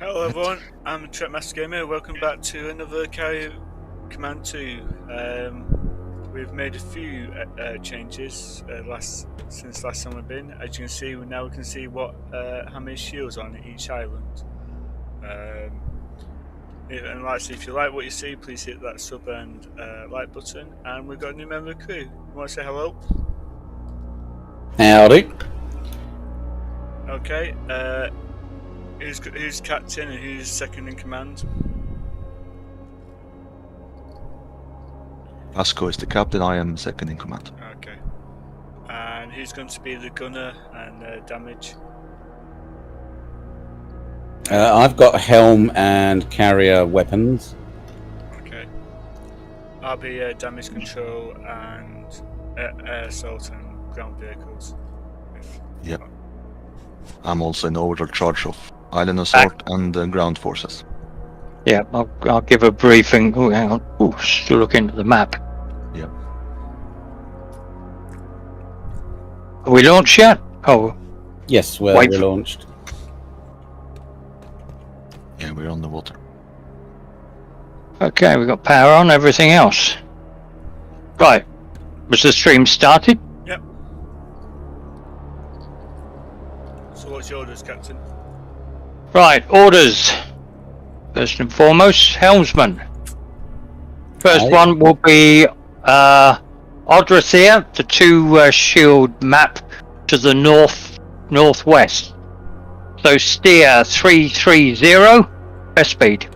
Hello everyone, I'm Trekmaster Gamer. Welcome back to another Carrier Command 2. We've made a few changes since last time we've been. As you can see, now we can see how many shields on each island. And lastly, if you like what you see, please hit that sub and like button. And we've got a new member of the crew. You want to say hello? Howdy. Okay. Who's captain and who's second in command? Vasco is the captain, I am second in command. Okay. And who's going to be the gunner and damage? I've got helm and carrier weapons. Okay. I'll be damage control and air assault and ground vehicles. Yep. I'm also in overall charge of island assault and ground forces. Yeah, I'll give a briefing. Oh, hang on. Oh, still look into the map. Yep. Are we launched yet? Oh. Yes, we're launched. Yeah, we're on the water. Okay, we've got power on, everything else. Right. Was the stream started? Yep. So what's your orders, Captain? Right, orders. First and foremost, helmsman. First one will be Odrathir, the two shield map to the northwest. So steer 330, best speed.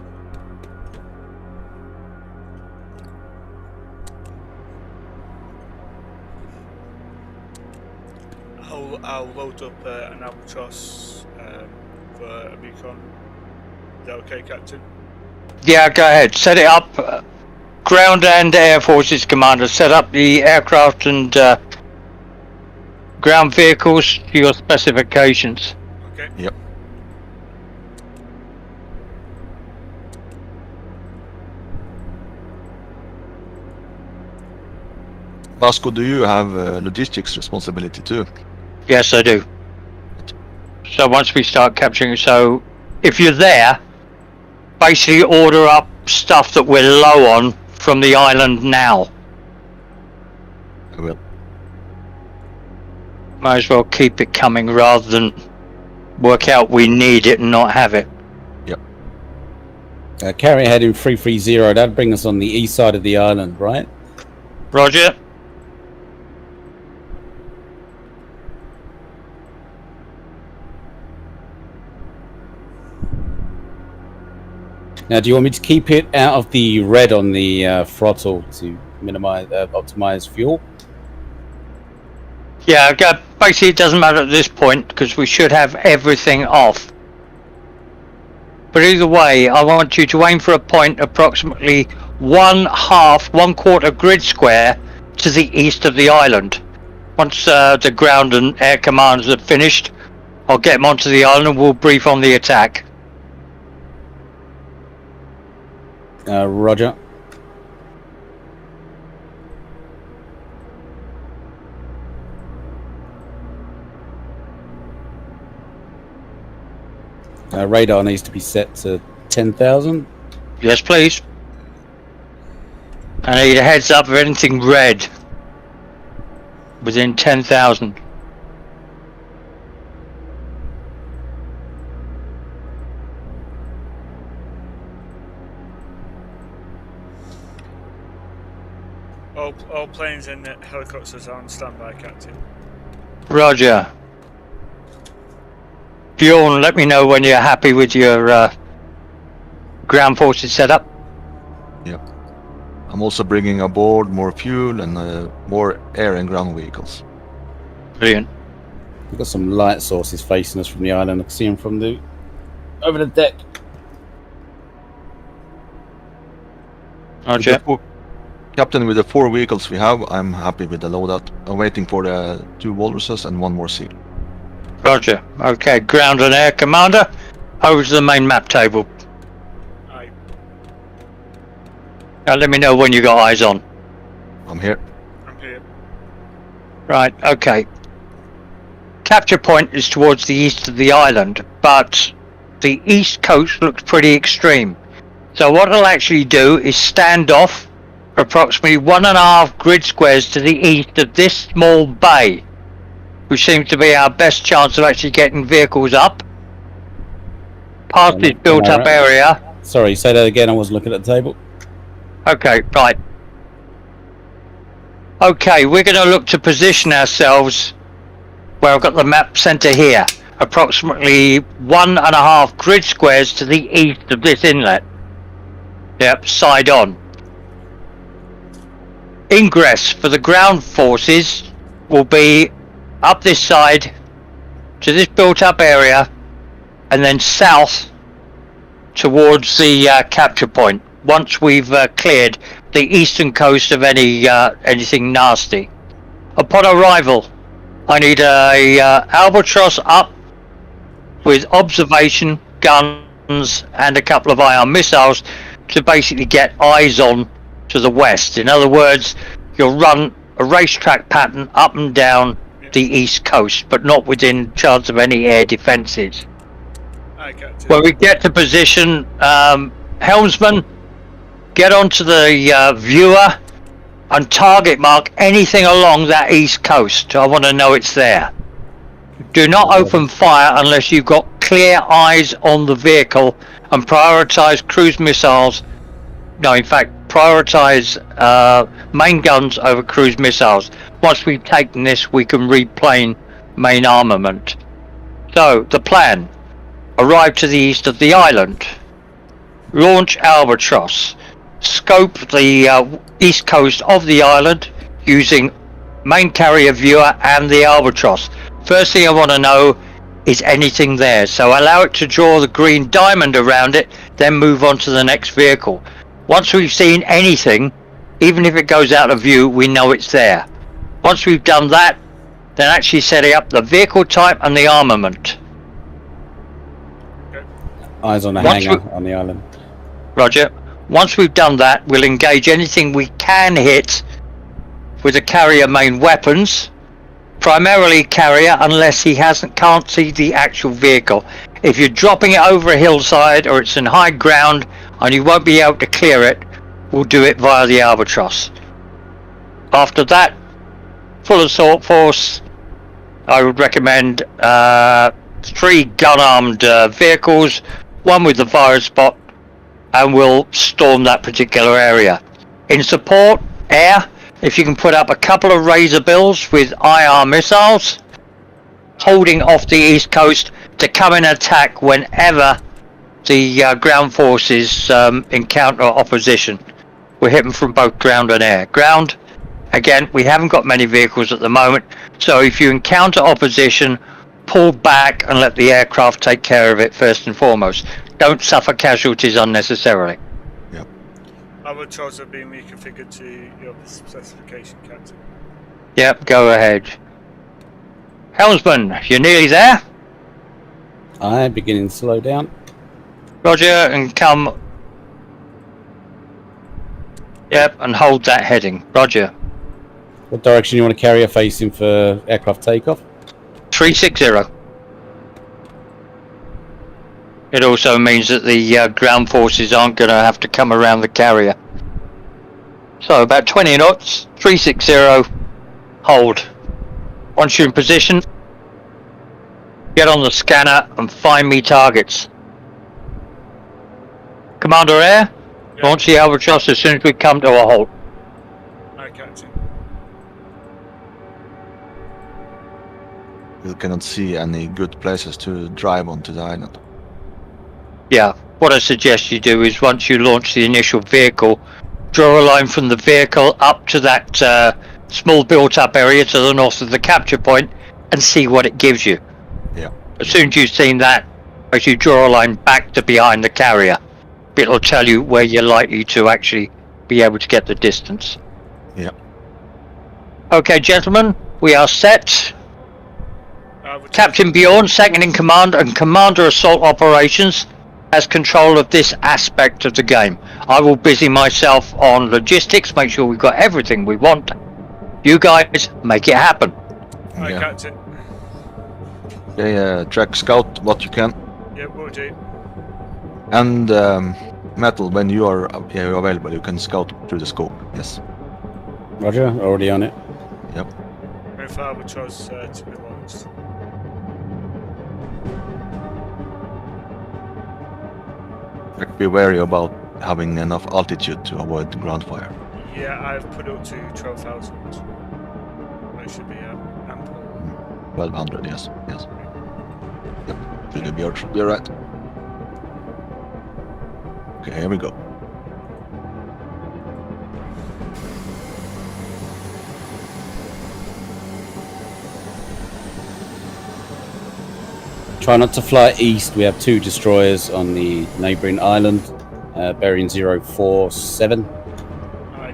I'll load up an albatross for a recon. Is that okay, Captain? Yeah, go ahead. Set it up. Ground and Air Forces Commander, set up the aircraft and ground vehicles to your specifications. Okay. Yep. Vasco, do you have logistics responsibility too? Yes, I do. So once we start capturing, so if you're there, basically order up stuff that we're low on from the island now. I will. Might as well keep it coming rather than work out we need it and not have it. Yep. Carrier heading 330, that'd bring us on the east side of the island, right? Roger. Now, do you want me to keep it out of the red on the throttle to minimize, optimize fuel? Yeah, basically it doesn't matter at this point because we should have everything off. But either way, I want you to aim for a point approximately one quarter grid square to the east of the island. Once the ground and air commands are finished, I'll get them onto the island and we'll brief on the attack. Roger. Radar needs to be set to 10,000. Yes, please. I need a heads up of anything red within 10,000. All planes and helicopters are on standby, Captain. Roger. Bjorn, let me know when you're happy with your ground forces setup. Yep. I'm also bringing aboard more fuel and more air and ground vehicles. Brilliant. We've got some light sources facing us from the island. I can see them from over the deck. Roger. Captain, with the 4 vehicles we have, I'm happy with the loadout. I'm waiting for the 2 walruses and 1 more seal. Roger. Okay, ground and air commander, over to the main map table. Aye. Now let me know when you got eyes on. I'm here. I'm here. Right, okay. Capture point is towards the east of the island, but the east coast looks pretty extreme. So what I'll actually do is stand off approximately 1.5 grid squares to the east of this small bay, which seems to be our best chance of actually getting vehicles up past this built up area. Sorry, say that again. I wasn't looking at the table. Okay, right. Okay, we're going to look to position ourselves where I've got the map center here, approximately 1.5 grid squares to the east of this inlet. Yep, side on. Ingress for the ground forces will be up this side to this built up area and then south towards the capture point once we've cleared the eastern coast of anything nasty. Upon arrival, I need a albatross up with observation, guns and a couple of IR missiles to basically get eyes on to the west. In other words, you'll run a racetrack pattern up and down the east coast, but not within chance of any air defences. When we get to position, helmsman, get onto the viewer and target mark anything along that east coast. I want to know it's there. Do not open fire unless you've got clear eyes on the vehicle, and prioritise cruise missiles. No, in fact, prioritise main guns over cruise missiles. Once we've taken this, we can replane main armament. So, the plan. Arrive to the east of the island. Launch Albatross. Scope the east coast of the island using main carrier viewer and the Albatross. First thing I want to know is anything there. So allow it to draw the green diamond around it, then move on to the next vehicle. Once we've seen anything, even if it goes out of view, we know it's there. Once we've done that, then actually setting up the vehicle type and the armament. Eyes on the hangar on the island. Roger. Once we've done that, we'll engage anything we can hit with the carrier main weapons. Primarily carrier, unless he can't see the actual vehicle. If you're dropping it over a hillside or it's in high ground and you won't be able to clear it, we'll do it via the Albatross. After that, full assault force. I would recommend 3 gun-armed vehicles, 1 with the fire spot, and we'll storm that particular area. In support, air. If you can put up a couple of Razor Bills with IR missiles, holding off the east coast to come and attack whenever the ground forces encounter opposition. We're hitting from both ground and air. Ground, again, we haven't got many vehicles at the moment, so if you encounter opposition, pull back and let the aircraft take care of it first and foremost. Don't suffer casualties unnecessarily. Albatross are being reconfigured to your specification, Captain. Yep, go ahead. Helmsman, you're nearly there? I'm beginning to slow down. Roger, and come. Yep, and hold that heading. Roger. What direction you want to carrier facing for aircraft takeoff? 360. It also means that the ground forces aren't going to have to come around the carrier. So about 20 knots, 360, hold. Once you're in position, get on the scanner and find me targets. Commander Air, launch the Albatross as soon as we come to a halt. Aye, Captain. We cannot see any good places to drive onto the island. Yeah, what I suggest you do is once you launch the initial vehicle, draw a line from the vehicle up to that small built-up area to the north of the capture point and see what it gives you. Yeah. As soon as you've seen that, as you draw a line back to behind the carrier, it'll tell you where you're likely to actually be able to get the distance. Yeah. Okay, gentlemen, we are set. Captain Bjorn, second in command and Commander Assault Operations, has control of this aspect of the game. I will busy myself on logistics, make sure we've got everything we want. You guys make it happen. Aye, Captain. Okay, track scout what you can. Yeah, will do. And Metal, when you are available, you can scout through the scope. Yes. Roger, already on it. Yep. Very far, which was to be honest. Be wary about having enough altitude to avoid ground fire. Yeah, I've put up to 12,000. That should be ample. 1200, yes. Yes. Yep. Should be right. Okay, here we go. Try not to fly east. We have 2 destroyers on the neighbouring island, bearing 047.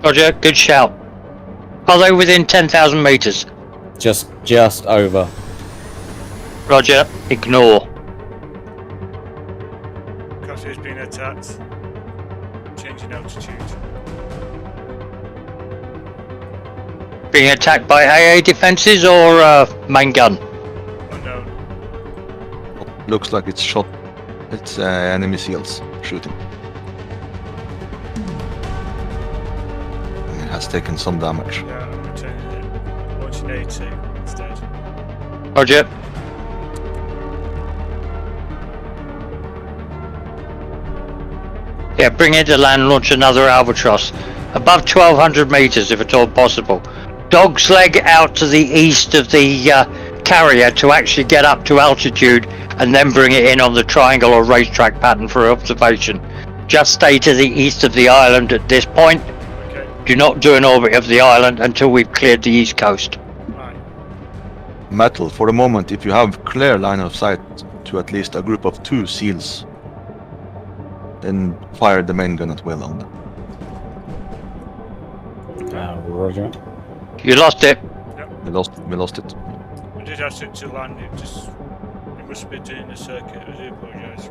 Roger, good shout. Are they within 10,000 meters? Just over. Roger, ignore. Coffee has been attacked. Changing altitude. Being attacked by AA defences or main gun? Unknown. Looks like it's shot. It's enemy SEALs shooting. It has taken some damage. Yeah, I'm returning it. Launching A2 instead. Roger. Yeah, bring it to land, launch another Albatross. Above 1,200 meters if at all possible. Dog's leg out to the east of the carrier to actually get up to altitude and then bring it in on the triangle or racetrack pattern for observation. Just stay to the east of the island at this point. Okay. Do not do an orbit of the island until we've cleared the east coast. Right. Metal, for the moment, if you have clear line of sight to at least a group of 2 SEALs, then fire the main gun at will on them. Roger. You lost it. We lost it. I did ask it to land, it must be doing the circuit, I do apologise.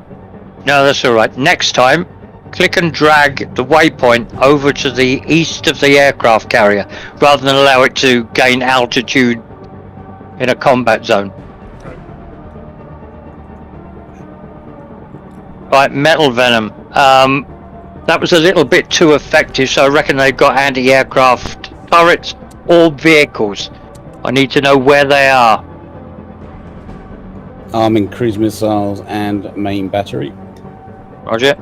No, that's alright. Next time, click and drag the waypoint over to the east of the aircraft carrier, rather than allow it to gain altitude in a combat zone. Right, Metal Venom. That was a little bit too effective, so I reckon they've got anti-aircraft turrets or vehicles. I need to know where they are. Arming cruise missiles and main battery. Roger.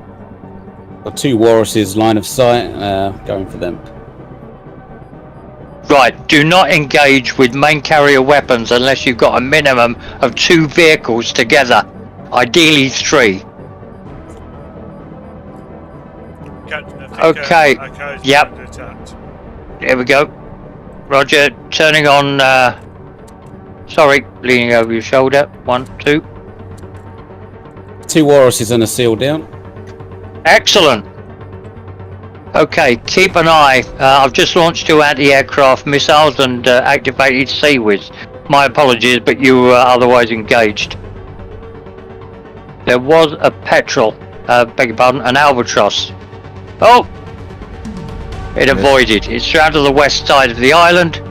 Got 2 walruses line of sight, going for them. Right, do not engage with main carrier weapons unless you've got a minimum of 2 vehicles together. Ideally 3. Captain, I think Okay. our carriage Yep. is under attack. There we go. Roger, turning on, sorry, leaning over your shoulder. 1, 2. 2 walruses and a seal down. Excellent. Okay, keep an eye. I've just launched 2 anti-aircraft missiles and activated Seawiz. My apologies, but you were otherwise engaged. There was a petrel, beg your pardon, an Albatross. Oh! It avoided. It's out of the west side of the island.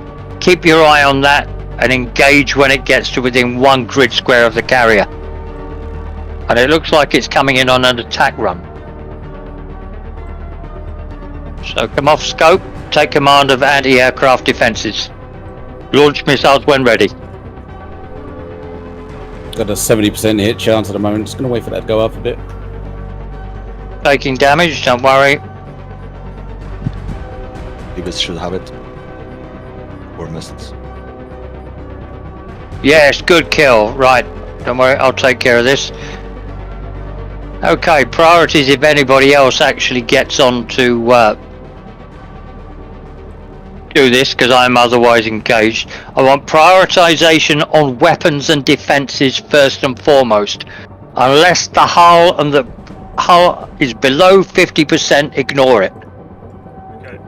Keep your eye on that and engage when it gets to within 1 grid square of the carrier. And it looks like it's coming in on an attack run. So come off scope, take command of anti-aircraft defences. Launch missiles when ready. Got a 70% hit chance at the moment. Just going to wait for that to go up a bit. Taking damage, don't worry. Ibis should have it. Or missiles. Yes, good kill. Right, don't worry, I'll take care of this. Okay, priorities if anybody else actually gets on to do this, because I'm otherwise engaged. I want prioritization on weapons and defenses first and foremost. Unless the hull and the hull is below 50%, ignore it. Okay.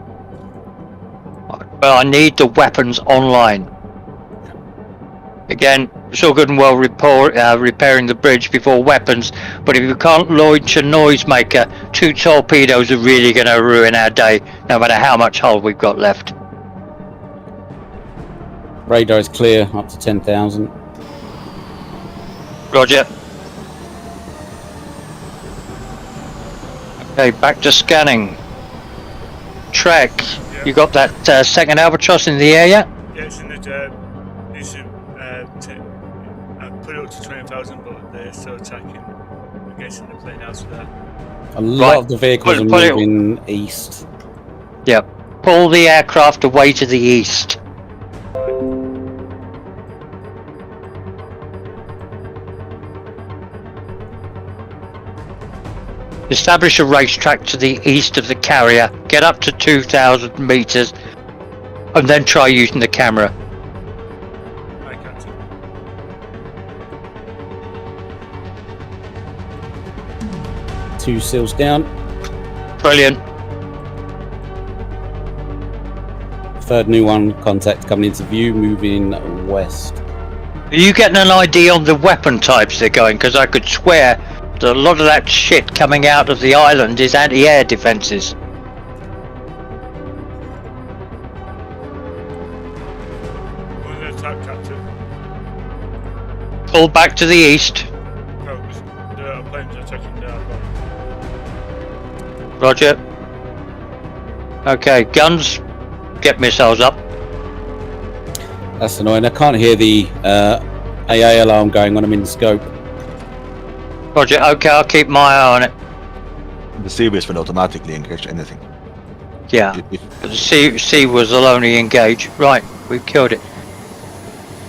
But I need the weapons online. Again, it's all good and well repairing the bridge before weapons, but if you can't launch a noisemaker, 2 torpedoes are really going to ruin our day, no matter how much hull we've got left. Radar is clear, up to 10,000. Roger. Okay, back to scanning. Trek, Yeah. you got that second albatross in the air yet? Yeah, it's in the needs to put it up to 20,000, but they're still attacking. I'm guessing they're playing out there. A lot of the vehicles are Put it- moving east. Yep. Pull the aircraft away to the east. Establish a racetrack to the east of the carrier. Get up to 2,000 meters, and then try using the camera. I can't. 2 seals down. Brilliant. Third new one, contact coming into view, moving west. Are you getting an idea on the weapon types they're going? Because I could swear that a lot of that shit coming out of the island is anti-air defences. One attack, Captain. Pull back to the east. No, the planes are attacking now. Roger. Okay, guns. Get missiles up. That's annoying. I can't hear the AA alarm going on. I'm in scope. Roger. Okay, I'll keep my eye on it. The seaways will automatically engage anything. Yeah. If The sea was will only engage. Right, we've killed it.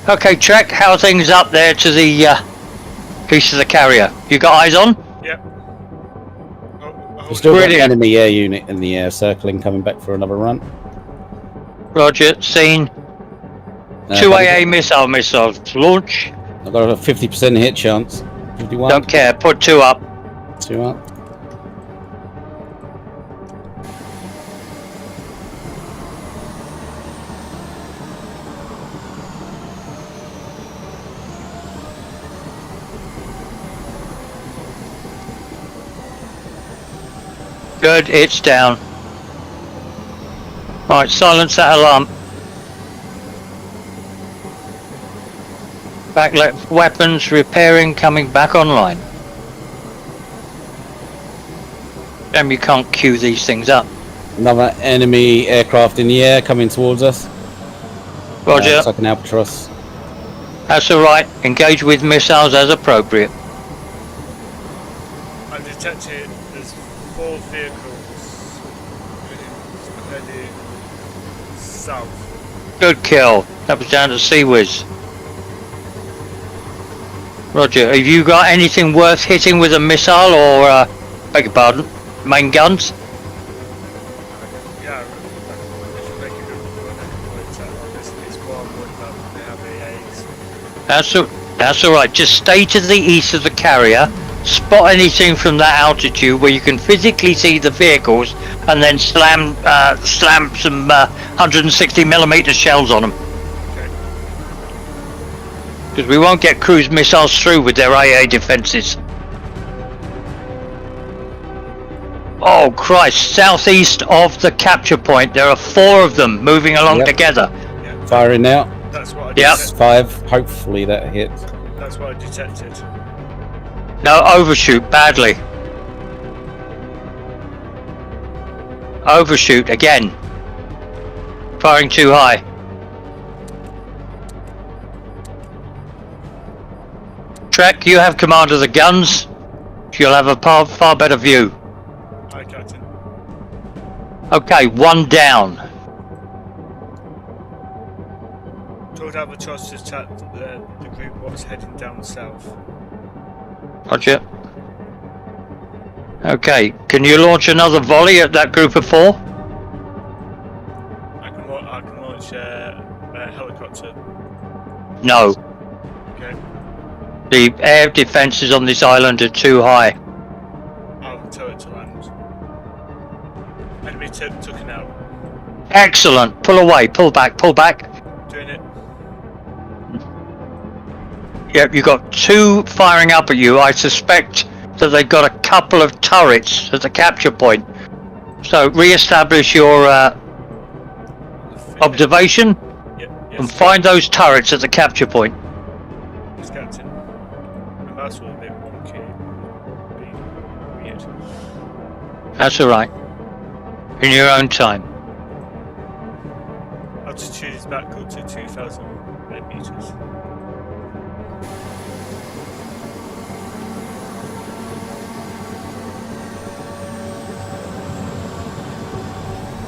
Okay, Trek, how are things up there to the east of the carrier? You got eyes on? Yep. We've still got an Brilliant. enemy air unit in the air circling, coming back for another run. Roger, seen. 2 AA missiles. Launch. I've got a 50% hit chance. 51. Don't care, put 2 up. 2 up. Good, it's down. Right, silence that alarm. Backlit weapons repairing coming back online. And you can't queue these things up. Another enemy aircraft in the air coming towards us. Roger, It's like an albatross. that's alright. Engage with missiles as appropriate. I've detected there's 4 vehicles heading south. Good kill. That was down to Seawiz. Roger, have you got anything worth hitting with a missile or, beg your pardon, main guns? Yeah, if you make a good run, it's more I'm worried about they have AAs. That's alright. Just stay to the east of the carrier. Spot anything from that altitude where you can physically see the vehicles, and then slam some 160mm shells on them. Because we won't get cruise missiles through with their AA defences. Oh Christ, southeast of the capture point, there are 4 of them moving along Yep. together. Firing now. That's what I Yep. detected. 5. Hopefully that hits. That's what I detected. No, overshoot badly. Overshoot again. Firing too high. Trek, you have command of the guns. You'll have a far better view. Aye, Captain. Okay, 1 down. Told Albatross to attack the group what's heading down south. Roger. Okay, can you launch another volley at that group of 4? I can launch a helicopter. No. Okay. The air defences on this island are too high. I'll tell it to land. Enemy taken out. Excellent. Pull away. Pull back. Pull back. Doing it. Yep, you've got 2 firing up at you. I suspect that they've got a couple of turrets at the capture point. So re-establish your observation Yep. and Yes. find those turrets at the capture point. Yes, Captain. And that's what a bit wonky. Being weird. That's alright. In your own time. Altitude is back up to 2,000 meters.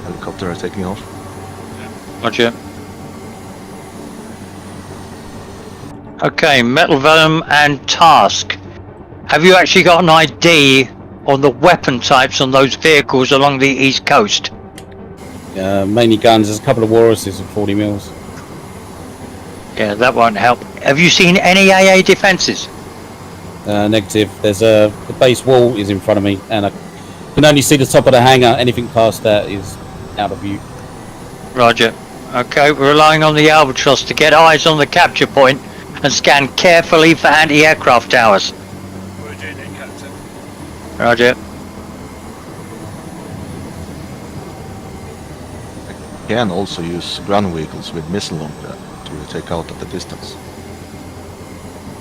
Helicopter are taking off. Roger. Okay, Metal Venom and Task. Have you actually got an ID on the weapon types on those vehicles along the east coast? Mainly guns. There's a couple of Waruses and 40 mils. Yeah, that won't help. Have you seen any AA defences? Negative. There's the base wall is in front of me, and I can only see the top of the hangar. Anything past that is out of view. Roger. Okay, we're relying on the Albatross to get eyes on the capture point and scan carefully for anti-aircraft towers. We're doing it, Captain. Roger. Can also use ground vehicles with missile launcher to take out at the distance.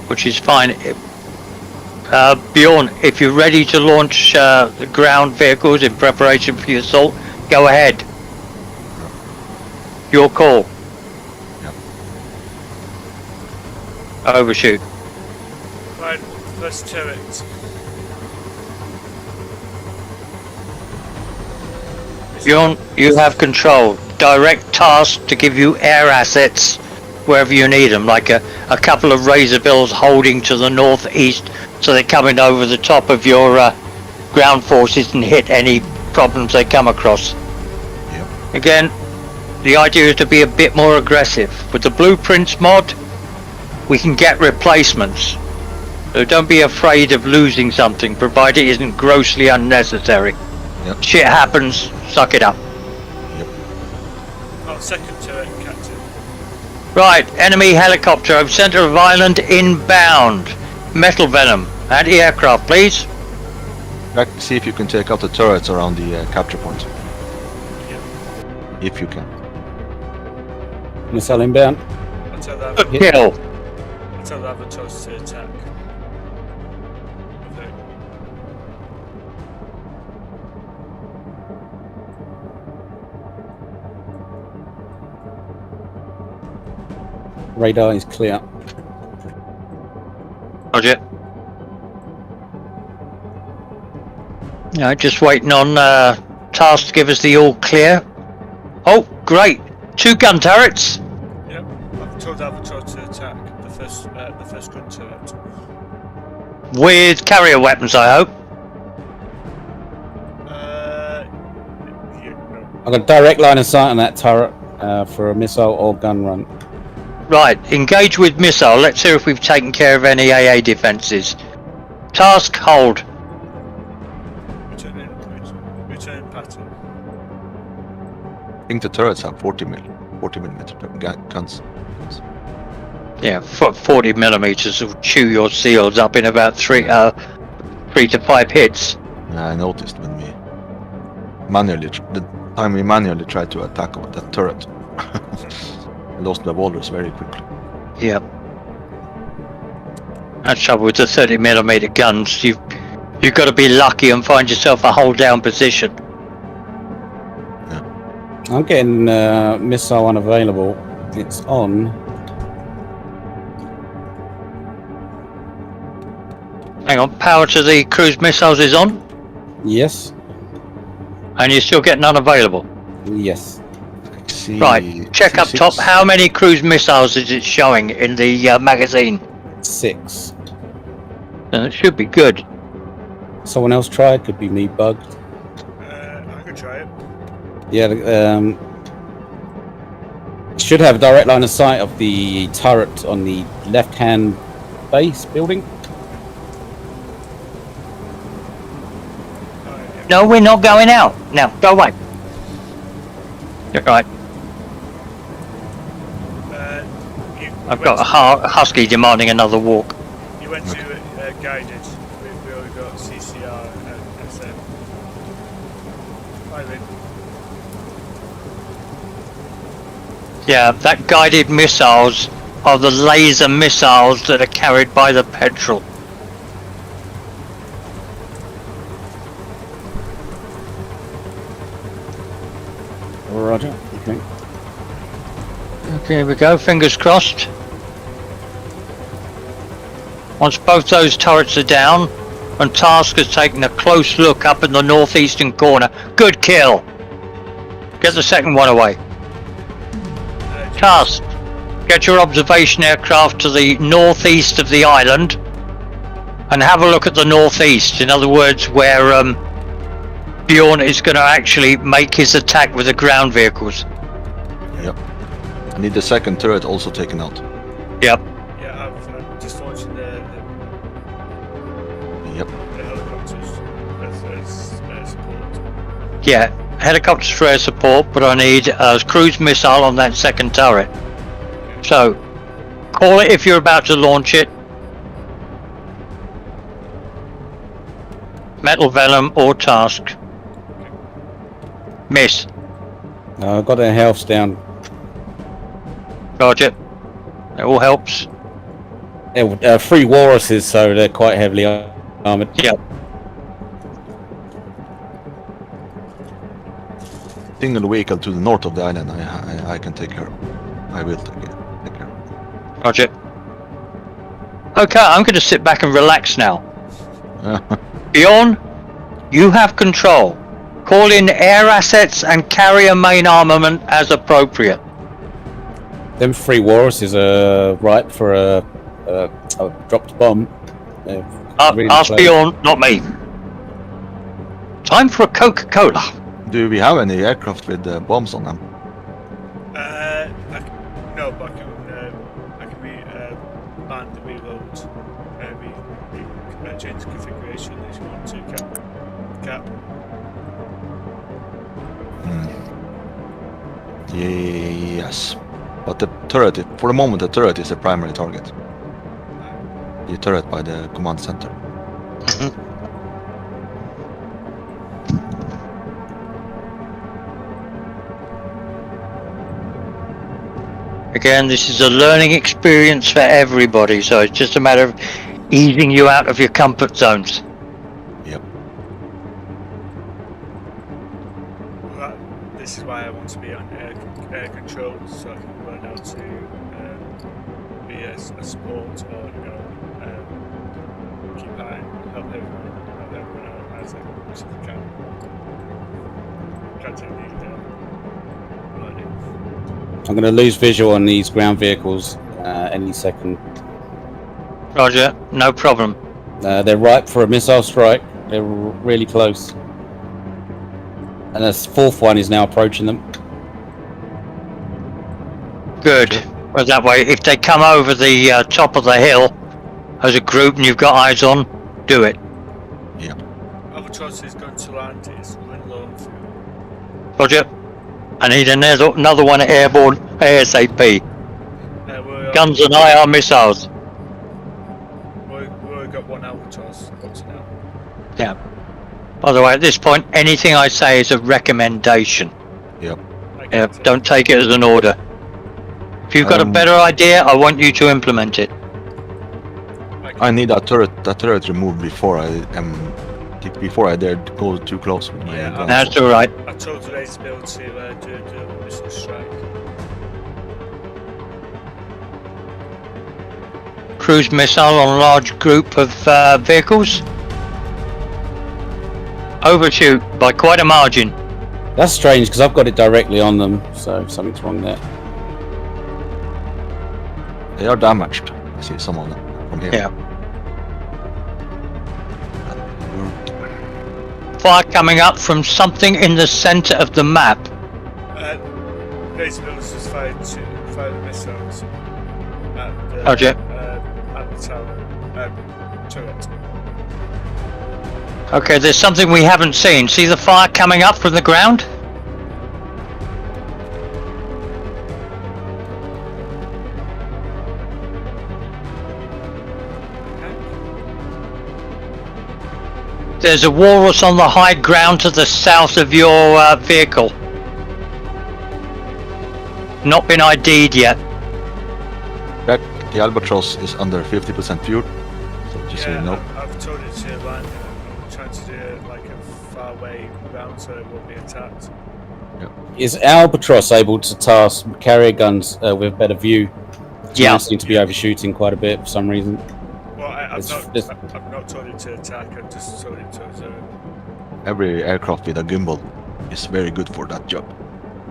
Which is fine. Bjorn, if you're ready to launch the ground vehicles in preparation for your assault, go ahead. Your call. Yep. Overshoot. Right, first turret. Bjorn, you have control. Direct task to give you air assets wherever you need them, like a couple of razor bills holding to the northeast so they're coming over the top of your ground forces and hit any problems they come across. Yep. Again, the idea is to be a bit more aggressive. With the blueprints mod, we can get replacements. So don't be afraid of losing something, provided it isn't grossly unnecessary. Yep. Shit happens, suck it up. Oh, second turret, Captain. Right, enemy helicopter over center of island inbound. Metal Venom, anti-aircraft please. Back, see if you can take out the turrets around the capture point. Yeah. If you can. Missile inbound. I'll tell the Kill. Albatross to attack. Okay. Radar is clear. Roger. No, just waiting on task to give us the all clear. Oh, great! 2 gun turrets. Yep. I've told Albatross to attack the first gun turret. With carrier weapons, I hope. Yeah, no. I've got a direct line of sight on that turret for a missile or gun run. Right, engage with missile. Let's see if we've taken care of any AA defences. Task hold. Return pattern. I think the turrets have 40 millimeter guns. Yeah, 40 millimeters will chew your seals up in about 3 to 5 hits. I noticed when we the time we manually tried to attack on that turret. I lost the walrus very quickly. Yep. That's trouble with the 30 millimeter guns. You've got to be lucky and find yourself a hold down position. I'm getting missile unavailable. It's on. Hang on, power to the cruise missiles is on, Yes. and you're still getting unavailable. Yes. See, Right, check up 6. top. How many cruise missiles is it showing in the magazine? 6. It should be good. Someone else tried. Could be me bugged. I could try it. Yeah. Should have a direct line of sight of the turret on the left-hand base building. No, we're not going out. Now, go away. You're right. I've got a husky demanding another walk. You went to guided. We already got CCR and SM. Hi, Lynn. Yeah, that guided missiles are the laser missiles that are carried by the petrol. Roger. Okay. Okay, here we go. Fingers crossed. Once both those turrets are down, and Task has taken a close look up in the northeastern corner. Good kill. Get the second one away. Task, get your observation aircraft to the northeast of the island and have a look at the northeast. In other words, where Bjorn is going to actually make his attack with the ground vehicles. Yep. I need the second turret also taken out. Yep. Yeah, I'm just launching the Yep. helicopters as support. Yeah, helicopters for air support, but I need a cruise missile on that second turret. So, call it if you're about to launch it. Metal Venom or Task. Miss. I've got their health down. Roger. It all helps. They're 3 walruses, so they're quite heavily armoured. Yep. Single vehicle to the north of the island. I can take care of. I will take care of. Roger. Okay, I'm going to sit back and relax now. Bjorn, you have control. Call in air assets and carrier main armament as appropriate. Them 3 walruses are ripe for a dropped bomb. Really Ask close. Bjorn, not me. Time for a Coca-Cola. Do we have any aircraft with bombs on them? No, but I can ban the reload. Change the configuration if you want to. Cap. Yes. But the turret, for the moment, the turret is the primary target. The turret by the command center. Again, this is a learning experience for everybody, so it's just a matter of easing you out of your comfort zones. Yep. Well, this is why I want to be on air control, so I can learn how to be a support or keep eye and help everyone out as much as I can. Can't take the learning. I'm going to lose visual on these ground vehicles any second. Roger, no problem. They're ripe for a missile strike. They're really close. And this 4th one is now approaching them. Good. Well, that way, if they come over the top of the hill as a group and you've got eyes on, do it. Yep. Albatross is going to land, it's running low on fuel. Roger. I need another one airborne ASAP. Guns and IR missiles. We've got one Albatross up to now. Yeah. By the way, at this point, anything I say is a recommendation. Yep. Don't take it as an order. If you've got a better idea, I want you to implement it. I need that turret removed before I dare go too close with my guns. That's all right. I told the race to be able to do a missile strike. Cruise missile on large group of vehicles. Overshoot by quite a margin. That's strange because I've got it directly on them, so something's wrong there. They are damaged. I see some of them from here. Yeah. Fire coming up from something in the center of the map. Race militias fired the missiles at the, Roger. At the tower. Turret. Okay, there's something we haven't seen. See the fire coming up from the ground? There's a walrus on the high ground to the south of your vehicle. Not been ID'd yet. Back, the Albatross is under 50% fuel, so just so you know. I've told it to land. I'm trying to do it like a far way round so it won't be attacked. Is Albatross able to task carrier guns with better view? Yeah. Mine seem to be overshooting quite a bit for some reason. Well, I've It's- not told it to attack. I've just told it to observe. Every aircraft with a gimbal is very good for that job.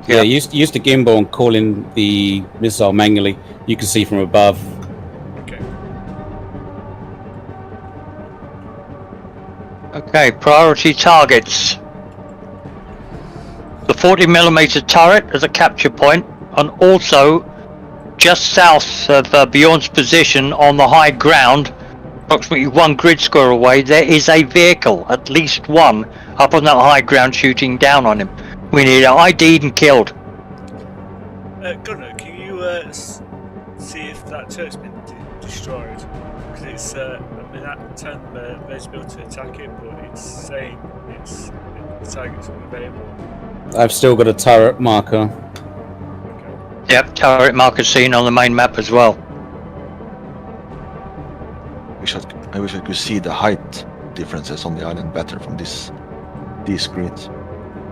Yeah, use the gimbal and call in the missile manually. You can see from above. Okay. Okay, priority targets. The 40mm turret as a capture point, and also just south of Bjorn's position on the high ground, approximately 1 grid square away, there is a vehicle, at least one, up on that high ground shooting down on him. We need it ID'd and killed. Gunnar, can you see if that turret's been destroyed? Because it's, I mean, that time they're able to attack it, but it's saying the target's unavailable. I've still got a turret marker. Okay. Yep, turret marker seen on the main map as well. I wish I could see the height differences on the island better from these screens.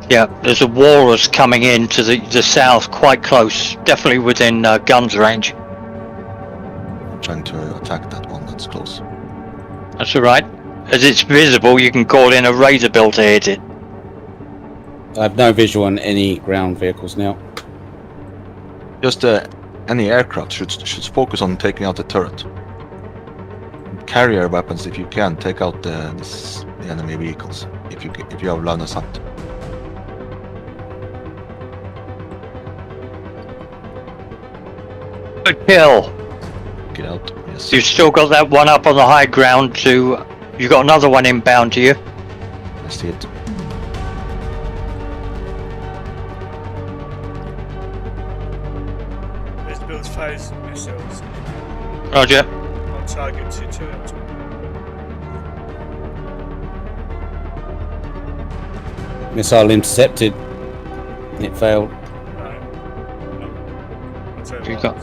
Yeah, there's a walrus coming in to the south, quite close, definitely within guns range. Trying to attack that one that's close. That's alright. As it's visible, you can call in a razor bill to hit it. I have no visual on any ground vehicles now. Just any aircraft should focus on taking out the turret. Carrier weapons, if you can, take out the enemy vehicles. If you have line of sight. Good kill. Get out. Yes. You've still got that one up on the high ground to... You've got another one inbound to you. I see it. This builds 5 missiles Roger. on target to turret. Missile intercepted. It failed. Right. I'll tell you You what, got...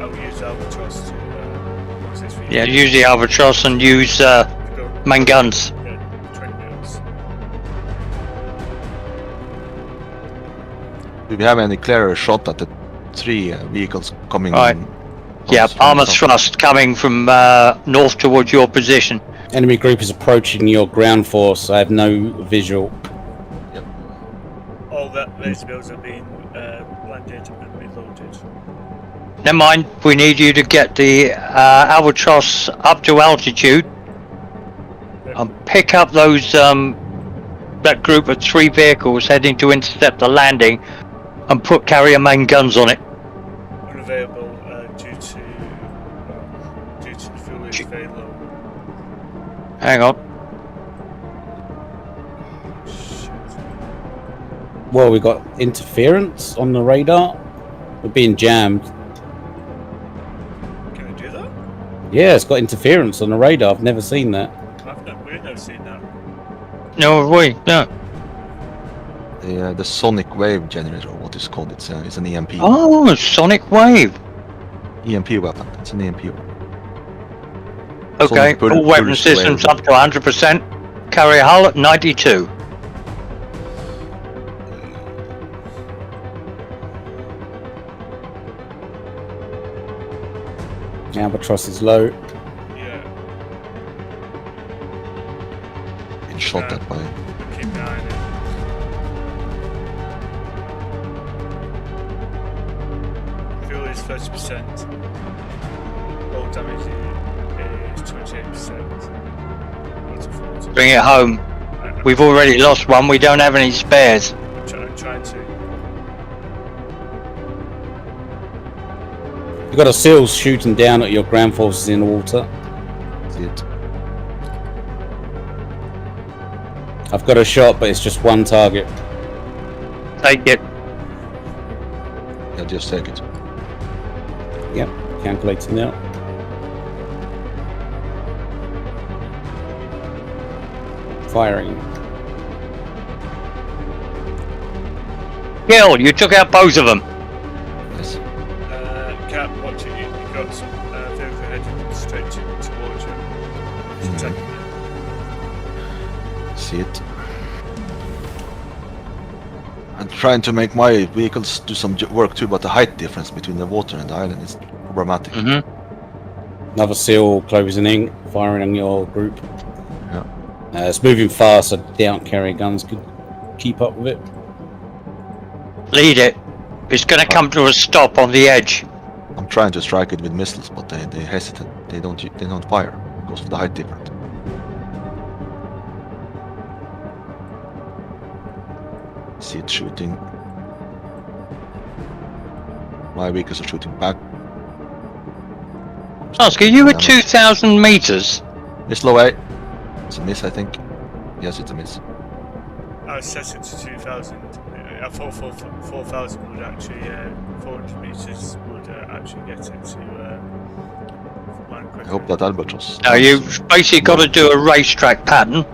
I'll use Albatross to what's this for you? Yeah, use the Albatross and use Go, main guns. yeah, 20 mils. Do we have any clearer shot at the 3 vehicles coming? Right. Yeah, armor thrust coming from north towards your position. Enemy group is approaching your ground force. I have no visual. All those builds are being landed and reloaded. Never mind, we need you to get the Albatross up to altitude and pick up those that group of 3 vehicles heading to intercept the landing and put carrier main guns on it. Unavailable due to the fuel is very low. Hang on. Shit. Well, we got interference on the radar. We're being jammed. Can I do that? Yeah, it's got interference on the radar. I've never seen that. We've never seen that. No, we no. The sonic wave generator, or what is called? It's an EMP. Oh, sonic wave. EMP weapon. It's an EMP weapon. Okay, Sonic all weapon burst systems wave. up to 100%. Carrier hull at 92. Albatross is low. Yeah. Been shot at by. Keep an eye on it. Fuel is 30%. All damage is 28%. What's it for? Bring it home. We've already lost one. We don't have any spares. I'm trying to. You've got a SEALs shooting down at your ground forces in the water. See it. I've got a shot, but it's just one target. Take it. Yeah, just take it. Yep, calculating now. Firing. Kill, you took out both of them. Yes. Cap, watch it. You've got some vehicle heading straight towards you. Just attacking you. See it. And trying to make my vehicles do some work too, but the height difference between the water and the island is problematic. Another seal closing in, firing on your group. Yeah. It's moving fast, so doubt carrier guns could keep up with it. Lead it. It's going to come to a stop on the edge. I'm trying to strike it with missiles, but they hesitate. They don't fire because of the height difference. See it shooting. My vehicles are shooting back. Ask, are you at 2,000 meters? Missile away. It's a miss, I think. Yes, it's a miss. I set it to 2,000. I thought 4,000 would actually, 400 meters would actually get it to land I quicker. hope that albatross. No, you've basically got to do a racetrack pattern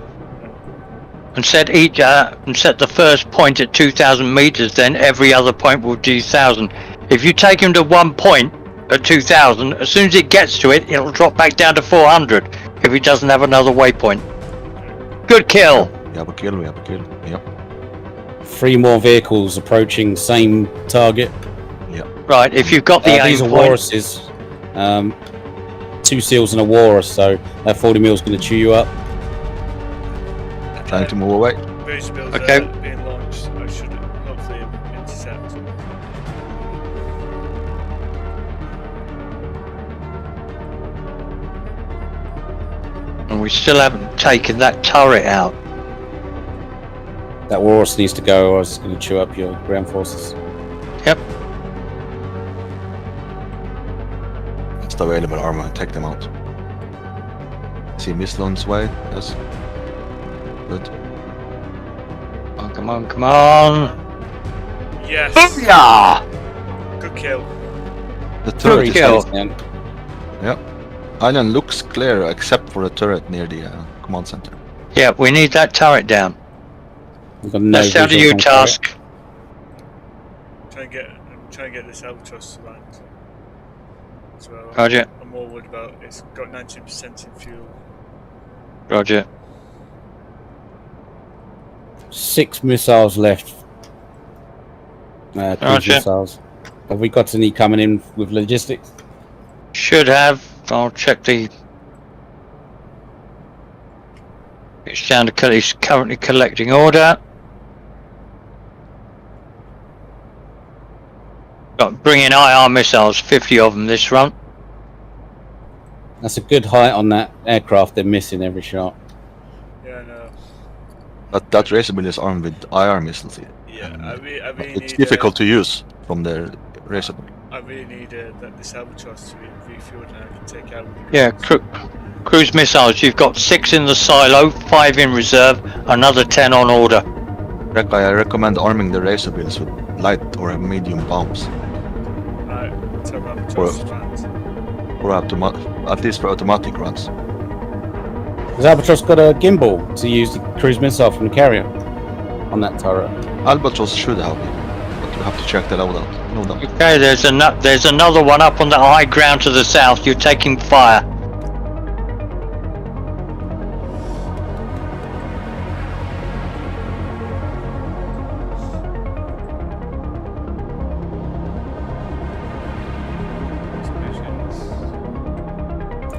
and set the first point at 2,000 meters. Then every other point will do 1,000. If you take him to one point at 2,000, as soon as it gets to it, it'll drop back down to 400 if it doesn't have another waypoint. Good kill. We have a kill. Yep. 3 more vehicles approaching, same target. Right, if you've got the aim these are point, walruses. 2 seals and a walrus, so that 40 mil is going to chew you up. Trying to move away. Booster builds Okay. being launched. I should hopefully intercept. and we still haven't taken that turret out. That walrus needs to go, or it's going to chew up your ground forces. Yep. It's the available armor. Take them out. See missile on its way. Yes. Good. Oh, come on. Yes. Booyah! Good kill. The turret is kill. Down. Island looks clear except for the turret near the command center. Yeah, we need that turret down. We've got no That's down to visuals you, on Task. I'm trying to get this albatross to land as well. Roger. I'm more worried about it's got 90% in fuel. Roger. 6 missiles left. Cruise Roger. missiles. Have we got any coming in with logistics? Should have. I'll check the. It's down to he's currently collecting order. Got bring in IR missiles, 50 of them this run. That's a good height on that aircraft. They're missing every shot. Yeah, no. That racer build is armed with IR missiles. Yeah, And, I really it's need. difficult to use from the racer build. I really need this albatross to be refueled and I can take out. Yeah, cruise missiles. You've got 6 in the silo, 5 in reserve, another 10 on order. I recommend arming the racer builds with light or medium bombs, Right, so albatross lands. or at least for automatic runs. Has Albatross got a gimbal to use the cruise missile from the carrier on that turret? Albatross should have it, but you have to check the loadout. Okay, there's another one up on the high ground to the south. You're taking fire.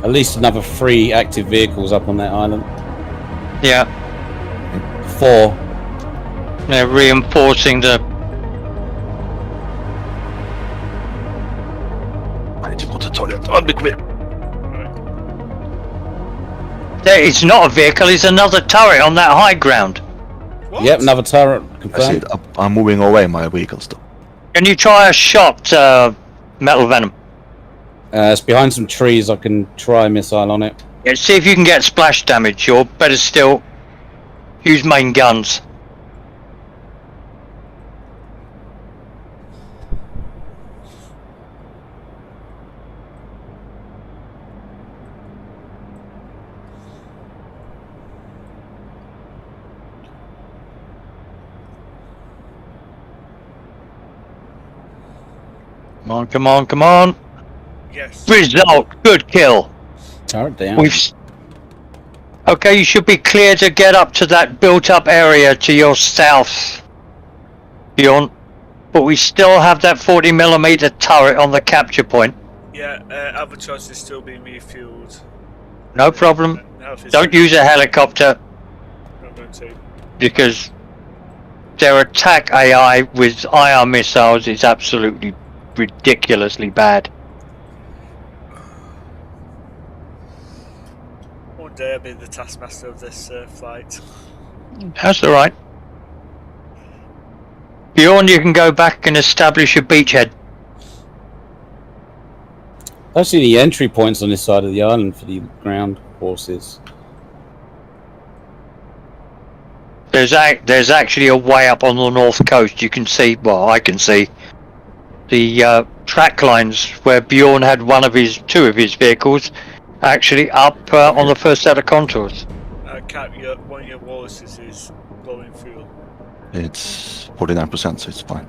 At least another 3 active vehicles up on that island. Yeah, 4. they're reinforcing the. I need to put the toilet. I'll be clear. It's not a vehicle. It's another turret on that high ground. What? Yep, another turret I see confirmed. it. I'm moving away my vehicles though. Can you try a shot, Metal Venom? It's behind some trees. I can try a missile on it. Yeah, see if you can get splash damage, or better still, use main guns. Come on. Yes. Result, good kill. Turret down. Okay, you should be clear to get up to that built-up area to your south. Beyond, but we still have that 40mm turret on the capture point. Yeah, Albatross is still being refueled. No problem. Health is Don't use a helicopter not going to. because their attack AI with IR missiles is absolutely ridiculously bad. One day I'll be the taskmaster of this flight. That's alright. Bjorn, you can go back and establish a beachhead. I don't see any entry points on this side of the island for the ground forces. There's actually a way up on the north coast. You can see, well, I can see the track lines where Bjorn had two of his vehicles actually up on the first set of contours. Cap, one of your walruses is blowing fuel. It's 49%, so it's fine.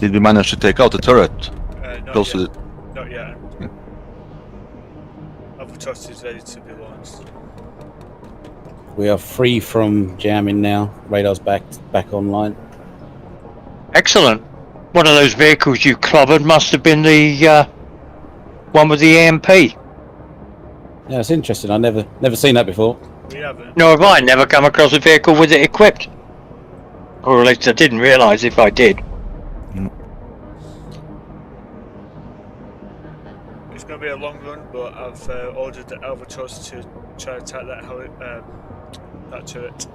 Did we manage to take out the turret? Not Close yet. to Not yet. Yeah. Albatross is ready to be launched. We are free from jamming now. Radar's back online. Excellent. One of those vehicles you clobbered must have been the one with the EMP. Yeah, it's interesting. I never seen that before. We haven't. Nor have I never come across a vehicle with it equipped. Or at least I didn't realise if I did. It's going to be a long run, but I've ordered the Albatross to try to attack that turret.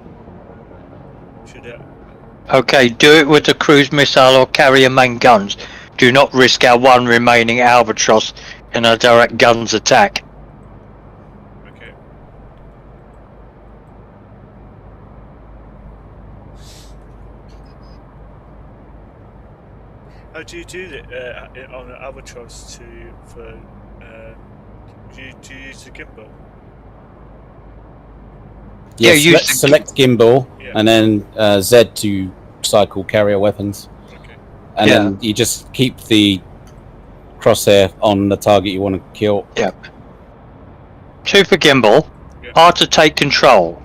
Should it? Okay, do it with the cruise missile or carrier main guns. Do not risk our one remaining Albatross in a direct guns attack. Okay. How do you do it on an Albatross do you use the gimbal? Yeah, Yeah, select gimbal Yeah. and then Z to cycle carrier weapons. Okay. And then you just keep the crosshair on the target you want to kill. Yep. 2 for gimbal. Yeah. R to take control.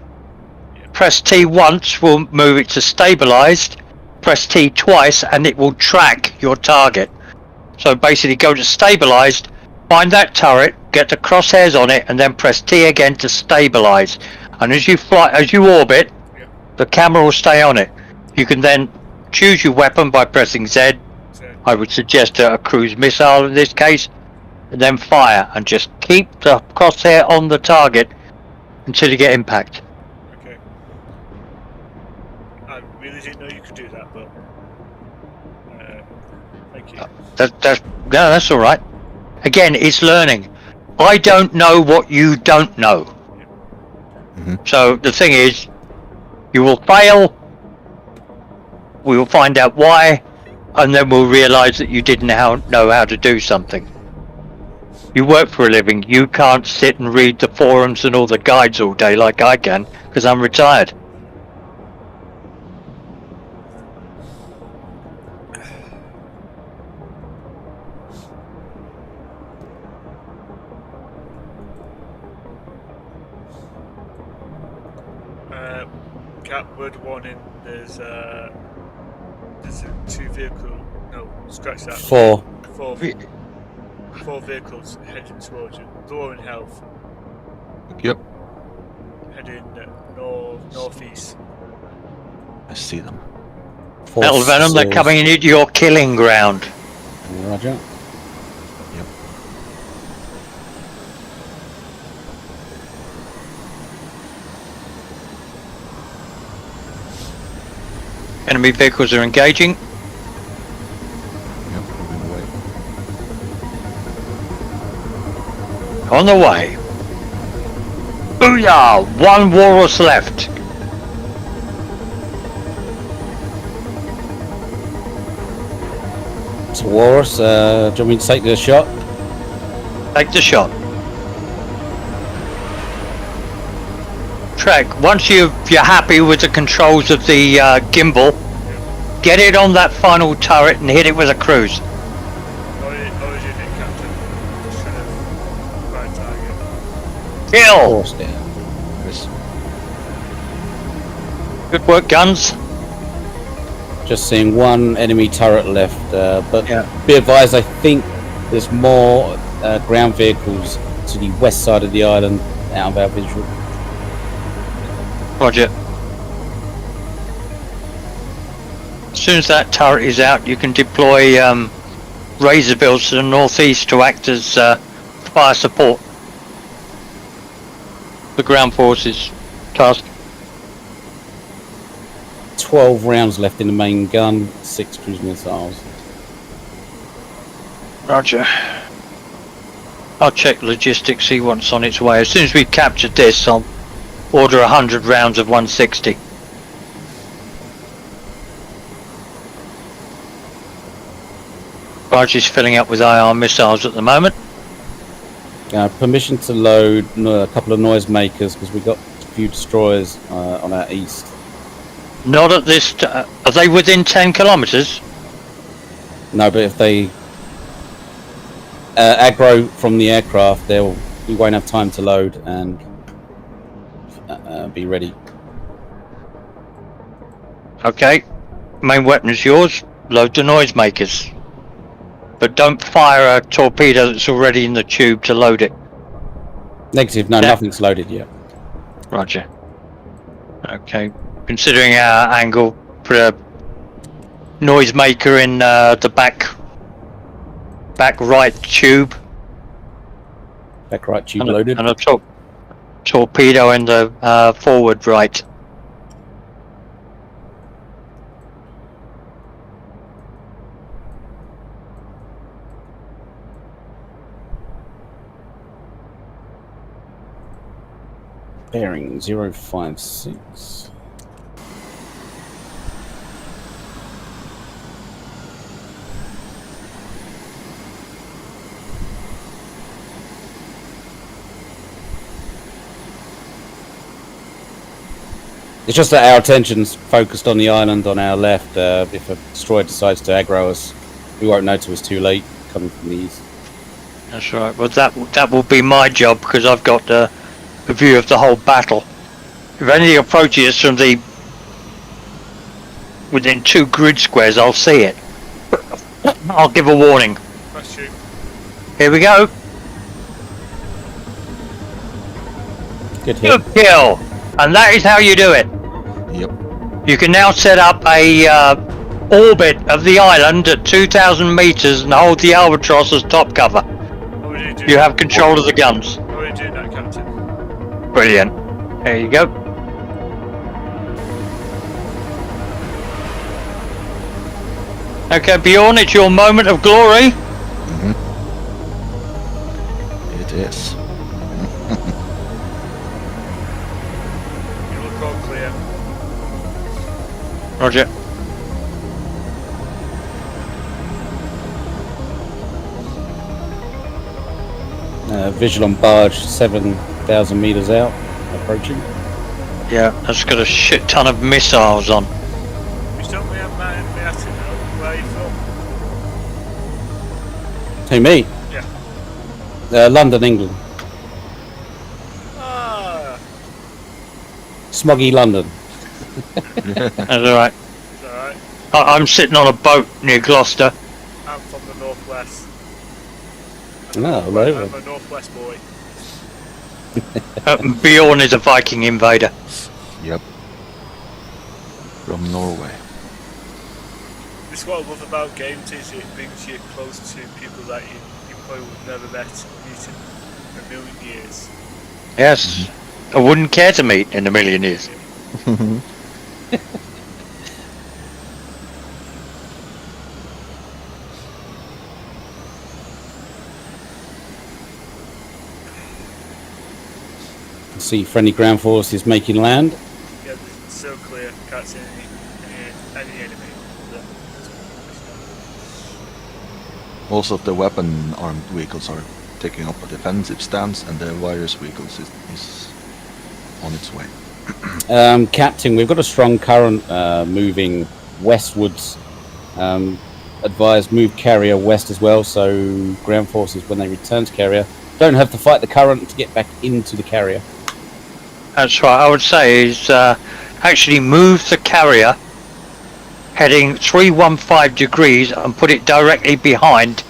Yeah. Press T once will move it to stabilized. Press T twice and it will track your target. So basically go to stabilized, find that turret, get the crosshairs on it, and then press T again to stabilize. And as you orbit, Yeah. the camera will stay on it. You can then choose your weapon by pressing Z. So, I would suggest a cruise missile in this case, and then fire, and just keep the crosshair on the target until you get impact. okay. I really didn't know you could do that, but thank you. That's all right. Again, it's learning. I don't know what you don't know. So the thing is, you will fail. We will find out why, and then we'll realise that you didn't know how to do something. You work for a living. You can't sit and read the forums and all the guides all day like I can, because I'm retired. Cap, word warning. There's a 2 vehicle. No, scratch that. 4. 4 vehicles heading towards you. Low in health. Yep, Heading northeast. I see them. Metal Venom, they're coming into your killing ground. Roger. Enemy vehicles are engaging. Yep, moving away. On the way. Booyah! 1 walrus left. It's a walrus. Do you want me to take the shot? Take the shot. Trek, once you're happy with the controls of the gimbal, get it on that final turret and hit it with a cruise. Already hit Captain. Just trying to find target. Kill! Horse down. Good work, guns. Just seeing one enemy turret left, but Yeah. be advised, I think there's more ground vehicles to the west side of the island out of our visual. Roger. As soon as that turret is out, you can deploy razor bills to the northeast to act as fire support. The ground forces task. 12 rounds left in the main gun, 6 cruise missiles. Roger. I'll check logistics, see what's on its way. As soon as we've captured this, I'll order 100 rounds of 160. Barge is filling up with IR missiles at the moment. Permission to load a couple of noisemakers because we've got a few destroyers on our east. Not at this. Are they within 10 kilometres? No, but if they aggro from the aircraft, we won't have time to load and be ready. Okay. Main weapon is yours. Load the noisemakers. But don't fire a torpedo that's already in the tube to load it. Negative, no, Yeah. nothing's loaded yet. Roger. Okay. Considering our angle, put a noisemaker in the back right tube. Back right tube And loaded. a torpedo in the forward right. Bearing 056. It's just that our attention's focused on the island on our left. If a destroyer decides to aggro us, we won't know till it's too late coming from the east. That's right. Well, that will be my job because I've got a view of the whole battle. If anything approaches us from within 2 grid squares, I'll see it. I'll give a warning. That's you. Here we go. Good hit. Good kill. And that is how you do it. Yep. You can now set up a orbit of the island at 2,000 meters and hold the Albatross as top cover. Already doing You have control of the guns. Already doing that, Captain. Brilliant. There you go. Okay, Bjorn, it's your moment of glory. It is. You look all clear. Roger. Visual on barge 7,000 meters out, approaching. Yeah, that's got a shit ton of missiles on. You still me at Mayatin now. Where are you from? Who, me? Yeah. London, England. Ah, Smoggy London. That's alright. it's alright. I'm sitting on a boat near Gloucester. I'm from the northwest. Oh, I'm right. a northwest boy. Bjorn is a Viking invader. Yep. From Norway. This is what I love about games is it brings you close to people that you probably would never meet in a million years. Yes. I wouldn't care to meet in a million years. See friendly ground forces making land. Yeah, it's so clear. Can't see any enemy. Most of the weapon armed vehicles are taking up a defensive stance, and the virus vehicles is on its way. Captain, we've got a strong current moving westwards. Advise move carrier west as well, so ground forces, when they return to carrier, don't have to fight the current to get back into the carrier. That's right. I would say is actually move the carrier heading 315 degrees and put it directly behind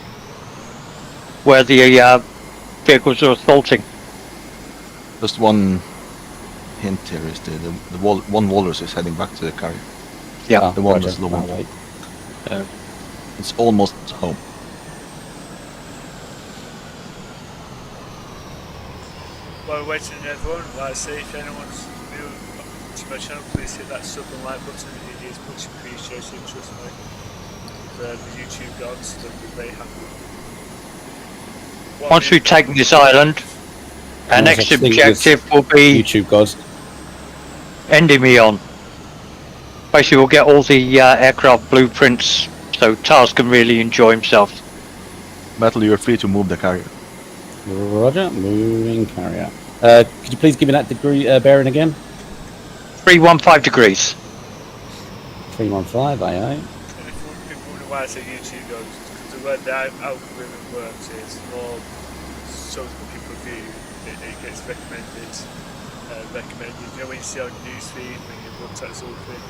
where the vehicles are assaulting. Just one hint here is one walrus is heading back to the carrier. Yeah, The one Roger. that's low Oh, on. wait. It's almost home. While we're waiting on everyone, like I say, if anyone's new to my channel, please hit that sub and like button. It is much appreciated, trust me. The YouTube gods, they'll be very happy. once we've taken this island, our Nice, next I think objective will be YouTube gods. Endymion. Basically, we'll get all the aircraft blueprints so Tars can really enjoy himself. Metal, you're free to move the carrier. Roger, moving carrier. Could you please give me that degree bearing again? 315 degrees. 315, aye. And if people wonder why I say YouTube gods, because the way the algorithm works is more so that people view, it gets recommended. You know when you see on newsfeed, when you look at something,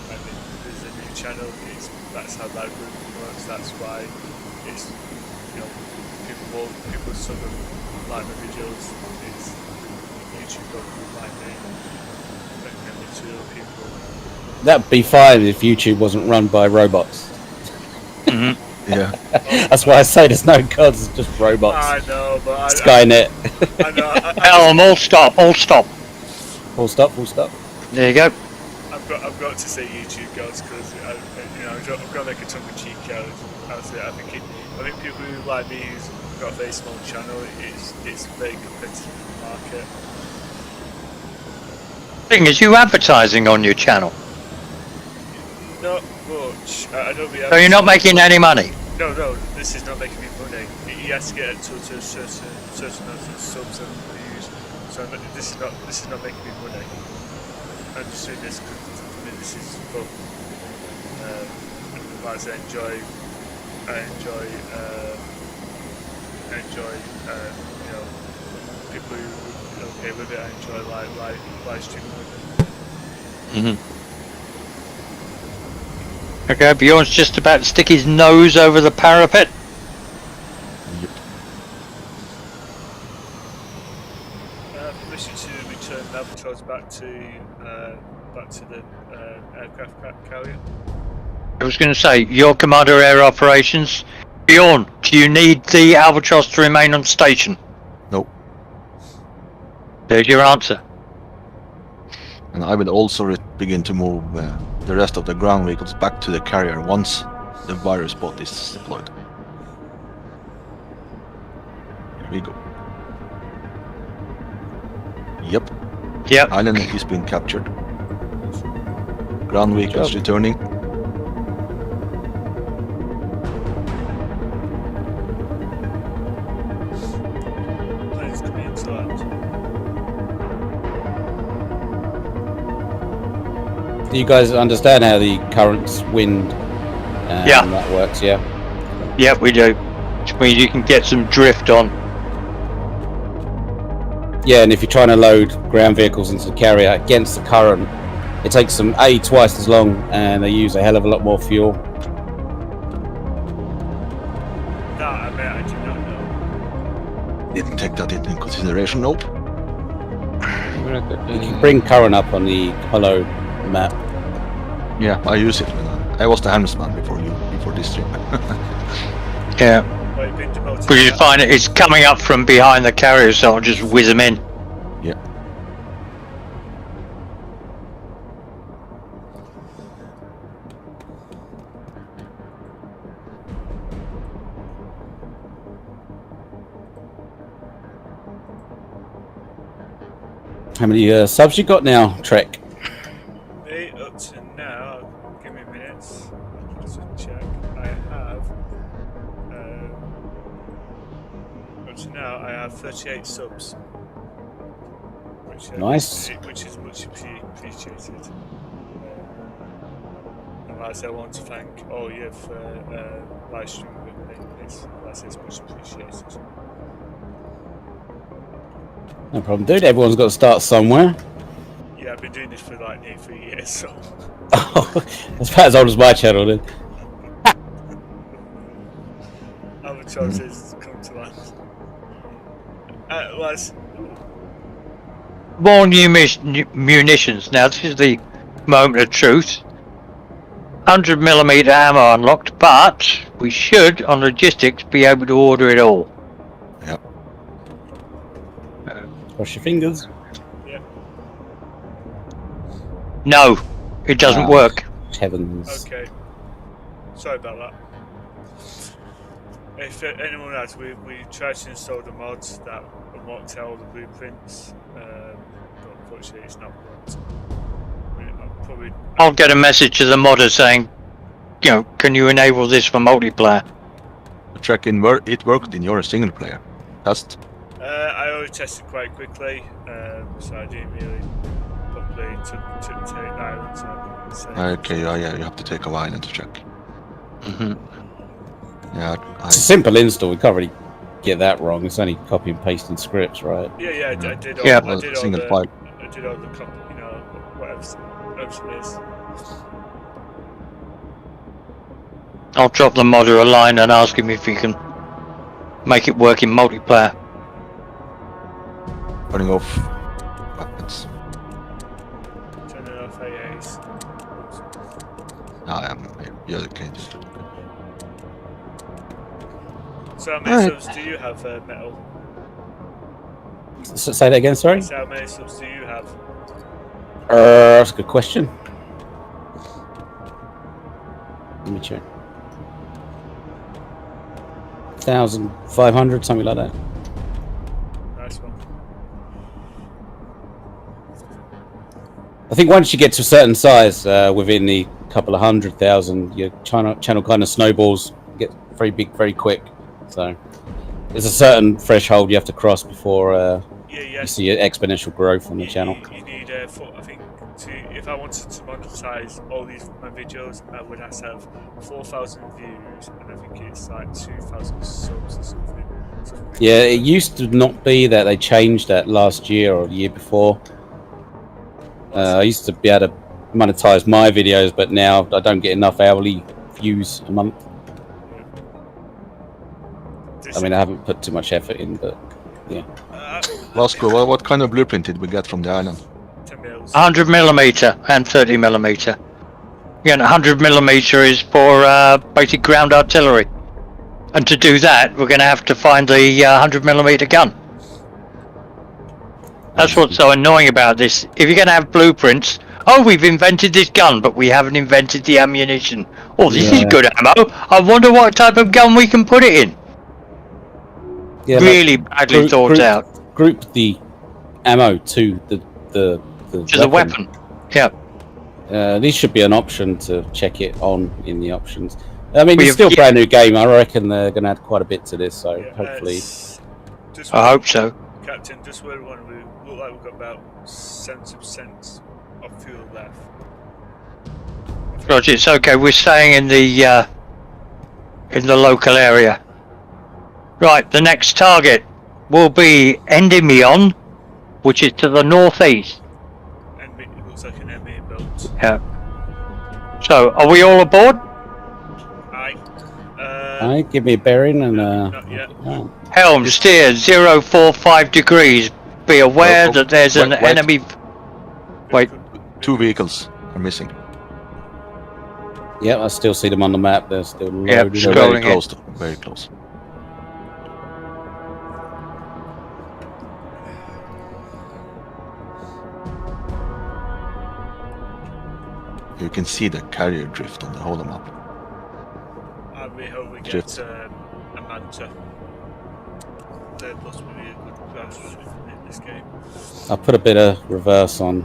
and there's a new channel, that's how the algorithm works, that's why it's, you know, people sort of like my videos, it's YouTube got my name, recommended to other people. That'd be fine if YouTube wasn't run by robots. Yeah. That's why I say there's no gods, it's just robots. I know, but Skynet. I know. Elm, all stop, all stop. Full stop, full stop. There you go. I've got to say YouTube gods because I've got to make a tongue in cheek out. I think people who like me who's got a very small channel, it's a very competitive market. Thing is, you advertising on your channel, Not much. I don't really. so you're not making any money. No, this is not making me money. You have to get to a certain amount of subs and views. So this is not making me money. I'm just doing this because for me this is fun. Like I say, I enjoy you know, people who are okay with it. I enjoy live streaming with it. Okay, Bjorn's just about to stick his nose over the parapet. Yep. Permission to return the albatross back to the aircraft carrier. I was going to say, your Commander Air Operations. Bjorn, do you need the Albatross to remain on station? No. There's your answer. And I will also begin to move the rest of the ground vehicles back to the carrier once the virus bot is deployed. Here we go. Yep. Yep. Island has been captured. Ground vehicles job. returning. Planes coming into land. Do you guys understand how the currents, wind, Yeah. that works? Yeah. Yep, we do. Which means you can get some drift on. Yeah, and if you're trying to load ground vehicles into the carrier against the current, it takes them twice as long, and they use a hell of a lot more fuel. No, I do not know. Didn't take that into consideration, nope. You can bring current up on the hollow map. Yeah, I use it when I was the helmsman before this stream. Yeah. Well, you've been demoted. But you find it's coming up from behind the carrier, so I'll just whiz them in. Yeah. How many subs you got now, Trek? Me up to now, give me minutes. Just to check. I have up to now I have 38 subs. Which, Nice. Which is much appreciated. And like I said, I want to thank all you for live streaming with me. It's much appreciated. No problem, dude. Everyone's got to start somewhere. Yeah, been doing this for like nearly 3 years, so. That's about as old as my channel then. Other choices come to land. Les. More new munitions. Now this is the moment of truth. 100mm ammo unlocked, but we should, on logistics, be able to order it all. Yep. Cross your fingers. Yep. No, it doesn't work. Heavens. Okay. Sorry about that. If anyone has, we tried to install the mods that unlocked all the blueprints, but unfortunately it's not worked. I'll get a message to the modder saying, you know, can you enable this for multiplayer? Check it worked in your single player test. I already tested quite quickly, so I didn't really probably took the island. So Okay, yeah, you have to take a while to check. Yeah, It's a simple install. We can't really get that wrong. It's only copy and pasting scripts, right? Yeah, I did all, Yeah. I did all Single the, file. I did all the copy, you know, whatever it is. I'll drop the modder a line and ask him if he can make it work in multiplayer. Turning off weapons. Turning off AAs. Yeah, okay. So how many subs do you have, Metal? Say that again, sorry? So how many subs do you have? That's a good question. Let me check. 1,500, something like that. Nice one. I think once you get to a certain size, within the couple of 100,000, your channel kind of snowballs, get very big very quick. So there's a certain threshold you have to cross before you see exponential growth on the channel. You need, I think, if I wanted to monetize all my videos, I would have to have 4,000 views, and I think it's like 2,000 subs or something. Yeah, it used to not be that. They changed that last year or the year before. I used to be able to monetize my videos, but now I don't get enough hourly views a month. I mean, I haven't put too much effort in, but yeah. Vasco, what kind of blueprint did we get from the island? 100mm and 30mm. Again, 100mm is for basic ground artillery. And to do that, we're going to have to find the 100mm gun. That's what's so annoying about this. If you're going to have blueprints, oh, we've invented this gun, but we haven't invented the ammunition. Oh, this is good ammo. I wonder what type of gun we can put it in. Yeah, really badly thought out. Group the ammo to the weapon. Yeah. This should be an option to check it on in the options. I mean, it's still a brand new game. I reckon they're going to add quite a bit to this, so hopefully. I hope so. Captain, just where we look like we've got about 70% of fuel left. Roger, it's okay. We're staying in the local area. Right, the next target will be Endymion, which is to the northeast. It looks like an MA built. Yeah. So, are we all aboard? Aye. Alright, give me a bearing and Not yet. Helm, steer 045 degrees. Be aware that there's an enemy. Wait. 2 vehicles are missing. Yeah, I still see them on the map. They're still loaded. Yep, They're very close. Very close. You can see the carrier drift on the whole map. We hope we get a Manta. They're possibly a good class in this game. I'll put a bit of reverse on.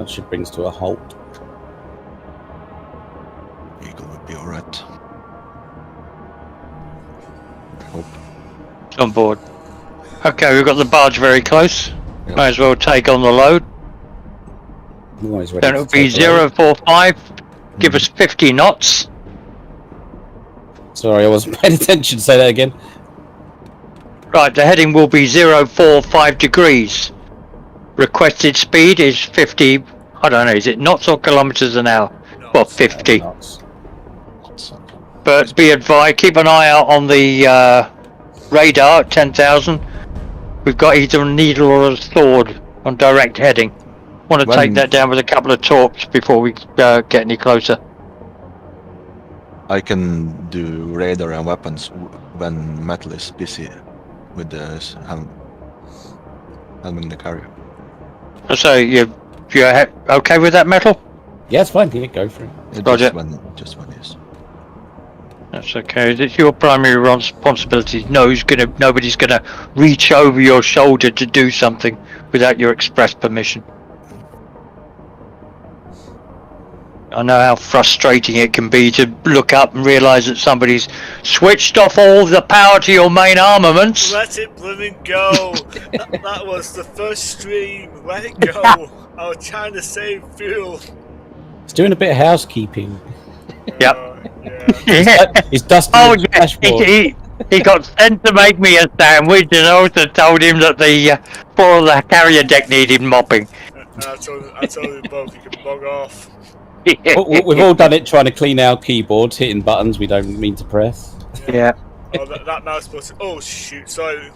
Should bring us to a halt. Eagle would be alright. I hope. It's on board. Okay, we've got the barge very close. Yep. Might as well take on the load. Always ready Then to it'll be take a load. 045. Give us 50 knots. Sorry, I wasn't paying attention. Say that again. Right, the heading will be 045 degrees. Requested speed is 50 I don't know, is it knots or kilometers an hour? Knots. Well, 50. Knots. But be advised, keep an eye out on the radar at 10,000. We've got either a needle or a sword on direct heading. Want to take that down with a couple of torps before we get any closer. I can do radar and weapons when metal is busy with the helming the carrier. So you're okay with that, Metal? Yeah, it's fine. Yeah, go for it. Just when yes. That's okay. It's your primary responsibility. Nobody's gonna reach over your shoulder to do something without your express permission. I know how frustrating it can be to look up and realise that somebody's switched off all the power to your main armaments. Let it blooming go. that was the first stream. Let it go. I was trying to save fuel. He's doing a bit of housekeeping. Yep. Yeah. He's dusting the dashboard. He got sent to make me a sandwich, and I also told him that the floor of the carrier deck needed mopping. And I told you both you could bog off. We've all done it trying to clean our keyboards, hitting buttons we don't mean to press. Yeah. Oh, that mouse button. Oh shoot! Sorry.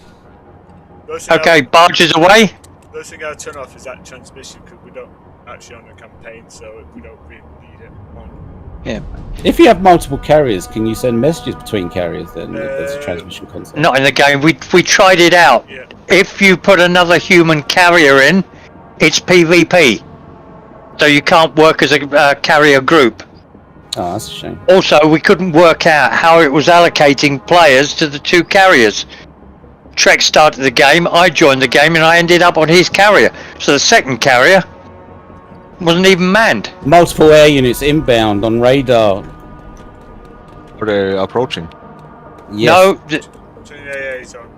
Okay, barges away. The thing I turn off is that transmission because we don't actually on a campaign, so we don't really need it on. Yeah. If you have multiple carriers, can you send messages between carriers then? If there's a transmission concept. Not in the game. We tried it out. Yeah. If you put another human carrier in, it's PvP. So you can't work as a carrier group. Oh, that's a shame. Also, we couldn't work out how it was allocating players to the two carriers. Trek started the game, I joined the game, and I ended up on his carrier. So the second carrier wasn't even manned. Multiple air units inbound on radar. Are they approaching? Yes. No, Yeah, he's on.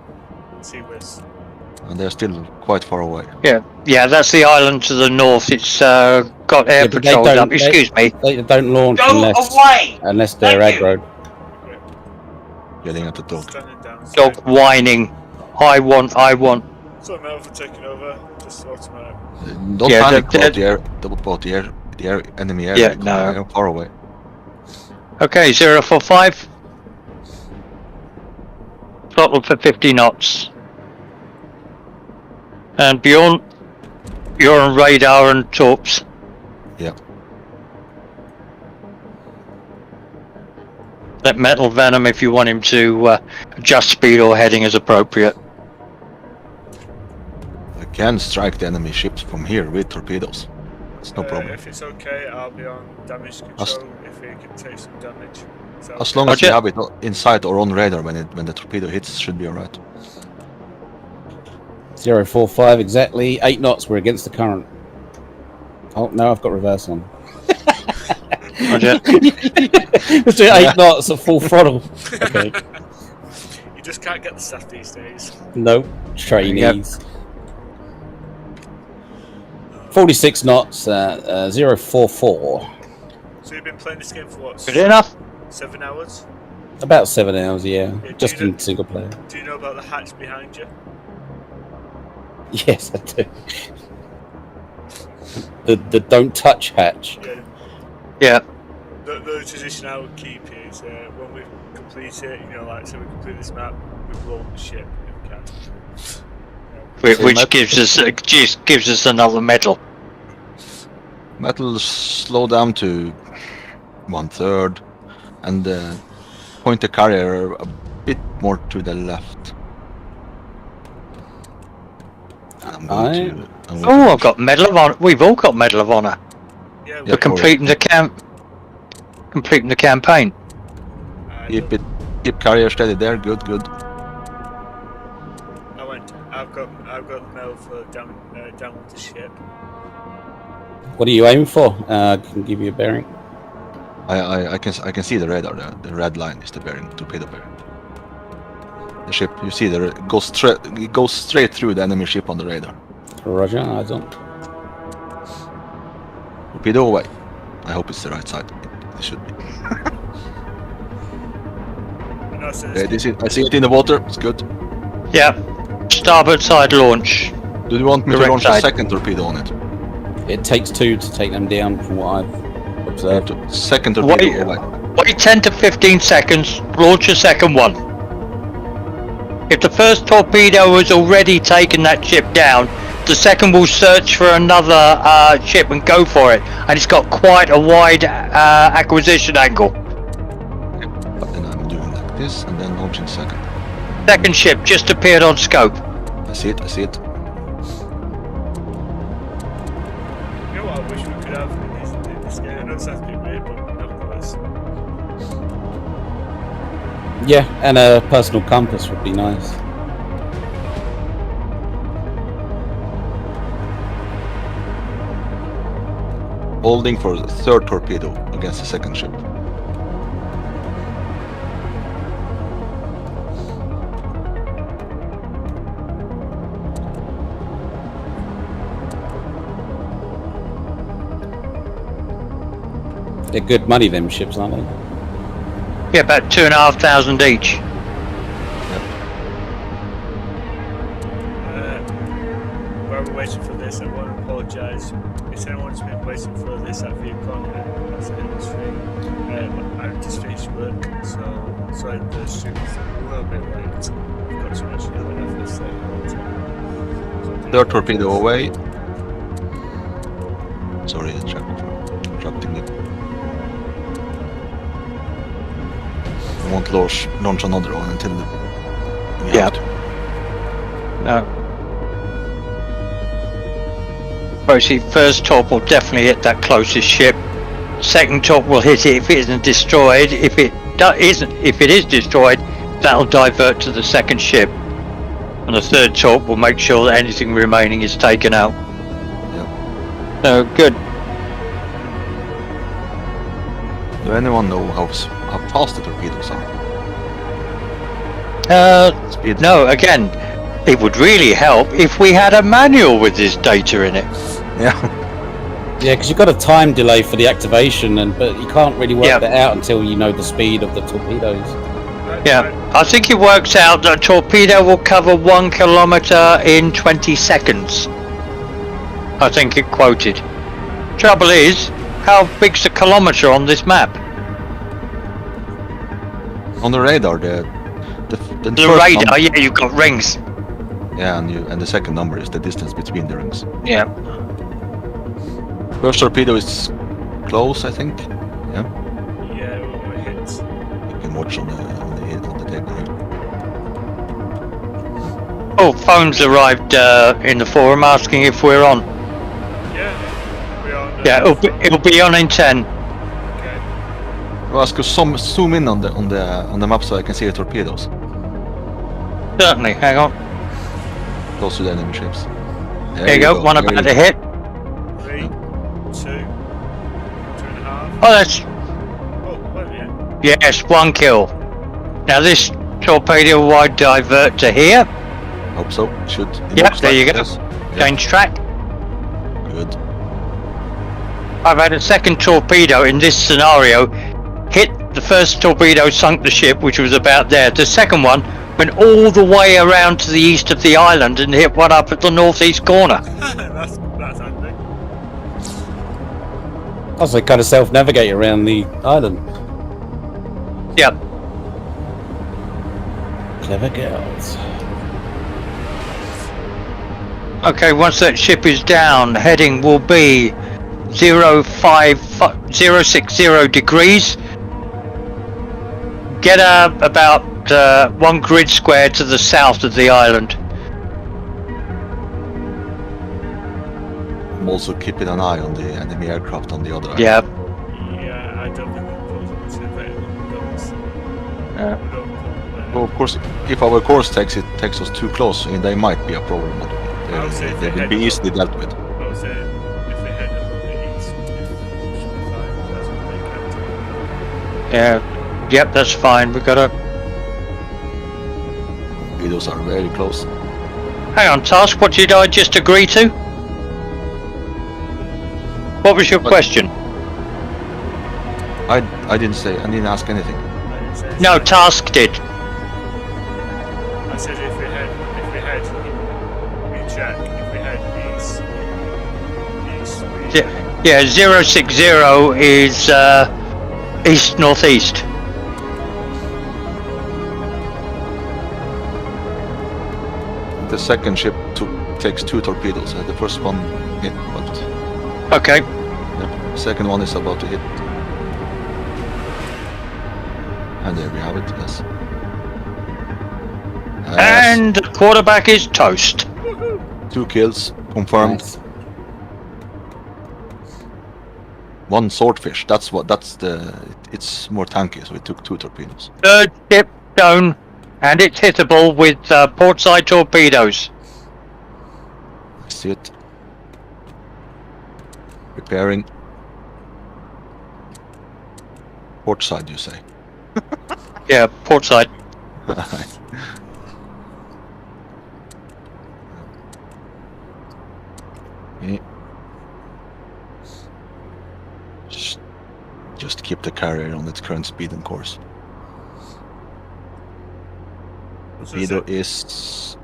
Seaways. And they're still quite far away. yeah, that's the island to the north. It's got air Yeah, but they patrols don't- up. Excuse me. They don't launch Go away! unless they're aggro. Yelling at the dog. Standing down. Dog whining. I want. So Mel for taking over. Just automatic. Don't Yeah, panic the- about the air, enemy air. Yeah, vehicle. no. They're far away. Okay, 045. Throttle for 50 knots. And Bjorn, you're on radar and torps. Yeah. Let Metal Venom if you want him to adjust speed or heading as appropriate. I can strike the enemy ships from here with torpedoes. It's no problem. If it's okay, I'll be on damage control if he can take some damage. So As long as you Roger. have it inside or on radar when the torpedo hits, should be alright. 045 exactly. 8 knots. We're against the current. Oh no, I've got reverse on. Roger. Let's do 8 knots at full throttle. Okay. you just can't get the stuff these days. No, trainees. 46 knots. 044. So you've been playing this game for what? Good enough. 7 hours? About 7 hours, yeah. Yeah, Just do you in single player. Do you know about the hatch behind you? Yes, I do. The don't touch hatch. Yeah. Yeah. The tradition I would keep is when we complete it, so we complete this map, we blow up the ship if we can. Which gives us another medal. Metal slow down to 1/3 and point the carrier a bit more to the left. I'm going to. Oh, I've got Medal of Honor. We've all got Medal of Honor Yeah, Yeah, for completing the campaign. Keep carrier steady there. Good. I've got the medal for down with the ship. What are you aiming for? I can give you a bearing. I can see the radar. The red line is the bearing, torpedo bearing. The ship, you see, it goes straight through the enemy ship on the radar. Roger, I don't. Torpedo away. I hope it's the right side. It should be. No, so I see it in the water. It's good. Yeah. Starboard side launch. Do you want me to Direct launch side. a second torpedo on it? It takes 2 to take them down, from what I've observed. Second torpedo away. Wait 10 to 15 seconds, launch a second one. If the first torpedo has already taken that ship down, the second will search for another ship and go for it. And it's got quite a wide acquisition angle. But then I'm doing like this and then launching second. Second ship just appeared on scope. I see it, I see it. You know what I wish we could have in this game? I know it sounds a bit weird, but binoculars. Yeah, and a personal compass would be nice. Holding for the third torpedo against the second ship. They're good money, them ships, aren't they? Yeah, about 2,500 each. While we're waiting for this, I want to apologise. If anyone's been waiting for this at Viacon, that's the industry. I just finished work, so sorry the stream's a little bit late. I've got too much yelling after this day. Third torpedo away. Sorry, interrupting me. I won't launch another one until we have to. No. Basically, first top will definitely hit that closest ship. Second top will hit it if it isn't destroyed. If it is destroyed, that'll divert to the second ship. And the third top will make sure that anything remaining is taken out. Yep. So good. Do anyone know how fast the torpedoes are? Speed? No, again, it would really help if we had a manual with this data in it. Yeah. Yeah, because you've got a time delay for the activation, but you can't really work that out until you know the speed of the torpedoes. Yeah, I think it works out that a torpedo will cover 1 kilometer in 20 seconds. I think it quoted. Trouble is, how big's the kilometer on this map? On the radar, the radar, yeah, you've got rings. Yeah, and the second number is the distance between the rings. Yeah. First torpedo is close, I think. Yeah. Yeah, it hits. You can watch on the table here. Oh, phone's arrived in the forum asking if we're on. Yeah, we are. Yeah, it'll be on in 10. Okay. Well, I could zoom in on the map so I can see the torpedoes Certainly, hang on. close to the enemy ships. There you go, one about to hit. 3, 2, 2.5. Oh, that's... Oh, wait a minute. Yes, 1 kill. Now this torpedo will divert to here. Hope so. Should. Yep, there you go. Yes. Change track. Good. I've had a second torpedo in this scenario hit the first torpedo, sunk the ship, which was about there. The second one went all the way around to the east of the island and hit one up at the northeast corner. that's handy. Also, kind of self-navigate around the island. Yep. Clever girls. Okay, once that ship is down, heading will be 060 degrees. Get about 1 grid square to the south of the island. I'm also keeping an eye on the enemy aircraft on the other island. Yeah. Yeah, I don't think we'll see guns. Well, of course, if our course takes us too close, they might be a problem, but they will be easily dealt with. I would say if they head a little bit east, that's what they can do. Yeah. Yep, that's fine. We got a... Those are very close. Hang on, Task, what did I just agree to? What was your question? I didn't ask anything. I didn't say No, anything. Task did. I said if we head, we check. If we head east, we Yeah, 060 is east-northeast. The second ship takes 2 torpedoes. The first one hit, but Okay. the second one is about to hit. And there we have it, yes. And the quarterback is toast. 2 kills, confirmed. Nice. 1 swordfish, it's more tanky, so it took 2 torpedoes. Third ship down, and it's hittable with portside torpedoes. I see it. Repairing. Port side, you say? Yeah, portside. Okay. Just keep the carrier on its current speed and course. Torpedo is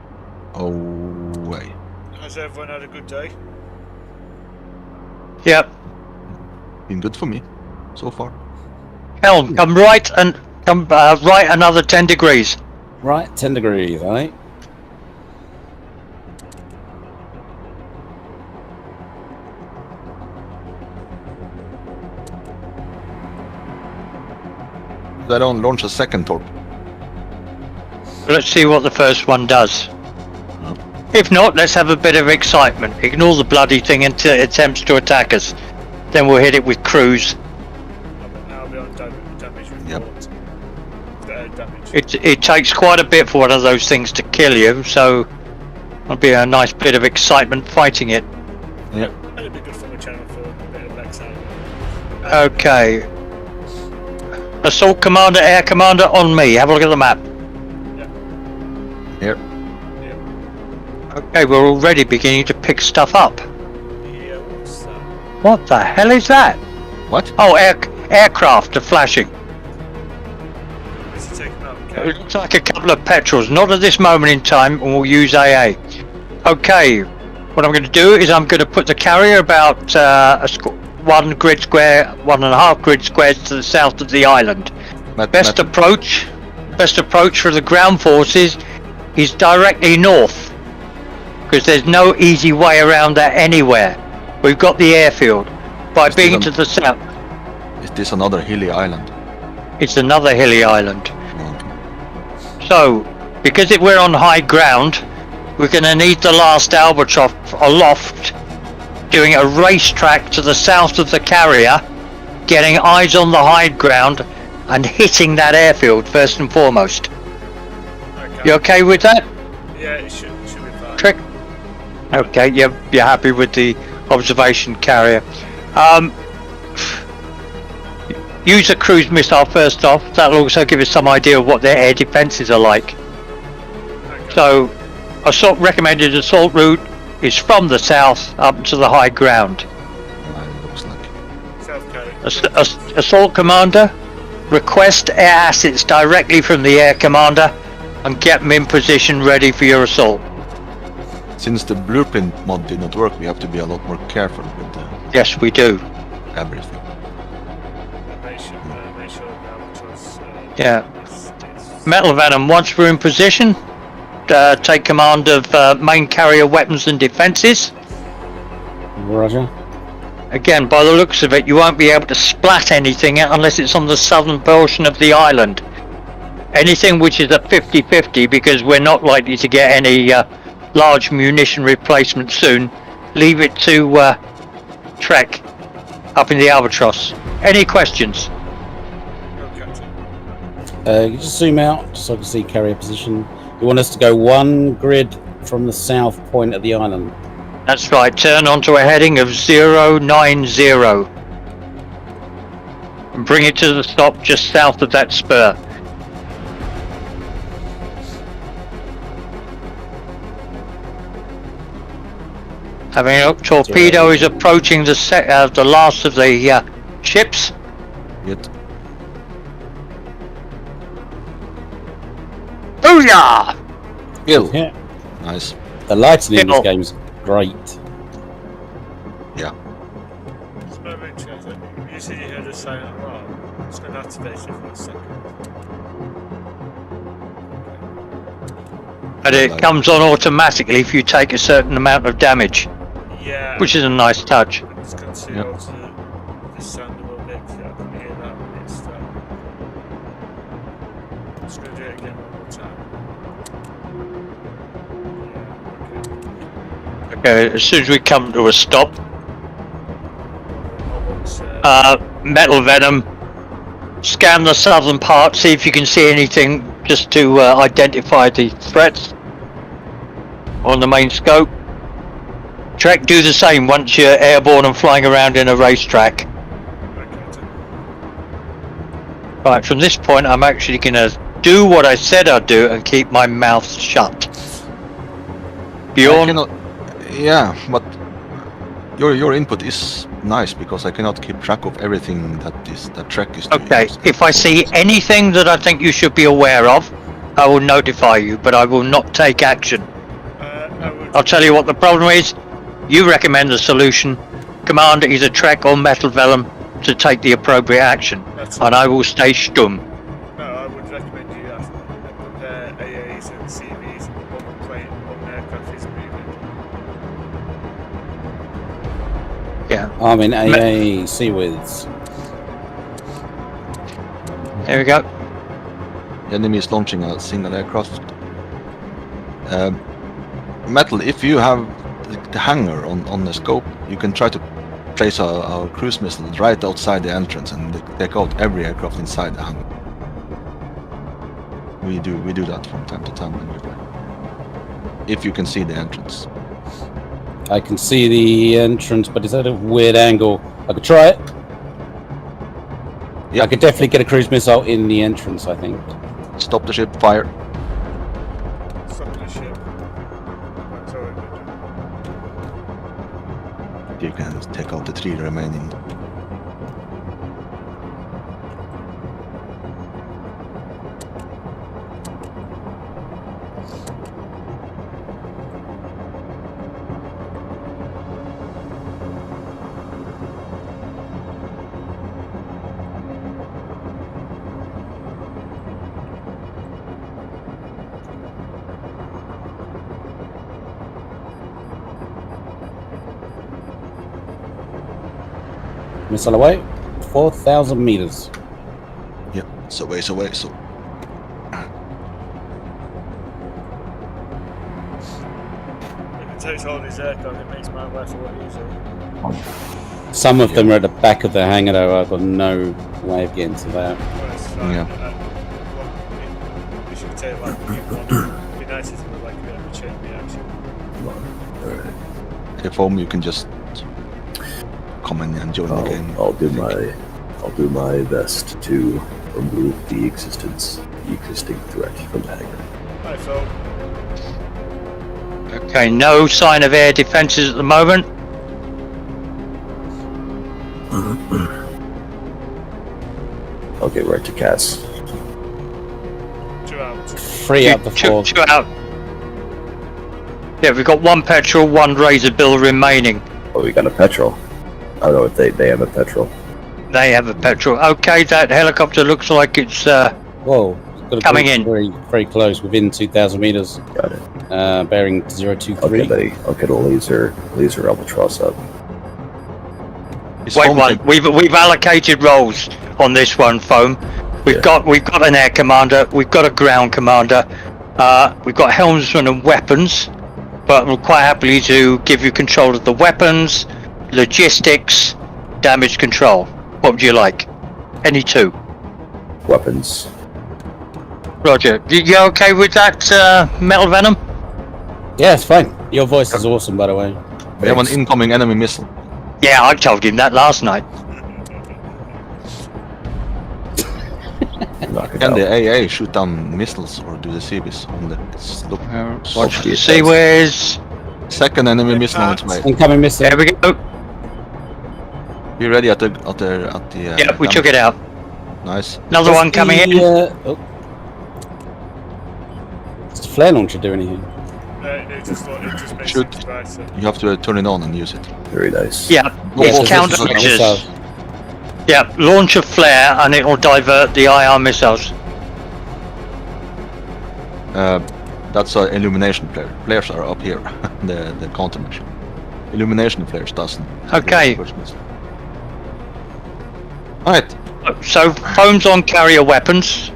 away. Has everyone had a good day? Yep. Been good for me so far. Helm, come right and come right another 10 degrees. Right, 10 degrees, right? I don't launch a second torp. Let's see what the first one does. If not, let's have a bit of excitement. Ignore the bloody thing until it attempts to attack us. Then we'll hit it with cruise. I'll be on damage report. Yep. Damage. It takes quite a bit for one of those things to kill you, so it'll be a nice bit of excitement fighting it. Yep. That'd be good for my channel for a bit of backside. Okay. Assault Commander, Air Commander on me. Have a look at the map. Here. Okay, we're already beginning to pick stuff up. Yeah, what's that? What the hell is that? What? Oh, aircraft are flashing. Is it taking out? It looks like a couple of petrels. Not at this moment in time, and we'll use AA. Okay, what I'm going to do is I'm going to put the carrier about 1.5 grid squares to the south of the island. Best approach for the ground forces is directly north, because there's no easy way around that anywhere. We've got the airfield. By being to the south, Is this another hilly island? it's another hilly island. Okay. So, because we're on high ground, we're going to need the last albatross aloft, doing a racetrack to the south of the carrier, getting eyes on the high ground, and hitting that airfield first and foremost. Okay. You okay with that, Yeah, it should be fine. Trick? Okay, you're happy with the observation carrier. Use a cruise missile first off. That'll also give us some idea of what their air defences are like. Okay. So, recommended assault route is from the south up to the high ground. It looks like. Self-carry. Assault Commander, request air assets directly from the Air Commander and get them in position ready for your assault. Since the blueprint mod did not work, we have to be a lot more careful with Yes, we do. everything. Make sure the albatross. Yeah. It's Metal Venom, once we're in position, take command of main carrier weapons and defences. Roger. Again, by the looks of it, you won't be able to splat anything unless it's on the southern portion of the island. Anything which is a 50-50, because we're not likely to get any large munition replacement soon, leave it to Trek up in the Albatross. Any questions? no captain. You just zoom out just so I can see carrier position. You want us to go 1 grid from the south point of the island. That's right, turn onto a heading of 090 and bring it to the stop just south of that spur. Having a look, torpedo is approaching the last of the ships. Yet. Booyah! Kill. Yeah. Nice. The lighting in this Kill. game is great. Yeah. Just my interest. You said you heard a silent alarm. I'm just going to activate it for a second. And it comes on automatically if you take a certain amount of damage, Yeah. which is a nice touch. I'm just going to alter the sound a little bit because I can hear that when it's I'm just going to do it again one more time. Okay, as soon as we come to a stop, Metal Venom, scan the southern part, see if you can see anything just to identify the threats on the main scope. Trek, do the same once you're airborne and flying around in a racetrack. Right, from this point I'm actually going to do what I said I'd do and keep my mouth shut. Bjorn? Yeah, but your input is nice because I cannot keep track of everything that Trek is doing. Okay, if I see anything that I think you should be aware of, I will notify you, but I will not take action. I'll tell you what the problem is. You recommend the solution. Command either Trek or Metal Vellum to take the appropriate action, and I will stay stum. No, I would recommend you prepare AAs and CVs and one plane, one aircraft is moving. Yeah. I'm in AA Seawards. There we go. The enemy is launching a single aircraft. Metal, if you have the hangar on the scope, you can try to place a cruise missile right outside the entrance and take out every aircraft inside the hangar. We do that from time to time when we play. If you can see the entrance. I can see the entrance, but it's at a weird angle. I could try it. Yeah, I could definitely get a cruise missile in the entrance, I think. Stop the ship, fire. Stop the ship. That's all You can take out the 3 remaining. Missile away. 4,000 meters. Yep, so. If it takes all these aircraft, it makes my life a lot easier. Some of them are at the back of the hangar, though. I've got no way of getting to that. Well, it's fine. Yeah. We should take like one. It'd be nice if it was like a bit of a chain reaction. If home, you can just come in and join the game. I'll do my best to remove the existing threat from the hangar. Hi, Phil. Okay, no sign of air defences at the moment. I'll get right to Cass. 2 out. 3 out the 4. Two out. Yeah, we've got 1 petrol, 1 razor bill remaining. Oh, we got a petrol. I don't know if they have a petrol. They have a petrol. Okay, that helicopter looks like it's Whoa. Got coming in. Very, very close, within 2,000 meters. Got it. Bearing 023. Okay, I'll get a laser albatross up. Is Wait home one. We've allocated roles on this one, Foam. We've got an air commander, we've got a ground commander, we've got helmsmen and weapons, but we're quite happily to give you control of the weapons, logistics, damage control. What would you like? Any 2? Weapons. Roger. You okay with that, Metal Venom? Yeah, it's fine. Your voice is awesome, by the way. We have an incoming enemy missile. Yeah, I told him that last night. Knock it Can out. the AA shoot down missiles or do the CBs on the look? Watch the seaways. Second enemy missile on its way. Incoming missile. There we go. Be ready at the Yeah, we took it out. Nice. Another one coming in. Does the flare launcher do anything? It just makes Should- things brighter. You have to turn it on and use it. Very nice. Yeah, Yes, it's this is countermeasures. Yeah, launch a flare and it will divert the IR missiles. That's an illumination flare. Flares are up here. the countermeasure. Illumination flares doesn't. Okay. Alright. So, foams on carrier weapons.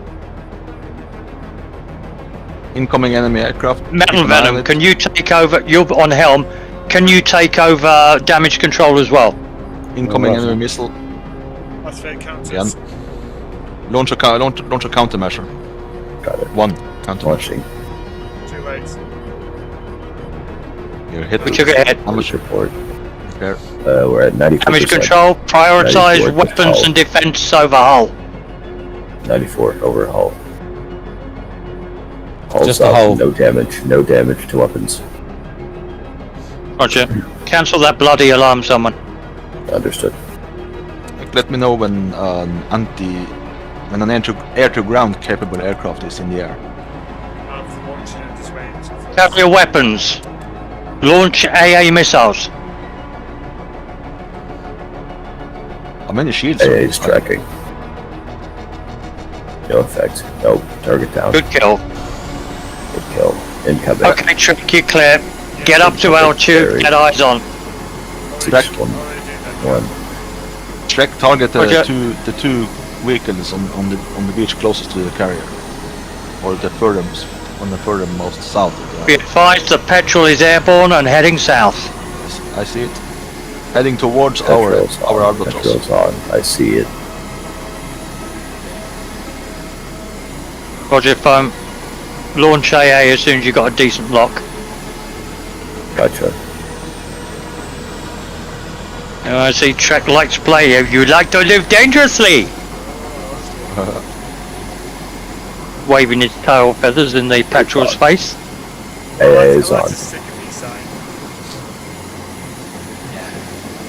Incoming enemy aircraft. Metal Keep an eye on Venom, it. can you take over? You're on helm. Can you take over damage control as well? Incoming Roger. enemy missile. That's fair counters. Yeah. Launch a countermeasure. Got it. One countermeasure. Launching. Too late. You're hit. We took a hit. Damage report. Fair. We're at 94%. Damage control, prioritize 94 weapons hull. and defense over hull. 94 over hull. Hull's Just the up, hull. No damage. No damage to weapons. Roger. Cancel that bloody alarm, someone. Understood. Let me know when an air-to-ground capable aircraft is in the air. I'm launching it this way. Carrier weapons. Launch AA missiles. How many shields? AA is tracking. No effect. Nope. Target down. Good kill. Good kill. Incoming. Okay, Trick, you're clear. Get up to altitude, get eyes on. 6-1. Already doing that. 1. Trek target Roger. the two vehicles on the beach closest to the carrier, or the furthermost south. Of Be advised the petrol is airborne and heading south. I see it. Heading towards our Petrol's on. albatross. Petrol's on. I see it. Roger, foam. Launch AA as soon as you got a decent lock. Gotcha. I see Trek likes play. You like to live dangerously. Waving his tail feathers in the petrol's face. AA is I like on. to stick a peace sign.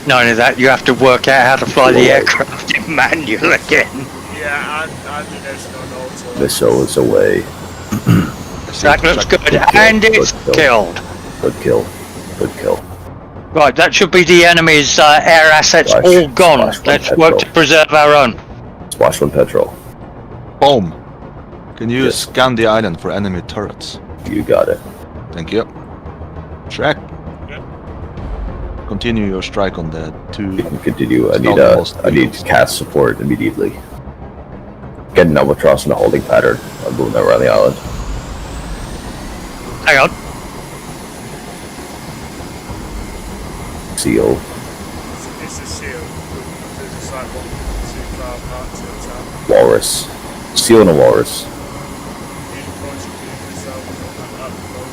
Not only that, you have to work out how to fly the aircraft in manual again. Yeah, and the next on auto. Missile is away. I see That it. looks good, kill, and it's good kill. killed. Good kill. Good kill. Right, that should be the enemy's air assets Splash. all gone. Splash Let's one work to petrol. preserve our own. Splash one petrol. Boom. Can you Yes. scan the island for enemy turrets? You got it. Thank you. Trek. Yep. Continue your strike on the two. You can continue. I Southernmost need vehicles. cast support immediately. Get an albatross in a holding pattern. I'm moving that around the island. Hang on. Seal. It's a seal. There's just like 1, 2 far apart to the top. Walrus. Seal and a walrus. You approach yourself up the boat.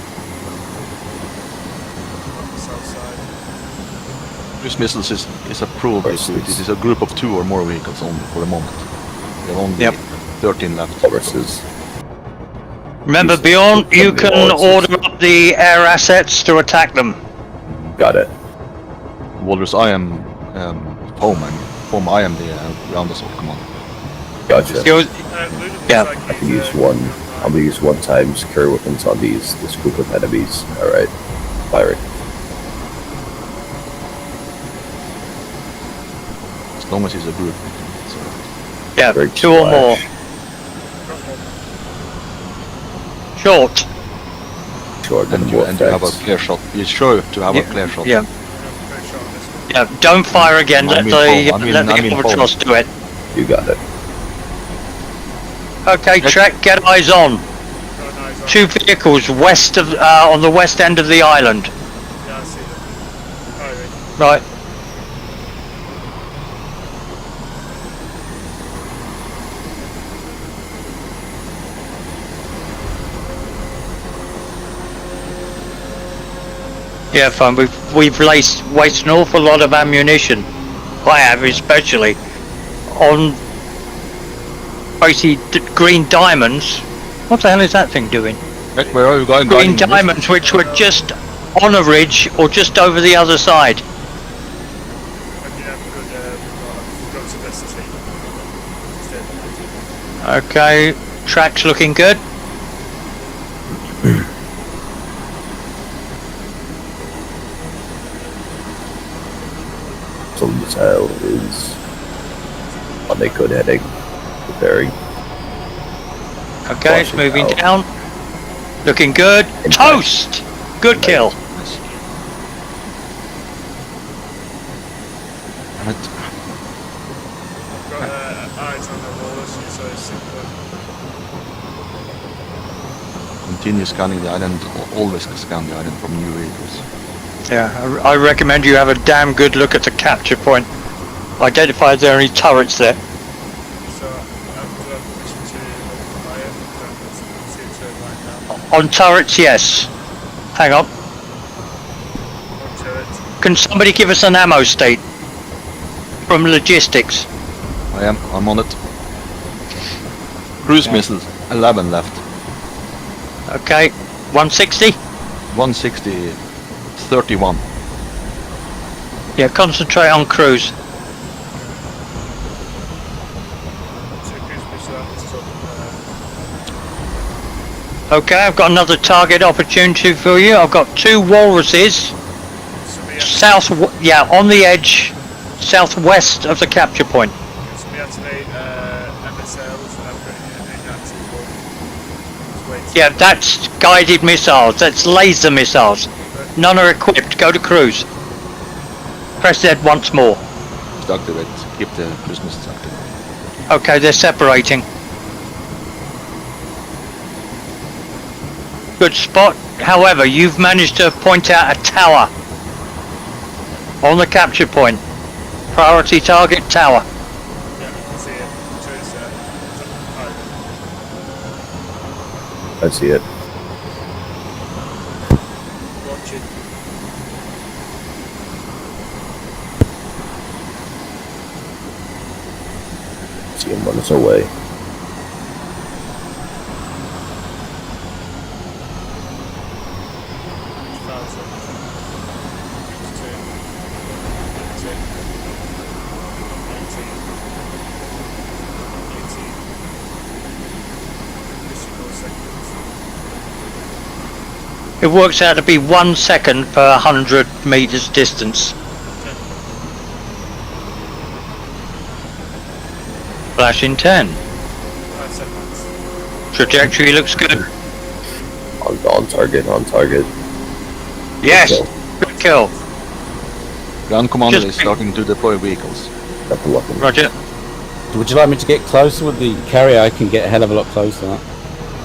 On the south side. Cruise missiles is approved. Course, It is a group of 2 or more vehicles only for the moment. There are only Yep. 13 left. Walruses. Remember, Use Bjorn, the you can walruses. order up the air assets to attack them. Got it. Walrus, I am Foam. I am the ground assault commander. Gotcha. You're- Yeah. I can use one. I'm gonna use one time secure weapons on this group of enemies. Alright. Firing. As long as it's a group. So, Yeah, Very 2 or more. splash. Short. Short and you have a clear shot. You're sure to have a clear shot. Yeah, Pretty sure on this one. yeah. Don't fire again. I Let mean the foam. let I the mean albatross do it. You got it. Okay, Trek, get eyes on. Got an eyes on. 2 vehicles west of on the west end of the island. Yeah, I see them. Firing. Right. Yeah, fine. We've wasted an awful lot of ammunition. I have, especially on basically green diamonds. What the hell is that thing doing? Trek, where are you going? Green guiding diamonds, which were just on a ridge or just over the other side. And you have good visibility. Okay, track's looking good. Some missile is on a good heading. Preparing. Okay, it's Watching moving out. down. Looking good. Toast! Good kill. Nice. Damn it. Got eyes on the wall, so it's simple. Continue scanning the island. Always scan the island from new vehicles. Yeah, I recommend you have a damn good look at the capture point. Identify if there are any turrets there. So I'm permission to open fire. See if they're right now. On turrets, yes. Hang on. One turret. Can somebody give us an ammo state? From logistics. I'm on it. Cruise missiles, 11 left. Okay, 160? 160, 31. Yeah, concentrate on cruise. Two cruise missiles at this top. Okay, I've got another target opportunity for you. I've got 2 walruses. Somebody On the edge, southwest of the capture point. Somebody activate MSLs and I'm putting it in active mode. Just wait. Yeah, that's guided missiles. That's laser missiles. None are equipped. Go to cruise. Press Z once more. Activate. Keep the cruise missiles active. Okay, they're separating. Good spot. However, you've managed to point out a tower on the capture point. Priority target tower. Yeah, I can see it. So it's I see it. watch it. See him run us away. It works out to be 1 second per 100 meters distance. Flashing 10. 5 seconds. Trajectory looks good. On target, on target. Yes, Kill. good kill. Ground commander Just- is starting to deploy vehicles. Got the weapon. Roger. Would you like me to get closer with the carrier? I can get a hell of a lot closer.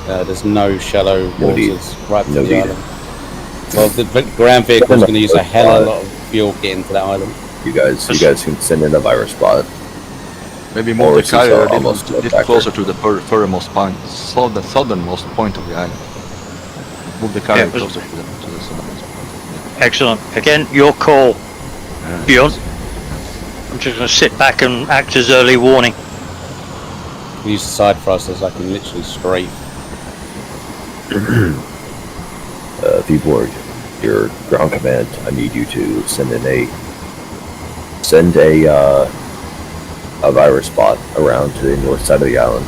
There's no shallow No need. waters right to No the need. island. Well, the ground vehicle is going to use a hell of a lot of fuel getting to that island. You guys can send in a virus bot. Maybe move the Or since carrier they're a little, almost little back closer to the furthermost point, the southernmost point of the island. Move the carrier Yeah, but- closer to the southernmost point. Excellent. Again, your call, Bjorn. I'm just going to sit back and act as early warning. Use the side thrusters. I can literally strafe. Viborg, your ground command, I need you to send a virus bot around to the north side of the island.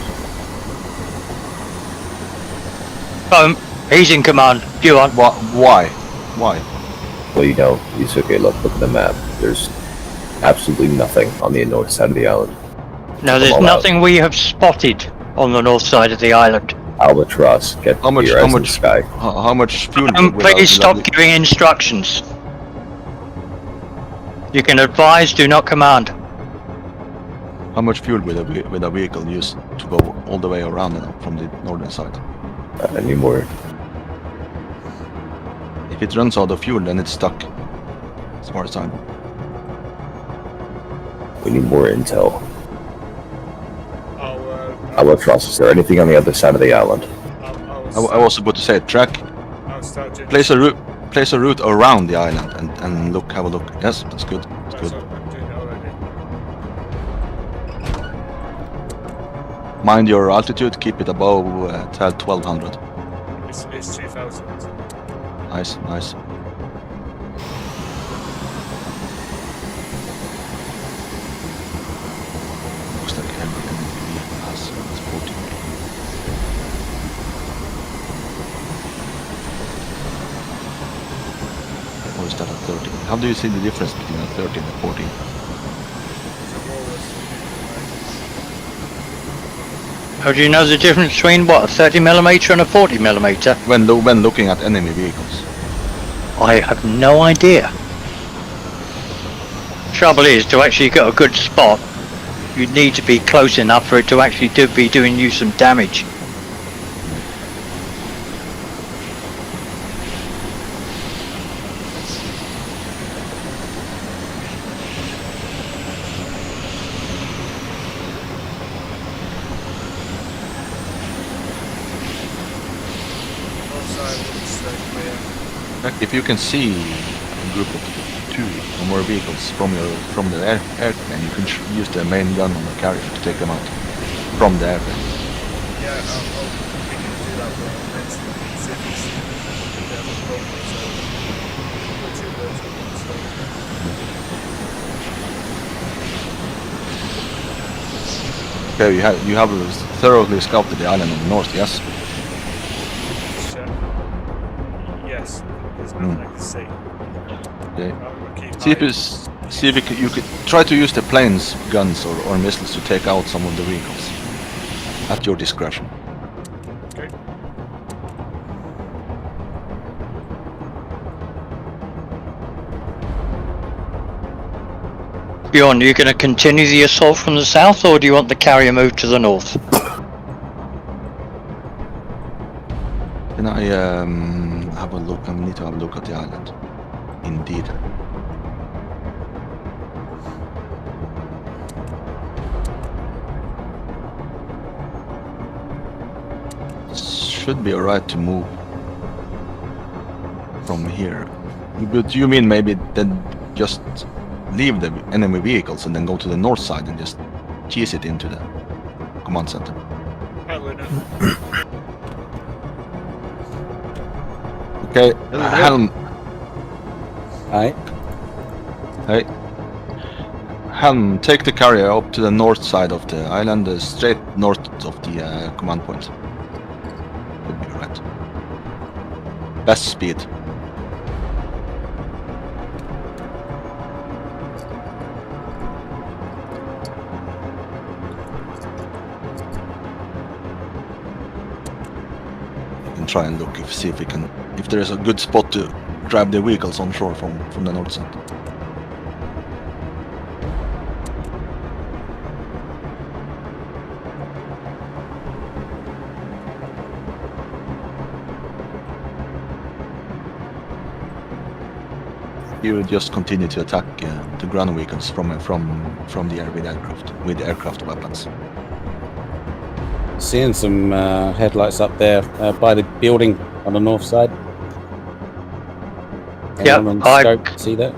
He's in command. Bjorn. Why? Well, you don't. It's okay. Look at the map. There's absolutely nothing on the north side of the island. No, there's All out. nothing we have spotted on the north side of the island. Albatross, get How much- your how eyes in the much- sky. How much fuel? will Please will stop be- giving instructions. You can advise, do not command. How much fuel will a vehicle use to go all the way around from the northern side? Any more? If it runs out of fuel, then it's stuck. As far as I know. We need more intel. I'll Albatross, is there anything on the other side of the island? I was about to say, track, I'll start doing place a route around the island and look, have a look. Yes, that's good. That's that's good. what I'm doing already. Mind your altitude, keep it above 1200. It's 2000. Nice. Looks like every enemy has 14. Or is that a 13? How do you see the difference between a 13 and a 14? How do you know the difference between what, a 30mm and a 40mm? When looking at enemy vehicles. I have no idea. Trouble is, to actually get a good spot, you need to be close enough for it to actually be doing you some damage. If you can see a group of 2 or more vehicles from the airplane, you can use the main gun on the carrier to take them out from the airplane. Yeah, I'll we can do that for next see if it's a problem, so put 2 birds with 1 stone. Okay, you have thoroughly scouted the island on the north, yes? Check. Yes, there's nothing I can see. Okay. I'll keep See if you could try to use the planes, guns or missiles to take out some of the vehicles. At your discretion. Okay. Bjorn, are you going to continue the assault from the south, or do you want the carrier moved to the north? Can I have a look? I need to have a look at the island. Indeed. Should be alright to move from here. But you mean maybe then just leave the enemy vehicles and then go to the north side and just cheese it into the command center? Okay, Helm. Aye. Hey. Helm, take the carrier up to the north side of the island, straight north of the command point. Would be right. Best speed. You can try and look see if we can, if there is a good spot to grab the vehicles on shore from the north side. You would just continue to attack the ground vehicles from the air with aircraft weapons. Seeing some headlights up there by the building on the north side. Yeah, Anyone on scope see that?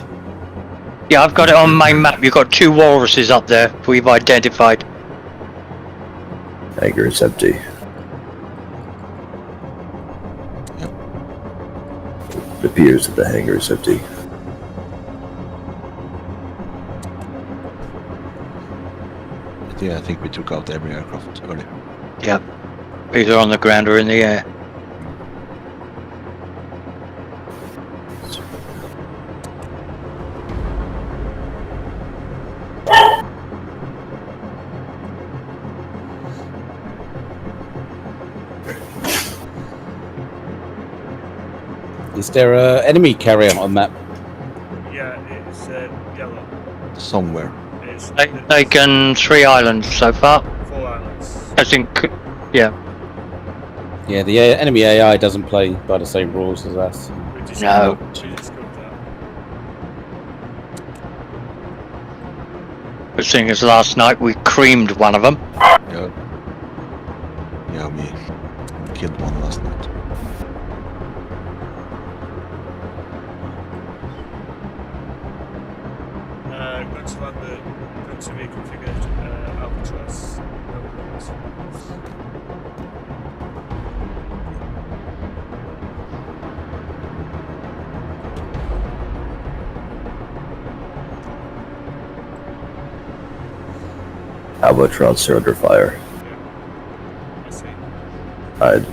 Yeah, I've got it on my map. You've got 2 walruses up there we've identified. Hangar is empty. Yep. It appears that the hangar is empty. Yeah, I think we took out every aircraft earlier. Yep. Either on the ground or in the air. Is there an enemy carrier on that? Yeah, it's yellow. Somewhere. It's Taken 3 islands so far. 4 islands. I think, yeah. Yeah, the enemy AI doesn't play by the same rules as us. We just No. we just got that. But seeing as last night we creamed one of them. Yeah. Yeah, we killed one last night. Going to land the going to reconfigured Albatross. Albatross are under fire. Yeah. I see. I'd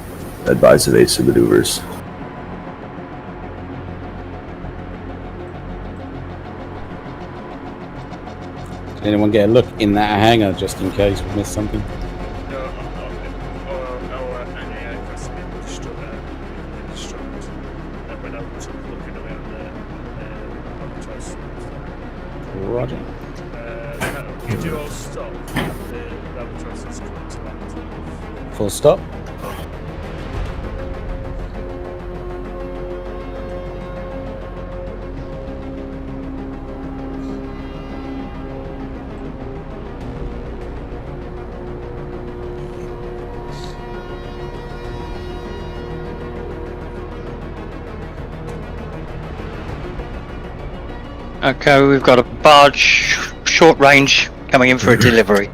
advise evasive maneuvers. Did anyone get a look in that hangar just in case we missed something? No, I'm not. Roger. Could you all stop? The albatross is coming to land. Full stop. Okay, we've got a barge, short range, coming in for a delivery.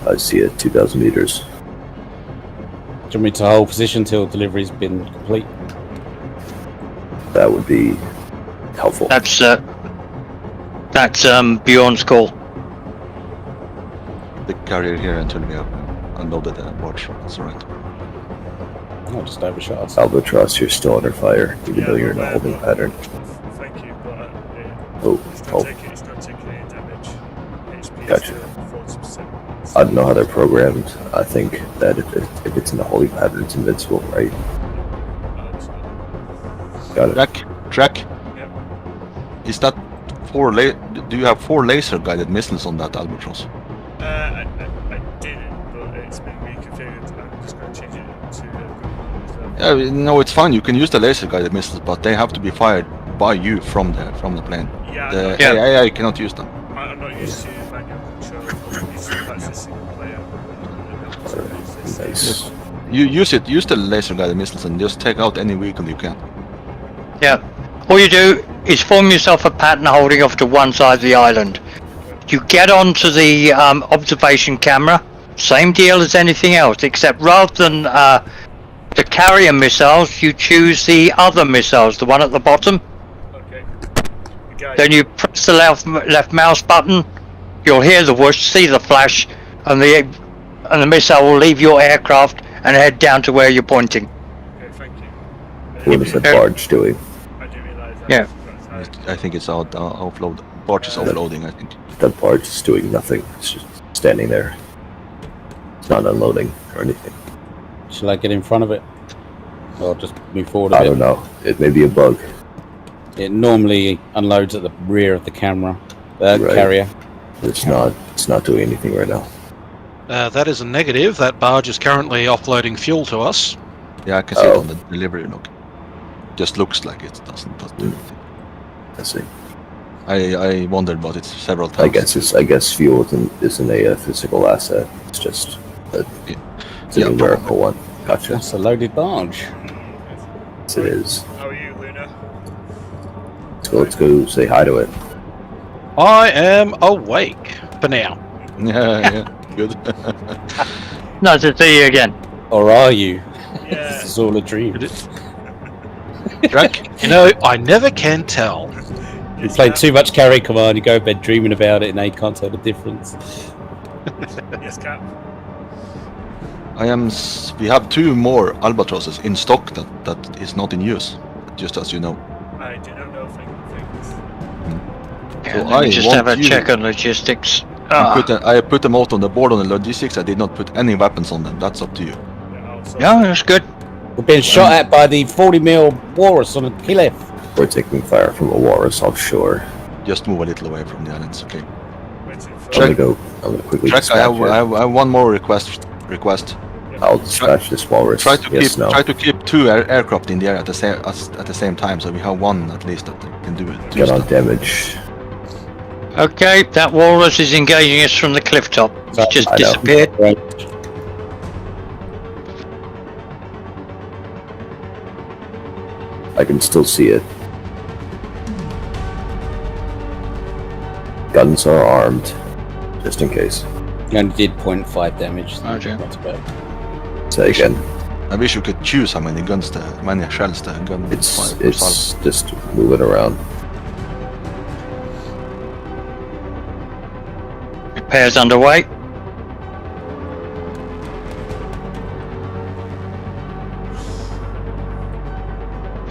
I see it, 2,000 meters. Do you want me to hold position till delivery's been complete? That would be helpful. That's Bjorn's call. The carrier here until we have unloaded the watch. That's alright. Oh, just overshot us. Albatross, you're still under fire, even though you're in a holding pattern. Thank you, but it's Oh, not taking any damage. HP Gotcha. is still 40%. I don't know how they're programmed. I think that if it's in a holding pattern, it's invincible, right? Got it. Track. Yep. Is that do you have 4 laser guided missiles on that Albatross? I didn't, but it's been reconfigured. I'm just going to change it to No, it's fine. You can use the laser guided missiles, but they have to be fired by you from the plane. Yeah, The Yeah. AI cannot use them. I'm not used to manual control. I'm used to that's a single player. Nice. You use the laser guided missiles and just take out any vehicle you can. Yeah. All you do is form yourself a pattern holding off to one side of the island. You get onto the observation camera. Same deal as anything else, except rather than the carrier missiles, you choose the other missiles, the one at the bottom. Okay. The guy, Then you press the left mouse button. You'll hear the whoosh, see the flash, and the missile will leave your aircraft and head down to where you're pointing. Okay, thank you. What is that barge doing? I didn't realise that. Yeah. I think it's offload. Barge is offloading. I think. That barge is doing nothing. It's just standing there. It's not unloading or anything. Shall I get in front of it? Or just move forward a I bit? don't know. It may be a bug. It normally unloads at the rear of the camera, Right. carrier. It's not doing anything right now. That is a negative. That barge is currently offloading fuel to us. Yeah, I can see it Oh. on the delivery log. Just looks like it doesn't do anything. I see. I wondered about it several times. I guess fuel isn't a physical asset. It's just it's a Yeah, numerical one. Gotcha. That's a loaded barge. Yes, it is. How are you, Luna? Let's go say hi to it. I am awake for now. Yeah, good. Nice to see you again. Or are you? Yeah. This is all a dream. Track. You know, I never can tell. You played too much Carrier Command, you go to bed dreaming about it, and now you can't tell the difference. Yes, Cap. We have 2 more Albatrosses in stock that is not in use. Just as you know. I do not know things. Yeah, So let me I just want have a you- check on logistics. I put them out on the board on the logistics. I did not put any weapons on them. That's up to you. Yeah, also, Yeah, that's good. We're being shot at by the 40mm walrus on a cliff. We're taking fire from a walrus offshore. Just move a little away from the islands, okay? waiting for Check. I'm gonna quickly Track. dispatch it. I have one more request. I'll dispatch this walrus. Try to yes, keep no. try to keep 2 aircraft in the air at the same time, so we have one at least that can do it. Get on damage. Okay, that walrus is engaging us from the cliff top. It's just I know. disappeared. Right. I can still see it. Guns are armed, just in case. You only did 0.5 damage. So Okay. not too bad. Say again. I wish you could choose how many many shells the gun would It's fire per salvo. just moving around. Repairs underway.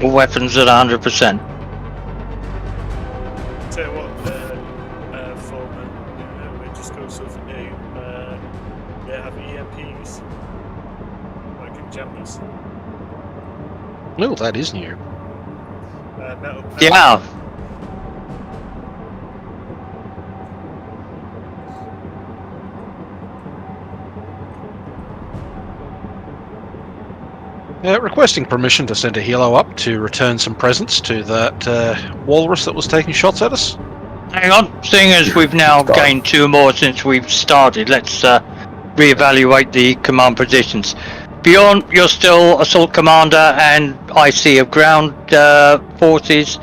All weapons at 100%. Tell you what, Foreman, we just got something new. They have EMPs, like in jammers. Oh, that is new. Metal. Yeah. Requesting permission to send a helo up to return some presents to that walrus that was taking shots at us. Hang on, seeing as we've now gained 2 more since we've started, let's reevaluate the command positions. Bjorn, you're still Assault Commander and IC of Ground Forces.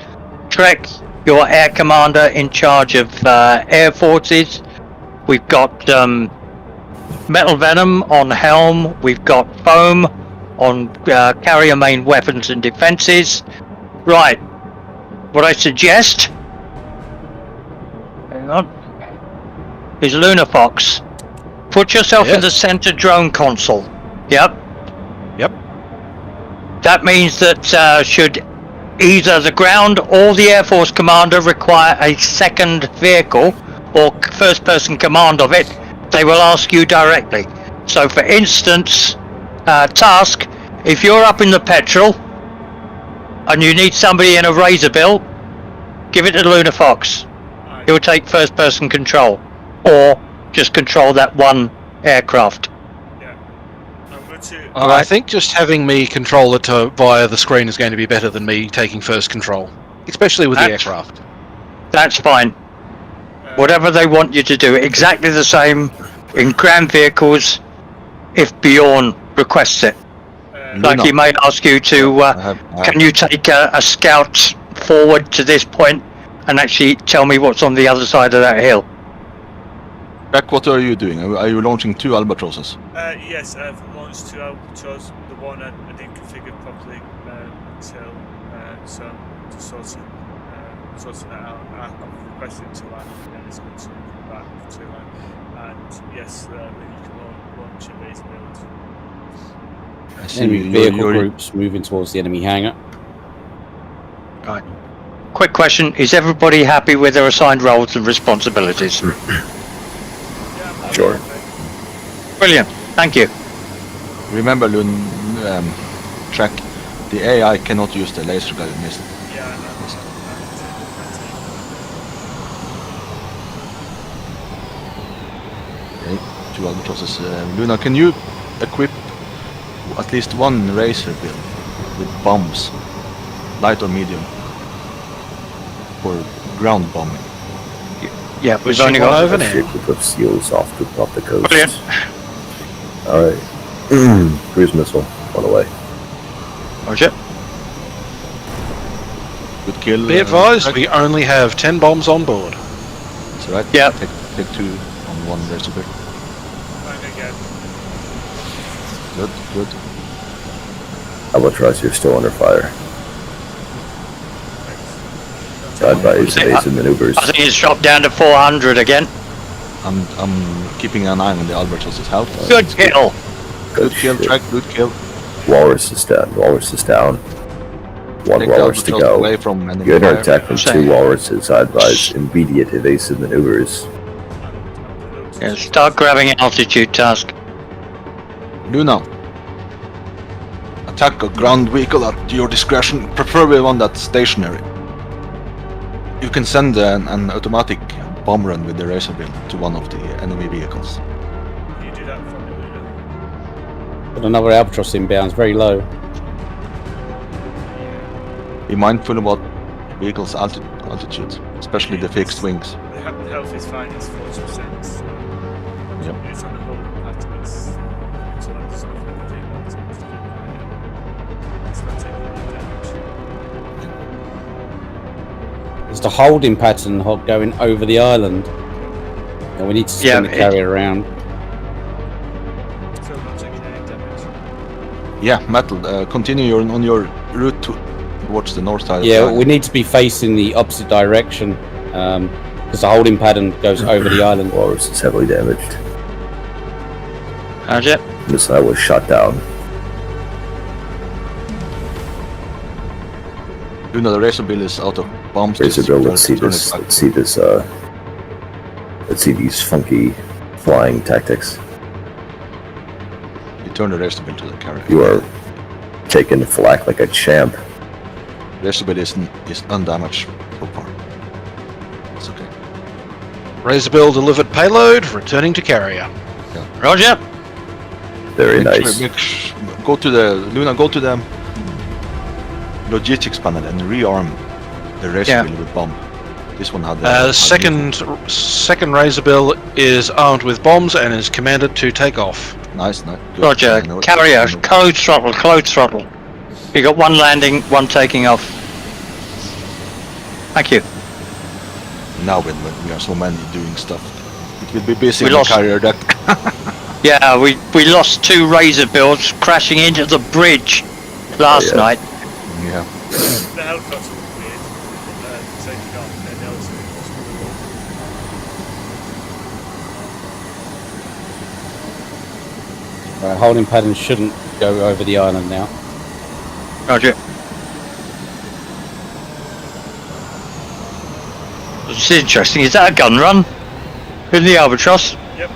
Trek, you're Air Commander in charge of Air Forces. We've got Metal Venom on Helm. We've got Foam on Carrier Main Weapons and Defences. Right, what I suggest, hang on, is Lunar Fox. Put yourself in the center drone console. Yep. That means that should either the ground or the Air Force commander require a second vehicle or first person command of it, they will ask you directly. So for instance, Task, if you're up in the Petrel and you need somebody in a Razorbill, give it to Lunar Fox. He'll take first person control, or just control that one aircraft. I think just having me control it via the screen is going to be better than me taking first control, especially with the aircraft. That's fine. Whatever they want you to do, exactly the same in ground vehicles if Bjorn requests it. Like he may ask you to, can you take a scout forward to this point and actually tell me what's on the other side of that hill? Jack, what are you doing? Are you launching 2 Albatrosses? Yes, I've launched 2 Albatross. The one I didn't configure properly until, so I'm just sorting that out. I've requested to land, and then it's going to come back to land. And yes, then you can launch a base build. Enemy vehicle groups moving towards the enemy hangar. Right. Quick question, is everybody happy with their assigned roles and responsibilities? Sure. Brilliant, thank you. Remember, Track, the AI cannot use the laser guided missile. Yeah, I know. Okay, 2 Albatrosses. Luna, can you equip at least 1 Razor build with bombs, light or medium, for ground bombing? Yeah, we've only got over there. Group of seals off the coast. Brilliant. Alright. Cruise missile on the way. Roger. Good kill. Be advised, Track. we only have 10 bombs on board. That's right. Yeah. Take 2 on 1 Razor build. Fine again. Good. Albatross, you're still under fire. Advise evasive maneuvers. I think it's dropped down to 400 again. I'm keeping an eye on the Albatross's health. Good kill. Good kill, shit. Track. Good kill. Walrus is down. One Take walrus to Albatross go. away from enemy You're under fire. attack from 2 walruses. Advise immediate evasive maneuvers. Yeah, start grabbing altitude, Task. Luna. Attack a ground vehicle at your discretion, preferably one that's stationary. You can send an automatic bomb run with the Razor build to one of the enemy vehicles. Can you do that for me, Luna? Got another Albatross inbound, very low. Be mindful about vehicles' altitude, especially the fixed wings. The health is fine, it's 40%. So Yep. it's on the whole pattern, it's so that's not going to do that. It's not taking any damage. There's the holding pattern going over the island. And we need to spin the carrier around. Still not taking any damage. Yeah, Metal, continue on your route towards the north side. Yeah, of the we need to be facing the opposite direction. Because the holding pattern goes over the island. Walrus is heavily damaged. Roger. Missile was shot down. Luna, the Razor build is out of bombs. Razor Bill, let's see this. Let's see these funky flying tactics. You turn the Razor build to the carrier. You are taking flak like a champ. Razor build is undamaged so far. It's okay. Razorbill delivered payload, returning to carrier. Roger. Very nice. Go to the Luna. Go to the logistics panel and rearm the razor bill with bomb. This one had the second Razor Bill is armed with bombs and is commanded to take off. Nice, nice. Good. Roger. Carrier, close throttle, close throttle. You got one landing, one taking off. Thank you. Now when we are so many doing stuff, it will be busy We in the lost- carrier deck. Yeah, we lost 2 Razor Bills crashing into the bridge last night. Yeah. The helicopter will be taking off, and then also Holding pattern shouldn't go over the island now. Roger. It's interesting. Is that a gun run? In the Albatross? Yep.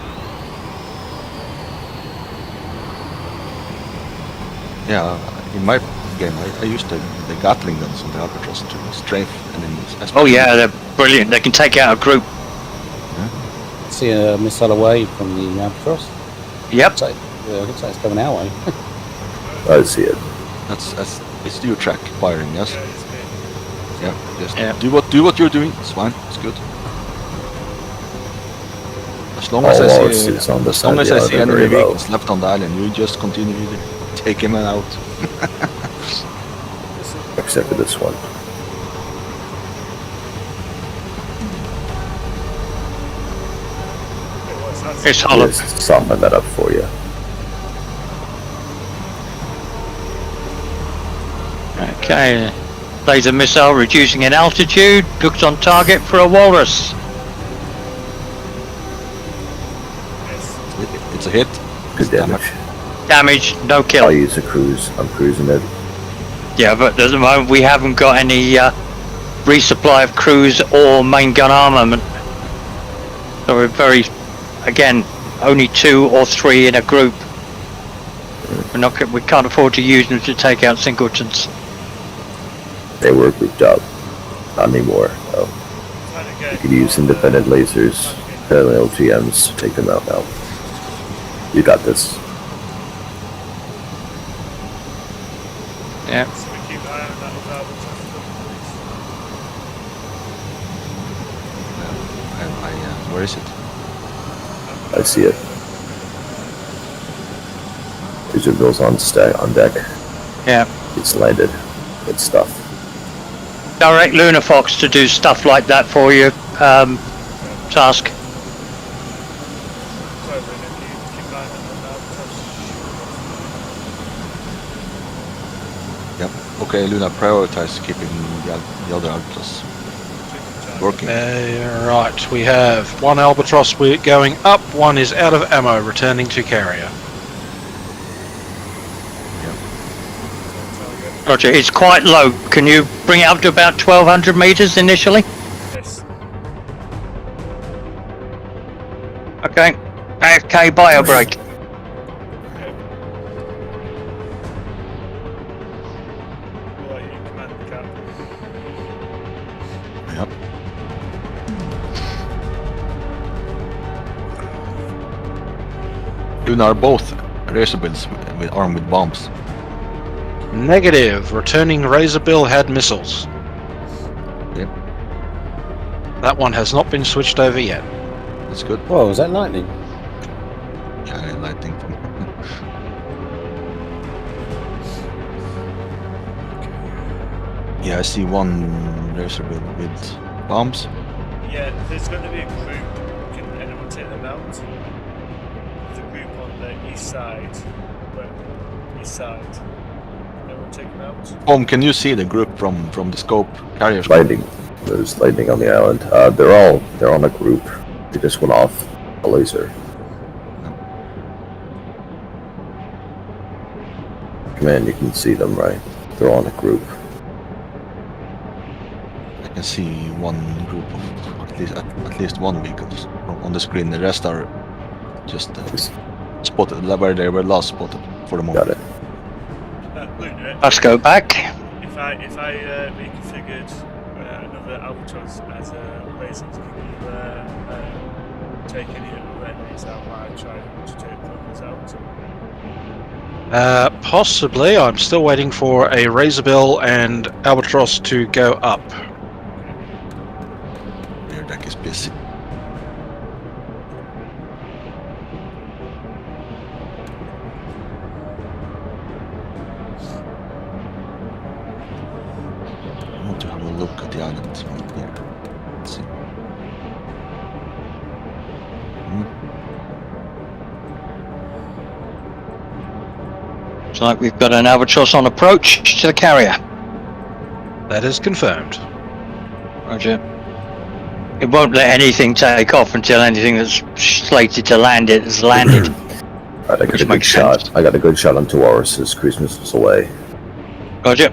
Yeah, in my game, I used the Gatling guns on the Albatross to strafe enemies. Oh yeah, they're brilliant. They can take out a group. See a missile away from the Albatross. Yep. Looks like it's coming our way. I see it. That's it's your track firing, yes. Yeah, it's me. Yeah, just Yeah. do what you're doing. It's fine. It's good. As long as Almost, I it's on the see, as long side as of I the see island, enemy very low. vehicles left on the island, you just continue to take him out. Except for this one. Hey, what's that? It's hollow. Just soften that up for you. Okay. Laser missile reducing in altitude. Looks on target for a walrus. Yes. It's a hit. Good damage. Damage, no I'll kill. use a cruise. I'm cruising it. Yeah, but at the moment we haven't got any resupply of crews or main gun armament. So we're very, again, only 2 or 3 in a group. We can't afford to use them to take out singletons. They were grouped up. Not anymore. Oh, Trying to you get could use independent lasers, parallel GMs to take them out now. You got this. Yeah. So we keep an eye on that other Albatross. Where is it? I see it. These are bills on deck. Yeah. It's landed. Good stuff. Direct Lunar Fox to do stuff like that for you. Task. Sorry, Brendan, keep an eye on that Albatross. Yep. Okay, Luna, prioritize keeping the other Albatross working. Right, we have 1 Albatross going up, 1 is out of ammo, returning to carrier. Roger, it's quite low. Can you bring it up to about 1200 meters initially? Yes. Okay. AFK bio break. We'll let you command the cap. Yep. Luna are both razor bills armed with bombs. Negative. Returning Razor Bill had missiles. Yep. That one has not been switched over yet. That's good. Whoa, was that lightning? Yeah, lighting. Yeah, I see 1 razor bill with bombs. Yeah, there's going to be a group. Can anyone take them out? The group on the east side. East side. Can anyone take them out? Can you see the group from the scope? Carrier scope? Lightning. There's lightning on the island. They're on a group. They just went off a laser. Command, you can see them, right? They're on a group. I can see 1 group of at least 1 vehicles on the screen. The rest are just spotted where they were last spotted for the moment. Got it. Luna, Let's go back. if I reconfigured another Albatross as a laser, can you take any of the enemies out while I try to take focus out? Possibly. I'm still waiting for a Razorbill and Albatross to go up. Rear deck is busy. I want to have a look at the island from here. Let's see. Looks like we've got an Albatross on approach to the carrier. That is confirmed. Roger. It won't let anything take off until anything that's slated to land it has landed. Right, I got Which a good makes shot. sense. I got a good shot on Taurus's cruise missiles away. Roger.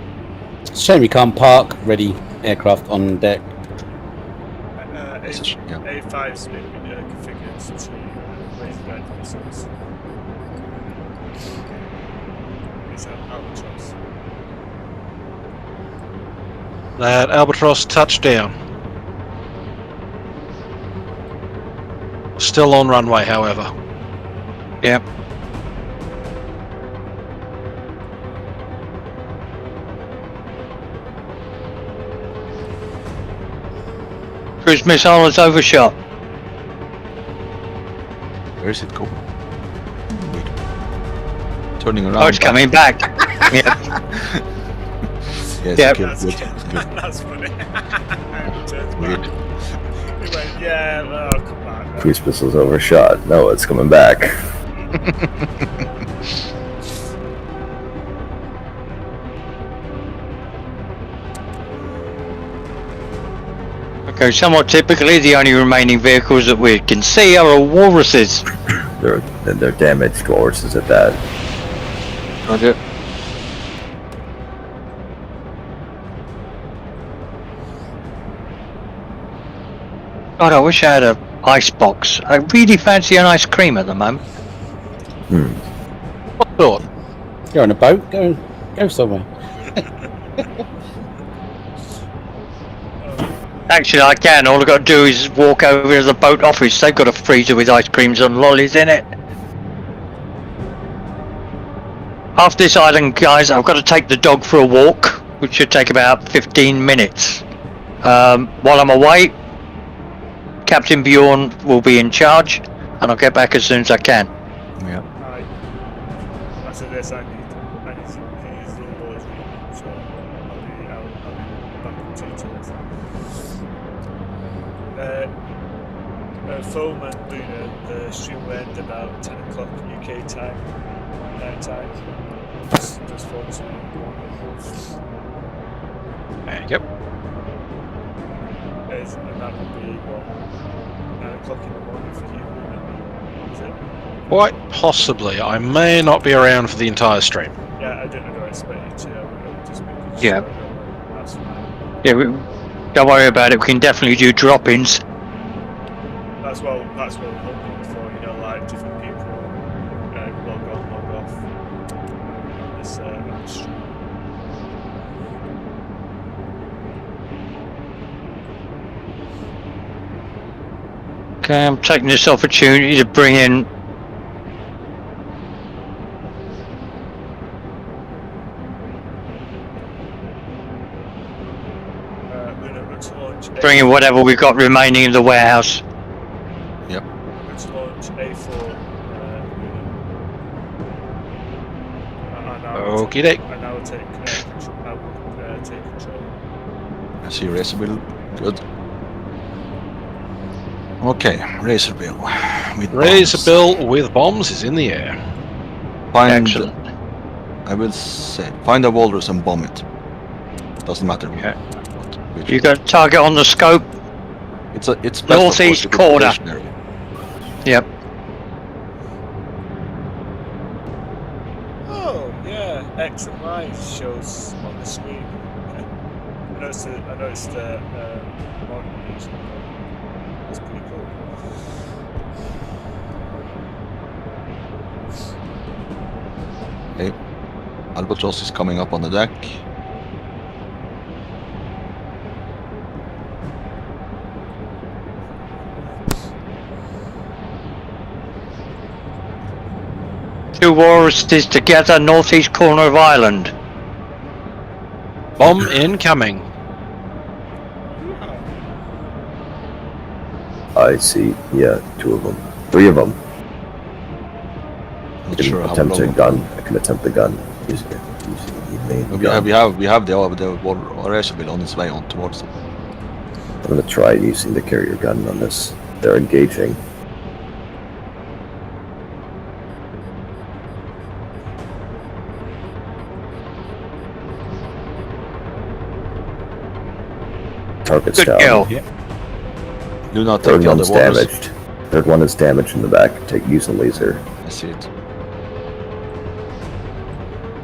It's a shame we can't park ready aircraft on deck. Yeah. A5's been configured to raise guide missiles. It's an Albatross. That Albatross touchdown. Still on runway, however. Yep. Cruise missile is overshot. Where is it going? Wait. Turning around. Oh, it's coming back. Yep. Yes, Yep. good, That's good, good. good. That's funny. It turns Weird. back. He went, yeah, well, I'll come back. Then. Cruise missiles overshot. No, it's coming back. Okay, somewhat typically, the only remaining vehicles that we can see are walruses. They're damaged walruses at that. Roger. God, I wish I had a ice box. I really fancy an ice cream at the moment. What thought? You're on a boat. Go somewhere. Actually, I can. All I've got to do is walk over to the boat office. They've got a freezer with ice creams and lollies in it. Off this island, guys, I've got to take the dog for a walk, which should take about 15 minutes. While I'm away, Captain Bjorn will be in charge, and I'll get back as soon as I can. Yeah. After this, I need these little boys reading, so I'll be back in 2 minutes. Foam and Luna, the stream will end about 10 o'clock UK time, night time. Just focus on There you go. and that will be, what, 9 o'clock in the morning for you, Luna? Is it? Quite possibly. I may not be around for the entire stream. Yeah, I don't expect you to. I'll just make it Yeah. That's fine. Yeah, don't worry about it. We can definitely do drop-ins. That's what we're hoping for, you know, like different people log on, log off on this stream. Okay, I'm taking this opportunity to bring in Luna, to launch whatever we've got remaining in the warehouse. to launch A4. Okie doke. And I will take control. I see Razorbill. Good. Okay, Razorbill. With bombs. Razorbill with bombs is in the air. Find, Excellent. I will say, find a walrus and bomb it. Doesn't matter. Okay. Which You got a target on the scope. it's best, of course, Northeast to be corner. stationary. Yep. Oh yeah, X and Y shows on the screen. I noticed the modern user. That's pretty cool. Okay. Albatross is coming up on the deck. 2 walruses together, northeast corner of island. Bomb incoming. I see. Yeah, 2 of them. 3 of them. I Not can sure how attempt a long. gun. I can attempt the gun. Using the main gun. We have the Archipelago on its way on towards them. I'm gonna try using the carrier gun on this. They're engaging. Target's Good down. kill. Do not take Third the other one's walrus. damaged. Third one is damaged in the back. Use a laser. I see it.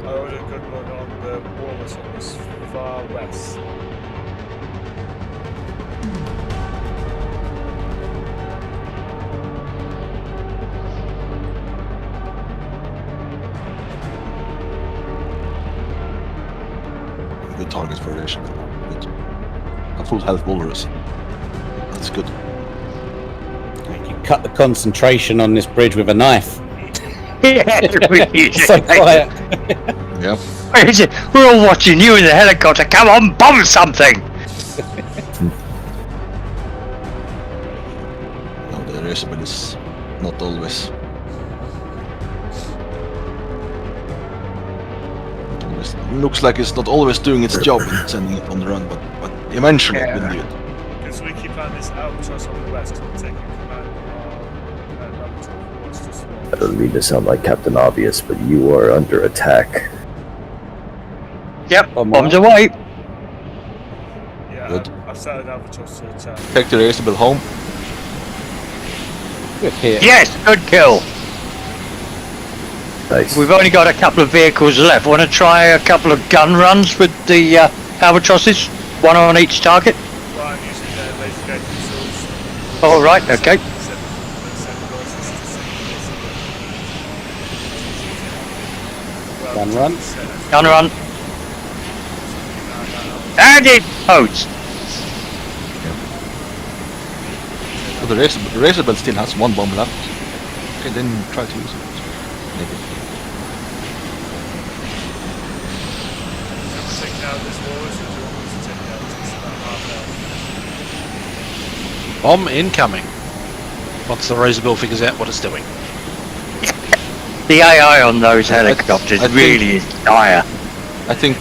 I ordered a good one on the walrus on this far west. Good target for the Archipelago. Good. A full health walrus. That's good. You can cut the concentration on this bridge with a knife. Yeah, So quiet. Yeah. Where is it? We're all watching you in the helicopter. Come on, bomb something! No, the Archipelago is not always. Looks like it's not always doing its job and sending it on the run, but eventually it will do it. Because we keep on this albatross on the west, we're taking command of albatross to swamp. I don't mean to sound like Captain Obvious, but you are under attack. Yep, Bomb bombs out. away. Yeah, Good. I've started albatross to attack. Take the Archipelago home. Good hit. Yes, good kill. Nice. We've only got a couple of vehicles left. Want to try a couple of gun runs with the albatrosses? 1 on each target? Well, I'm using their laser gate missiles. All right, okay. Gun run. Gun run. And it posts. So the Archipelago still has 1 bomb left. Okay, then try to use it. Maybe. Taking out this walrus, or do you want me to take out this about half health? Bomb incoming. Once the Razorbill figures out what it's doing. The AI on those helicopters I think- really is dire. I think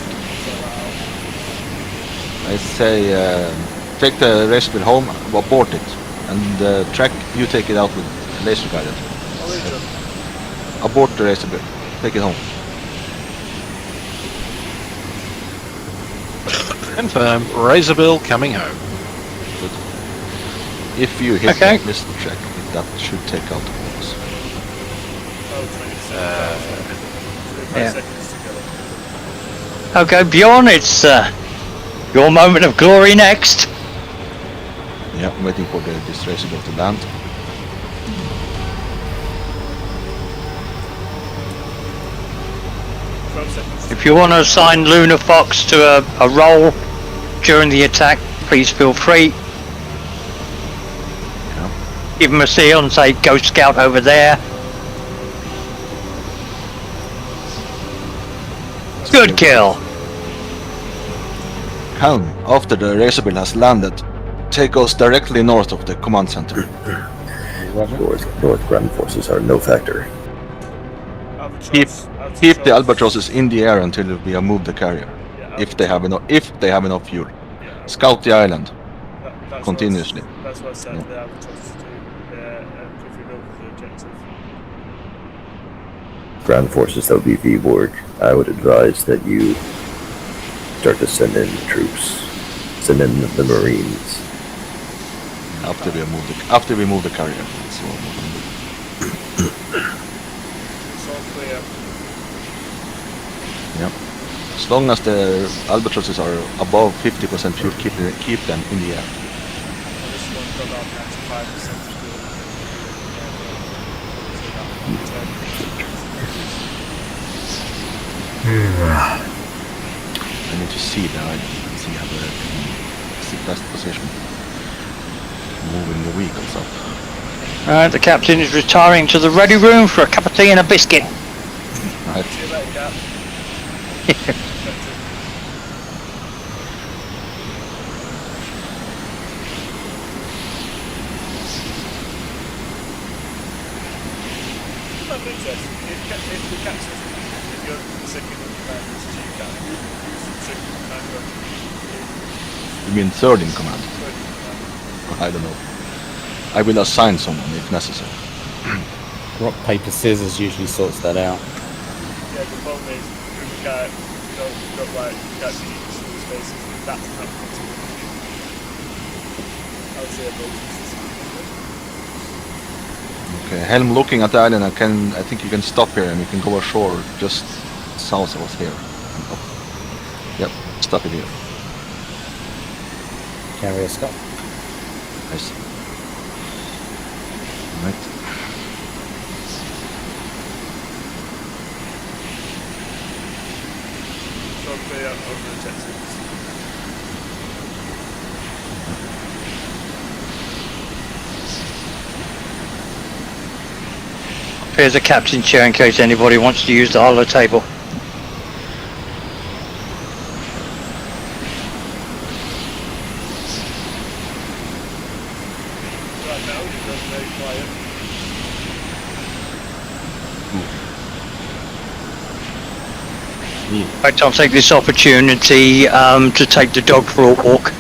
I say take the Archipelago home, abort it, and track. You take it out with laser guided. Abort the Archipelago. Take it home. Confirm. Razorbill coming home. If you hit Okay. that missile track, that should take out the walls. Oh, 25 yeah. seconds to go. Okay, Bjorn, it's your moment of glory next. Yeah, I'm waiting for this Archipelago to land. If you want to assign Luna Fox to a role during the attack, please feel free. Give him a seal and say, go scout over there. Good kill. Helm, after the Archipelago has landed, take us directly north of the command center. North ground forces are no factor. Keep the albatrosses in the air until we have moved the carrier. Yeah, If they have enough fuel. yeah, Scout the island. that's continuously. That's what I said. Yeah. The albatross to do. If we build the objective. Ground forces that would be VBorg. I would advise that you start to send in troops. Send in the Marines. After we move the carrier. That's what we're gonna do. It's all clear. As long as the albatrosses are above 50% fuel, keep them in the air. And this one's got about 95% of I need to see the island and see how the best position. Moving the vehicles up. Alright, the captain is retiring to the ready room for a cup of tea and a biscuit. Right. See you later, Cap. That's interesting. If the captain's if you're second in command, it's chief captain. Who's second in command? You mean third in command? Third in command. I don't know. I will assign someone if necessary. Rock, paper, scissors usually sorts that out. Yeah, the problem is we can't. You've got like catching each of the spaces. That's not possible. I would say a voting system. Okay, Helm looking at the island. I think you can stop here and you can go ashore just south of us here. Yep, stop it here. Carrier stop. Nice. Right. So clear over the Texans. Here's a captain chair in case anybody wants to use the hollow table. Right now, you've got very quiet. Right, I'll take this opportunity to take the dog for a walk.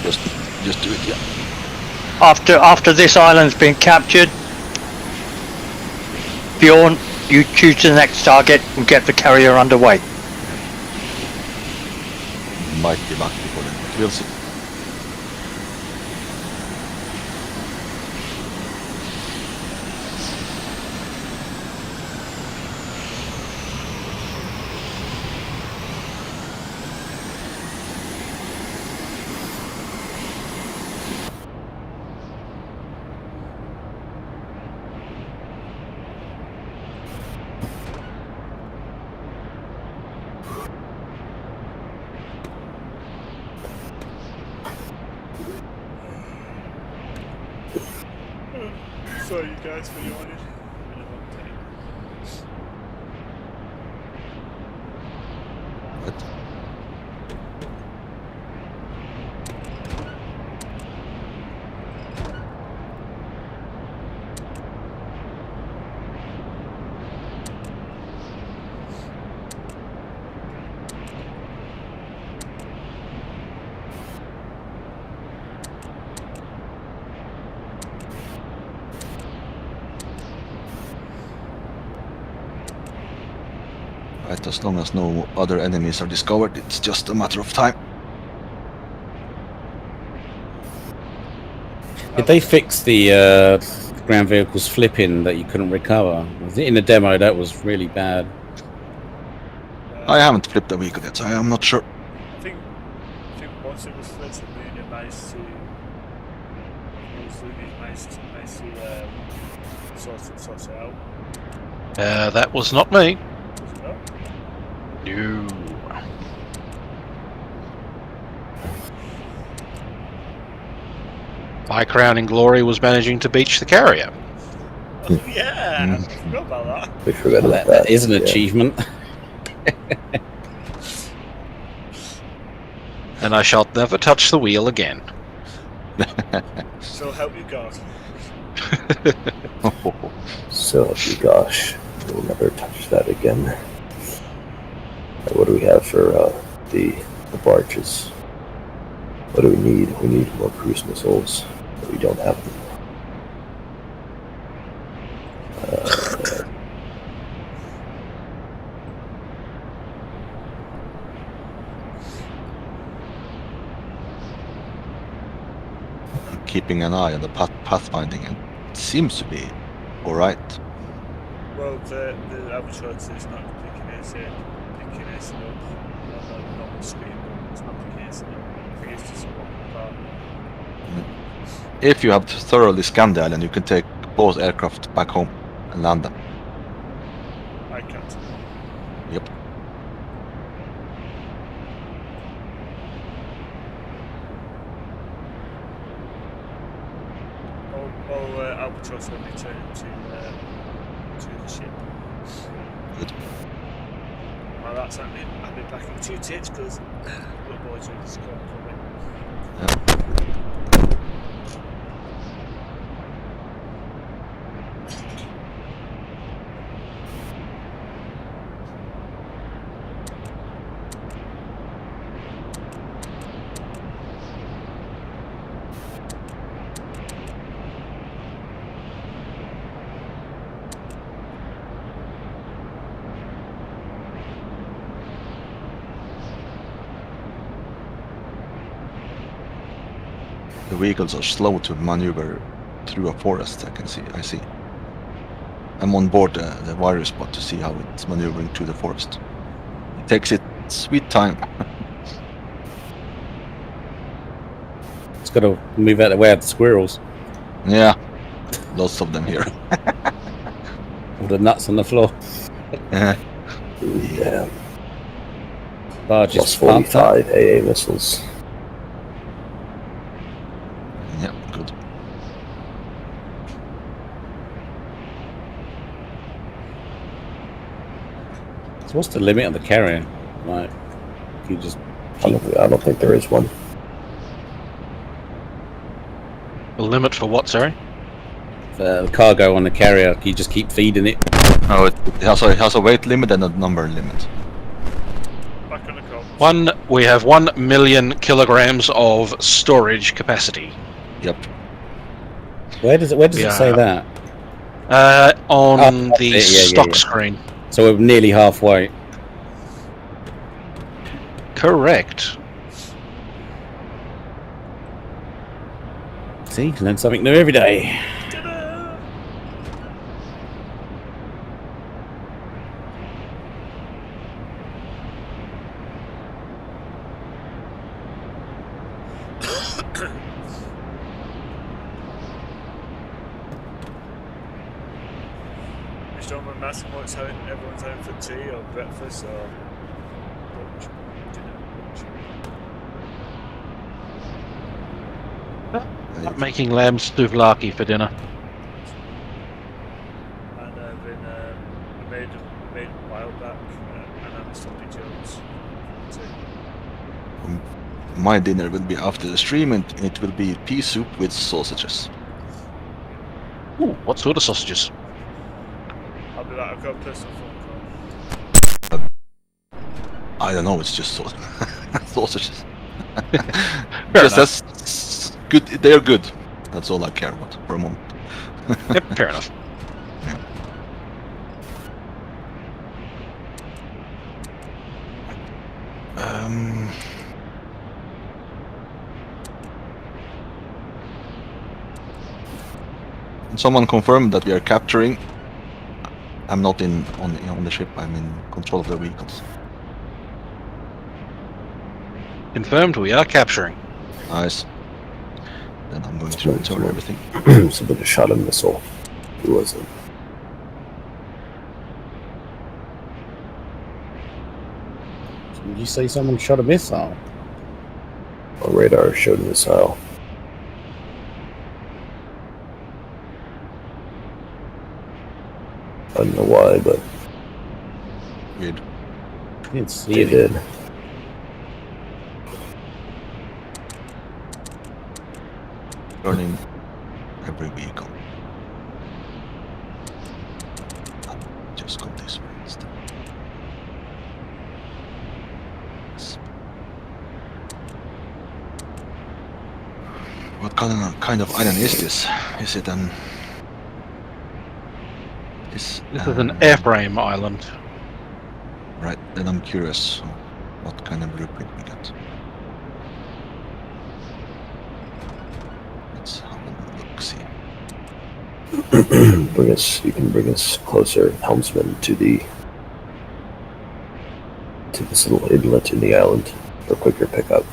Just do it, yeah. After this island's been captured, Bjorn, you choose the next target and get the carrier underway. Might be back before then, but we'll see. Sorry, you guys, for yawning. Been a long day. But right, as long as no other enemies are discovered, it's just a matter of time. Did they fix the ground vehicles flipping that you couldn't recover? In the demo, that was really bad. I haven't flipped the vehicle yet, so I am not sure. I think once it was flipped, it would be nice to. It would be nice to sort it out. That was not me. Was it not? No. My crowning glory was managing to beach the carrier. Oh, yeah, I forgot about that. We forgot about That is an yeah. achievement. And I shall never touch the wheel again. So help you God. So, gosh, we'll never touch that again. What do we have for the barges? What do we need? We need more cruise missiles, but we don't have them. I'm keeping an eye on the pathfinding, and it seems to be alright. Well, the albatross is not picking us up not the screen, but it's not picking us up. I think it's just walking apart. If you have thoroughly scanned the island, you can take both aircraft back home and land them. I can't. Yep. All albatross will return to the ship. Well, that's happening. I'll be back in 2 ticks because little boys are scoring for me. The vehicles are slow to maneuver through a forest. I see. I'm on board the virus spot to see how it's maneuvering through the forest. It takes its sweet time. It's got to move out of the way of the squirrels. Yeah, lots of them here. All the nuts on the floor. Yeah. Yeah. Barge Plus is pumped up. 45 AA missiles. Yeah, good. So what's the limit of the carrier? Like, you just I don't think there is one. The limit for what, sorry? cargo on the carrier. You just keep feeding it. Oh, it has a weight limit and a number limit. Back on the call. We have 1 million kilograms of storage capacity. Yep. Where does it say that? On Oh, the yeah, stock screen. So we're nearly halfway. Correct. See, learn something new every day. Ta-da! Just don't remember asking what's everyone's home for tea or breakfast or lunch, dinner, lunch. Making lamb souvlaki for dinner. And I've been made a while back, and I'm Sunday Jones. My dinner will be after the stream, and it will be pea soup with sausages. Ooh, what sort of sausages? I'll be like, I've got a personal phone call. I don't know. It's just sausages. Fair Yes, enough. that's good. They are good. That's all I care about for a moment. Yep, fair enough. Someone confirmed that we are capturing. I'm not on the ship. I'm in control of the vehicles. Confirmed, we are capturing. Nice. Then I'm going to return everything. Somebody shot a missile. Who was it? Did you say someone shot a missile? Our radar showed a missile. I don't know why, but Weird. I didn't see they it. did. Burning every vehicle. Just go this way instead. Yes. What kind of island is this? Is it an? This is an airframe island. Right. Then I'm curious what kind of blueprint we got. Let's have a look. See. You can bring us closer, helmsman, to this little inlet in the island for quicker pickup.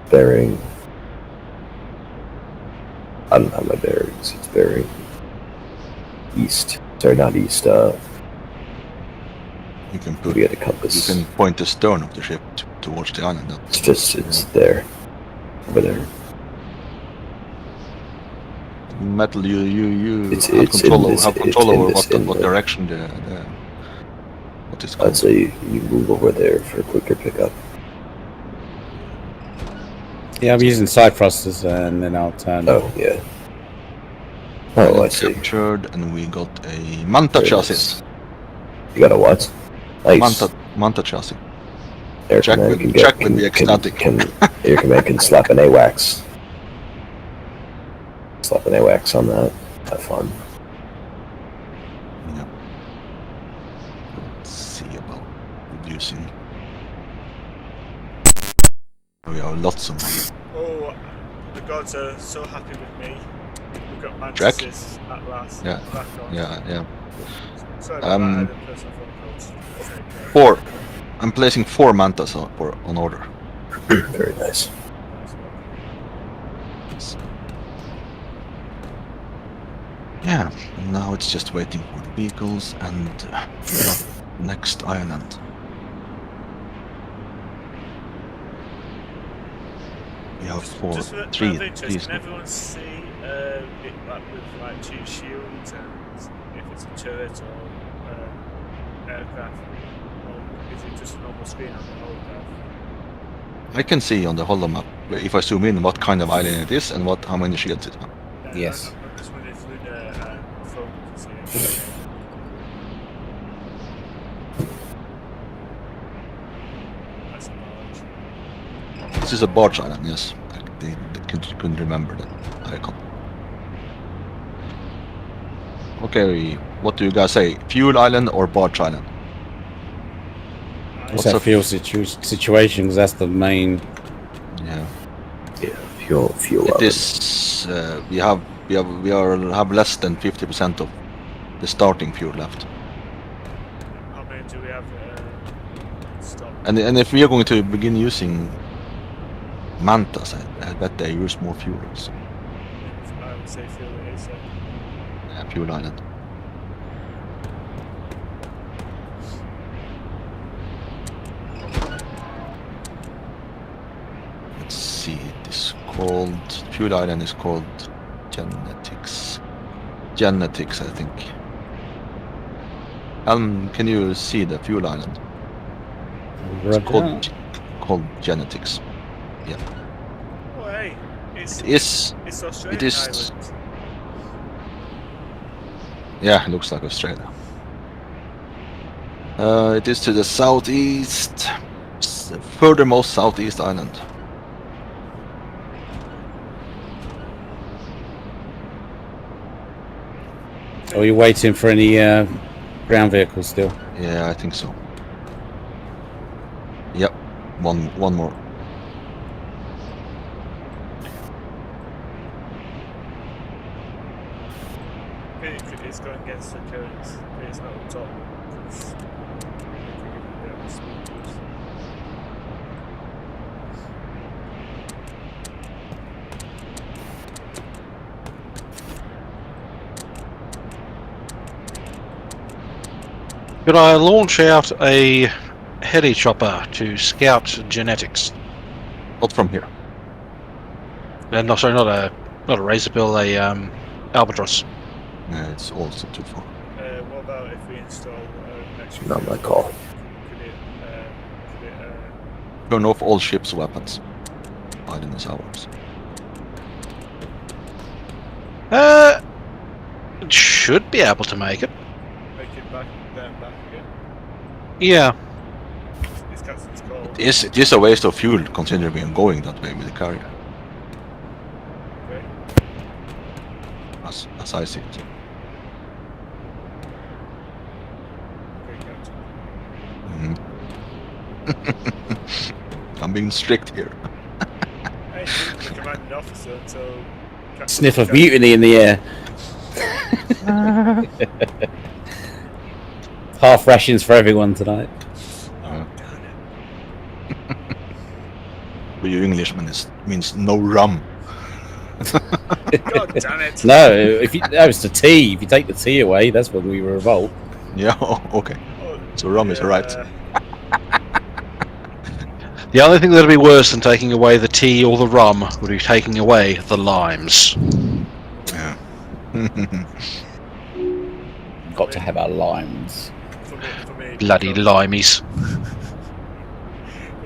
Bearing. I don't have my bearings. It's bearing east. Sorry, not east. You can We put. had a compass. You can point the stern of the ship towards the island. It's there, over there. Metal, you It's- have it's control, in this- have it's control in over this what inlet. direction the what is called. I'd say you move over there for a quicker pickup. Yeah, I'm using side thrusters and then I'll turn. Oh, yeah. Oh, I see. Captured, and we got a Manta Very chassis. nice. You got a what? Nice. Manta chassis. Air Jack Command would- can Jack get, would be ecstatic. Air Command can slap an AWACS. Slap an AWACS on that. Have fun. Yeah. Let's see about reducing. We have lots of money. Oh, the gods are so happy with me. We've got Jack? mantises at last. Yeah. Back on. Yeah. Sorry about that, I had a personal phone call. 4. I'm placing 4 Mantas on order. Very nice. Yeah, and now it's just waiting for the vehicles and next island. We have Just for three. out of interest, Please. can everyone see it like with like 2 shields and if it's a turret or aircraft? Or is it just a normal screen on the holograph? I can see on the holomap if I zoom in what kind of island it is and how many shields it has. Yes. I'm just wondering if Luna phone can see it. That's large. This is a barge island, yes. They couldn't remember that icon. Okay, what do you guys say? Fuel island or barge island? What's What's that up? fuel situation? Because that's the main. Yeah, Yeah, fuel it up. is. We have less than 50% of the starting fuel left. How many do we have stock? And if we are going to begin using Mantas, I bet they use more fuel. So, I would say fuel it is. fuel island. Let's see. It is called fuel island. Is called genetics. Genetics, I think. Can you see the fuel island? It's called genetics. Oh, hey, It is. it's Australian it is- island. Yeah, it looks like Australia. It is to the southeast, furthermost southeast island. Are you waiting for any ground vehicles still? Yeah, I think so. Yep, one more. It's going against the currents. It's not up top. It's, Could I launch out a heli chopper to scout genetics? Not from here. No, sorry, not a Razorbill, a Albatross. Yeah, it's also too far. what about if we install an extra? Not my call. Could it Turn off all ships' weapons. Island is ours. It should be able to make it. make it back then back again? Yeah. It's Captain's call. It is a waste of fuel considering we are going that way with the carrier, Okay. as I see it. Okay, Captain. Mhm. I'm being strict here. Hey, you're the commanding officer until Captain Sniff of Captain- mutiny in the air. Half rations for everyone tonight. Oh, damn it. For you Englishmen, it means no rum. God damn it. No, if you, that was the tea. If you take the tea away, that's when we revolt. Yeah, okay. Oh, So rum is right. The only thing that'd be worse than taking away the tea or the rum would be taking away the limes. Yeah. Got to have our limes. For me, Bloody coffee. limeys. For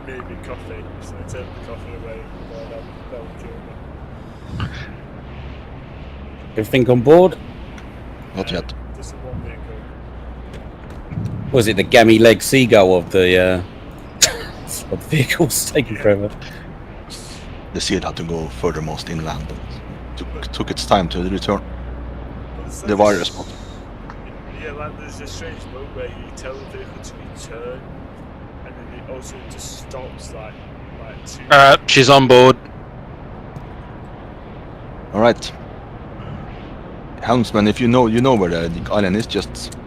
me, it'd be coffee. So I take the coffee away. That would kill me. Everything on board? Not yet. Just the one vehicle. Was it the gammy leg seagull of the of the vehicles taking forever? The seal had to go furthermost inland. Took its time to return. The virus spot. Yeah, like there's a strange mode where you tell the vehicle to return, and then it also just stops like two. Alright, she's on board. All right, helmsman. If you know where the island is, just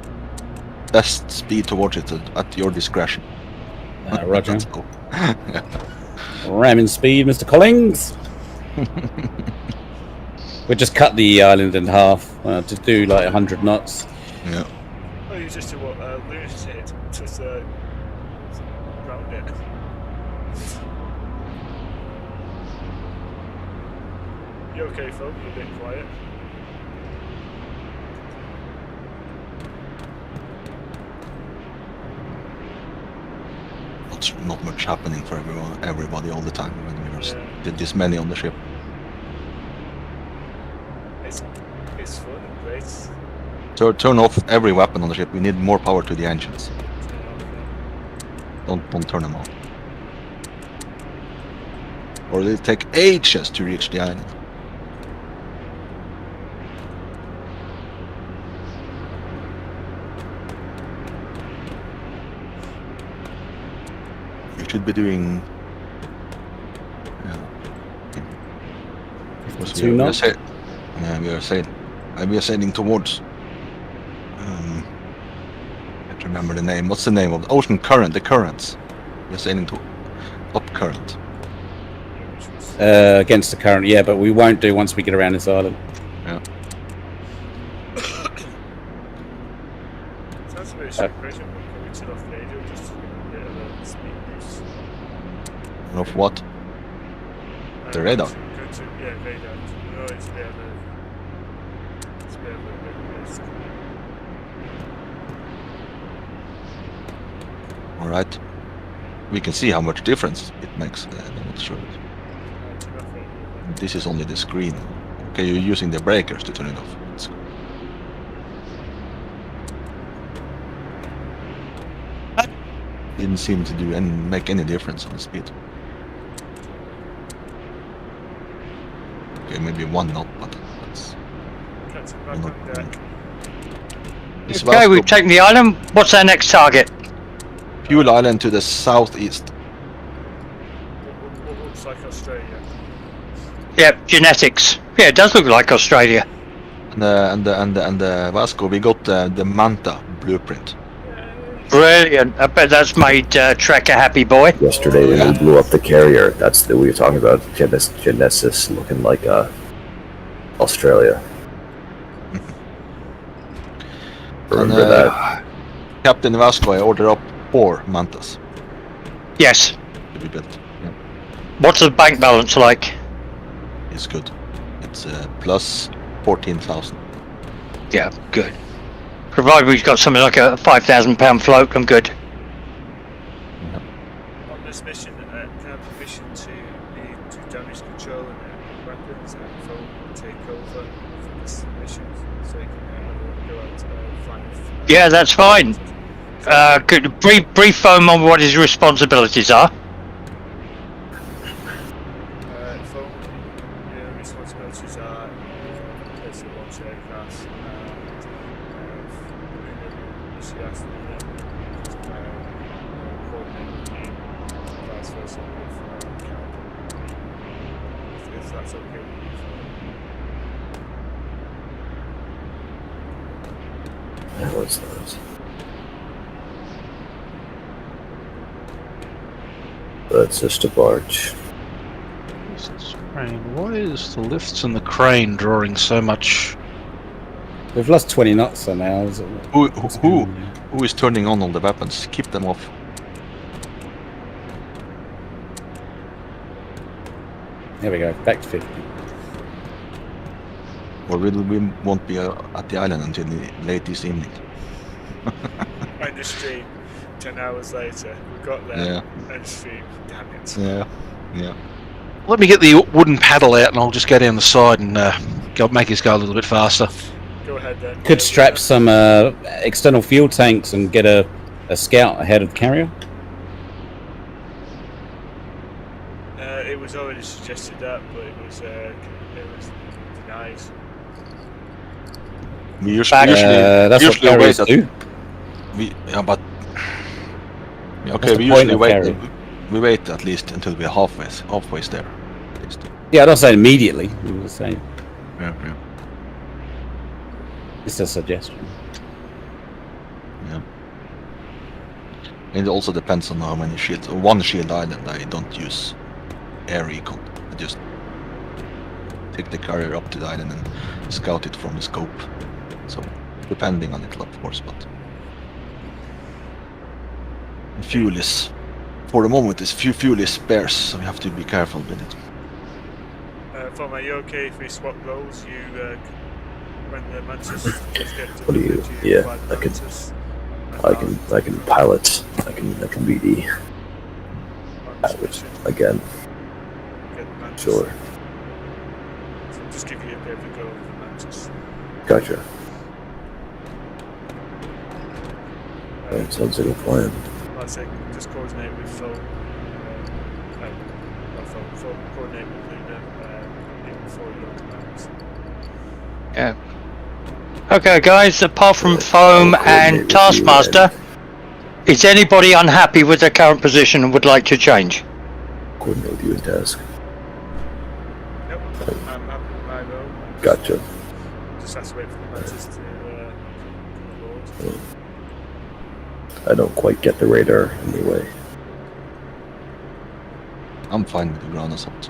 best speed towards it at your discretion. Roger. Let's go. Ramming speed, Mr. Collins. We just cut the island in half to do like 100 knots. Yeah. Oh, you just do what Lewis did, just round it. You okay, Phil? You're a bit quiet. Not much happening for everybody all the time when we did this many on the ship. It's fun and great. So turn off every weapon on the ship. We need more power to the engines. Don't turn them on. Or it'll take ages to reach the island. We should be doing. Two knots. We are sailing towards. Can't remember the name. What's the name of the ocean current? The currents. We're sailing to up current. Against the current, yeah, but we won't do once we get around this island. Yeah. Sounds a bit strange. We turn off radio just to get a bit of a speed boost. Of what? The radar. Yeah, radar. No, it's a bit of a risk. All right. We can see how much difference it makes. Not sure. This is only the screen. Okay, you're using the breakers to turn it off. Didn't seem to make any difference on the speed. Okay, maybe 1 knot, but that's. Captain back on deck. This Okay, Vasco we've taken the island. What's our next target? Fuel Island to the southeast. What looks like Australia. Yep, genetics. Yeah, it does look like Australia. And the Vasco, we got the Manta blueprint. Brilliant. I bet that's made Trek a happy boy. Yesterday when we blew up the carrier, we were talking about Genesis looking like Australia. Remember that? Captain Vasco, I ordered up 4 Mantas Yes. to be built. Yeah. What's the bank balance like? It's good. It's plus 14,000. Yeah, good. Provided we've got something like a £5,000 float, I'm good. On this mission, can I have permission to do damage control and weapons and phone take over for this mission so you can go out flying? Yeah, that's fine. Could brief phone on what his responsibilities are. Phone, your responsibilities are basically launch aircraft and coordinate vice versa with Canada. If that's okay with you. That was those. That's just a barge. Why is the lifts and the crane drawing so much? We've lost 20 knots somehow. Who is turning on all the weapons? Keep them off. There we go, back to 50. Or we won't be at the island until late this evening. End of stream. 10 hours later, we got there. Yeah. End of stream. Damn it. Yeah. Let me get the wooden paddle out, and I'll just go down the side and make this go a little bit faster. Go ahead then. Could strap some external fuel tanks and get a scout ahead of the carrier. It was already suggested that, but it was denied. We usually that's what usually carriers wait do. but That's okay, the we point usually of wait. carrier. We wait at least until we're halfway there. At least. Yeah, I'm not saying immediately. I'm just saying Yeah. it's a suggestion. Yeah. And it also depends on how many shields. One shield island, I don't use air recon. I just take the carrier up to the island and scout it from the scope. So, depending on it, of course, but fuel is, for the moment, fuel is sparse, so we have to be careful with it. Tom, are you okay if we swap roles? You when the Mantis get to What do you? Yeah, I can pilot. I can be the pilot again. Sure. So just give you a bit of a go of the Mantis. Gotcha. That sounds like a plan. Like I say, just coordinate with Phil. Coordinate with Luna before you go to Mantis. Yeah. Okay, guys. Apart from Foam and Taskmaster, is anybody unhappy with their current position and would like to change? Coordinate with you and task. Nope, I'm happy with my role. Gotcha. Just have to wait for the Mantis to come aboard. I don't quite get the radar anyway. I'm fine with the ground assault.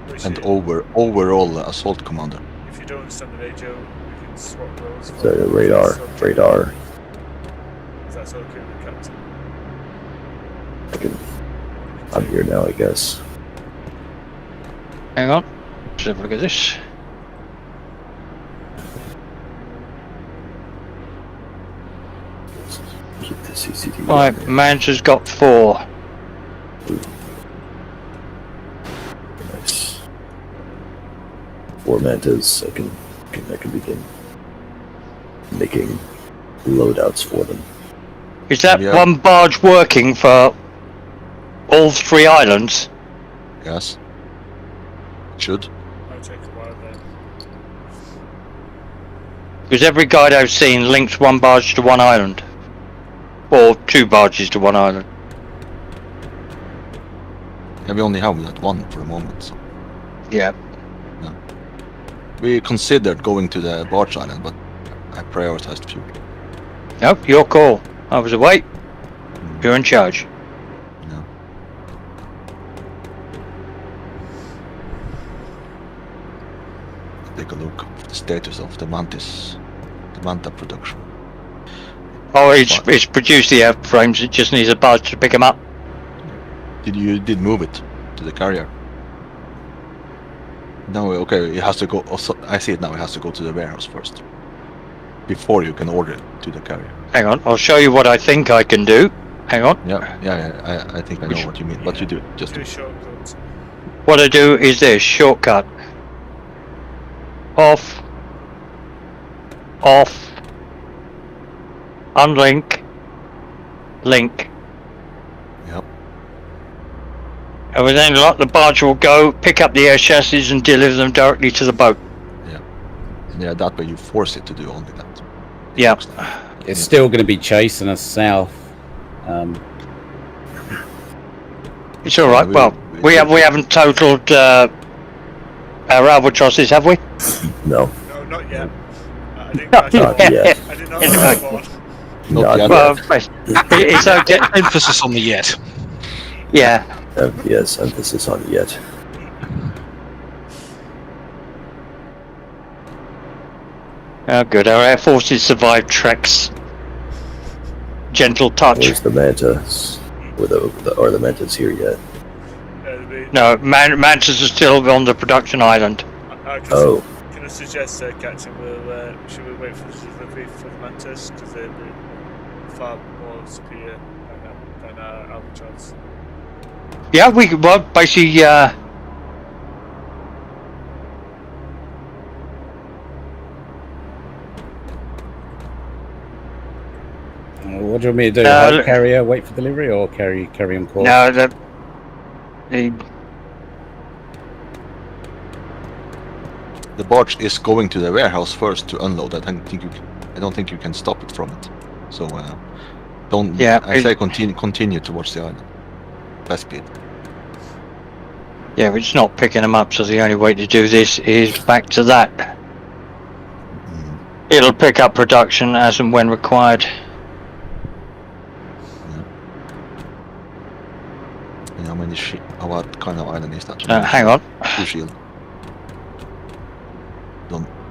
Which And is- overall assault commander. If you don't understand the radio, we can swap roles. So the radar. Is that okay with the captain? I'm here now, I guess. Hang on. Let's have a look at this. Keep the CCTV. Right, on Mansa's got 4. there. Nice. 4 mantas. I can begin making loadouts for them. Is that Yeah. one barge working for all 3 islands? Yes. Should. Might take a while then. Because every guide I've seen links one barge to one island. Or 2 barges to one island. Yeah, we only have that one for the moment. So. Yeah. We considered going to the barge island, but I prioritized fuel. Nope, your call. I was away. You're in charge. Yeah. Take a look at the status of the Manta production. Oh, it's produced the airframes. It just needs a barge to pick them up. Did move it to the carrier? No, okay, it has to go. Also, I see it now. It has to go to the warehouse first before you can order it to the carrier. Hang on, I'll show you what I think I can do. Hang on. Yeah. I think I know what you mean. But you do it. Just Do do a it. shortcut. What I do is this shortcut. Off. Unlink. Link. Yep. And then the barge will go, pick up the air chassis and deliver them directly to the boat. Yeah, that way you force it to do only that. Yeah. It's still going to be chasing us south. It's alright. Yeah, Well, we haven't totaled our albatrosses, have we? No, No, not yet. I didn't not catch yet. I did not catch one. Not yet. Well, it's okay. Emphasis on the yet. Yeah. Yes, emphasis on yet. Oh, good. Our air forces survived Trek's gentle touch. Where's the mantas? Are the mantas here yet? No, Mantas are still on the production island. I can Oh, can suggest, Captain, should we wait for the delivery for the Mantis because they're far more superior than our Albatross? Yeah, we could, well, basically, What do you want me to do? Hold carrier, wait for delivery, or carry on course? no, The barge is going to the warehouse first to unload. I don't think you can stop it from it. So don't. Yeah, I say continue towards the island. Fast speed. yeah, it's not picking them up, so the only way to do this is back to that. It'll pick up production as and when required. And how many what kind of island is that? Hang on. Two shield.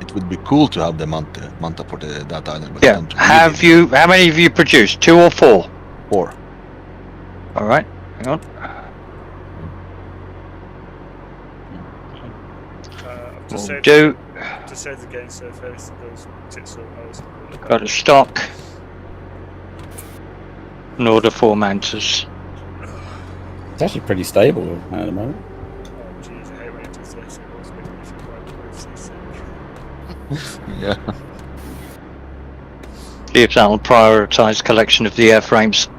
It would be cool to have the Manta for that island. But Yeah. How many have you produced? 2 or 4? 4. All right. Hang on. Just We'll save the game so if everything goes tits up, I was got a stock. An order for Mantas. It's actually pretty stable at the moment. oh jeez, I hate when it does this. It always makes me feel like I'm sick. Yeah. See if that'll prioritise collection of the airframes.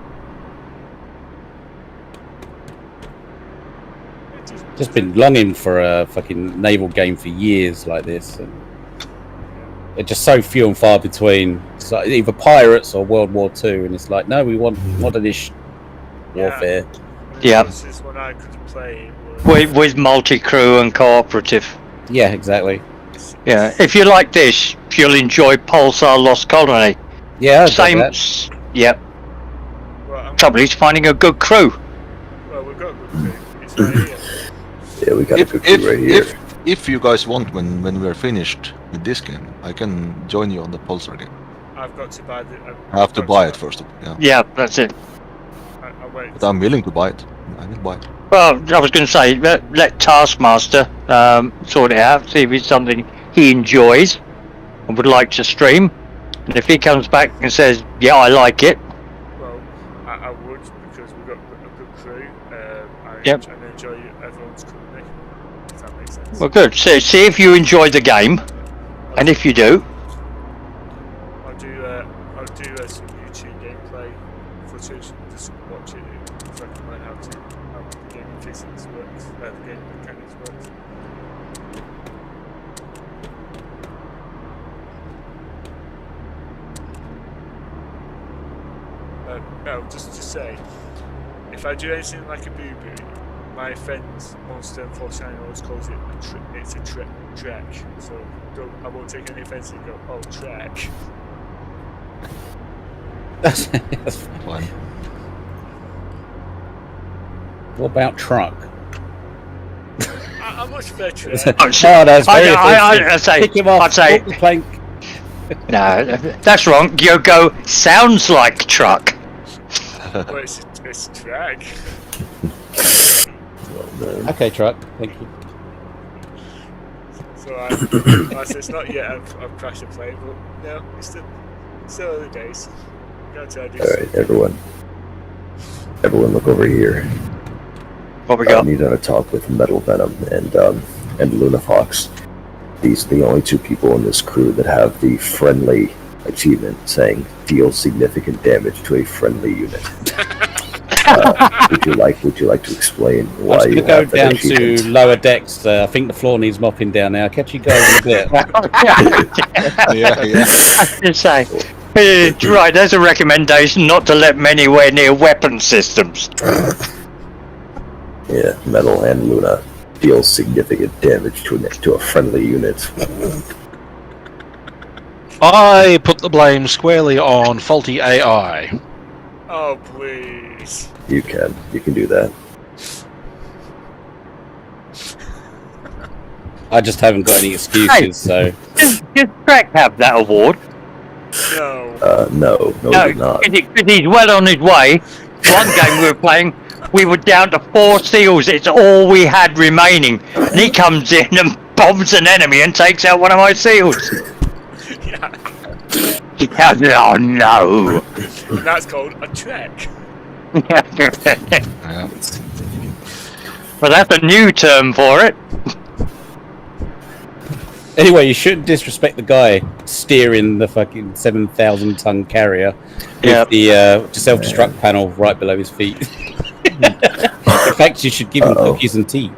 Just been longing for a fucking naval game for years like this, and it's just so few and far between. It's like either pirates or World War II, and it's like, no, we want modern-ish warfare. Yeah. This is when I could play With multi-crew and cooperative. Yeah, exactly. Yeah. If you like this, you'll enjoy Pulsar Lost Colony. Yeah, Same. Yep. Well, Trouble is finding a good crew. well, we've got a good crew. It's right here. Yeah, we got a good crew right here. If you guys want, when we're finished with this game, I can join you on the Pulsar game. I've got to buy the. I have to buy it first. Yeah. Yeah, that's it. I'll wait. But I'm willing to buy it. I will buy it. Well, I was going to say, let Taskmaster sort it out, see if it's something he enjoys and would like to stream. And if he comes back and says, yeah, I like it. Well, I would because we've got a good crew. Yep. And enjoy everyone's company. If that makes sense. Well, good. So see if you enjoy the game. And if you do, I'll do some YouTube gameplay footage. Just watch it so I can learn how the game physics works. The game mechanics works. No, just to say, if I do anything like a boo-boo, my friend's Monster Enforcement always calls it it's a trek. So I won't take any offence and go, oh, trek. That's Fine. What about truck? I much better. Oh, that's very I'd say, Pick him off. I'd say, walk the plank. no, that's wrong. You go, sounds like truck. Well, it's a trek. Okay, truck. Thank you. So it's not yet I've crashed a plane, but no, it's still early days. Alright, everyone look over here. What we I got? need to talk with Metal Venom and Luna Fox. These are the only 2 people in this crew that have the friendly achievement saying deal significant damage to a friendly unit. Would you like to explain why I'm you going to go have that down achievement? to lower decks. I think the floor needs mopping down now. Catch you guys in a bit. Yeah. Just say, right, there's a recommendation not to let men anywhere near weapon systems. Yeah, Metal and Luna deal significant damage to a friendly unit. I put the blame squarely on faulty AI. Oh, please. You can do that. I just haven't got any excuses, so... Does Trek have that award? No. No, No, did not. because he's well on his way. One game we were playing, we were down to 4 seals. It's all we had remaining. And he comes in and bombs an enemy and takes out one of my seals. Yeah. Oh no! That's called a trek. Yeah. Well, that's a new term for it. Anyway, you shouldn't disrespect the guy steering the fucking 7,000-ton carrier with Yep. the self-destruct panel right below his feet. In fact, you should give him cookies and tea.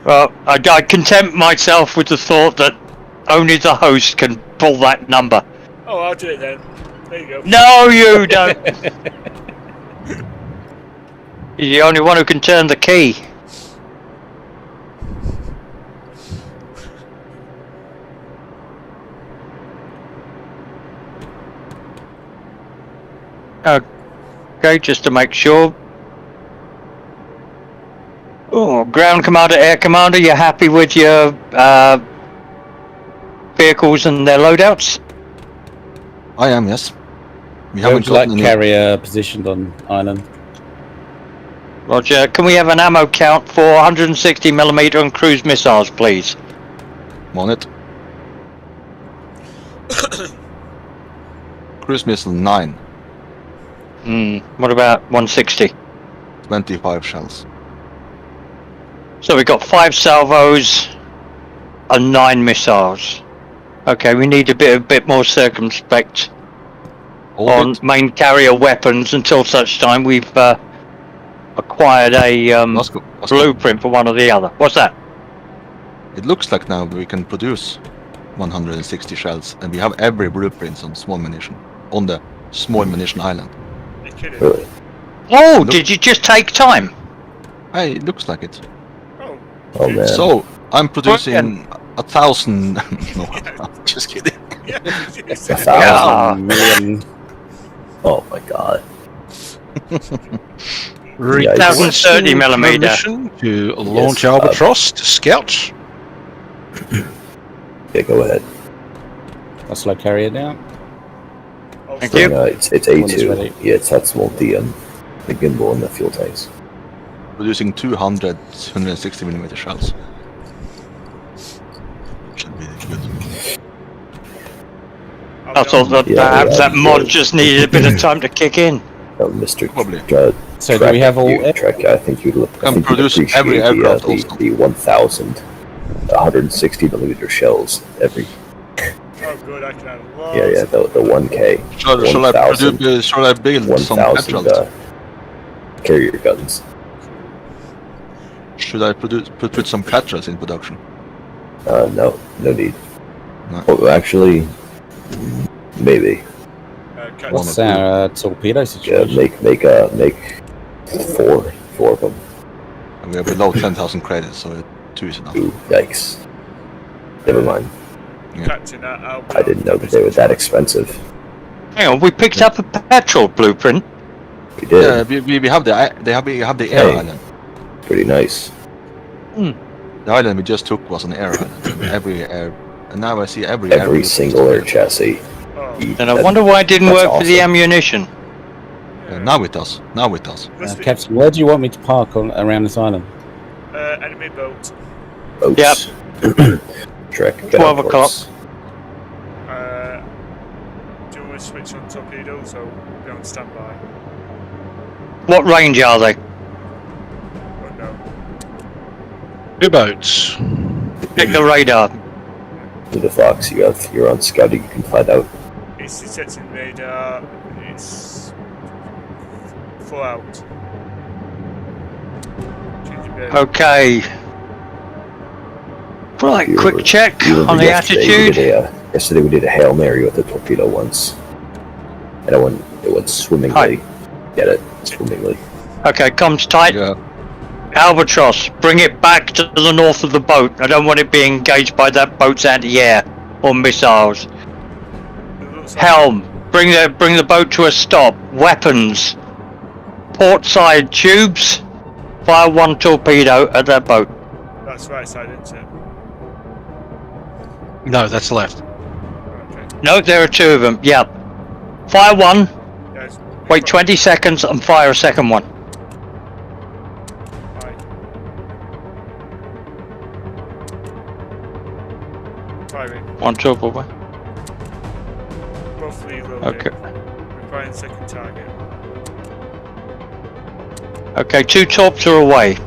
Well, I content myself with the thought that only the host can pull that number. Oh, I'll do it then. There you go. No, you don't. You're the only one who can turn the key. Okay, just to make sure. Oh, ground commander, air commander, you happy with your vehicles and their loadouts? I am, yes. We Where haven't would you like gotten any. carrier positioned on island? Roger. Can we have an ammo count for 160mm and cruise missiles, please? On it. Cruise missile 9, What about 160? 25 shells. So we've got 5 salvos and 9 missiles. Okay, we need a bit more circumspect Hold on it. main carrier weapons until such time we've acquired a Let's go. Let's go. blueprint for one or the other. What's that? It looks like now we can produce 160 shells, and we have every blueprint on small munition on the small munition island. You're kidding. Really? Oh, Look. did you just take time? Hey, it looks like it. Oh, Oh man. So I'm producing 1,000. No, just kidding. yeah. A thousand. Million. Oh my god. Requesting 1030mm. permission to launch Yes, Albatross to scout. Yeah, go ahead. I'll slow carrier down. Oh, Thank sorry. you. It's When it's A2. ready. Yeah, it's that's small the gimbal and the fuel tanks. Producing 200 160mm shells. Should be good. I'll I be thought on. that Yeah, perhaps yeah, that mod yeah. just needed a bit of time to kick in. Mr. Probably. So do we have all? Trek? I think you'd look. I Can think you'd produce appreciate every aircraft also. the 1,000 160mm shells every. Oh, good. I can have lots. Yeah, the 1K. Shall I 1,000 produce? Shall I build some 1,000 petrol? carrier guns. Should I put some petrols in production? No need. No. Oh, actually, maybe. Captain, What's our torpedo Yeah, situation? make four of them. And we are below 10,000 credits, so 2 is enough. Ooh, yikes. Never mind. Captain, I'll be I didn't know that they were that expensive. Hang on, we picked up a petrol blueprint. We did. Yeah, we have we have the air Hey. island. Pretty nice. The island we just took was an air island. And now I see every air Every single air chassis. Oh, And I wonder why it didn't That's work for the awesome. ammunition. Now it does. Now it does. must be, Captain, where do you want me to park around this island? enemy boat. Boats. Trek. 12 o'clock. Do you want to switch on torpedoes or be on standby? What range are they? Oh no. 2 boats. Check the radar. To the Fox, you're on scouting. You can find out. It's detecting radar. It's 4 out. Change your bearing. Okay. Right, You quick were- check you remember on the yesterday we attitude. did yesterday we did a Hail Mary with the torpedo once, and it went swimmingly. Get it? Swimmingly. Okay, comms tight. Yeah. Albatross, bring it back to the north of the boat. I don't want it being engaged by that boat's anti-air or missiles. It looks like Helm, bring the boat to a stop. Weapons, port side tubes. Fire 1 torpedo at that boat. that's right side, isn't it? No, that's left. Okay. No, there are 2 of them. Yep. Fire 1. Yes. Wait 20 seconds and fire a second one. Right. Firing. One torp away. Both reloading. Okay. Requiring second target. Okay, 2 torps are away.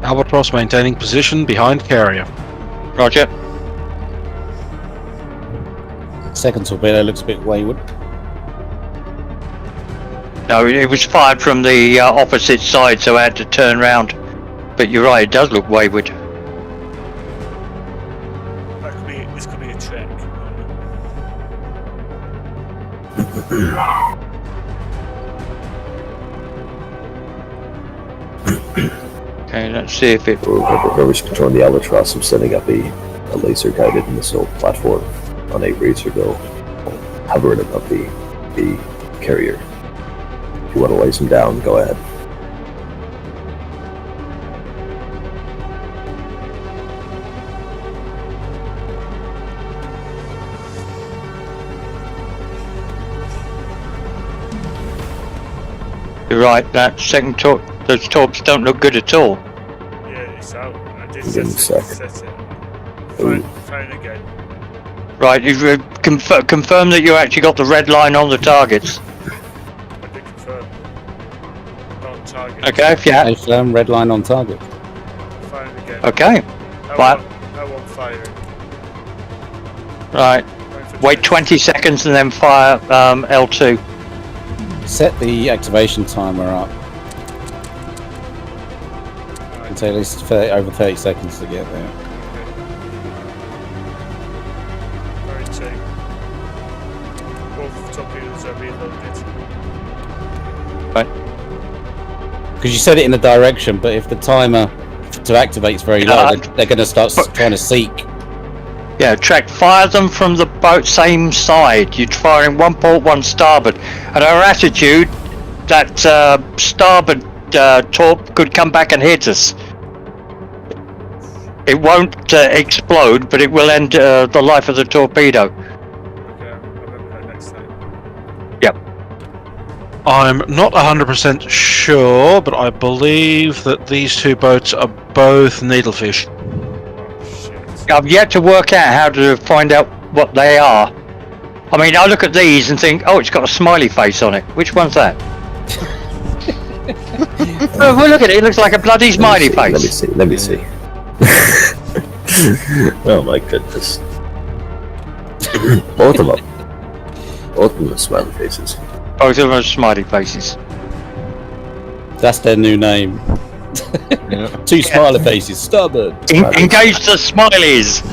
Albatross maintaining position behind carrier. Roger. Second torpedo looks a bit wayward. No, it was fired from the opposite side, so I had to turn round. But you're right, it does look wayward. This could be a trek. Okay, let's see if it... Whoever's controlling the Albatross, I'm setting up a laser-guided missile platform on a razor bill, hovering above the carrier. If you want to lace them down, go ahead. You're right, that second torp, those torps don't look good at all. Yeah, it's out. I did Give me a set sec. it. Ooh. Fine again. Right, you've confirm that you actually got the red line on the targets. I did confirm. On target. Okay, if you have. A red line on target. Firing again. Okay, I fire. want firing. Right. Waiting for Wait 20 seconds and then fire L2. Set the activation timer up. Alright. It'll take at least over 30 seconds to get there. Firing 2. Both torpedoes are reloaded. Because you set it in a direction, but if the timer to activate is very low, they're going to start trying to seek. Yeah, Trek, fire them from the boat same side. You're firing one port, one starboard. At our attitude, that starboard torp could come back and hit us. It won't explode, but it will end the life of the torpedo. Okay, I'll remember that next time. Yep. I'm not 100% sure, but I believe that these two boats are both needlefish. Oh shit. I've yet to work out how to find out what they are. I mean, I look at these and think, oh, it's got a smiley face on it. Which one's that? Oh, well, look at it. It looks like a bloody smiley face. Let me see. Oh my goodness. Both of them. Both of them are smiley faces. Both of them are smiley faces. That's their new name. Yeah. Two smiley faces, starboard. Engage the smileys.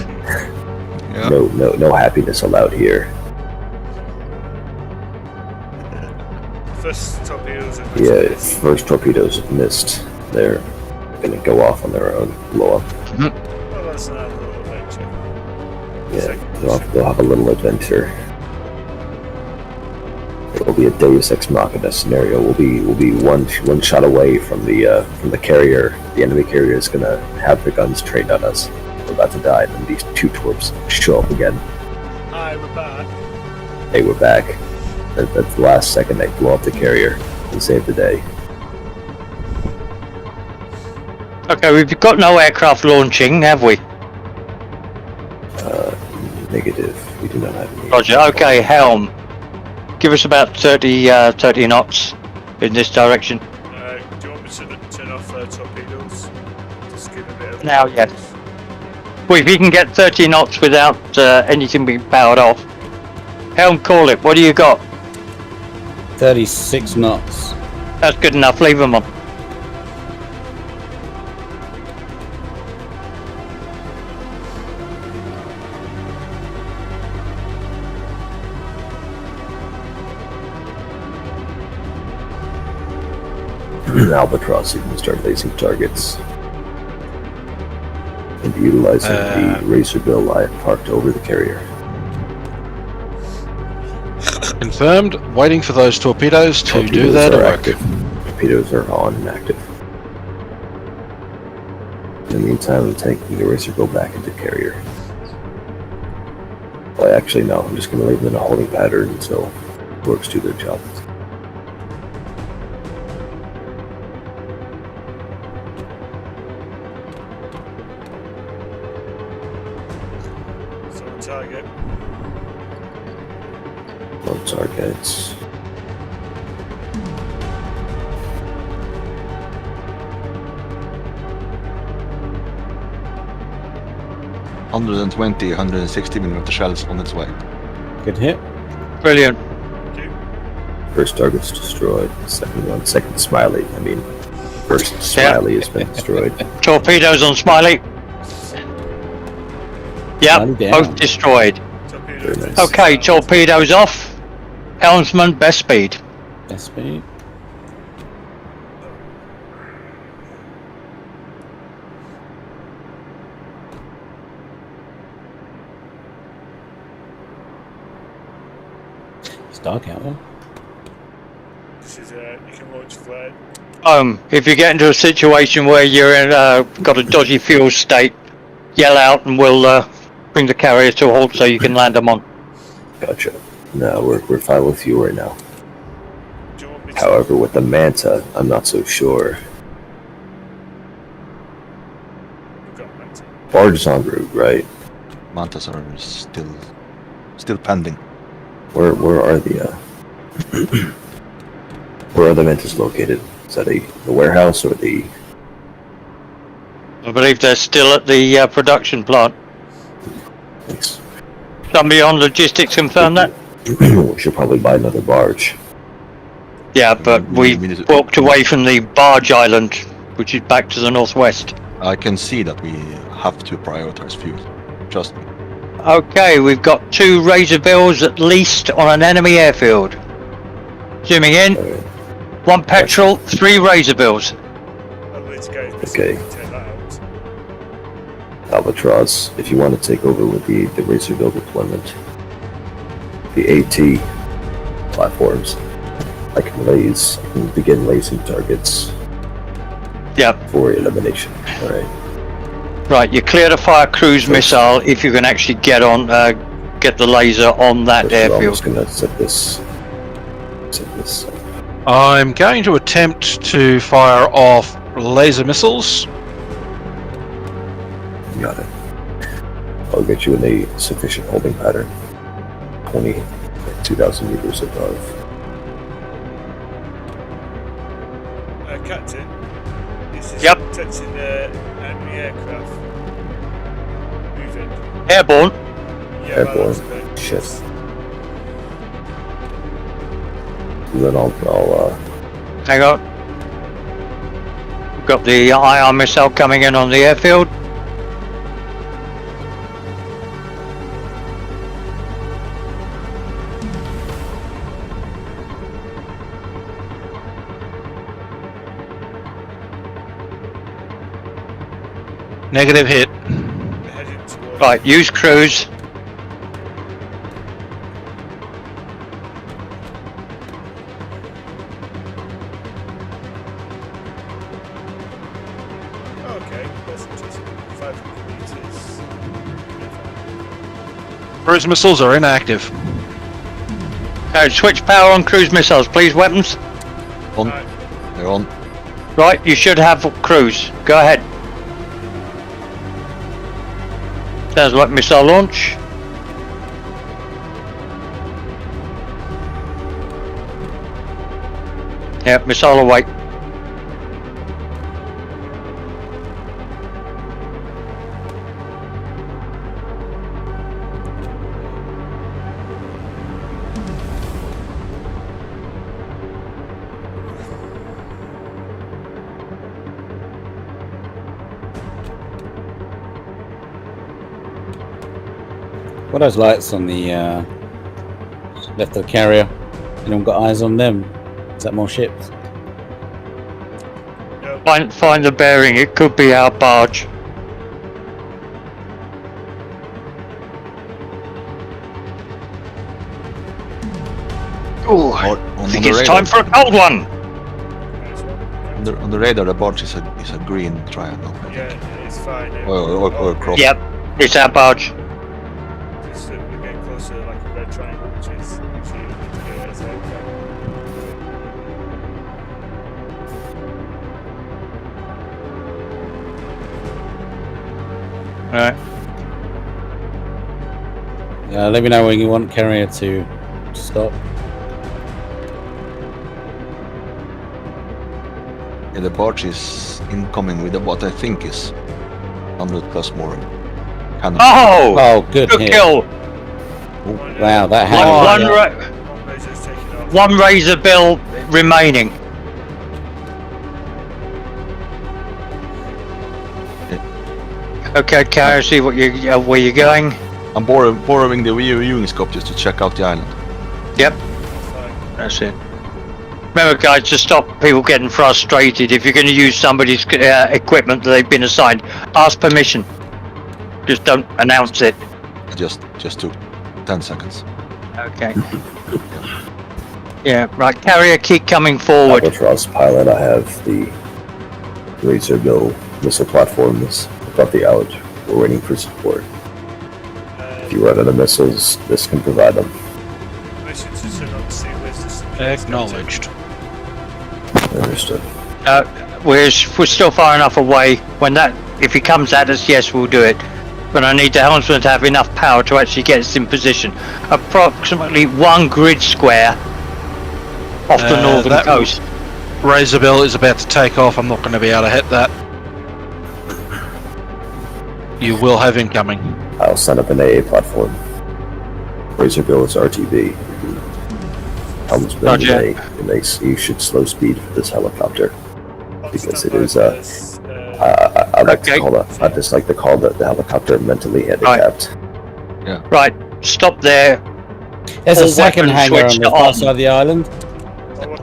Yeah. No happiness allowed here. First torpedoes are Yeah, first torpedoes have missed. They're gonna go off on their own, blow up. Well, that's another little adventure. Yeah, they'll have a little adventure. It'll be a Deus Ex Machina scenario. We'll be one shot away from the carrier. The enemy carrier is gonna have their guns trained on us. We're about to die, and then these two torps show up again. Hi, we're back. Hey, we're back. That's the last second they blow up the carrier and save the day. Okay, we've got no aircraft launching, have we? Negative. We do not have any. Roger. Okay, helm. Give us about 30 knots in this direction. Do you want me to turn off torpedoes? Just give a bit of... Now, yes. Well, if you can get 30 knots without anything being powered off. Helm, call it. What do you got? 36 knots. That's good enough. Leave them on. Albatross, you can start placing targets. And utilizing the racer bill I have parked over the carrier. Confirmed. Waiting for those torpedoes to do their are work. active. Torpedoes are on and active. In the meantime, I'm taking the racer bill back into carrier. Well, actually, no. I'm just going to leave them in a holding pattern until works do their job. So on target. On targets. $120, 160mm shells on its way. Good hit. Brilliant. First target's destroyed. Second Smiley. I mean, first Smiley has been destroyed. Torpedoes on Smiley. Yep, Smiley down. both destroyed. Torpedoes. Very nice. Okay, torpedoes off. Helmsman, best speed. Best speed. It's dark out there. This is you can launch flare. If you get into a situation where you're in got a dodgy fuel state, yell out and we'll bring the carrier to a halt so you can land them on. Gotcha. No, we're fine with you right now. Do you want me to? However, with the Manta, I'm not so sure. We've got Manta. Barge is en route, right? Mantas are still pending. Where are the where are the Mantas located? Is that the warehouse or the? I believe they're still at the production plant. Thanks. Somebody on logistics confirm that? We should probably buy another barge. Yeah, but we walked away from the barge island, which is back to the northwest. I can see that we have to prioritize fuel. Trust me. Okay, we've got 2 Razorbills at least on an enemy airfield. Zooming in, Alright. 1 petrol, 3 Razorbills. I'll let you guys Okay. take that out. Albatross, if you want to take over with the Razorbill deployment, the AT platforms, I can begin lasing targets Yep. for elimination. Alright. Right, you clear the fire cruise missile if you can actually get the laser on that First of all, I'm airfield. just gonna set this up. I'm going to attempt to fire off laser missiles. Got it. I'll get you in a sufficient holding pattern. 2,000 meters above. Captain, this is Yep. protecting enemy aircraft. Moving. Airborne. Yeah, Airborne. right, that's Shit. Then I'll Hang on. We've got the IR missile coming in on the airfield. Negative hit. heading towards. Right, use cruise. Okay, that's interesting. 500 meters. Cruise missiles are inactive. Switch power on cruise missiles, please, weapons. On. Right. They're on. Right, you should have cruise. Go ahead. Sounds like missile launch. Yep, missile away. What are those lights on the left of the carrier? Anyone got eyes on them? Is that more ships? No, Find the bearing. It could be our barge. Ooh, I On think the it's radar, time for a cold one. nice one. on the radar, the barge is a green triangle. I think. Yeah, it's fine. Or cross. Yep, it's our barge. We're getting close triangle, which is usually as a Alright. Let me know when you want carrier to stop. Yeah, the barge is incoming with what I think is 100 plus more cannon. Oh! Oh, good Good hit. kill! Wow, that One, happened. one razor's taken off. one razor bill remaining. Okay, Kara, see what you where you're going. I'm borrowing the viewing scope just to check out the island. Yep, that's it. Remember, guys, to stop people getting frustrated, if you're going to use somebody's equipment that they've been assigned, ask permission. Just don't announce it. It just took 10 seconds. Okay. Yeah, right. Carrier, keep coming forward. Albatross pilot, I have the Razor Bill missile platforms above the island. We're waiting for support. If you run out of missiles, this can provide them. Mission to send on to see where's this. Acknowledged. Understood. We're still far enough away. When that, if he comes at us, yes, we'll do it. But I need the helmsman to have enough power to actually get us in position. Approximately 1 grid square off the northern that coast. Razor Bill is about to take off. I'm not going to be able to hit that. You will have incoming. I'll send up an AA platform. Razor Bill is RTB. Helmsman, Roger. you should slow speed for this helicopter because it is I like Okay. to call I just like to call the helicopter mentally handicapped. Right, stop there. There's All a second weapons hangar on switched the on. far side of the island.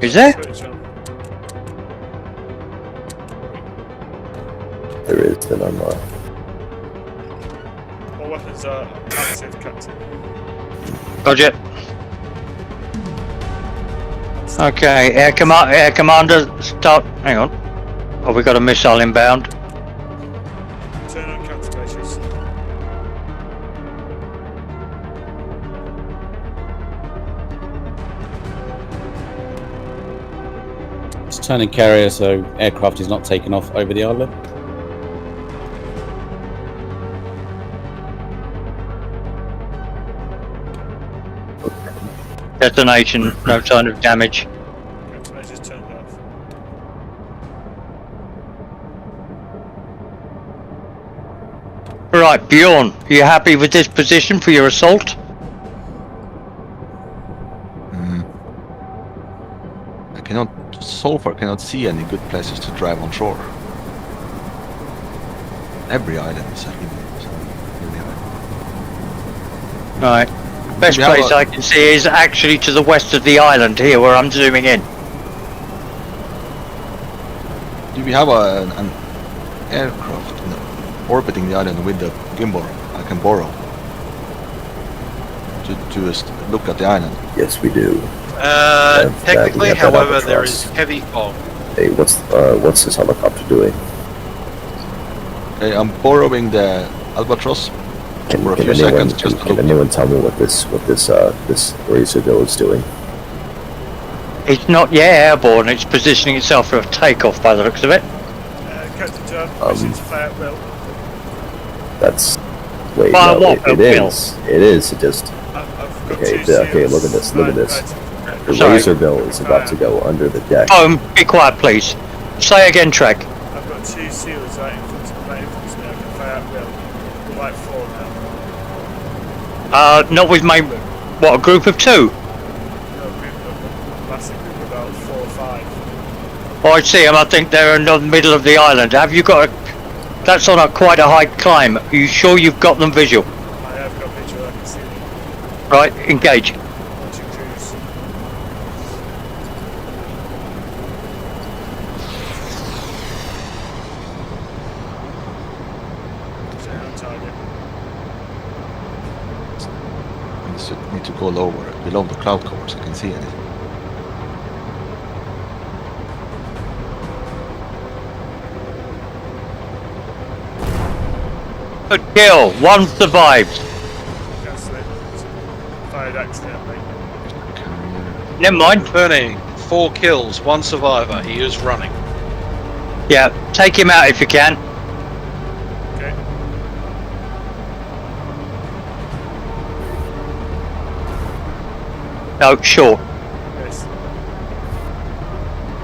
Is there? There is, then I'm All weapons are active, Captain. Roger. Okay, air commander, start. Hang on. Oh, we got a missile inbound. Turn on countermeasures. It's turning carrier so aircraft is not taken off over the island. Detonation, no sign of damage. Countermeasures turned off. Right, Bjorn, are you happy with this position for your assault? So far cannot see any good places to drive on shore. Every island is really high. Right. Best We have place I can see is actually to the west of the island here where I'm zooming in. Do we have an aircraft orbiting the island with the gimbal I can borrow to just look at the island? yes, we do. Technically, we have that however, there is Albatross. heavy fog. Hey, what's this helicopter doing? Okay, I'm borrowing the Albatross for a few seconds just to Can look. anyone tell me what this Razor Bill is doing? It's not yet airborne, it's positioning itself for a takeoff by the looks of it. Captain John, mission to fire at will. That's wait, Fire no, what? it Will? is. It is. It just I've got okay. two Okay, seals. look at this. Look at this. Right. The Sorry. Razor Bill is about to go under the deck. Oh, be quiet, please. Say again, Trek. I've got 2 seals right in front of me. I can fire at will. We're like 4 now. Not with my... What, a group of 2? No, group of massive group, about 4 or 5. Oh, I see them. I think they're in the middle of the island. Have you got a... That's on quite a high climb. Are you sure you've got them visual? I have got visual, I can see them. Right, engage. Launching cruise. Stay on target. I just need to go lower, below the cloud cover so I can see anything. Good kill. 1 survives. Cancel it. Fire fired accidentally. Never mind. Burning. 4 kills, 1 survivor. He is running. Yeah, take him out if you can. Okay. No, sure. Yes.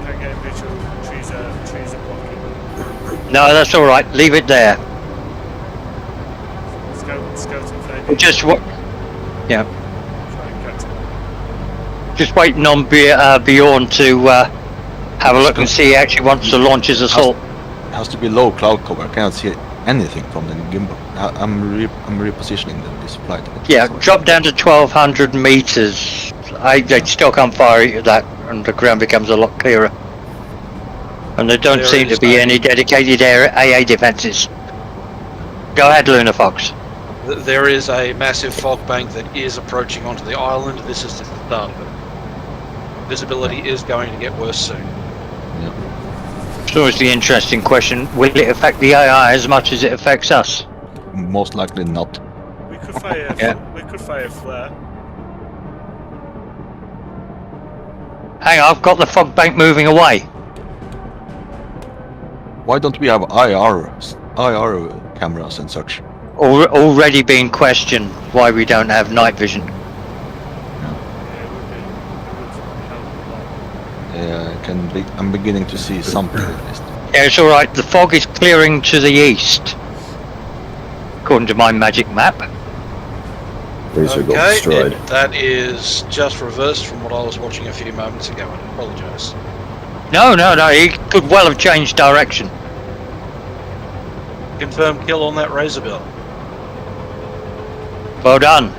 Can't get a visual. Trees are blocking. No, that's all right. Leave it there. Skeleton flame. Just what? Yeah. Try and catch him. Just waiting on Bjorn to have a look and see he actually wants to launch his assault. It has to be low cloud cover. I cannot see anything from the gimbal. I'm repositioning this flight. Yeah, drop down to 1,200 meters. I still can't fire at that, and the ground becomes a lot clearer. And there don't There seem to is be any dedicated AA defences. Go ahead, Luna Fox. There is a massive fog bank that is approaching onto the island. This is just the start of it. Visibility is going to get worse soon. Yeah. It's always the interesting question, will it affect the AI as much as it affects us? Most likely not. We could fire. Yeah. We could fire flare. Hang on, I've got the fog bank moving away. Why don't we have IR cameras and such? Already being questioned why we don't have night vision. Yeah, it would help a lot. I'm beginning to see something at least. Yeah, it's alright, the fog is clearing to the east. According to my magic map. Laser goal Okay, destroyed. that is just reversed from what I was watching a few moments ago. I apologise. No, he could well have changed direction. Confirmed kill on that Razorbill. Well done.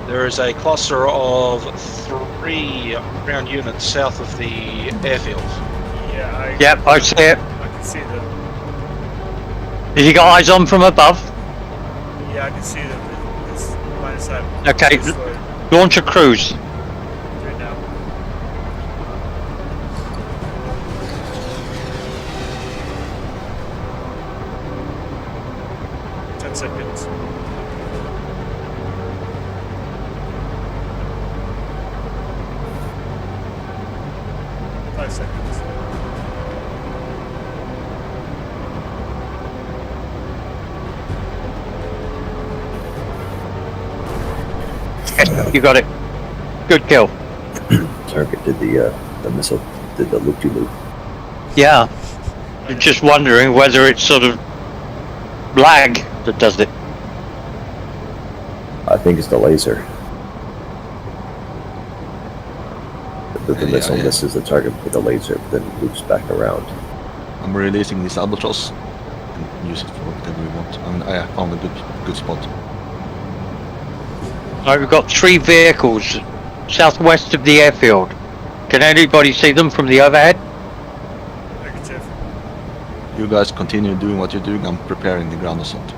There is a cluster of 3 ground units south of the airfield. Yeah, Yep, I see it. I can see them. Have you got eyes on from above? Yeah, I can see them. It's line of sight. Okay, Destroyed. launch a cruise. Do it now. Ten seconds. Five seconds. You got it. Good kill. Target did the missile, did the loop-de-loop. Yeah. Just wondering whether it's sort of lag that does it. I think it's the laser. The Yeah, missile yeah. misses the target with the laser, then loops back around. I'm releasing this albatross and use it for whatever we want. I found a good spot. Right, we've got 3 vehicles southwest of the airfield. Can anybody see them from the overhead? Negative. You guys continue doing what you're doing. I'm preparing the ground assault.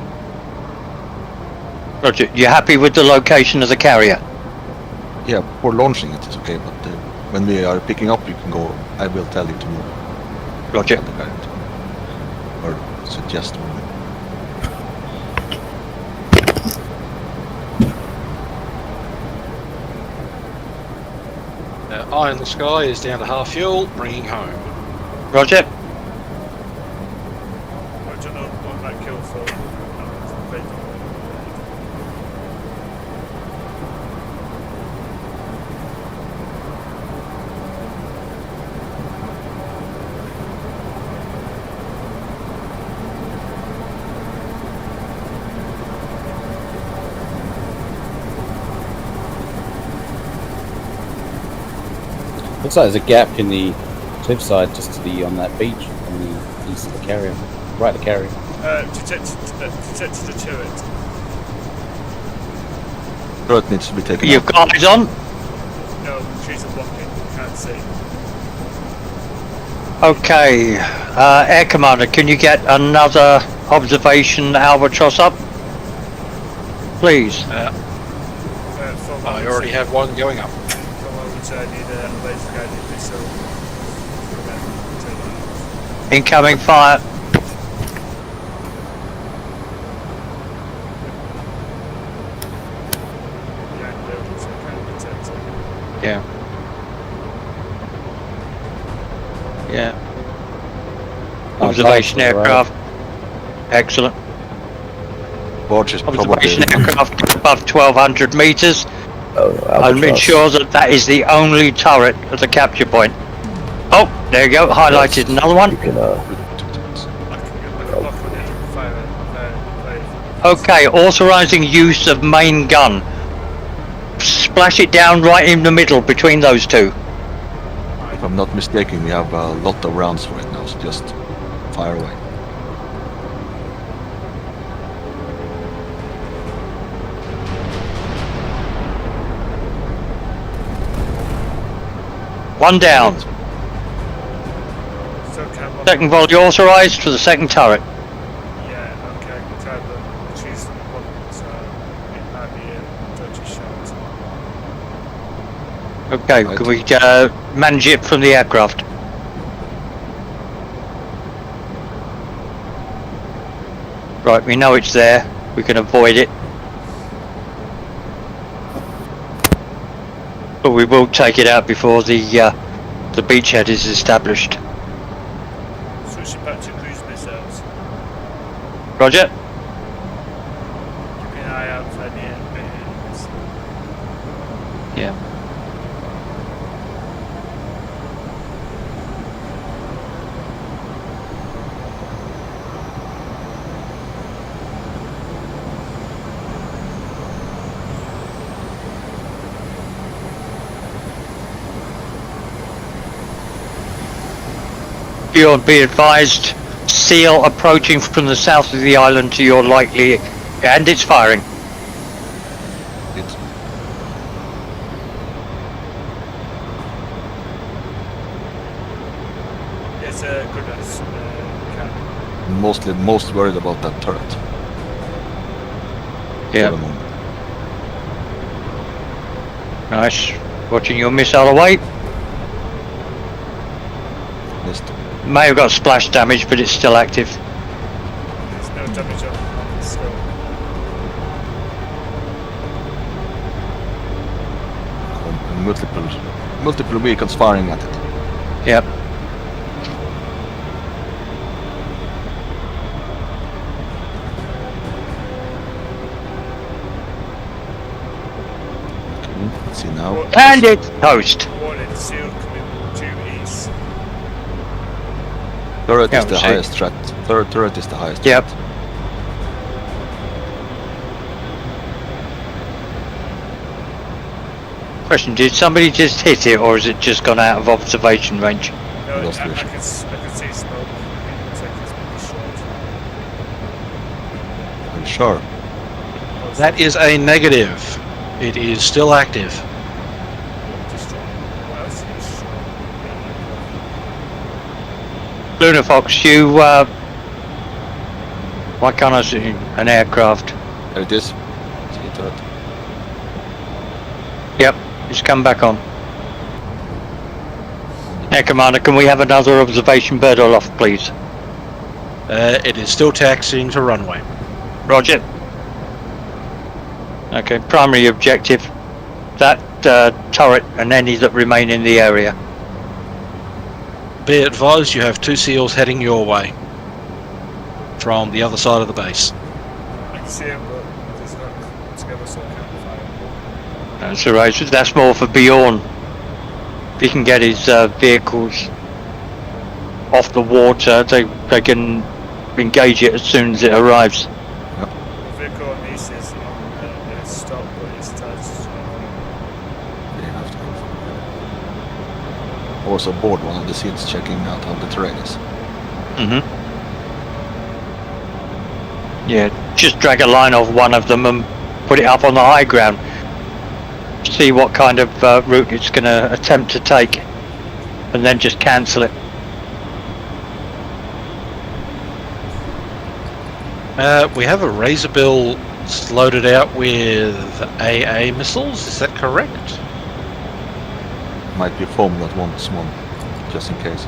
Roger, you happy with the location of the carrier? Yeah, for launching it is okay, but when we are picking up, you can go. I will tell you to move. Roger. Tell the guy to move. Or suggest moving. Eye in the sky is down to half fuel, bringing home. Roger. I don't know what that kill for. Looks like there's a gap in the cliffside just to the on that beach on the east of the carrier, right of the carrier. Detected the turret. Turret needs to be taken You've out. got eyes on? No, trees are blocking. Can't see. Okay. Air Commander, can you get another observation albatross up? Please. From I already have one going up. From over to I need a laser guided missile. Incoming fire. Yeah, Yeah. Yeah. Observation aircraft. Excellent. Barge is probably Observation aircraft above 1,200 meters. Oh, no, I'll Albatross. ensure that that is the only turret at the capture point. Oh, there you go. Highlighted another You one. can, I can lock on it and fire. Okay, authorizing use of main gun. Splash it down right in the middle between those two. If I'm not mistaken, we have a lot of rounds right now, so just fire away. One down. So can I lock Second volley authorized for the second turret. Yeah, okay, I can tell them choose one, so it might be a dodgy shot. Okay, Right. can we manage it from the aircraft? Right, we know it's there. We can avoid it. But we will take it out before the beachhead is established. Switching back to cruise missiles. Roger. Keeping an eye out for any enemies. Yeah. Bjorn, be advised, seal approaching from the south of the island to your likely, and it's firing. It's It's a good can. most worried about that turret. For the moment. Nice. Watching your missile away. Missed. May have got splash damage, but it's still active. There's no damage on the scope. Multiple vehicles firing at it. Yep. Let's see now. And it's toast. Warning, seal coming due east. Turret Yeah, is the see. highest threat. Third turret is the highest Yep. threat. Question, did somebody just hit it, or has it just gone out of observation range? No, Lost I vision. can see smoke. Looks like it's been destroyed. I'm sure. That is a negative. It is still active. Destroyed. What else is destroyed? Lunar Fox, you, why can't I see an aircraft? There it is. See a turret. Yep, it's come back on. Air Commander, can we have another observation bird aloft, please? It is still taxiing to runway. Roger. Okay, primary objective. That turret and any that remain in the area. Be advised, you have 2 seals heading your way from the other side of the base. I can see him, but there's not together, so I can't fire. That's alright, that's more for Bjorn. If he can get his vehicles off the water, they can engage it as soon as it arrives. The vehicle on east is on stop, but it's attached to They have to go. Also board one of the seals checking out how the terrain is. Yeah, just drag a line off one of them and put it up on the high ground. See what kind of route it's going to attempt to take, and then just cancel it. We have a Razorbill loaded out with AA missiles, is that correct? Might be a foam that wants one, just in case.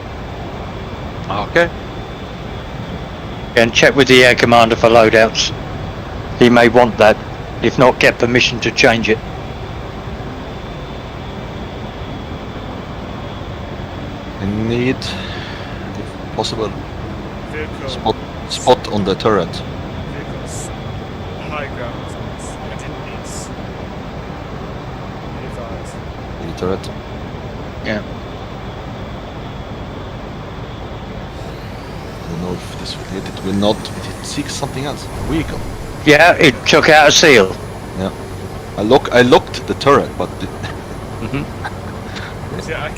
Okay. And check with the air commander for loadouts. He may want that. If not, get permission to change it. need, if possible, Vehicle. spot on the turret. Vehicles. High ground. I didn't need. Advise. In the turret. Yeah. I don't know if this will hit. It will not. It seeks something else. Vehicle. Yeah, it took out a seal. I locked the turret, but See, I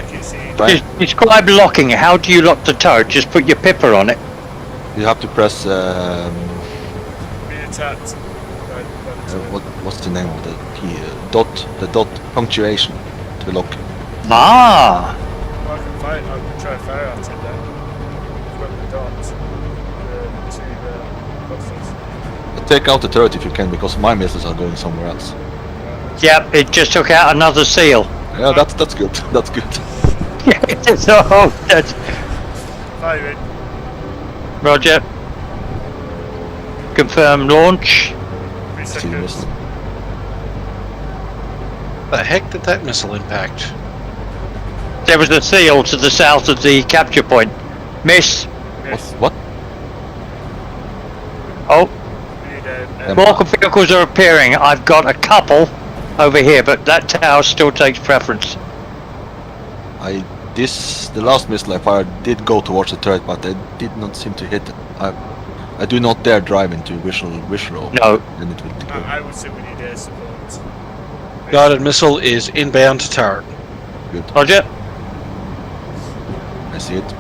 keep seeing. Right. Describe locking it. How do you lock the turret? Just put your pipper on it. you have to press. Being attacked. What's the name of the key? The dot punctuation to lock. Ah. Well, I can try fire at it then. I've got the dots. The two boxes. Take out the turret if you can, because my missiles are going somewhere else. Yep, it just took out another seal. Yeah, that's good. That's good. Yeah, so that's Firing. Roger. Confirm launch. 3 See seconds. missile. The heck did that missile impact? There was a seal to the south of the capture point. Miss. Yes. What? Oh, We need a more vehicles are appearing. I've got a couple over here, but that tower still takes preference. The last missile I fired did go towards the turret, but I did not seem to hit it. I do not dare drive into visual. No. Then it will go. I would say we need air support. Guided missile is inbound to turret. Good. Roger. I see it.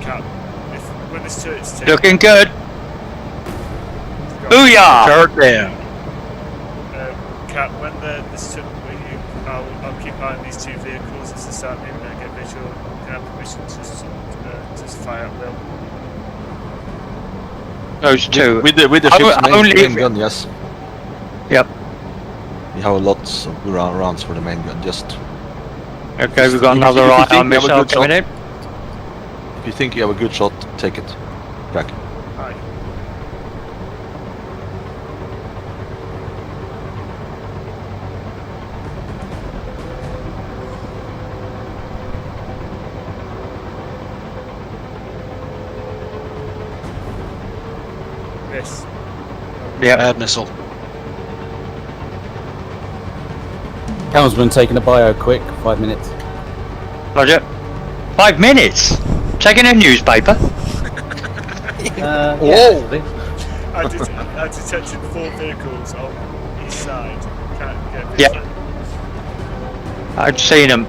Cap. When this turret's taken. Looking good. Go. Booyah! Turret down. Cap, when this turret, I'll keep eye on these two vehicles as they start moving and get visual. Can I have permission to just fire at will? Those two. With the I- ship's I only- main gun, yes. Yep. You have lots of rounds for the main gun. Just Okay, we've got If you another think eye you have on a missile good coming in. if you think you have a good shot, take it. Crack. Aye. Miss. Yep. Bad missile. Helmsman taking a bio quick, 5 minutes. Roger. 5 minutes. Taking a newspaper. I detected 4 vehicles on each side. Can't get Yeah. visual. I'd seen them.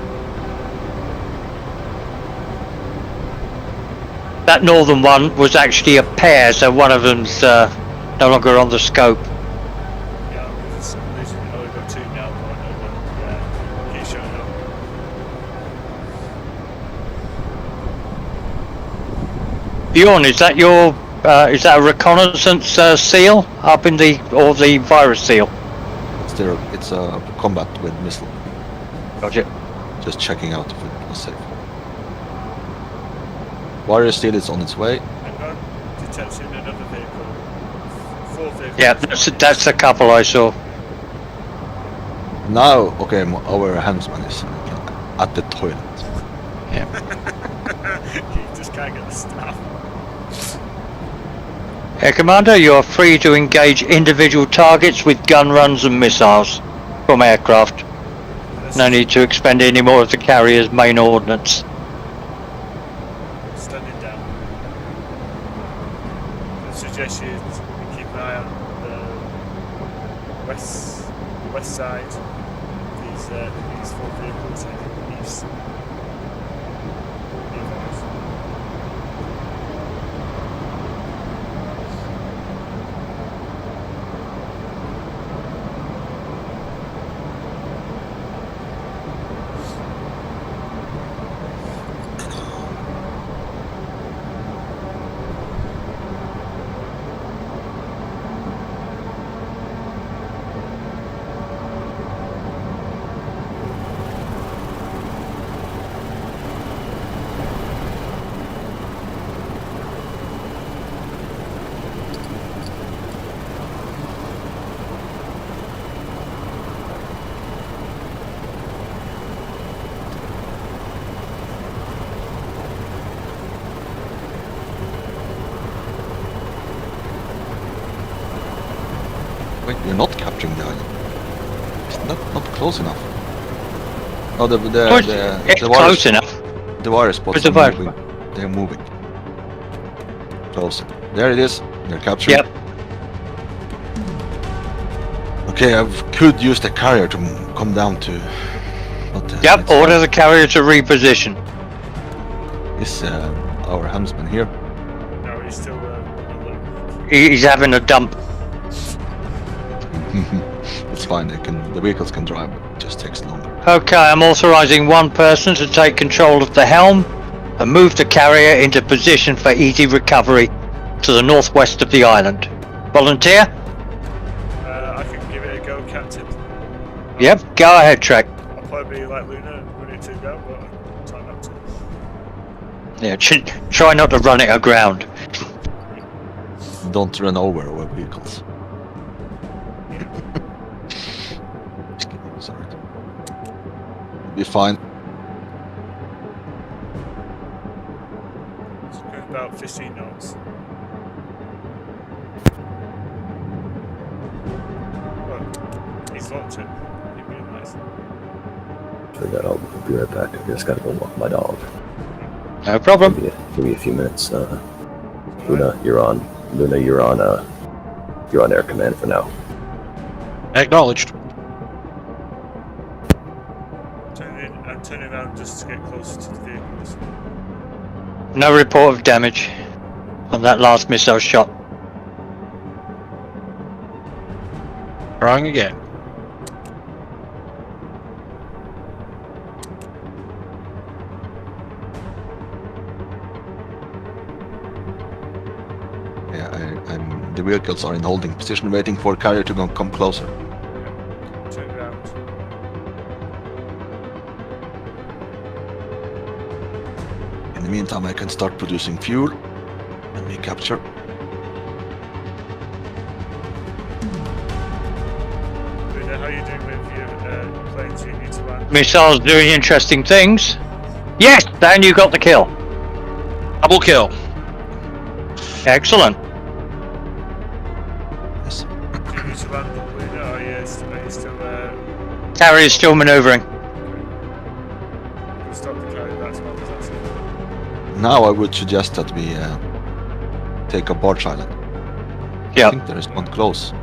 That northern one was actually a pair, so one of them's no longer on the scope. Yeah, for some reason I only got 2 now, but I know that. Keep showing up. Bjorn, is that your is that a reconnaissance seal up in the or the virus seal? It's a combat with missile. Roger. Just checking out if it was safe. Warrior steel is on its way. Hang on. Detecting another vehicle. 4 vehicles. Yeah, that's a couple I saw. Now, okay, our helmsman is at the toilet. You just can't get the staff. Air Commander, you're free to engage individual targets with gun runs and missiles from aircraft. No need to expend any more of the carrier's main ordnance. Standing down. I suggest you keep an eye on the west side. These 4 vehicles heading east. Be advised. Wait, we're not capturing the island. It's not close enough. Oh, It's close enough. The wire spots Where's the are wire moving. They're moving. Close. There it is. They're capturing. Yep. Okay, I could use the carrier to come down to. Yep, order the carrier to reposition. Is our helmsman here? No, he's still He's having a dump. It's fine. The vehicles can drive. It just takes longer. Okay, I'm authorizing one person to take control of the helm and move the carrier into position for easy recovery to the northwest of the island. Volunteer? I can give it a go, Captain. Yep, go ahead, Trek. I'll probably be like Luna and run it to go, but I'll try not to. Yeah, try not to run it aground. Don't run over our vehicles. Sorry. Be fine. It's going about 15 knots. Well, he's locked it. He realised. For that, I'll be right back. I just gotta go walk my dog. No problem. Give me a few minutes. Luna, you're on. Luna, you're on air command for now. Acknowledged. I'm turning around just to get closer to the vehicles. No report of damage on that last missile shot. Trying again. The vehicles are in holding position, waiting for carrier to come closer. Turn around. In the meantime, I can start producing fuel and we capture. Luna, how are you doing with your planes you need to land? Missiles doing interesting things. Yes, Dan, you got the kill. Double kill. Excellent. Yes. Do you need to land up, Luna, or are you still Carrier's still manoeuvring. We'll stop the carrier, that's what I was asking. Now I would suggest that we take a barge island. I Yep. think there is one close.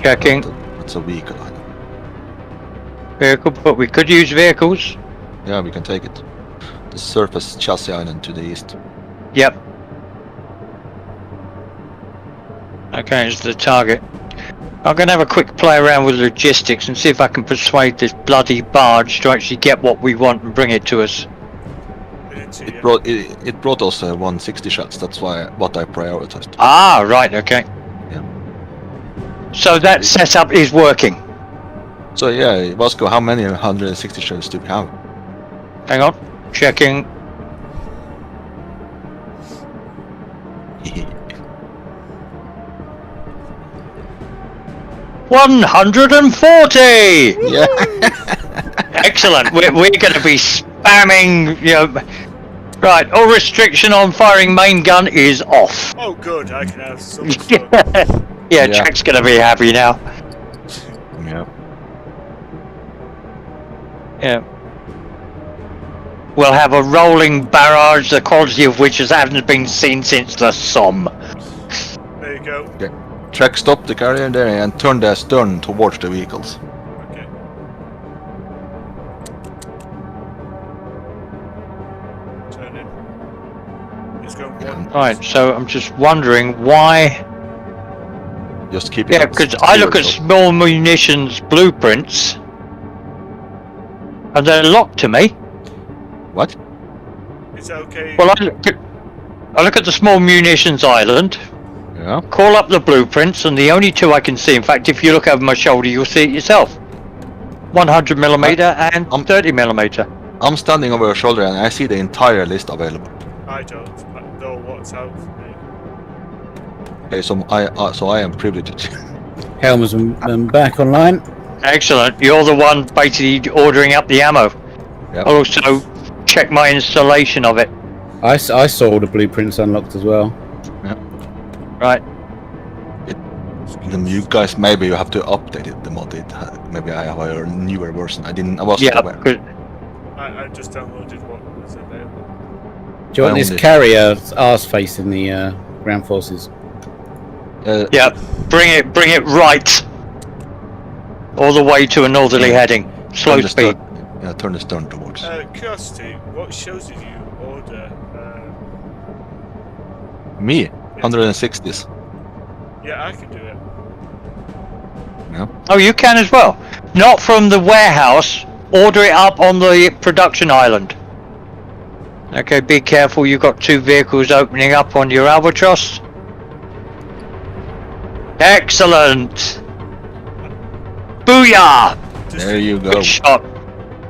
Checking. It's a vehicle island. Vehicle, but we could use vehicles. Yeah, we can take it. The surface chassis island to the east. Yep. Okay, it's the target. I'm going to have a quick play around with logistics and see if I can persuade this bloody barge to actually get what we want and bring it to us. It brought us 160 shots. That's what I prioritized. Ah, right, okay. Yeah. So that setup is working. So yeah, Vasco, how many 160 shots do we have? Hang on, checking. $140. Yeah. Excellent. We're going to be spamming. Right. All restriction on firing main gun is off. Oh, good. I can have some fun. Yeah, Jack's going to be happy now. Yeah. Yeah. We'll have a rolling barrage, the quality of which hasn't been seen since the Somme. There you go. Okay. Trek, stop the carrier there and turn the stern towards the vehicles. Okay. Turn in. It's going one. Right, so I'm just wondering why. Just keep it. Yeah, because I look at small munitions blueprints and they're locked to me. What? It's okay. Well, I look at the small munitions island, Yeah. call up the blueprints, and the only two I can see, in fact, if you look over my shoulder, you'll see it yourself. 100mm and 30mm. I'm standing over your shoulder and I see the entire list available. I don't know what's out for me. Okay, so I am privileged. Helmsman back online. Excellent. You're the one basically ordering up the ammo. Yep. I'll also check my installation of it. I saw all the blueprints unlocked as well. Right. Just Then you guys, maybe you have to update it, the mod. Maybe I have a newer version. I wasn't Yeah, aware. 'cause- I just downloaded what was available. Do you want this only- carrier arse facing the ground forces? yeah. Bring it right, all the way to a northerly heading. Slow turn the speed. stern- Yeah, turn the stern towards. Curiosity, what shows did you order? Me, 160s. Yeah, I can do it. Oh, you can as well. Not from the warehouse. Order it up on the production island. Okay, be careful. You've got 2 vehicles opening up on your Albatross. Excellent. Booyah! Just There you go. Good shot.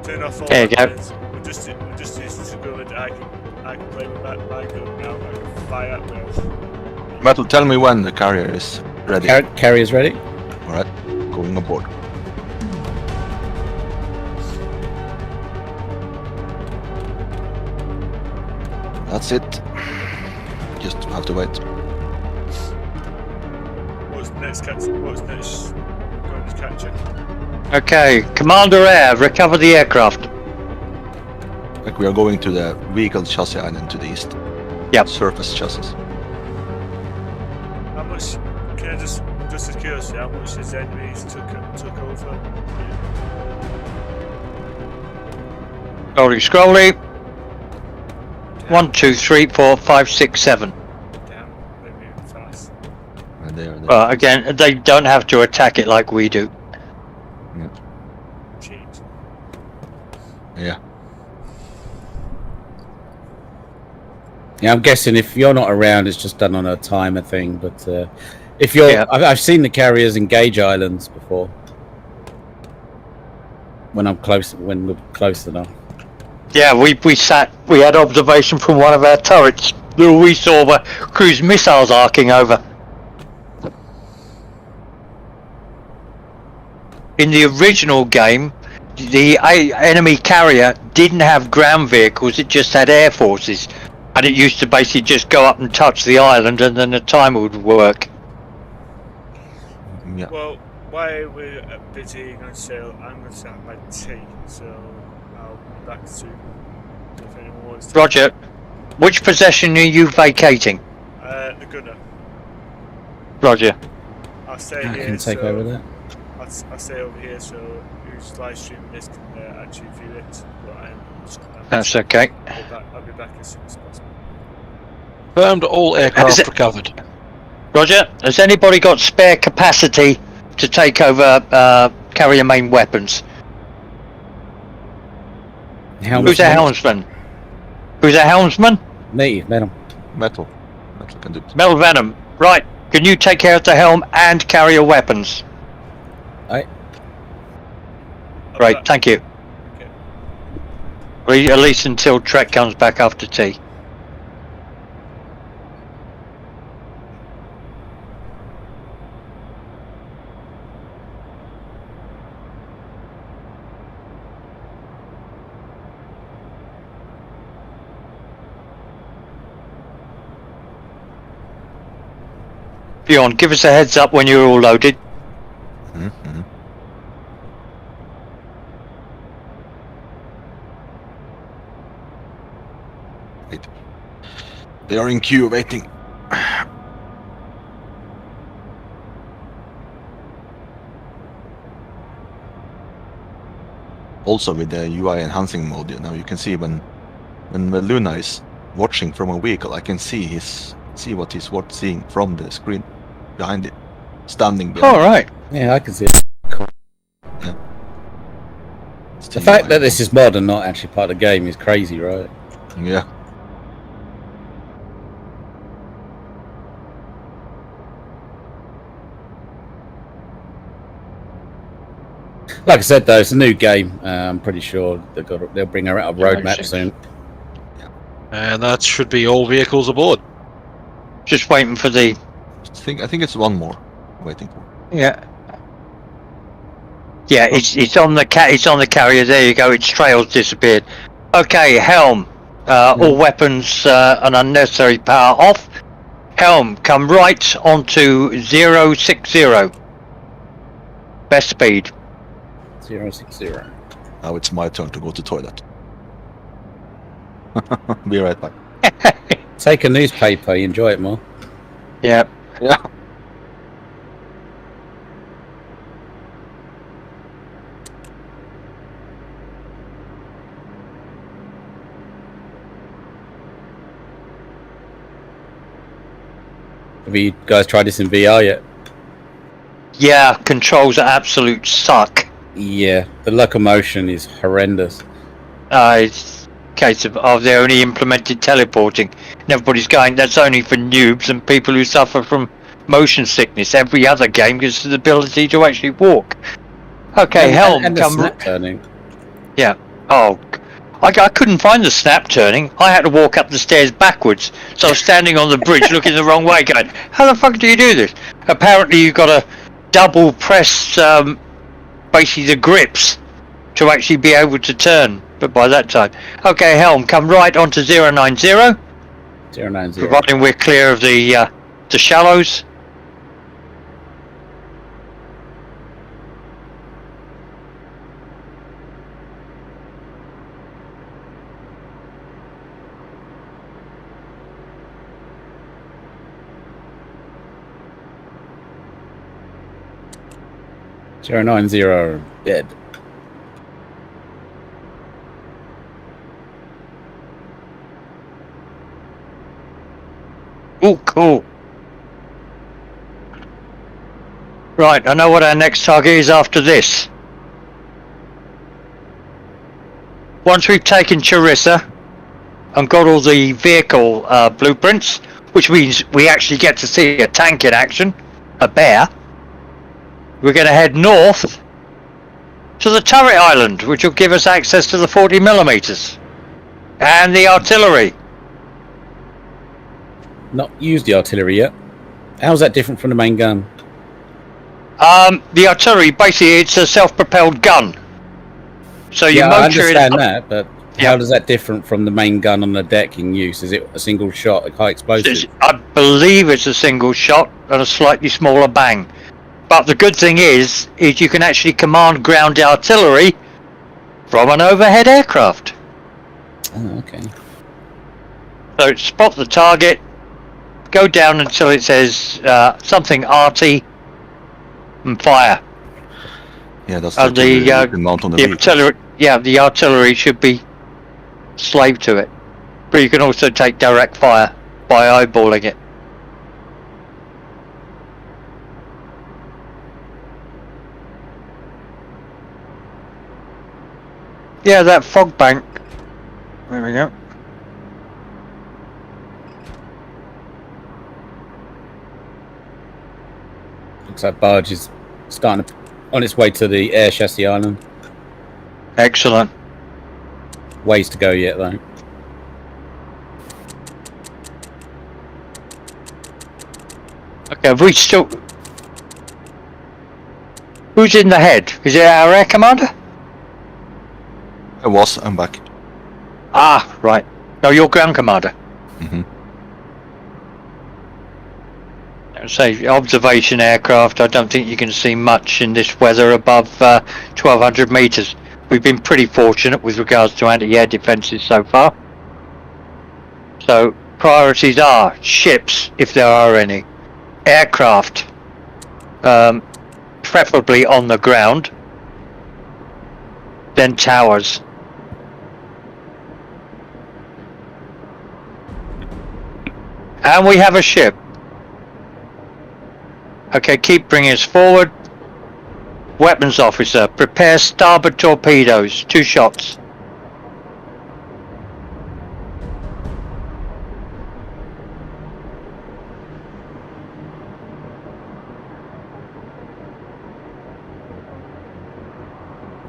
turn off all There you go. weapons. We're just too good. I can play with my gun now. I can fire at will. Metal, tell me when the carrier is ready. Carrier's ready. Alright, going aboard. That's it. Just have to wait. What's next going to catch it? Okay, Commander Air, recover the aircraft. Like we are going to the vehicle chassis island to the east. Yep. Surface chassis. How much? Can I just as curiosity, how much his enemies took over? Scrolly. 1, 2, 3, 4, 5, 6, 7. Damn, they're moving fast. And there. Well, again, they don't have to attack it like we do. Cheat. Yeah. Yeah, I'm guessing if you're not around, it's just done on a timer thing. But if you're, Yeah. I've seen the carriers engage islands before. When we're close enough. Yeah, we had observation from one of our turrets. We saw the cruise missiles arcing over. In the original game, the enemy carrier didn't have ground vehicles, it just had air forces. And it used to basically just go up and touch the island and then the timer would work. Yeah. Well, while we're busy going to sail, I'm going to have my tea, so I'll be back soon. If anyone wants to. Roger. Which possession are you vacating? The gunner. Roger. I'll stay I here. can take over that. I'll stay over here, so who's live streaming this can actually view it. But I'm just gonna That's okay. I'll be back as soon as possible. Confirmed all Is aircraft it- recovered. Roger. Has anybody got spare capacity to take over carrier main weapons? Who's a helmsman? Who's a helmsman? Me, Venom. Metal can do it. Mel Venom. Right. Can you take care of the helm and carrier weapons? Aye. Right. Thank you. Okay. At least until Trek comes back after tea. Bjorn, give us a heads up when you're all loaded. Mm-hmm. Wait. They are in queue waiting. Also with the UI enhancing mode, now you can see when the Luna is watching from a vehicle, I can see what he's seeing from the screen behind it, standing behind. All right. Yeah, I can see it. It's The fact that this is mod and not actually part of the game is crazy, right? Yeah. Like I said, though, it's a new game. I'm pretty sure they'll bring out a roadmap soon. And that should be all vehicles aboard. Just waiting for the. I think it's one more waiting for. Yeah. Yeah, it's on the carrier. There you go. Its trail's disappeared. Okay, helm. All weapons and unnecessary power off. Helm, come right onto 060. Best speed. 060. Now it's my turn to go to toilet. Be right back. Take a newspaper, you enjoy it more. Yeah. Yeah. Have you guys tried this in VR yet? Yeah, controls are absolute suck. Yeah, the locomotion is horrendous. It's a case of they only implemented teleporting. And everybody's going, that's only for noobs and people who suffer from motion sickness. Every other game gives the ability to actually walk. Okay, Helm, and the come. snap turning. Yeah. Oh, I couldn't find the snap turning. I had to walk up the stairs backwards. So I was standing on the bridge looking the wrong way going, how the fuck do you do this? Apparently you've got to double press basically the grips to actually be able to turn. But by that time. Okay, Helm, come right onto 090. 090. Providing we're clear of the shallows. Zero 90 dead. Oh, cool. Right, I know what our next target is after this. Once we've taken Charissa and got all the vehicle blueprints, which means we actually get to see a tank in action, a bear, we're going to head north to the turret island, which will give us access to the 40mm and the artillery. Not used the artillery yet. How's that different from the main gun? The artillery, basically, it's a self-propelled gun. So you I motor it understand up. that, but Yeah. how does that different from the main gun on the deck in use? Is it a single shot, high explosive? I believe it's a single shot and a slightly smaller bang. But the good thing is you can actually command ground artillery from an overhead aircraft. Oh, okay. So spot the target, go down until it says something arty, and fire. Yeah, that's And you can mount on the vehicle. artillery. Yeah, the artillery should be slave to it, but you can also take direct fire by eyeballing it. Yeah, that fog bank. There we go. Looks like barge is starting on its way to the air chassis island. Excellent. Ways to go yet, though. Okay, have we still... Who's in the head? Is it our air commander? I'm back. Ah, right. No, you're ground commander. Mm-hmm. Say observation aircraft. I don't think you can see much in this weather above 1,200 meters. We've been pretty fortunate with regards to anti-air defenses so far. So priorities are ships, if there are any, aircraft, preferably on the ground, then towers. And we have a ship. Okay, keep bringing us forward. Weapons officer, prepare starboard torpedoes. 2 shots.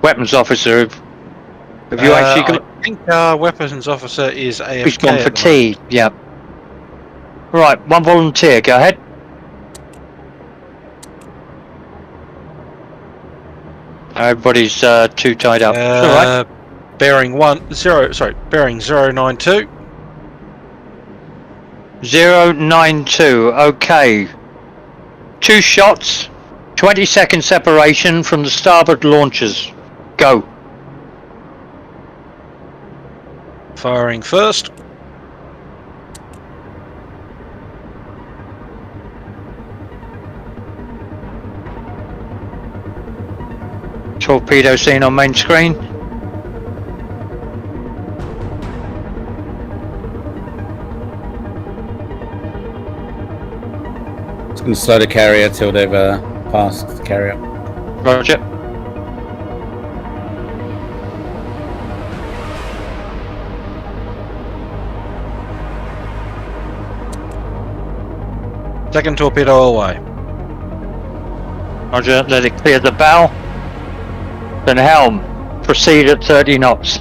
Weapons officer, have you actually got... I think our weapons officer is AFK. He's gone at for the moment. tea, yeah. Right, one volunteer, go ahead. Everybody's too tied up. It's all right. Bearing 092. 092. Okay. 2 shots. 20-second separation from the starboard launchers. Go. Firing first. Torpedo seen on main screen. It's going to slow the carrier till they've passed the carrier. Roger. Second torpedo away. Roger. Let it clear the bow. Then helm. Proceed at 30 knots.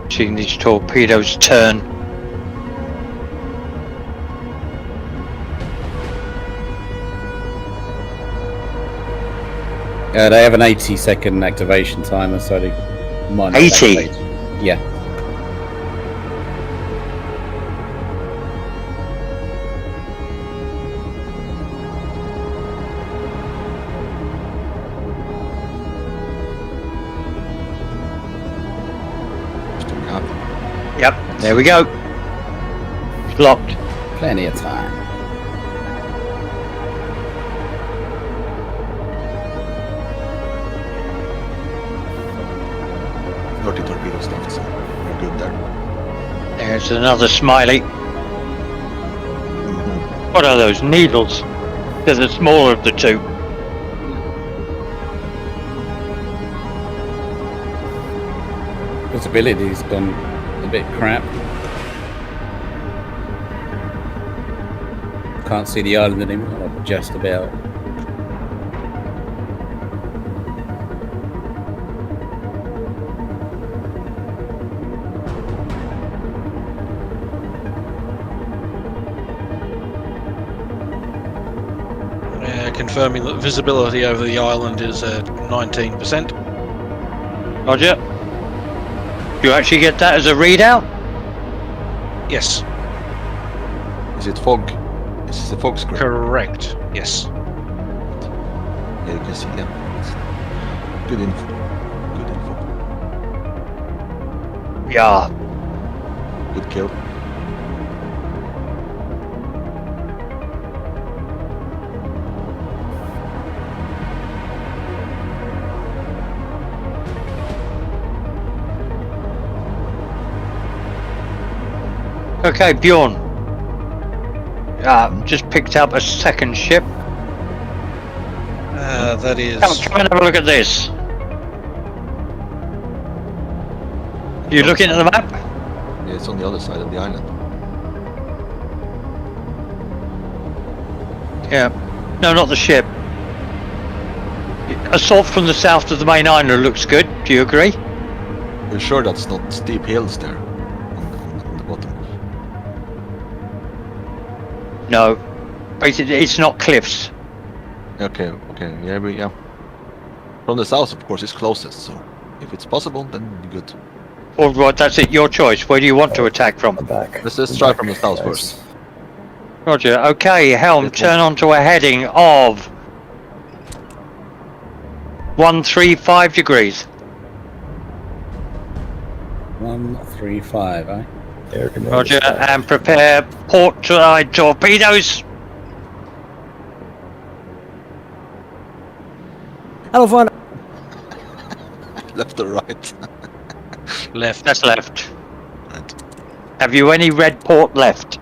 Seeing these torpedoes turn. They have an 80-second activation timer, so they might not 80? activate. Yeah. Yep, there we go. Locked. Plenty of time. Torpedoes left, so we're good there. There's another smiley. What are those needles? They're the smaller of the two. Visibility's gone a bit crap. Can't see the island anymore, just about. Confirming that visibility over the island is at 19%. Roger. Do you actually get that as a readout? Yes, Is it fog? Is this a fog screen? correct. Yes. Yeah, you can see them. It's good info. Good info. Yeah. Good kill. Okay, Bjorn. Just picked up a second ship. That is. Come and have a look at this. You looking at the map? Yeah, it's on the other side of the island. Yeah. No, not the ship. Assault from the south of the main island looks good. Do you agree? You're sure that's not steep hills there on the bottom? No. It's not cliffs. Okay, yeah. From the south, of course, is closest, so if it's possible, then good. All right, that's it. Your choice. Where do you want to attack from? I'm back. Let's try from the south first. Roger. Okay, helm. Turn onto a heading of 135 degrees. 135, eh? Air command. Roger, is back. and prepare port side torpedoes. Hello, fun. Left or right? Left. That's left. Right. Have you any red port left?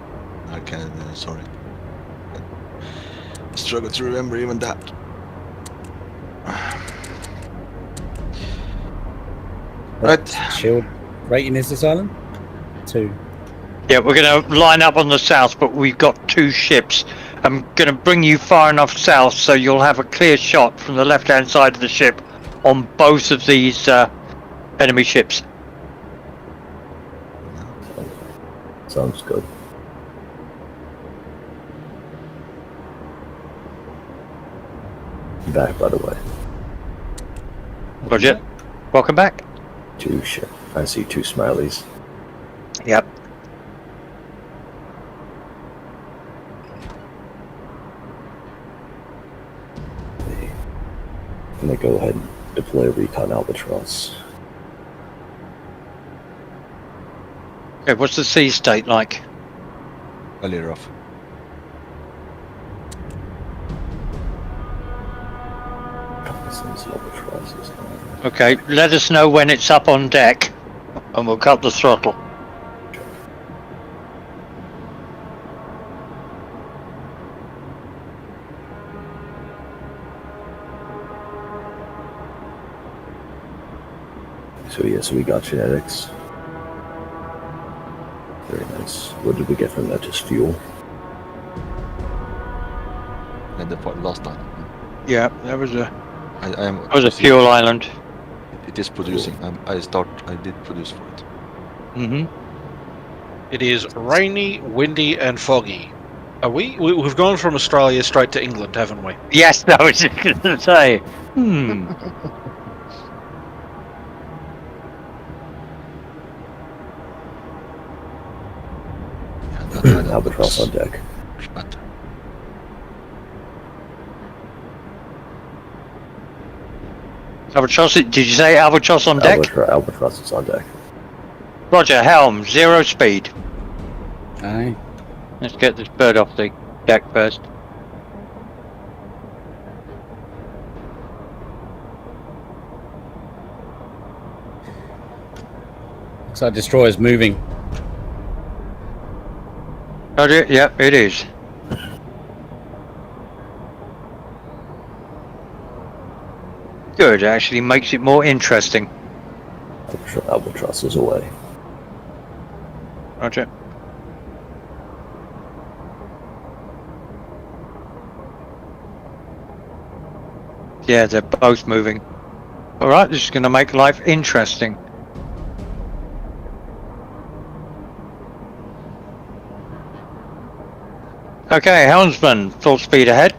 Okay, sorry. Struggle to remember even that. Right. Shield rating is this island? 2. Yeah, we're going to line up on the south, but we've got 2 ships. I'm going to bring you far enough south so you'll have a clear shot from the left-hand side of the ship on both of these enemy ships. Sounds good. Back, by the way. Roger. Welcome back. 2 ship. I see 2 smileys. Yep. I'm gonna go ahead and deploy recon albatross. Okay, what's the sea state like? Fairly rough. Reconnaissance albatross is on. Okay, let us know when it's up on deck, and we'll cut the throttle. So yeah, so we got genetics. Very nice. What did we get from that? Just fuel? And the last time. Yeah, that was a fuel island. It is producing. I did produce for it. Mm-hmm. It is rainy, windy, and foggy. We've gone from Australia straight to England, haven't we? Yes, I was just going to say. Albatross on deck. But Albatross, did you say albatross on deck? Albatross is on deck. Roger, helm, 0 speed. Aye. Let's get this bird off the deck first. Looks like destroyer's moving. Roger, yep, it is. Good, actually makes it more interesting. Albatross is away. Roger. Yeah, they're both moving. Alright, this is going to make life interesting. Okay, helmsman, full speed ahead.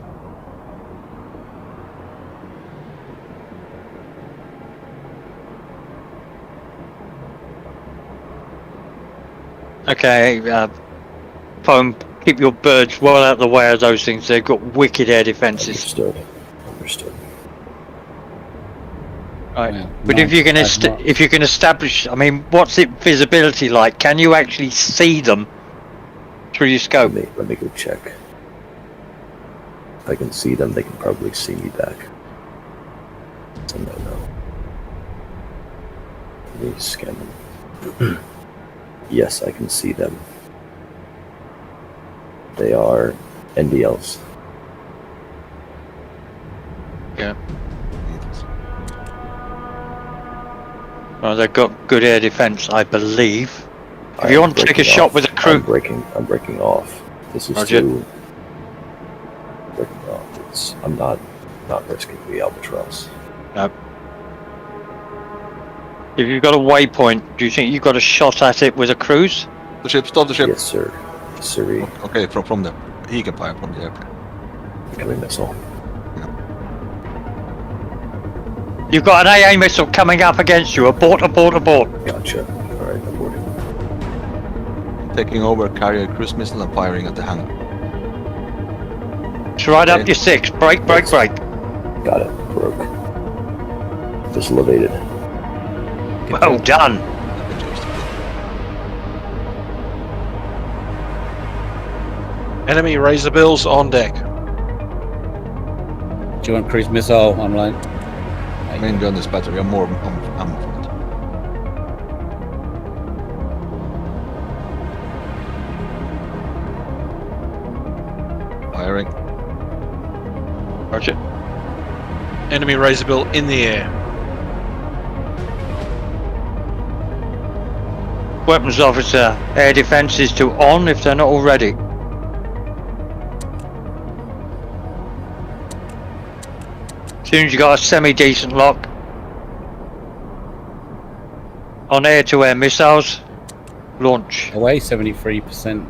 Okay, foam, keep your birds well out of the way of those things. They've got wicked air defences. Understood. Right, Yeah, but nice. if you can establish, I mean, what's it visibility like? Can you actually see them through your scope? Let me go check. If I can see them, they can probably see me back. So no. Let me scan them. Yes, I can see them. They are NDLs. Yeah. Well, they've got good air defense, I believe. If you want to take a shot with a crew, I'm breaking off. This is Roger. too breaking off. I'm not risking the albatross. no. If you've got a waypoint, do you think you've got a shot at it with a cruise? the ship, stop the ship. Yes, sir. Sirree. Okay, from there. He can fire from the airplane. Incoming missile. You've got an AA missile coming up against you. Abort, abort, abort. Gotcha. All right, aborting. Taking over carrier cruise missile and firing at the hangar. It's right up Okay. your 6. Break, break, break. Got it. Broke. Dislocated. Well done. Enemy razor bills on deck. Do you want cruise missile online? Main gun is battery. I'm more ammo for it. Firing. Roger. Enemy razor bill in the air. Weapons officer, air defense is to on if they're not already. As soon as you got a semi-decent lock on air-to-air missiles, launch. Away 73%.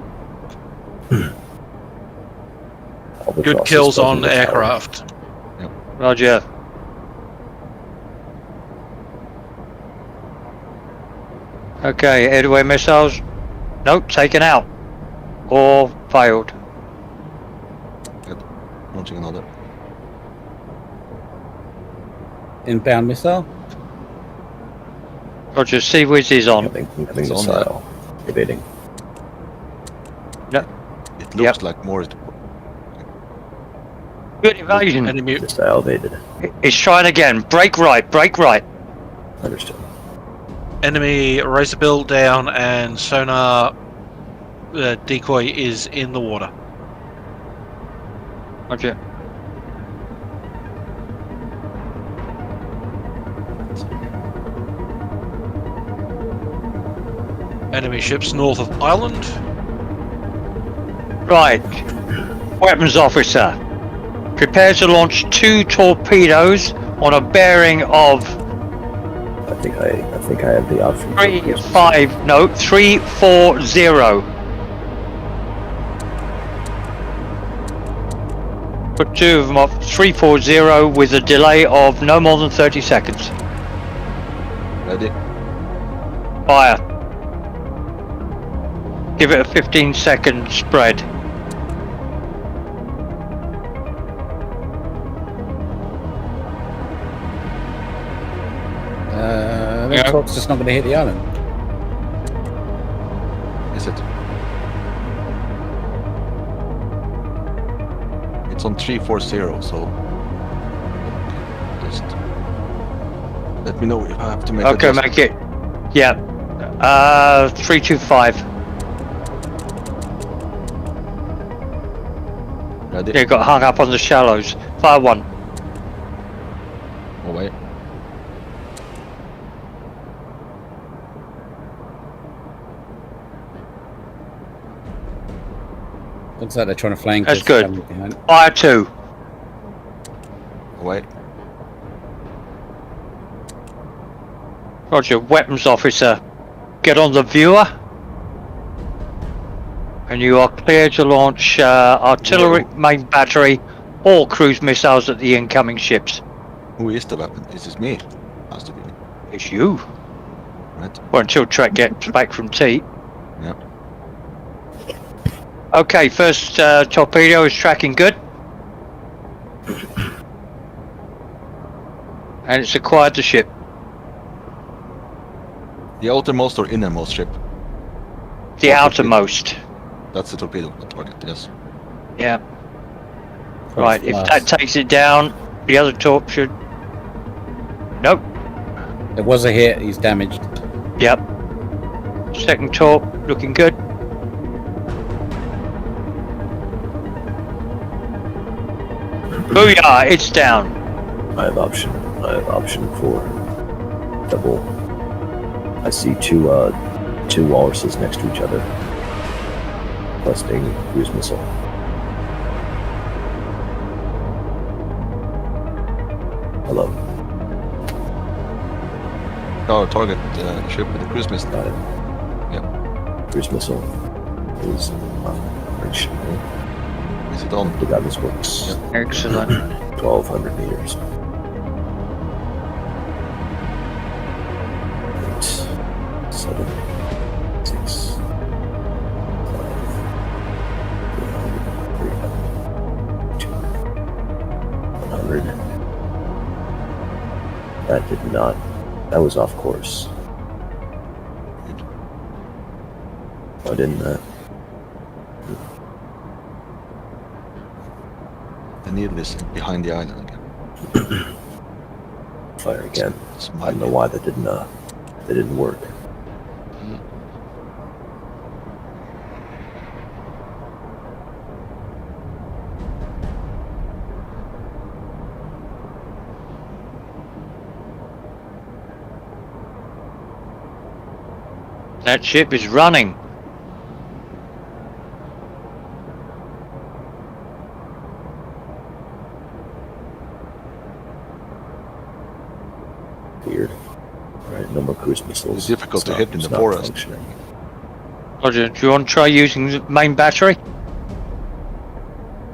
Good kills on aircraft. Roger. Okay, air-to-air missiles. Nope, taken out. Or failed. Good. Launching another. Inbound missile. Roger, Sea-Wiz is on. Having It's on missile. Evading. Yep. It looks like more. Good evasion. Enemy Missile evaded. It's trying again. Break right, break right. Understood. Enemy razor bill down and sonar decoy is in the water. Roger. Enemy ships north of island. Right. Weapons officer. Prepare to launch 2 torpedoes on a bearing of I think I have the option. for cruise missile. 340. Put 2 of them off 340 with a delay of no more than 30 seconds. Ready? Fire. Give it a 15-second spread. The torque's just not going to hit the island. Is it? It's on 340, so just let me know if I have to make. Okay, adjustment. make it. Yeah. 325. Ready? Yeah, got hung up on the shallows. Fire 1. Away. Looks like they're trying to flank That's us good. coming behind. Fire 2. Away. Roger, weapons officer. Get on the viewer. And you are clear to launch artillery, main battery, all cruise missiles at the incoming ships. Who is the weapon? Is this me? Has to be me. It's you. Right. Well, until Trek gets back from tea. Yeah. Okay, first torpedo is tracking good. And it's acquired the ship. The outermost or innermost ship? The outermost. That's the torpedo target. Yes. Yeah. Right, if Last. that takes it down, the other torp should... Nope. There was a hit, he's damaged. Yep. Second torp, looking good. Booyah, it's down. I have option 4. Double. I see two walruses next to each other. Requesting cruise missile. Hello. Oh, target ship with the cruise missile. Got it. Yep. Cruise missile is reach. Is it on? The guy this works. Yep. Excellent. 1,200 meters. 8, 7, 6, 5, 100. That did not. That was off course. Why didn't that? The needle is behind the island again. Fire again. It's I don't know why that didn't work. That ship is running. Weird. Alright, no more cruise missiles. It's difficult It's to not- hit in it's the not forest. functioning. Roger, do you want to try using the main battery?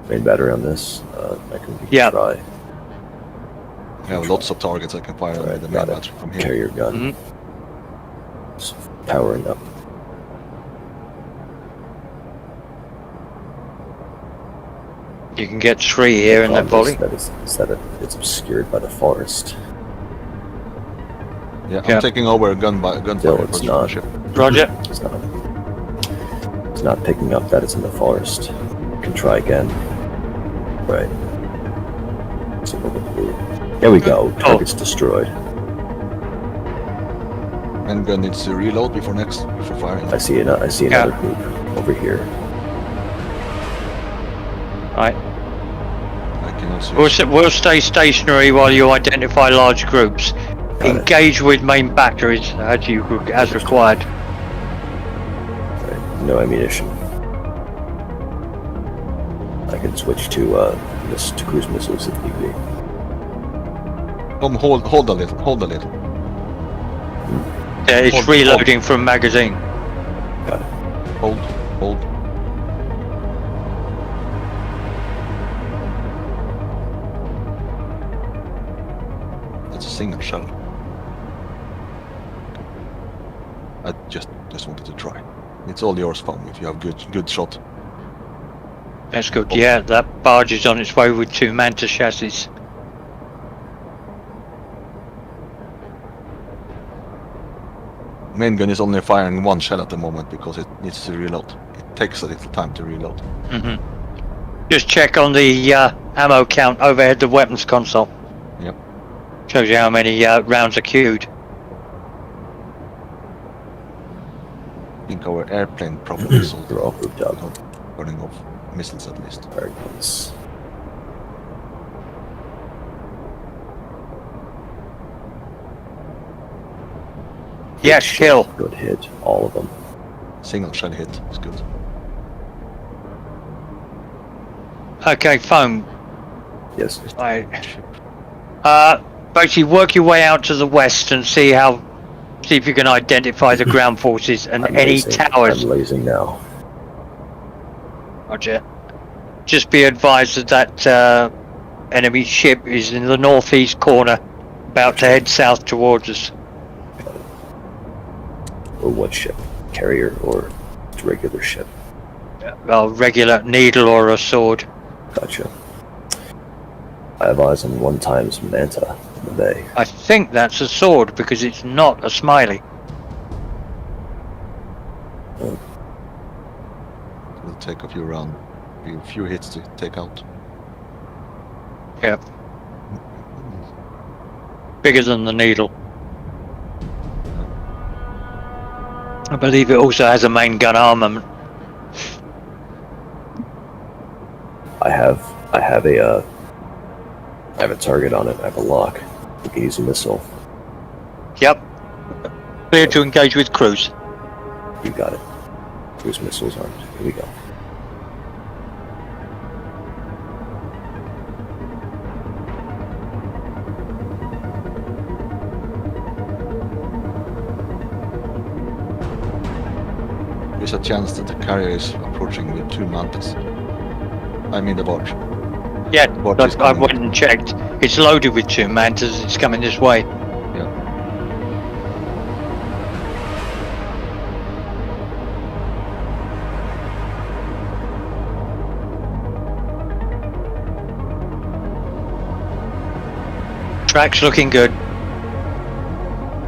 Main battery on this. I can Yeah. try. I have lots of targets I can fire on Alright, the main got it. battery from here. Carrier gun. Mhm. It's powering up. You can get 3 here in the Problem volley. is that it's obscured by the forest. Yeah, Yeah. I'm taking over gunfire Still, for it's the not. ship. Roger. It's not picking up that it's in the forest. Can try again. Right. It's a little blue. There we go. Target's destroyed. And gun needs to reload before firing. I see another group over here. Right. I cannot see. We'll stay stationary while you identify large groups. Got it. Engage with main batteries as required. Right. No ammunition. I can switch to cruise missiles if need be. Hold a little. Yeah, it's Hold- reloading from magazine. Got it. Hold. That's a single shell. I just wanted to try. It's all yours, Foam, if you have good shot. That's good. Yeah, that barge is on its way with 2 Manta chassis. Main gun is only firing 1 shell at the moment because it needs to reload. It takes a little time to reload. Just check on the ammo count overhead the weapons console. Yep. Shows you how many rounds are queued. I think our airplane probably is all They're all grouped up. burning off missiles at least. Alright, let's... Yes, kill. Good hit. All of them. Single shell hit is good. Okay, Foam. Yes. Right. Basically work your way out to the west and see if you can identify the ground forces and I'm any lasing. towers. I'm lasing now. Roger. Just be advised that enemy ship is in the northeast corner, about to head south towards us. Or what ship? Carrier or regular ship? A regular needle or a sword. Gotcha. I have eyes on 1 times Manta in the bay. I think that's a sword because it's not a smiley. It'll take a few hits to take out. Yeah. Bigger than the needle. I believe it also has a main gun armament. I have a target on it. I have a lock. We can use a missile. Yep. Clear to engage with crews. You got it. Cruise missiles armed. Here we go. There's a chance that the carrier is approaching with 2 mantas. I mean the barge. Yeah, What is I coming? went and checked. It's loaded with 2 mantas. It's coming this way. Yeah. Track's looking good.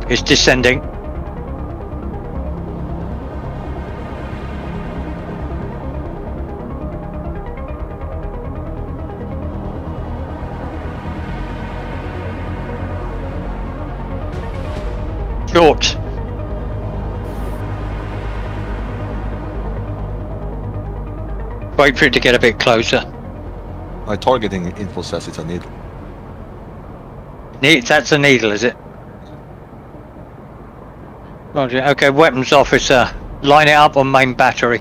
It's descending. Short. Wait for it to get a bit closer. My targeting info says it's a needle. That's a needle, is it? Roger. Okay, weapons officer. Line it up on main battery.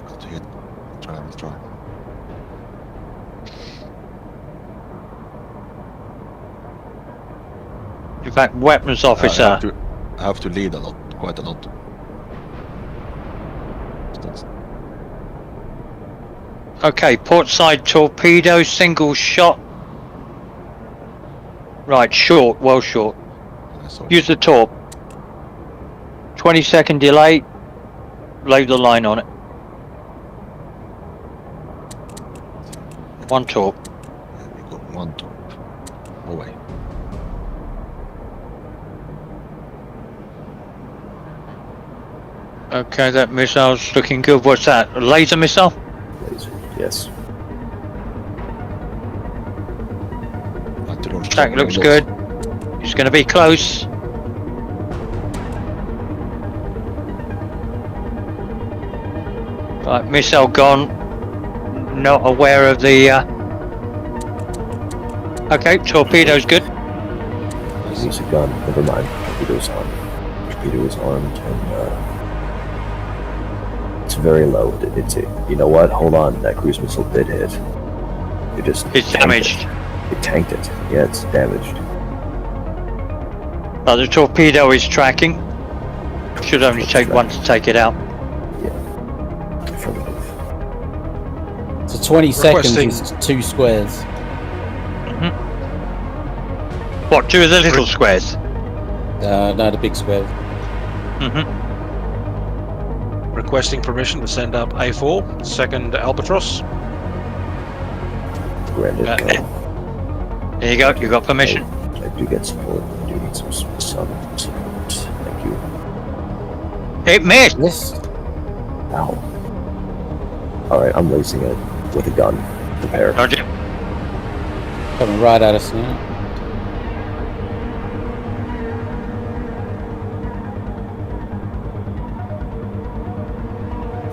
Got to hit. Let's try. In fact, weapons officer. I have to lead a lot, quite a lot. Okay, port side torpedo, single shot. Right, short, well short. Use the torp. 20-second delay. Lay the line on it. One torp. We got one torp. Away. Okay, that missile's looking good. What's that? A laser missile? Laser, yes. Track looks good. It's going to be close. Right, missile gone. Not aware of the... Okay, torpedo's good. Use a gun. Never mind. Torpedo's on. Torpedo is armed and it's very low. You know what? Hold on. That cruise missile did hit. It's damaged. It tanked it. Yeah, it's damaged. The torpedo is tracking. Should only take one to take it out. Yeah. Affirmative. So 20 seconds Requesting- is 2 squares. What, two of the little squares? No, the big squares. Requesting permission to send up A4, second Albatross. Granted. There you go, you got permission. I do get support. I do need some support. Thank you. It missed! Yes. Ow. Alright, I'm lacing it with a gun. Prepare. Roger. Coming right at us now.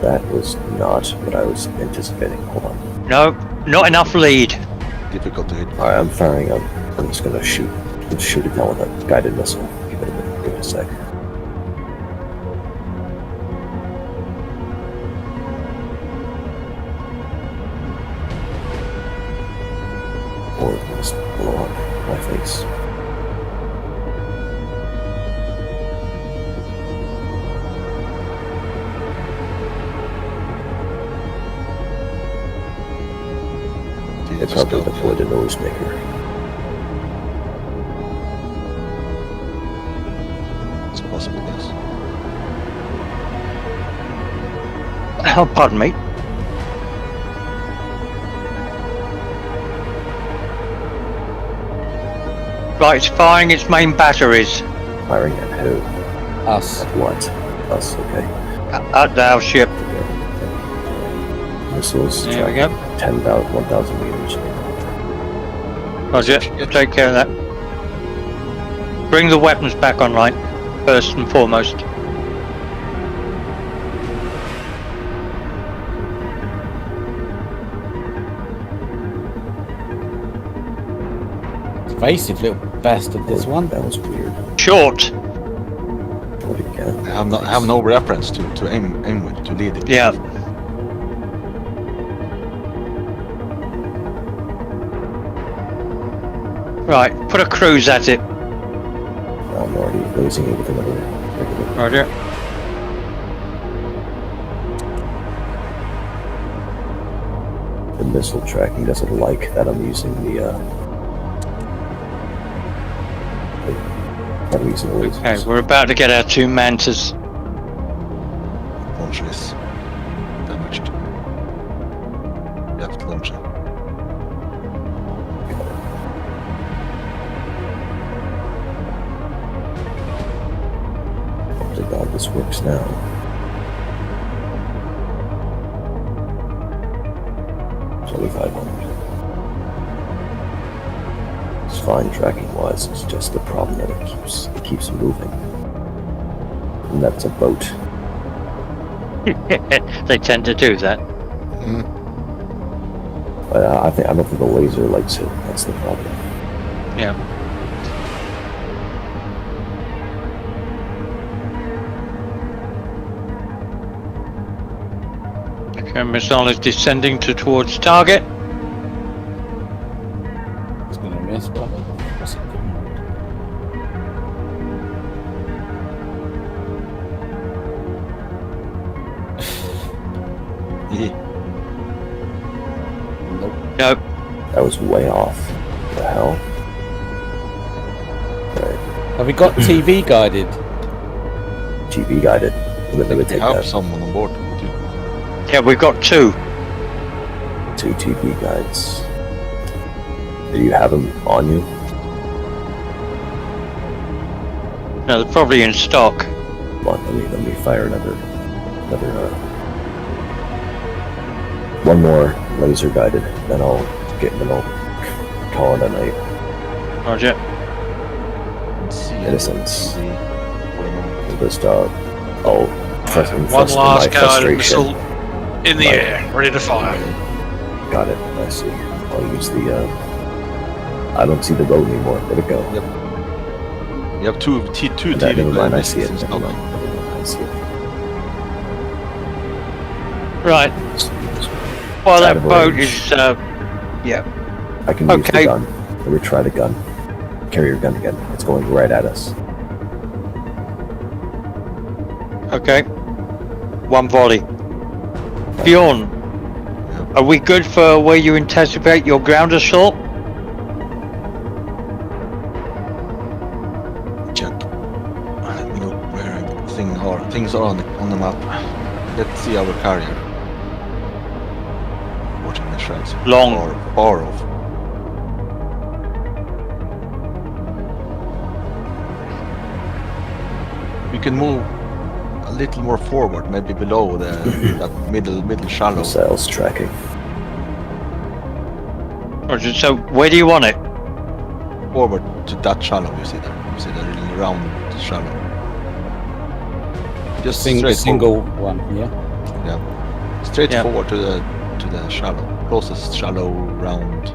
That was not what I was anticipating. Hold on. No, not enough lead. Difficult to hit. Alright, I'm firing up. I'm just gonna shoot. Let's shoot it down with a guided missile. Give it a minute. Give it a sec. Or just blow up my face. They probably deployed a noisemaker. It's possible, yes. Oh, pardon me. Right, it's firing its main batteries. Firing at who? Us. At what? Us, okay. At our ship. Okay. Missiles There we tracking go. 10,000, 1,000 meters. Roger, take care of that. Bring the weapons back online, first and foremost. Evasive little bastard, this one. That was weird. Short. What again? I have no reference to aim with, to lead it. Yeah. Right, put a cruise at it. I'm already losing it with another regular. Roger. The missile tracking doesn't like that I'm using the I'm using the lasers. Okay, we're about to get our two mantas. Launcher is damaged. Left launcher. Oh my god, this works now. $2,500. fine tracking-wise. It's just the problem that it keeps moving. And that's a boat. They tend to do that. But I don't think the laser likes it. That's the problem. Yeah. Okay, missile is descending towards target. It's going to miss, but what's it doing? Nope. Nope. That was way off. What the hell? Right. Have we got TV guided? TV guided. Let me take Have that. someone on board. Yeah, we've got 2. 2 TV guides. Do you have them on you? No, they're probably in stock. Come on, let me fire another one more laser guided, then I'll call it a night. Roger. Innocence. Just I'll One last guided frustration. missile in the Right. air, ready to fire. Got it. I see. I'll use the. I don't see the boat anymore. Where'd it go? Yep. You have two Never TV mind. I see it. in Never stock. mind. I see it. Right. Well, It's out that of boat range. is, yeah. I can use the Okay. gun. Let me try the gun. Carry your gun again. It's going right at us. Okay. 1 volley. Bjorn, are we good for where you anticipate your ground assault? Check. Let me look where things are on the map. Let's see our carrier. Watching the shreds. Long. Far off. We can move a little more forward, maybe below that middle shallow. Missiles tracking. Roger, so where do you want it? Forward to that shallow. You see that? You see that little round shallow. Just straight Single one, yeah. Straight Yeah. forward to the shallow, closest shallow round.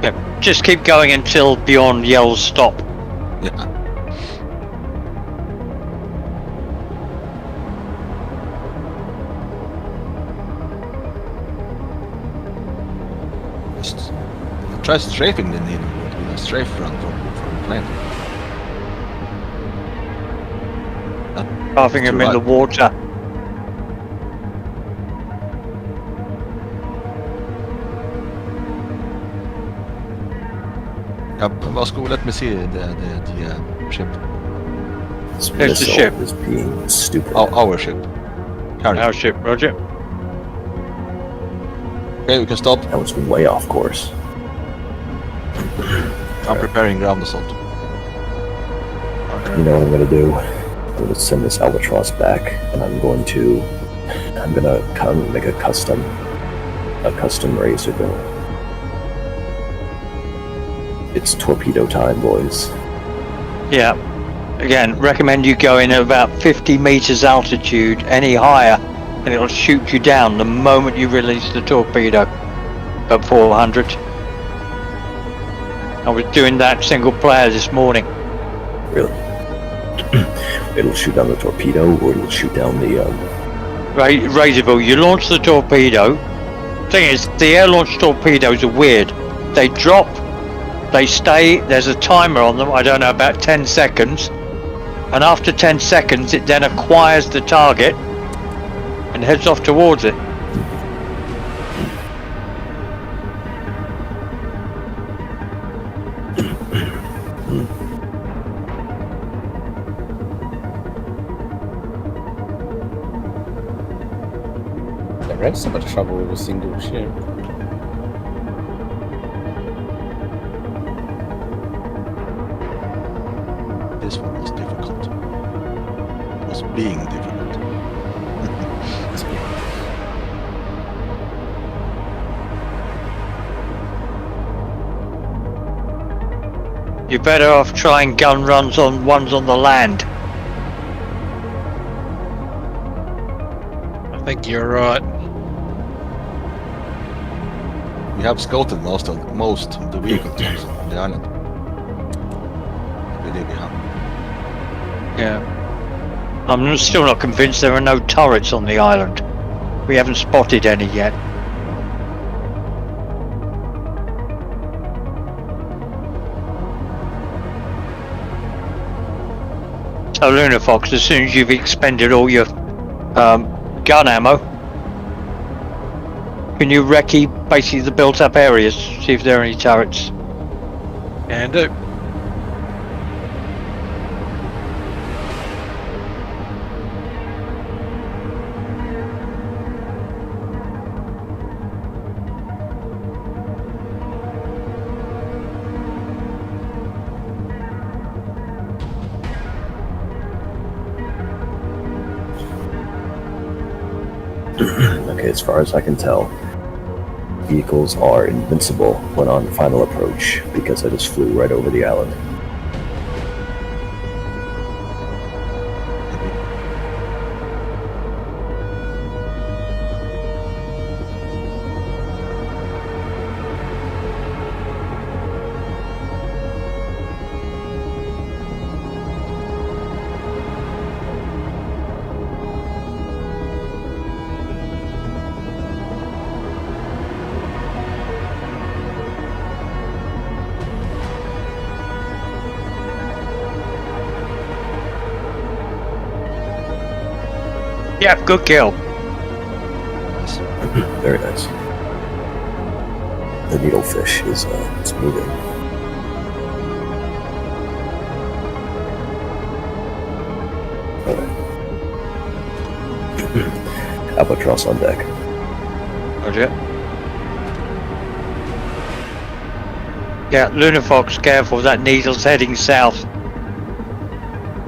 Yeah, just keep going until Bjorn yells stop. Yeah. Just try strafing the needle with a strafe run from the plane. Carving him in the water. Vasco, let me see the ship. This There's the missile ship. is being stupid. Our ship. Carrier. Our ship, Roger. Okay, we can stop. That was way off course. I'm preparing ground assault. You know what I'm gonna do? I'm gonna send this albatross back, and I'm gonna make a custom razor bill. It's torpedo time, boys. Yeah. Again, recommend you go in at about 50 meters altitude, any higher, and it'll shoot you down the moment you release the torpedo. At 400. I was doing that single player this morning. Really? It'll shoot down the torpedo, or it'll shoot down the Razorville, you launch the torpedo. Thing is, the air-launched torpedoes are weird. They drop, they stay, there's a timer on them, I don't know, about 10 seconds. And after 10 seconds, it then acquires the target and heads off towards it. They're in so much trouble with a single ship. This one was difficult. It was being difficult. You're better off trying gun runs on ones on the land. I think you're right. We have scouted most of the vehicles on the island. I believe we have. Yeah. I'm still not convinced there are no turrets on the island. We haven't spotted any yet. So Lunar Fox, as soon as you've expended all your gun ammo, can you recce basically the built up areas, see if there are any turrets? Can do. Okay, as far as I can tell, vehicles are invincible when on final approach because I just flew right over the island. Yeah, good kill. Very nice. The needlefish is it's moving. Alright. Albatross on deck. Roger. Yeah, Lunar Fox, careful, that needle's heading south.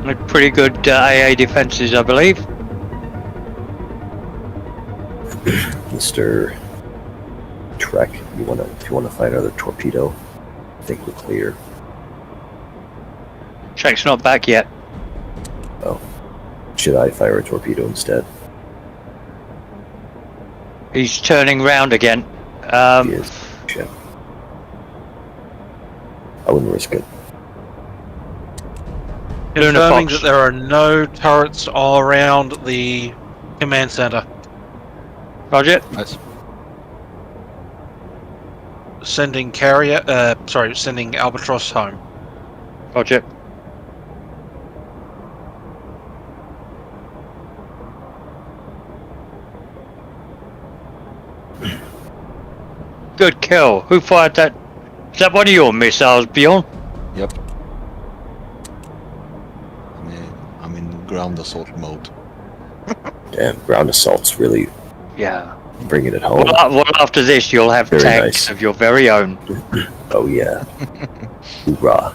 Like pretty good AA defenses, I believe. Mr. Trek, if you wanna find another torpedo, I think we're clear. Trek's not back yet. Oh. Should I fire a torpedo instead? He's turning round again. He is. Shit. I wouldn't risk it. Lunar Confirming Fox. that there are no turrets all around the command center. Roger. Nice. Sending sending Albatross home. Roger. Good kill. Who fired that? Is that one of your missiles, Bjorn? Yep. I'm in ground assault mode. Damn, ground assault's really Yeah. bringing it home. Well, after this, you'll have Very tanks nice. of your very own. Oh yeah. Hoorah.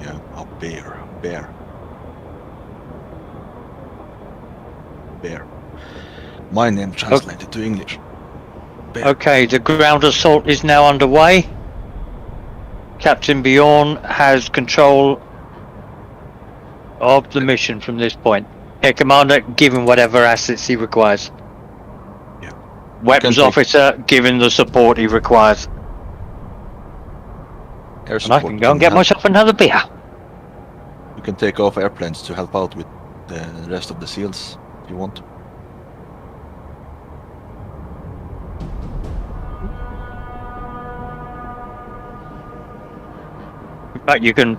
Yeah, a bear. My name translated to English. Bear. Okay, the ground assault is now underway. Captain Bjorn has control of the mission from this point. Air Commander, given whatever assets he requires. Yeah. Weapons take- Officer, given the support he requires. Air And I support can go and get help. myself another beer. You can take off airplanes to help out with the rest of the SEALs if you want. In fact, you can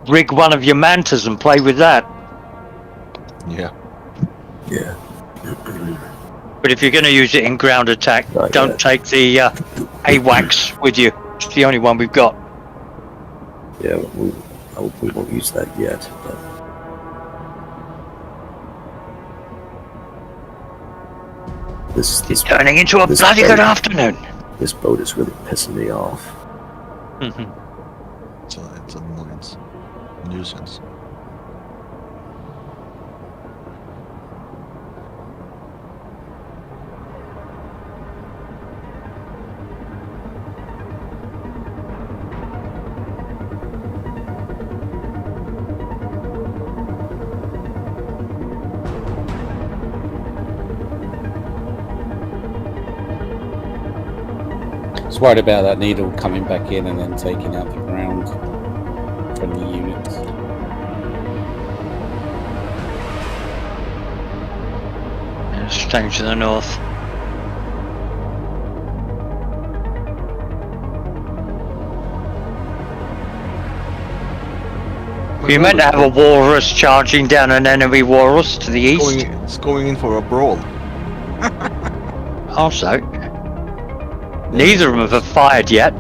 rig one of your mantas and play with that. Yeah. Yeah. But if you're going to use it in ground attack, Not don't yet. take the AWACS with you. It's the only one we've got. Yeah, we won't use that yet, but this Turning into a this bloody boat- good afternoon. This boat is really pissing me off. Mhm. So it's an annoyance. Nuisance. Just worried about that needle coming back in and then taking out the ground friendly units. Staying to the north. You meant to have a walrus charging down an enemy walrus to the east? It's going in for a brawl. Also, neither of them have fired yet.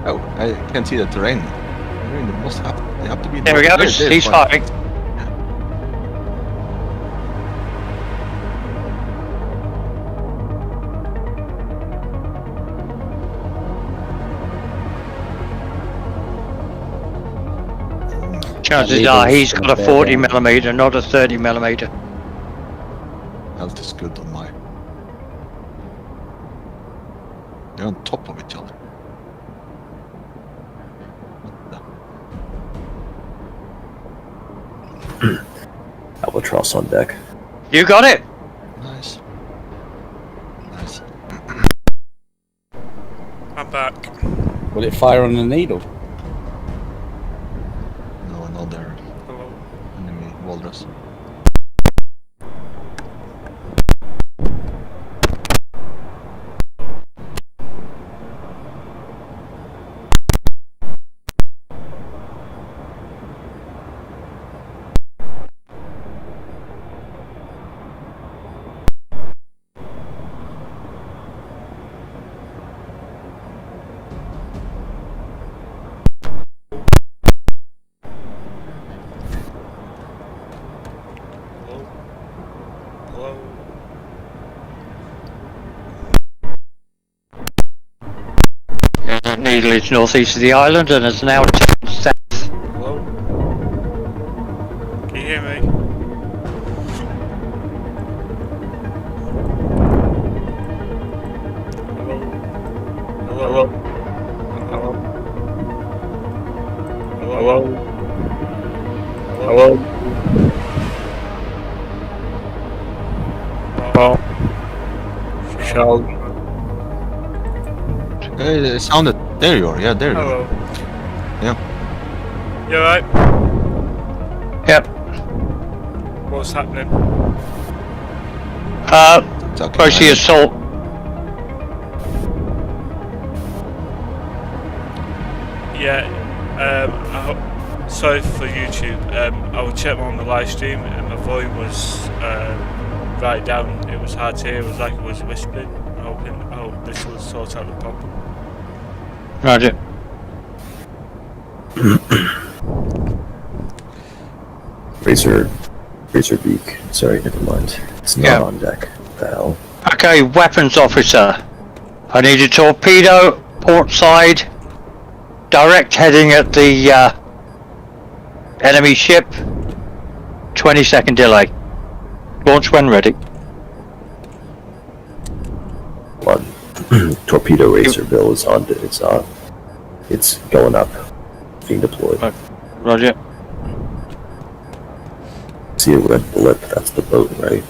Oh, I can't see the terrain. They have to be. There we go, he's firing. Chances are he's got a 40mm, not a 30mm. Health is good on my. They're on top of each other. Albatross on deck. You got it! Nice. Nice. I'm back. Will it fire on the needle? No, another Hello. enemy walrus. Hello. That needle is northeast of the island and is now turned south. Hello. Can you hear me? Hello. Hello. Hello. Hello. Hello. Hello. Shall. It sounded. There you are. Yeah, there you are. Hello. Yeah. You alright? Yep. What's happening? It's okay. Approach the assault. Yeah, sorry for YouTube. I will check on the live stream and my volume was right down. It was hard to hear. It was like it was whispering. I hope this will sort out the problem. Roger. Razor beak. Sorry, never mind. It's not on deck. What the hell? Okay, weapons officer. I need a torpedo, port side, direct heading at the enemy ship. 20-second delay. Launch when ready. One. Torpedo racer bill is on. It's going up. Being deployed. Roger. See a red blip. That's the boat, right?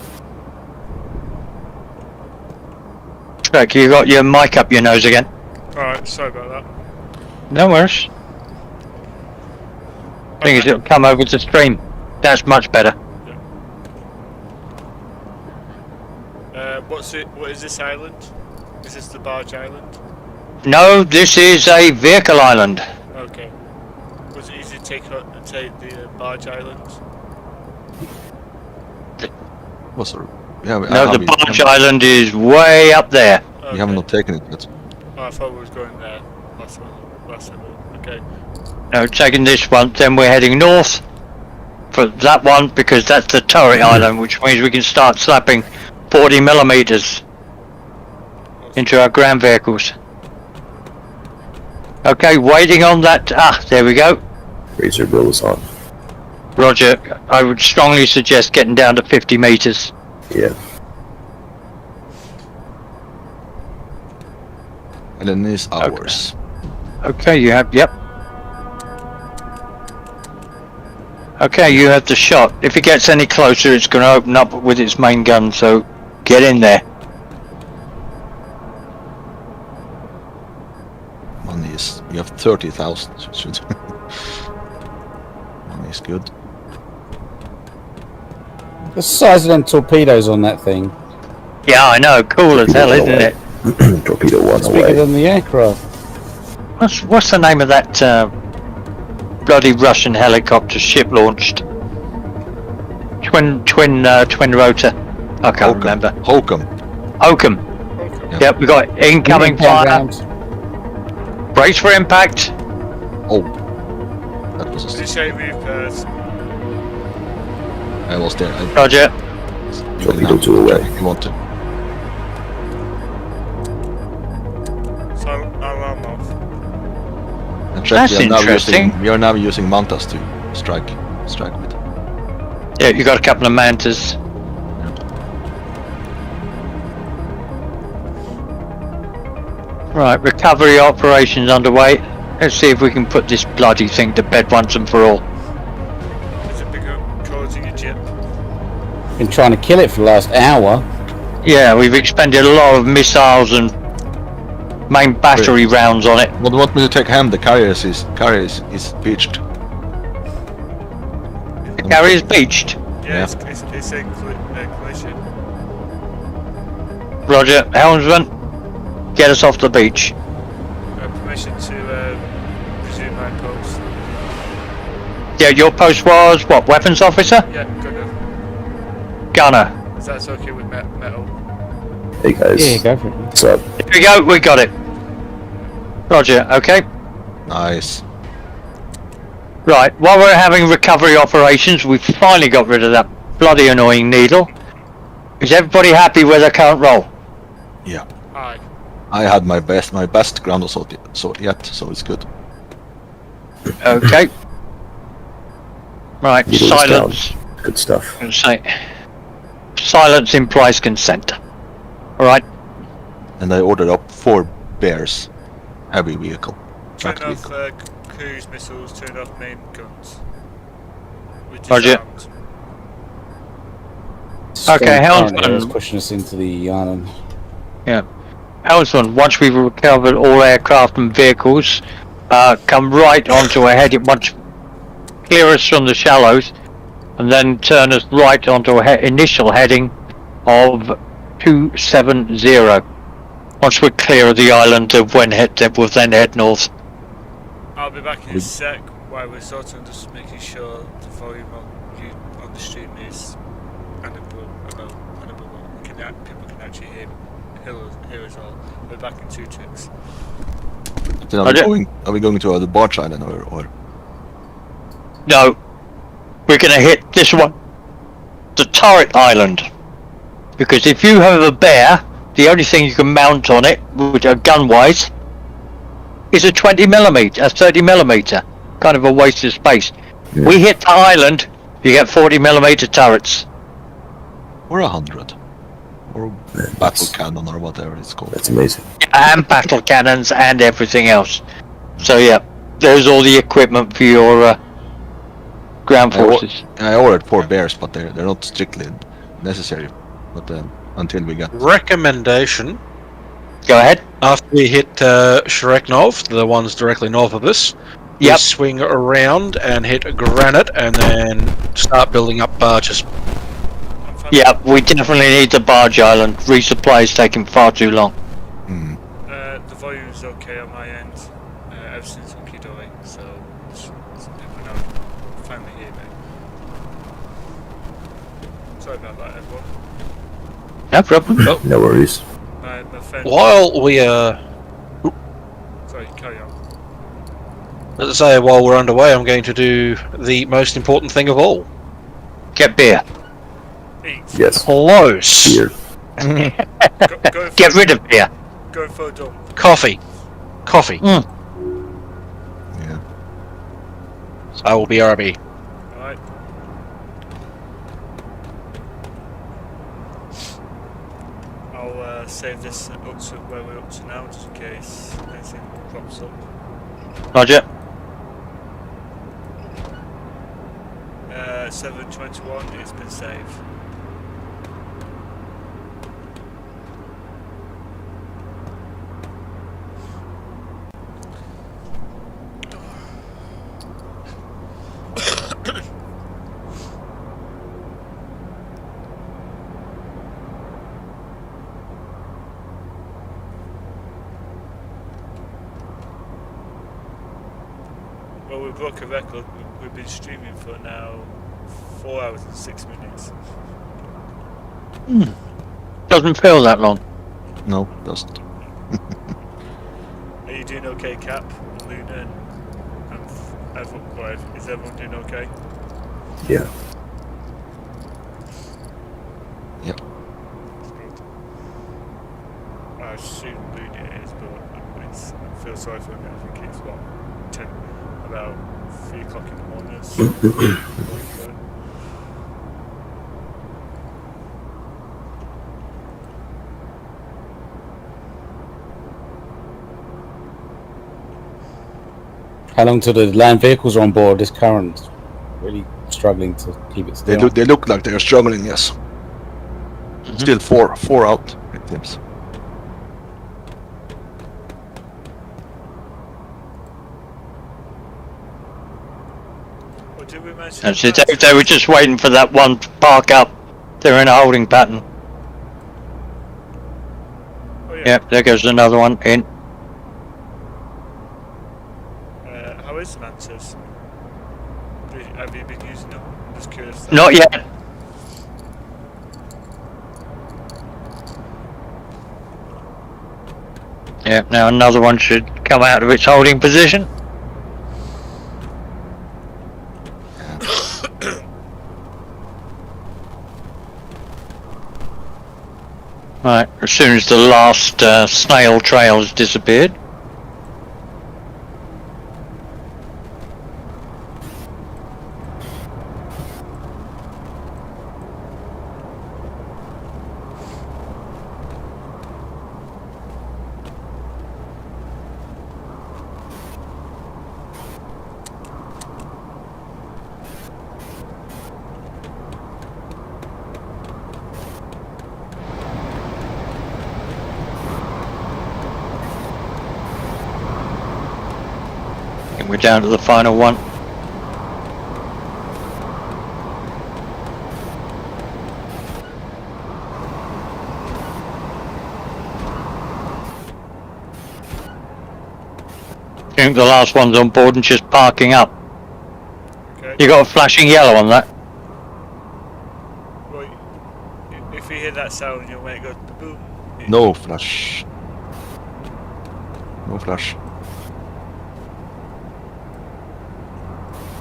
Trek, you got your mic up your nose again. Alright, sorry about that. No worries. Thing is, it'll come over to stream. That's much better. What is this island? Is this the barge island? No, this is a vehicle island. Okay. Was it easy to take the barge island? What's the? Yeah, No, the barge island is way up there. Okay. We have not taken it yet. Oh, I thought we was going there. Last time. Okay. No, taking this one, then we're heading north for that one because that's the turret island, which means we can start slapping 40mm into our ground vehicles. Okay, waiting on that. Ah, there we go. Razor bill is on. Roger, I would strongly suggest getting down to 50 meters. Yeah. And then it's ours. Okay, you have, yep. Okay, you have the shot. If it gets any closer, it's going to open up with its main gun, so get in there. We have 30,000. Should It's good. The size of them torpedoes on that thing. Yeah, I know. Cool as hell, isn't it? Torpedo one It's bigger away. than the aircraft. What's the name of that bloody Russian helicopter ship launched? Twin rotor. I can't remember. Hokum. Oakham. Yeah. Yep, we got incoming fire. Brace for impact. Oh. That was Did a you say we've I was there. Roger. You Torpedo can two away. if you want to. so alarm off? And That's interesting. We are now using mantas to strike with. Yeah, you got a couple of mantas. Right, recovery operations underway. Let's see if we can put this bloody thing to bed once and for all. Is it bigger causing a jip? Been trying to kill it for the last hour. Yeah, we've expended a lot of missiles and main battery rounds on it. What do you want me to take ham? The carrier is beached. The carrier's beached. Yeah, it's in collision. Roger, helmsman, get us off the beach. Permission to resume my post. Yeah, your post was what? Weapons officer? Yeah, good. Gunner. Is that okay with metal? Hey guys. Yeah, go for it. What's up? Here we go, we got it. Roger, okay. Nice. Right, while we're having recovery operations, we've finally got rid of that bloody annoying needle. Is everybody happy with their current roll? Yeah. Aye. I had my best ground assault yet, so it's good. Okay. Right, Needle is silence. down. Good stuff. I'm gonna say, silence implies consent. Alright, And I ordered up 4 bears, heavy vehicle. Turn tracked off vehicle. cruise missiles, turn off main guns. Which is Roger. armed. Strong Okay, current helmsman. there is pushing us into the island. helmsman, once we've recovered all aircraft and vehicles, come right onto a heading, once clear us from the shallows, and then turn us right onto a initial heading of 270. Once we're clear of the island, we'll then head north. I'll be back in a sec while we're sort of just making sure the volume on the stream is people can actually hear us all. We're back in 2 ticks. Then are we going to the barge island or? No, we're going to hit this one, the turret island, because if you have a bear, the only thing you can mount on it, which are gun-wise, is a 20mm, a 30mm, kind of a waste of space. Yeah. We hit the island, you get 40mm turrets. Or 100? Or battle cannon or whatever it's called. That's amazing. And battle cannons and everything else. So yeah, there's all the equipment for your ground forces. I ordered 4 bears, but they're not strictly necessary. But until we get Recommendation: Go ahead. after we hit Shreknov, the ones directly north of us, we Yep. swing around and hit Granite, and then start building up barges. I'm fine. Yeah, we definitely need the barge island. Resupply is taking far too long. The volume's okay on my end. Everything's hunky-dory, so some people now finally hear me. Sorry about that, everyone. No problem. No worries. My friend. While we Sorry, carry on. let's say while we're underway, I'm going to do the most important thing of all. Get beer. Eat. Yes. Close. Here. Go Get rid of beer. Go for a dump. Coffee. yeah. I will be RB. Alright. I'll save this up to where we're up to now, just in case anything crops up. Roger. 721, it's been saved. Well, we broke a record. We've been streaming for now 4 hours and 6 minutes. Doesn't feel that long. No, doesn't. Are you doing okay, Cap, Luna, and everyone? Well, is everyone doing okay? Yeah. Yep. I assume Luna is, but I feel sorry for him. I think it's about 3 o'clock in the morning. So How long till the land vehicles are on board? This current really struggling to keep it still. They look like they are struggling. Yes. Still four out. It seems. what did we manage to That's get it. past? They were just waiting for that one to park up. They're in a holding pattern. Oh, yeah. Yep, there goes another one in. How is the Mantis? Have you been using them? I'm just curious. Not yet. Yep, now another one should come out of its holding position. Right, as soon as the last snail trail has disappeared. And we're down to the final one. I think the last one's on board and just parking up. Okay. You got a flashing yellow on that. Well, if you hear that sound, you'll make it go boom. No flash. No flash.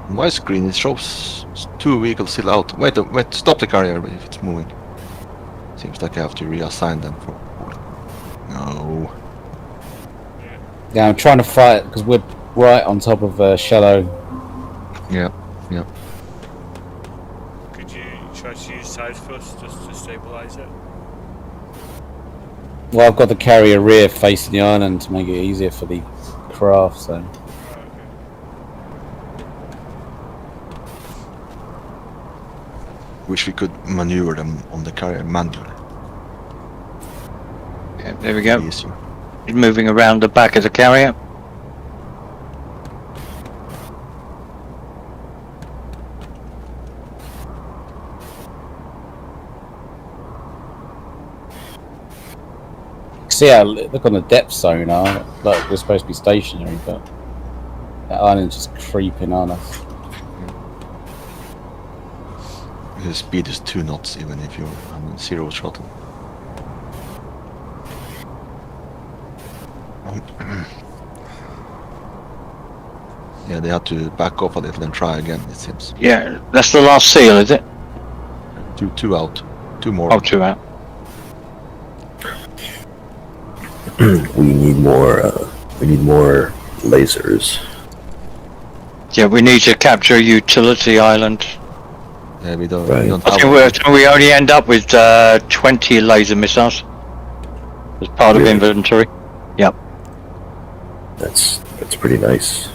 On my screen it shows 2 vehicles still out. Wait, stop the carrier if it's moving. Seems like I have to reassign them for. No. Yeah, I'm trying to fight because we're right on top of shallow. Yeah. Could you try to use side thrust just to stabilise it? Well, I've got the carrier rear facing the island to make it easier for the craft. So Oh, Wish we could maneuver them on the carrier manually. Yeah, there we go. Easier. He's moving around the back of the carrier. see how look on the depth sonar, like we're supposed to be stationary, but that island's just creeping on us. The speed is 2 knots even if you're on 0 throttle. Yeah, they had to back off a little and try again, it seems. Yeah, that's the last seal, is it? Two out. 2 more. Oh, 2 out. We need more. We need more lasers. Yeah, we need to capture a utility island. Yeah, we don't, Right. we don't I have think we only end up with 20 laser missiles as part of Really? inventory. Yep. That's pretty nice.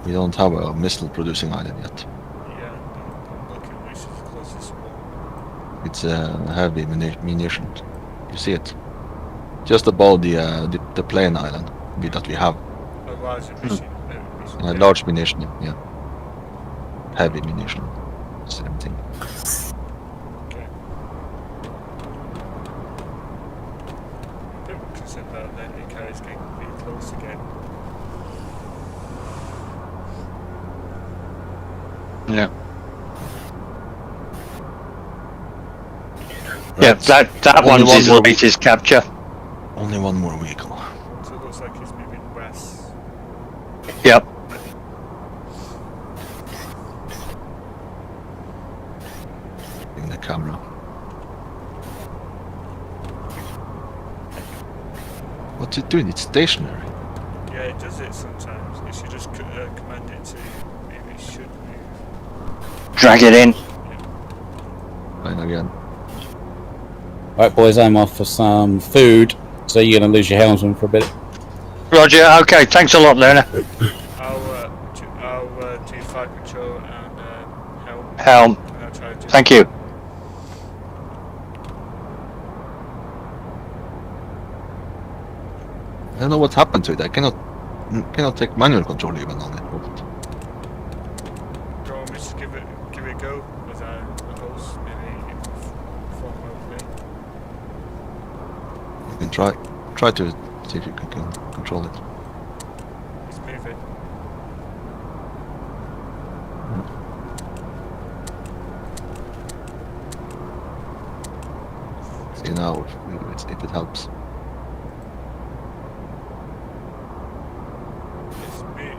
we don't have a missile producing island yet. Yeah, I'm looking which is the closest one. It's a heavy munition. You see it? Just above the plane island that we have. A larger machine. A large munition, yeah. Heavy munition. Same thing. Okay. A bit concerned about landing carriers getting pretty close again. Yeah. Right. Yeah, that Only one's one his more latest capture. Only one more vehicle. So it looks like he's moving west. Yep. In the camera. What's it doing? It's stationary. Yeah, it does it sometimes. You should just command it to maybe it should move. Drag it in. Fine again. Right, boys, I'm off for some food. So you're going to lose your helmsman for a bit. Roger. Okay. Thanks a lot, Luna. I'll do fire control and helm. Helm. And I'll try to do Thank you. I don't know what happened to it. I cannot take manual control even on it. Do you want me to give it a go without the host? Maybe form remotely. You can try to see if you can control it. It's moving. See now if it helps.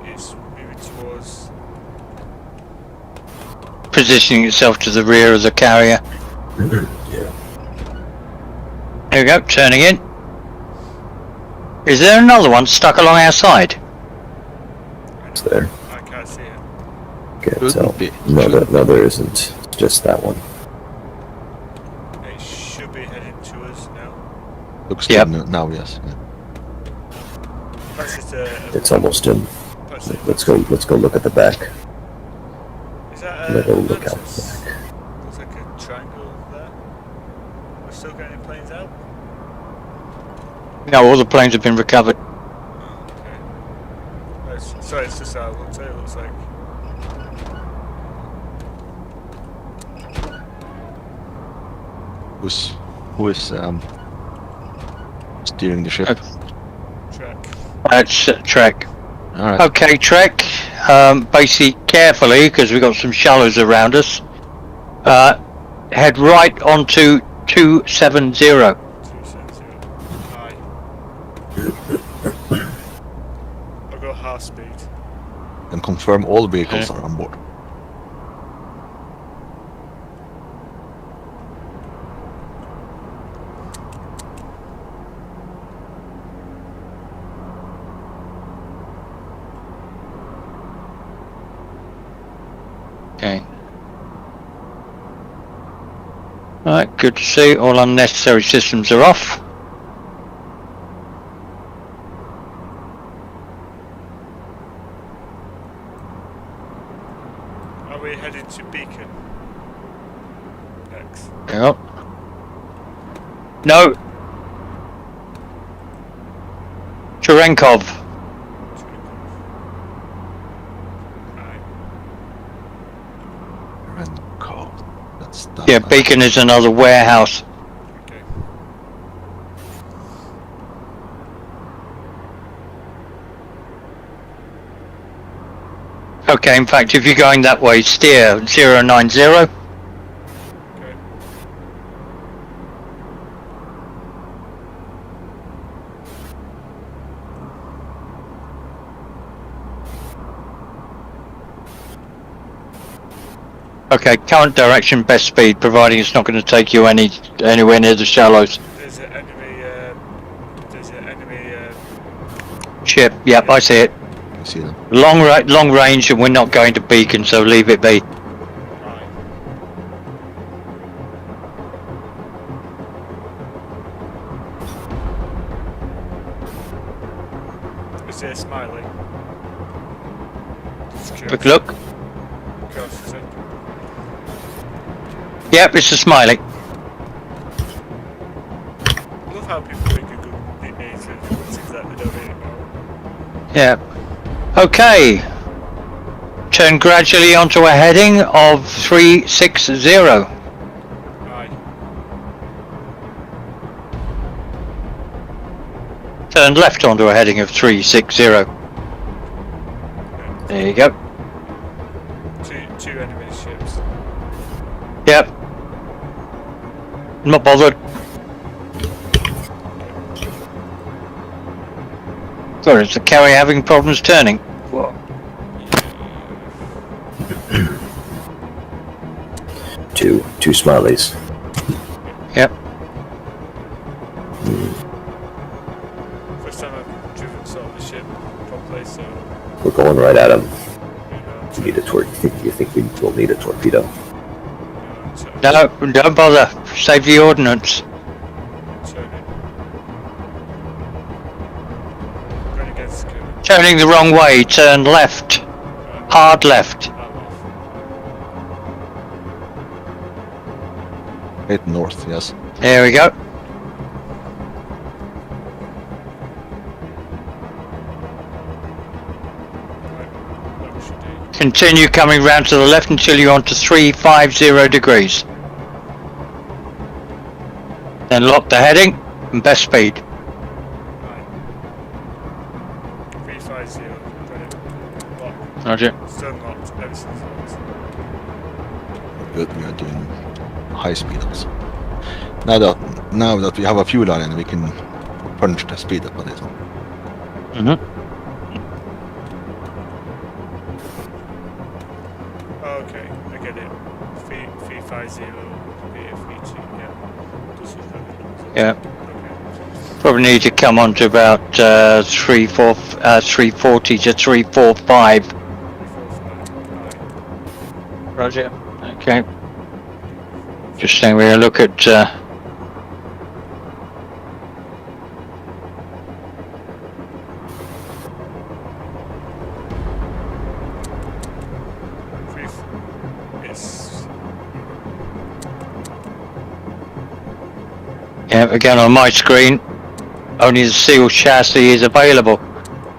It's moving towards. Positioning itself to the rear of the carrier. Yeah. Here we go. Turning in. Is there another one stuck along our side? It's there. I can't see it. Can't Shouldn't tell. be. No, there isn't. It's just that one. It should be heading to us now. Looks Yep. good now, yes. Yeah. That's just It's almost in. that's it. Let's go look at the back. Is that Let's go look out Mantis? the back. Looks like a triangle there. We're still getting planes out? No, all the planes have been recovered. Oh, okay. Sorry, it's just how it looks like. Who is steering the ship? Track. That's Trek. Alright. Okay, Trek. Basically, carefully, because we've got some shallows around us. Head right onto 270. 270. High. I'll go half speed. And confirm all vehicles are on board. Okay. Alright, good to see. All unnecessary systems are off. Are we headed to Beacon? Next. Yep. No. Cherenkov. Aye. Renko. That's that. Yeah, Beacon is another warehouse. Okay. Okay, in fact, if you're going that way, steer 090. Okay. Okay, current direction, best speed, providing it's not going to take you anywhere near the shallows. There's an enemy. Ship, yep, I see it. You see them. Long range, and we're not going to Beacon, so leave it be. Aye. Is it a smiley? Just Quick look. Curious, is it? Yep, it's a smiley. I love how people make a good nicknames of things that they don't really know. Yeah. Okay. Turn gradually onto a heading of 360. Aye. Turn left onto a heading of 360. There you go. Two enemy Not bothered. God, is the carrier having problems turning? Whoa. Two smileys. Yep. First time I've driven sort of the ship properly, so We're going right at him. so, You think we will need a torpedo? No, don't bother. Save the ordnance. Turning. Going against the current. Turning the wrong way. Turn left. Hard left. I'm off. Head north, yes. There we go. That we should do. Continue coming round to the left until you're onto 350 degrees. Then lock the heading and best speed. Right. 350. Brilliant. Lock. Roger. Still locked. Everything's locked. Good, we are doing high speed also. Now that we have a fuel line, we can punch the speed up a little. Oh, okay, I get it. 350. Yeah, 32. Yeah. This is the Yeah. Okay. Probably need to come on to about 340 to 345. 345. Right. Roger. Okay. Just saying we're going to look at It's yeah, again on my screen only the seal chassis is available,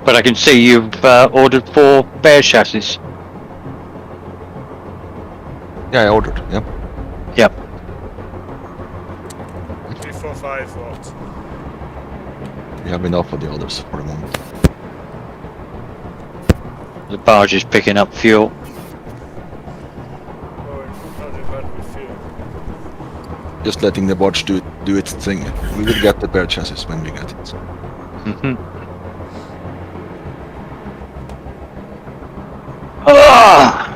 but I can see you've ordered 4 bear chassis. Yeah, I ordered, yeah. Yep. 345 locked. We have enough of the others for the moment. The barge is picking up fuel. Oh, not doing bad with fuel. Just letting the barge do its thing. We will get the bear chassis when we get it. Ah!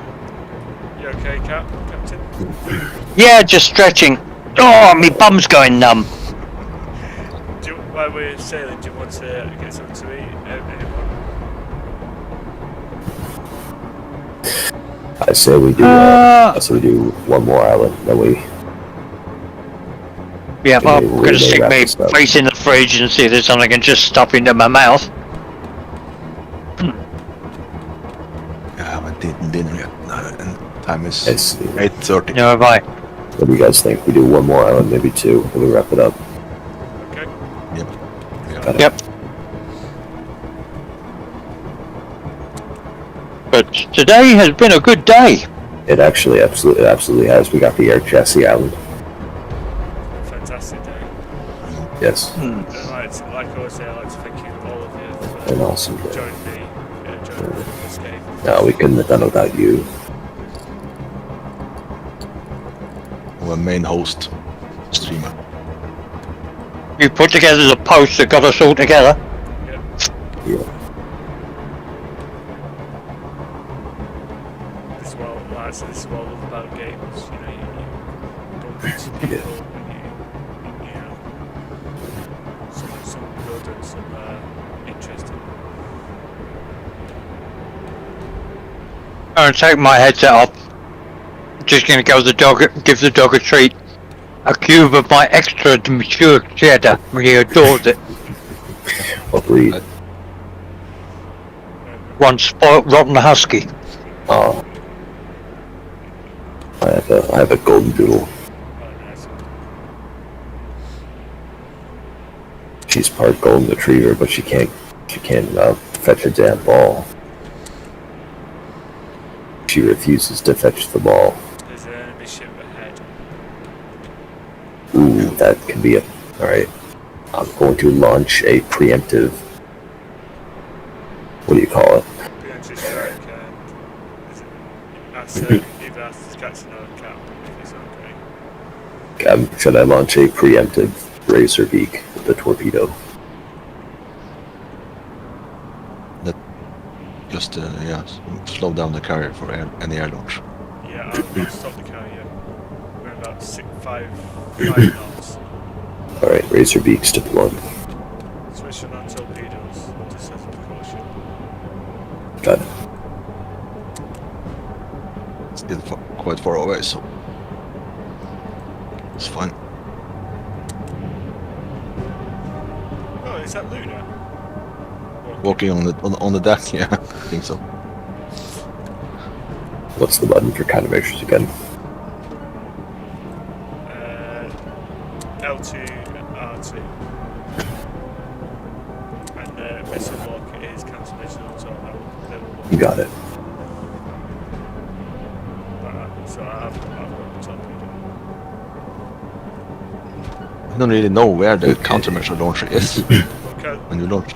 You okay, Captain? Yeah, just stretching. Oh, my bum's going numb. While we're sailing, do you want to get something to eat? Anyone? I say we do one more island, then we Yeah, Can I'm we going to really stick wrap my this up? face in the fridge and see if there's something I can just stuff into my mouth. I haven't eaten dinner yet, and time is It's- 8:30. No, have I? what do you guys think? We do one more island, maybe two, and we wrap it up. Okay. Yep. Yep. But today has been a good day. It actually absolutely has. We got the air chassis island. Fantastic day. Yes, And like I always say, I'd like to thank you all of you for an awesome day. joining the escape. No, we couldn't have done without you. Our main host, streamer. You put together the post that got us all together. Yeah. This is what, like I said, this is what I love about games. You know, you don't meet some people and you know, some good and some interesting. I'm going to take my headset off. Just going to give the dog a treat. A cube of my extra mature cheddar. He adores it. What breed? One spoiled rotten husky. Oh, I have a golden doodle. Oh, nice. She's part golden retriever, but she can't fetch a damn ball. She refuses to fetch the ball. There's an enemy ship ahead. Ooh, that can be a. Alright. I'm going to launch a preemptive. What do you call it? Preemptive strike. Is it? That's either ask the captain or cap if it's okay. Should I launch a preemptive razor beak with the torpedo? Just slow down the carrier for any air launch. Yeah, I'll stop the carrier. We're about 5 knots. Alright, razor beaks deployed. Switching on torpedoes, just as a precaution. Got it. Still quite far away, so it's fine. Oh, is that Luna? Walking on the deck, yeah, I think so. What's the button for countermeasures again? L2, R2. And missile lock is countermeasures on level 1. You got it. So I've got the torpedo. I don't really know where the countermeasure launcher is Okay, when you launch.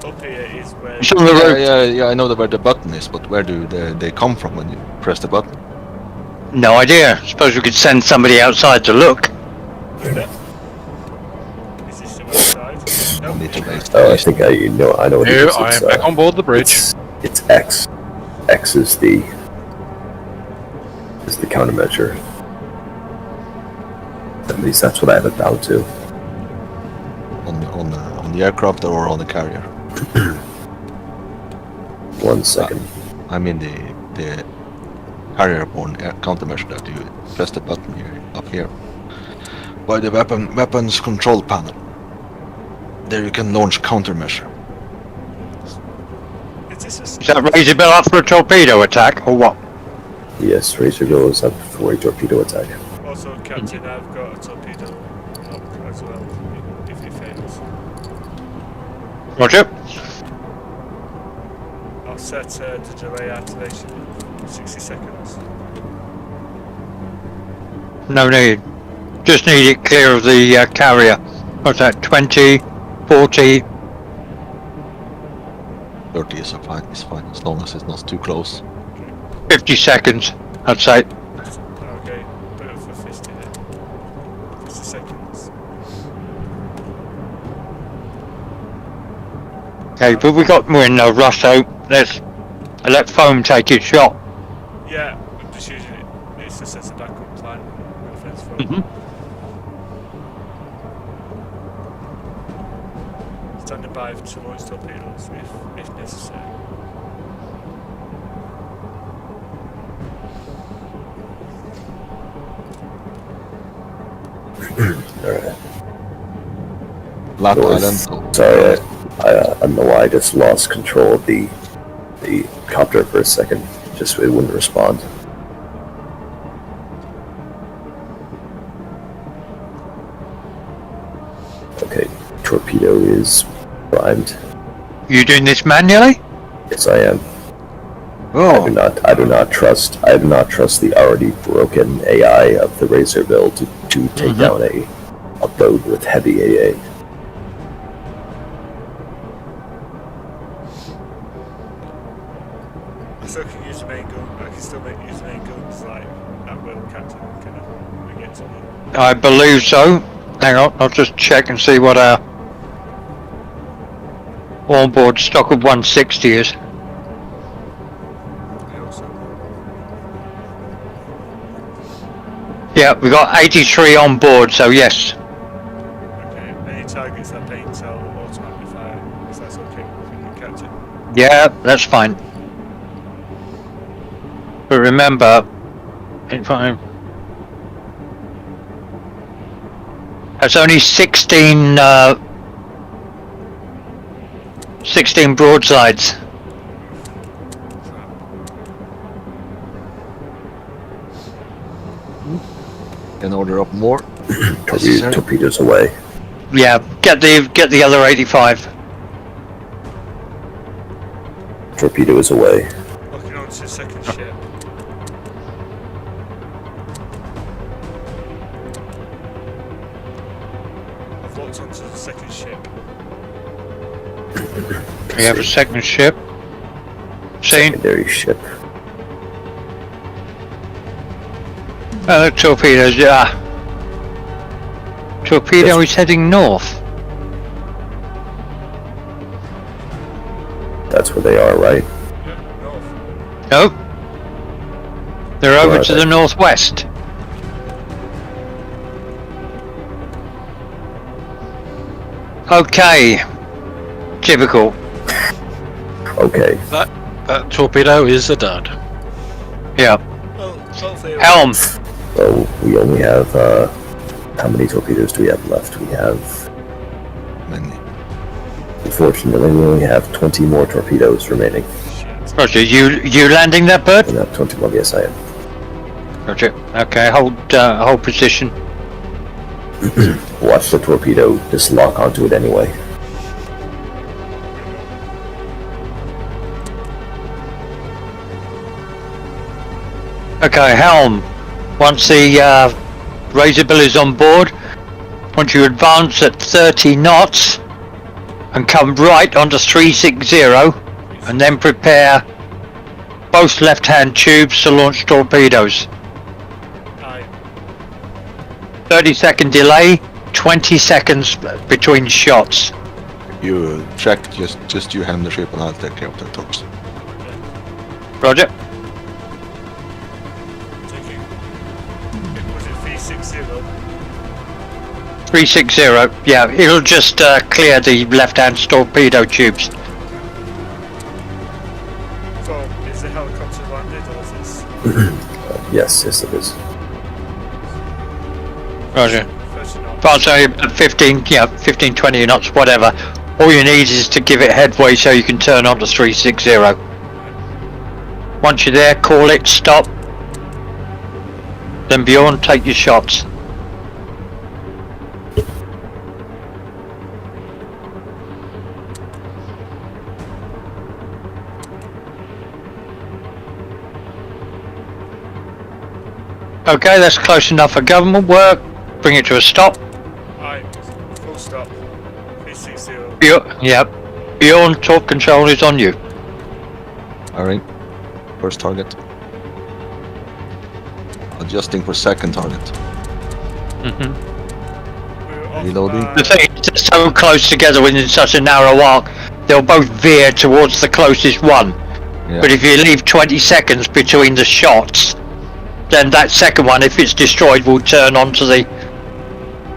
up here is where... It's on the road. Yeah, I know where the button is, but where do they come from when you press the button? No idea. Suppose we could send somebody outside to look. Is this the outside? No need to waste. Oh, I think I know what it No, is. I It's, am back on board the bridge. It's X. X is the countermeasure. At least that's what I have it down to. On the aircraft or on the carrier? 1 second. I mean the carrier-borne countermeasure that you press the button here up here by the weapons control panel. There you can launch countermeasure. Is Is that Razor Bill up for a torpedo attack, or what? Yes, razor goes up for a torpedo attack. Also, Captain, I've got a torpedo lock as well, if it fails. Roger. I'll set the delay activation 60 seconds. No need. Just need it clear of the carrier. What's that? 20, 40. 30 is fine. It's fine as long as it's not too close. 50 seconds, I'd say. Okay, put it for 50 then. 50 seconds. Okay, but we're in no rush, so let's let foam take its shot. Yeah, I'm just using it. It's just as a backup plan. No offense for Standing by to launch torpedoes if necessary. Alright. Flat Doors. island. Sorry, I don't know why I just lost control of the copter for a second. Just it wouldn't respond. Okay, torpedo is primed. You doing this manually? Yes, I am. Oh, I do not trust the already broken AI of the Razor Bill to take down a boat with heavy AA. I still can use the main gun. I can still use the main guns like at will, Captain. Can I? We get to the... I believe so. Hang on, I'll just check and see what our onboard stock of 160 is. I also... Yeah, we got 83 on board, so yes. Okay, any targets that paint will automatically fire. Is that okay with you, Captain? Yeah, that's fine. But remember, if I... That's only 16 broadsides. Can order up more. Torpedoes away. Yeah, get the other 85. Torpedo is away. Looking on to the second ship. I've locked onto the second ship. We have a second ship. Seen. Secondary ship. Torpedoes, yeah. Torpedo is heading north. That's where they are, right? Yeah, north. Nope. They're over Where are to they? the northwest. Okay. Typical. Okay. That torpedo is a dud. Yeah. Well, hopefully it Helm. So we only have, how many torpedoes do we have left? We have, Many. unfortunately, we only have 20 more torpedoes remaining. Shit. Roger, you landing that bird? And that 21, yes I am. Roger. Okay, hold position. Watch the torpedo just lock onto it anyway. Okay, helm. Once the Razor Bill is on board, once you advance at 30 knots and come right onto 360 and then prepare both left-hand tubes to launch torpedoes. Aye. 30-second delay, 20 seconds between shots. You track, just you hand the ship and I'll take care of the torps. Roger. Taking. Was it 360? 360, yeah, it'll just clear the left-hand torpedo tubes. So, is the helicopter landed or is this? Yes, it is. Roger. 30 knots? I'll say about 15, 20 knots, whatever. All you need is to give it headway so you can turn on to 360. Once you're there, call it, stop. Then Bjorn, take your shots. Okay, that's close enough for government work. Bring it to a stop. Aye. Full stop. 360. Yep. Bjorn, torp control is on you. Alright. First target. Adjusting for second target. We're off Reloading. by- The thing is, they're so close together within such a narrow arc, they'll both veer towards the closest one. Yeah. But if you leave 20 seconds between the shots, then that second one, if it's destroyed, will turn onto the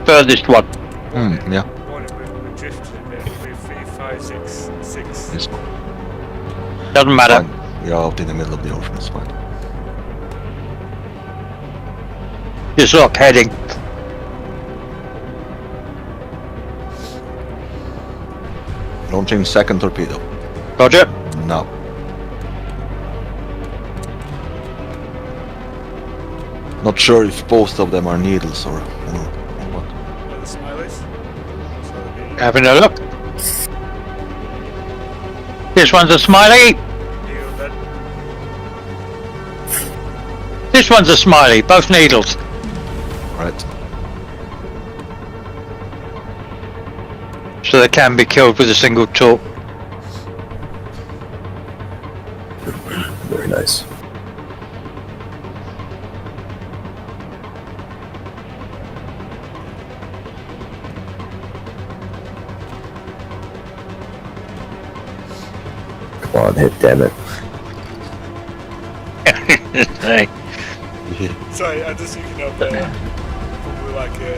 furthest one. Yeah. We're drifting a bit. We're 3, 5, 6, 6. It's Doesn't matter. fine. You're out in the middle of the ocean, it's fine. Just look, heading. Launching second torpedo. Roger. Now. Not sure if both of them are needles or what. Are the smileys? So it'll be Having a look. This one's a smiley. needle then. This one's a smiley. Both needles. Right. So they can be killed with a single torp. Very nice. Come on, hit, damn it. Hey. Sorry, I'm just thinking of probably like a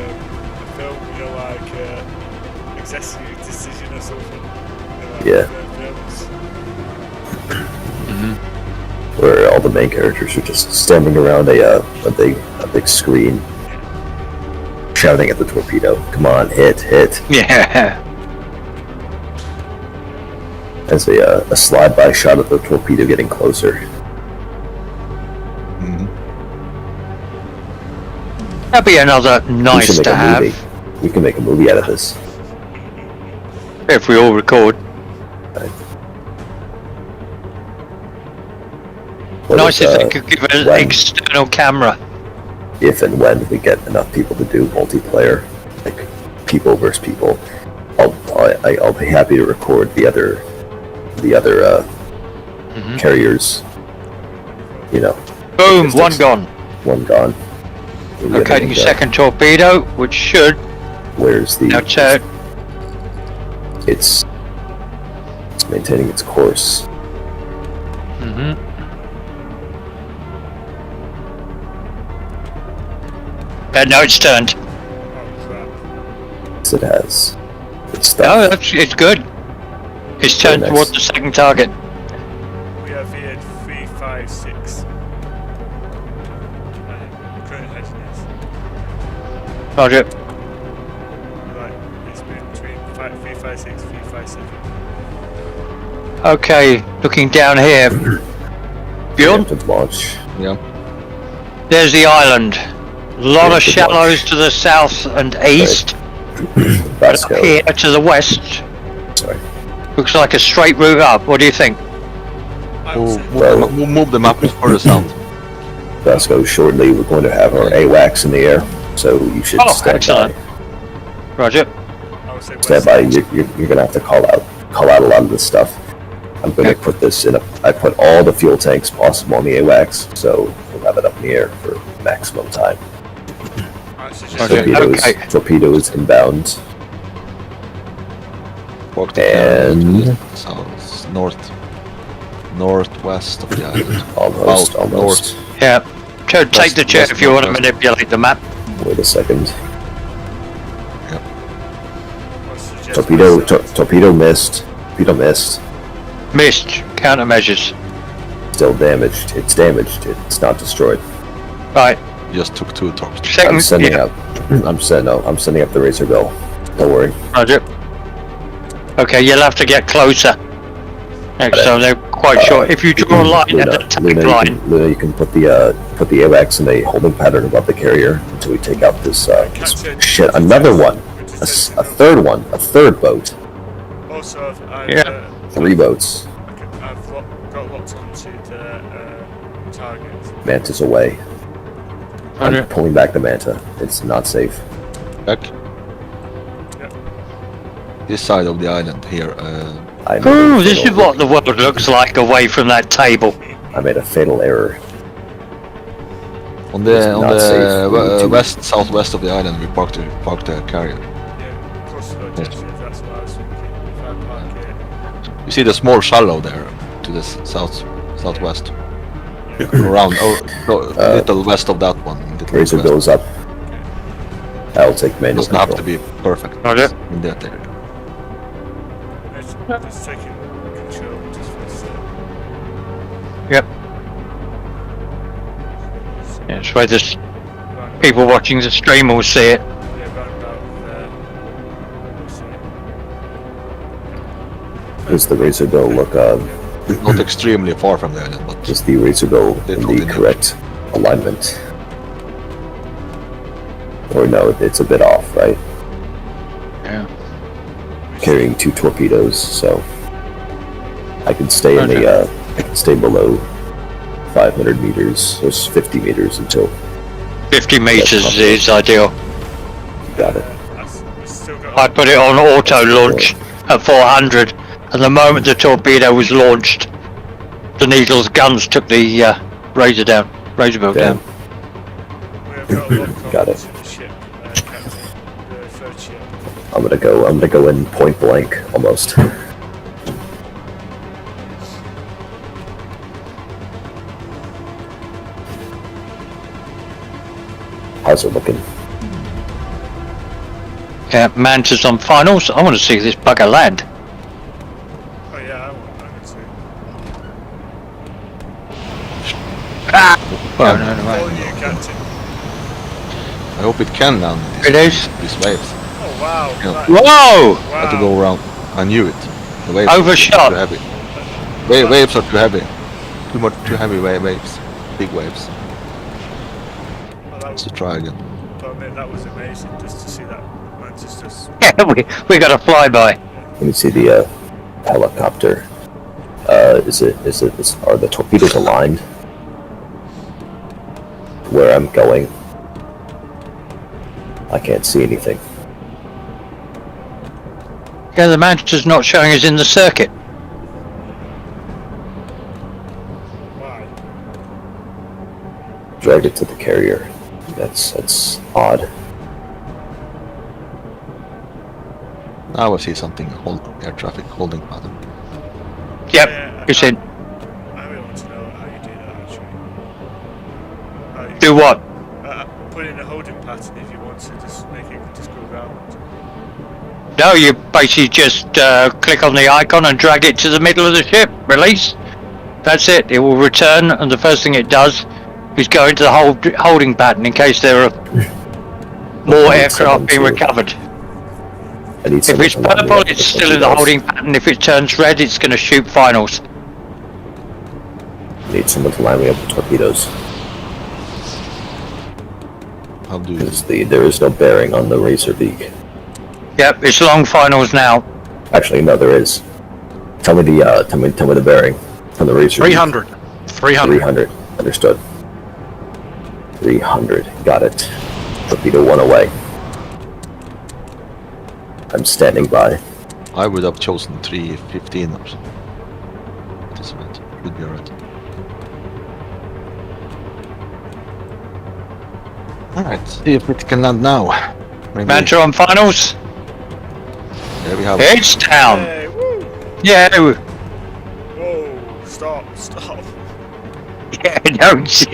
film, you know, like Executive Decision or something. You know, like Yeah. films. Where all the main characters are just standing around a big screen, shouting at the torpedo. Come on, hit, hit. Yeah. As a slide-by shot of the torpedo getting closer. Mhm. That'd be another We nice should make to a have movie. We can make a movie out of this. if we all record. What Nice if, if they could give it an when- external camera. if and when we get enough people to do multiplayer, like people versus people, I'll be happy to record the other carriers. You know, Boom, Logistics. one gone. one gone. We'll get Locating it your done. second torpedo, which should Where's the? Now turn. It's maintaining its course. Mm-hmm. No, it's turned. Oh crap. Yes, it has. It's No, stuff. it's good. It's turned nice. towards the second target. We have veered 356. Current heading is. Roger. Right, it's been between 356 357. Okay, looking down here. Bjorn, Preemptive launch. Yeah. there's the island. A lot of Preemptive shallows launch. to the south and east. But up Vasco. here to the west, Sorry. looks like a straight route up. What do you think? I would We'll say move the map further south. Vasco, shortly we're going to have our AWACS in the air, so you should Oh, stand excellent. Roger. I would say Stand by. You're going to have to call out a lot of this stuff. I'm going to put this in I put all the fuel tanks possible on the AWACS, so we'll have it up in the air for maximum time. I suggest Okay. Torpedoes inbound. Walk the And south, northwest of the island. almost. North. Yeah. So take West- the chair west- if you want to northwest. manipulate the map. Wait a second. I suggest Torpedo myself. torpedo missed. Torpedo missed. Missed. Countermeasures. Still damaged. It's damaged. It's not destroyed. Right. Just took 2 torps. Second. I'm sending yeah, up. I'm sending up the Razor Bill. Don't worry. Roger. Okay, you'll have to get closer. Next time they're quite short. If you draw a line at the attack line. Luna, you can put the AWACS in a holding pattern above the carrier until we take out this shit. Another one. A third one. A third boat. Also, I've Yeah. 3 boats. got locked onto the target. Manta's away. Roger. I'm pulling back the Manta. It's not safe. Back. Yep. This side of the island here. I made Ooh, a this is fatal- what the world looks like away from that table. I made a fatal error. On It's the not safe. We need to- southwest of the island, we parked the carrier. Yeah, close to the objective, that's what I was thinking. If I park it. You see the small shallow there to the southwest. Around, a little west of that one. Little Razor west. Bill's up. I'll take manual Doesn't have to control. be perfect Roger. in that area. Just taking control just for a sec. Yep. Yeah, it's where this Round people watching the stream will see it. Yeah, round about there. We'll see. Does the Razor Bill look? Not extremely far from the island, but Is the Razor Bill in Little the bit. correct alignment? Or no, it's a bit off, right? Yeah. Carrying 2 torpedoes, so I can stay in the I can stay below 500 meters, or 50 meters until 50 meters is ideal. you got it. I've still got. I put it on auto launch at 400, and the moment the torpedo was launched, the Needle's guns took the Razor Bill Damn. down. We have got a lock Got on it. to the ship, Captain. The third ship. I'm gonna go in point blank almost. How's it looking? Yeah, Manta's on finals. I want to see this bugger land. Oh yeah, I would say. well, No. Calling you, Captain. I hope it can land It is. these waves. Oh wow. Yeah. that- Whoa! Had to wow. go around. I knew it. The waves Overshot. are too heavy. Waves are too heavy. Too heavy waves. Big waves. Well, that Let's was, try again. but I mean, that was amazing just to see that Mantis just. Yeah, we got a flyby. Let me see the helicopter. Are the torpedoes aligned? Where I'm going, I can't see anything. Yeah, the Manta's not showing us in the circuit. Why? Drag it to the carrier. That's odd. Now I see something. Air traffic holding pattern. Yep, Yeah, it's in. I really want to know how you do that actually. How you, Do what? put in a holding pattern if you want to just make it just go round. No, you basically just click on the icon and drag it to the middle of the ship. Release. That's it. It will return, and the first thing it does is go into the holding pattern in case there are more I need aircraft someone being to- recovered. I need If someone it's to line me purple, up with it's still in the torpedoes. holding pattern. If it turns red, it's going to shoot finals. I need someone to line me up with torpedoes. How do you? Because there is no bearing on the Razor Beak. Yep, it's long finals now. Actually, no, there is. Tell me the bearing on the Razor Beak. 300. 300. 300. Understood. 300. Got it. Torpedo 1 away. I'm standing by. I would have chosen 315 or something. This event would be alright. Alright, see if it can land now. Maybe. Manta on finals. There we have. It's down. Hey, woo! Yeah, Whoa! Stop! yeah.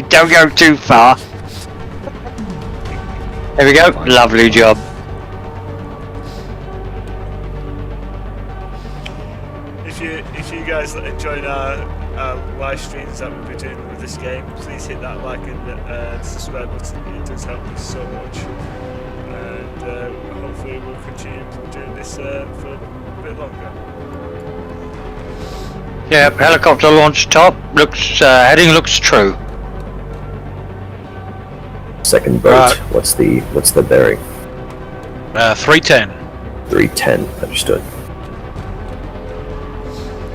Don't go too far. There we go. Lovely job. If you guys enjoyed our live streams that we've been doing with this game, please hit that like and subscribe button. It does help us so much, and hopefully we'll continue doing this for a bit longer. Yeah, helicopter launch top looks heading looks true. Second boat. Right. What's the bearing? 310. 310. Understood.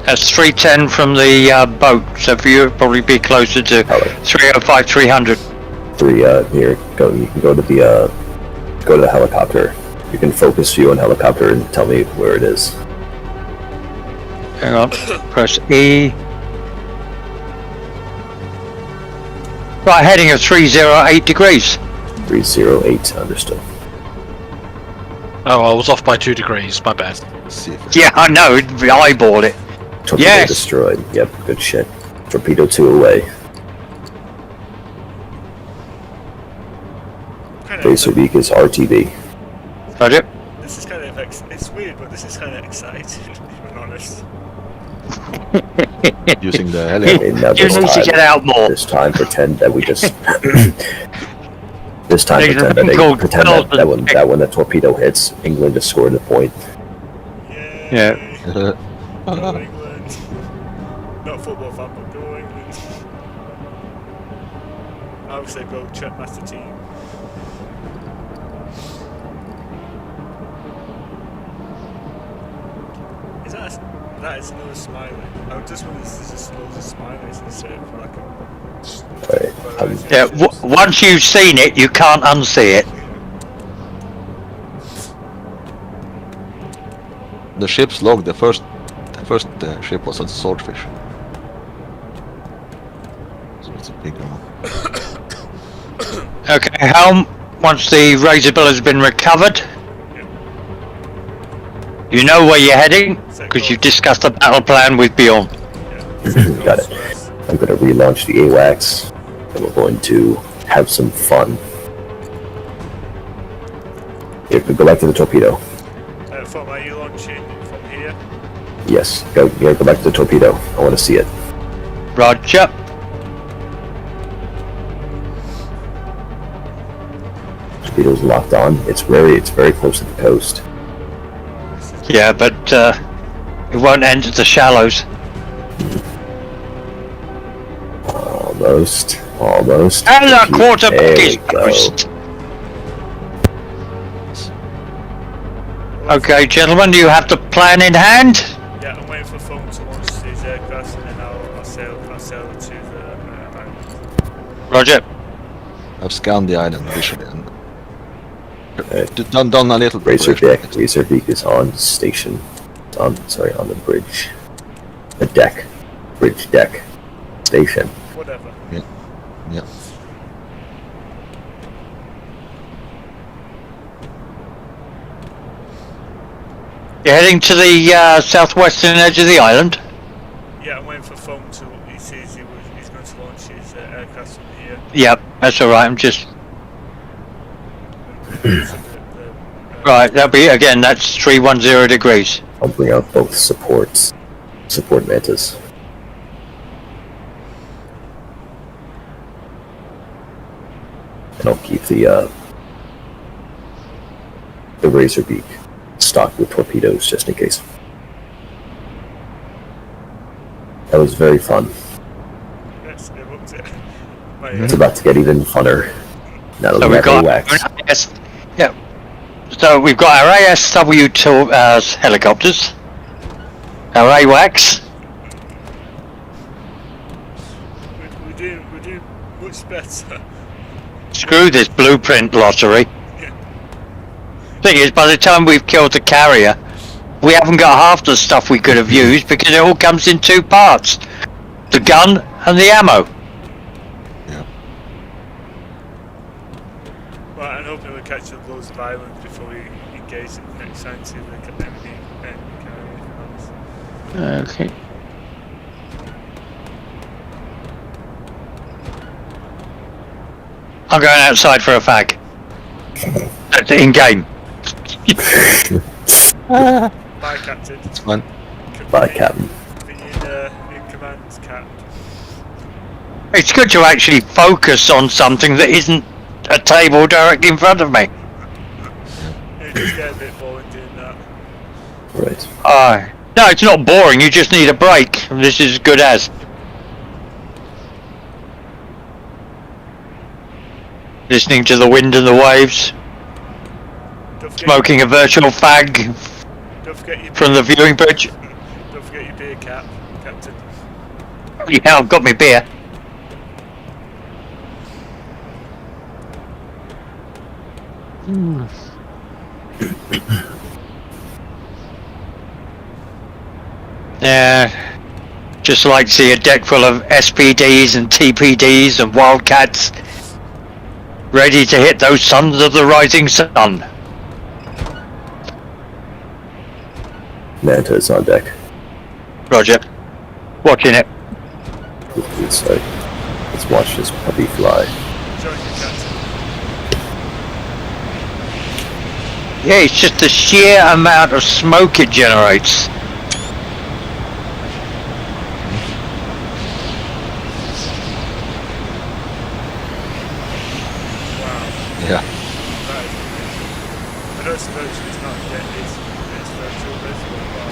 That's 310 from the boat, so for you it'll probably be closer to 305, 300. Here, go. You can go to the helicopter. You can focus view on helicopter and tell me where it is. Hang on, press E. Right, heading of 308 degrees. 308. Understood. Oh, I was off by 2 degrees. My bad. Let's see if Yeah, I know, I eyeballed it. Torpedo Yes! destroyed. Yep. Good shit. Torpedo 2 away. Razor Beak is RTB. Roger. This is kind of it's weird, but this is kind of exciting, if I'm honest. using the Okay, helicopter. now You need to get out more. This time, pretend that we just. This time, There's pretend nothing called that when the torpedo hits, England has scored a point. Yay! Yeah. Go England! Not a football fan, but go England! I would say go Trekmaster team. That is another smiley. I just wonder if there's just loads of smileys instead of like Right. Yeah, once you've seen it, you can't unsee it. The ship's log. The first ship was a swordfish. So it's a big one. Okay, Helm, once the Razor Bill has been recovered, you know where you're heading, because you've discussed the battle plan with Bjorn. Got it. I'm going to relaunch the AWACS, and we're going to have some fun. Here, go back to the torpedo. From are you launching from here? Yes, go back to the torpedo. I want to see it. Roger. Torpedo's locked on. It's very close to the coast. Yeah, but it won't enter the shallows. Almost. And a quarter There back we is go. coast. Okay, gentlemen, do you have the plan in hand? Yeah, I'm waiting for phone to launch these aircraft, and then I'll sail to the island. Roger. I've scanned the island visually and done a little Razor preparation. Razor Beak is on station. On the bridge. The deck. Bridge deck. Station. Whatever. Yeah. You're heading to the southwestern edge of the island? Yeah, I'm waiting for Foam to. He says he's going to launch his aircraft from here. Yep, that's alright, I'm just... Right, that'll be, again, that's 310 degrees. I'll bring out both support mantas. And I'll keep the razor beak stocked with torpedoes just in case. That was very fun. Yes, it looked it. It's about to get even funner. Now that So we we've have got AWACS. So we've got our ASW helicopters, our AWACS. We're doing much better. Screw this blueprint lottery. Thing is, by the time we've killed the carrier, we haven't got half the stuff we could have used because it all comes in two parts: the gun and the ammo. Right, I'm hoping we'll catch up loads of islands before we engage in the next time to look at anything else. Okay. I'm going outside for a fag. In game. Bye, Captain. It's fine. Bye, Captain. Being in command, Cap. It's good to actually focus on something that isn't a table directly in front of me. It just get a bit boring doing that. Right. No, it's not boring, you just need a break. This is as good as. Listening to the wind and the waves. Don't forget Smoking a virtual fag don't forget your from the viewing bridge. Don't forget your beer, Captain. Yeah, I've got my beer. Yeah, just like to see a deck full of SPDs and TPDs and Wildcats ready to hit those sons of the rising sun. Manta is on deck. Roger. Watching it. Let's watch this puppy fly. Join you, Captain. Yeah, it's just the sheer amount of smoke it generates. Yeah. Right. I don't suppose it's not yet. It's virtual baseball, but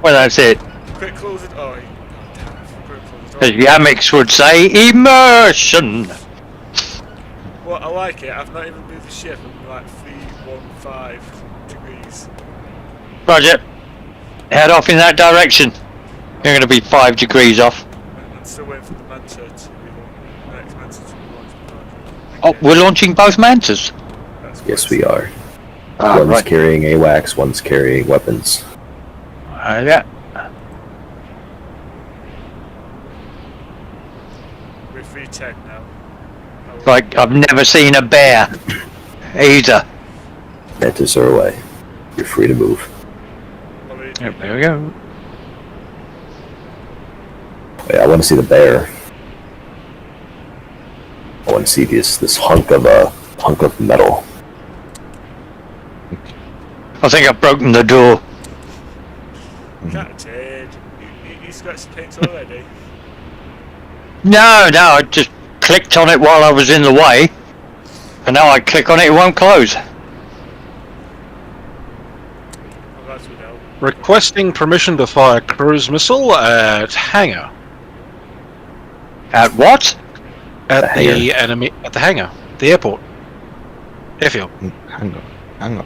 Well, that's it. quick close it. Oh, damn, quick close it. As Yamix would say, immersion. Well, I like it. I've not even moved the ship. I'm like 315 degrees. Roger. Head off in that direction. You're going to be 5 degrees off. I'm still waiting for the Manta to be launched. The next Manta to be launched. Oh, we're launching both Mantas. That's Yes, good. we are. Ah, One's right. carrying AWACS, one's carrying weapons. Yeah. We're 310 now. Like, I've never seen a bear. Either. Mantas are away. You're free to move. Yep, there we go. Wait, I want to see the bear. I want to see this hunk of metal. I think I've broken the door. Captain, you scratched the paint already? No, I just clicked on it while I was in the way. And now I click on it, it won't close. Well, that would help. Requesting permission to fire cruise missile at hangar. At what? At The hangar. the enemy at the hangar, the airport, airfield. Hang on.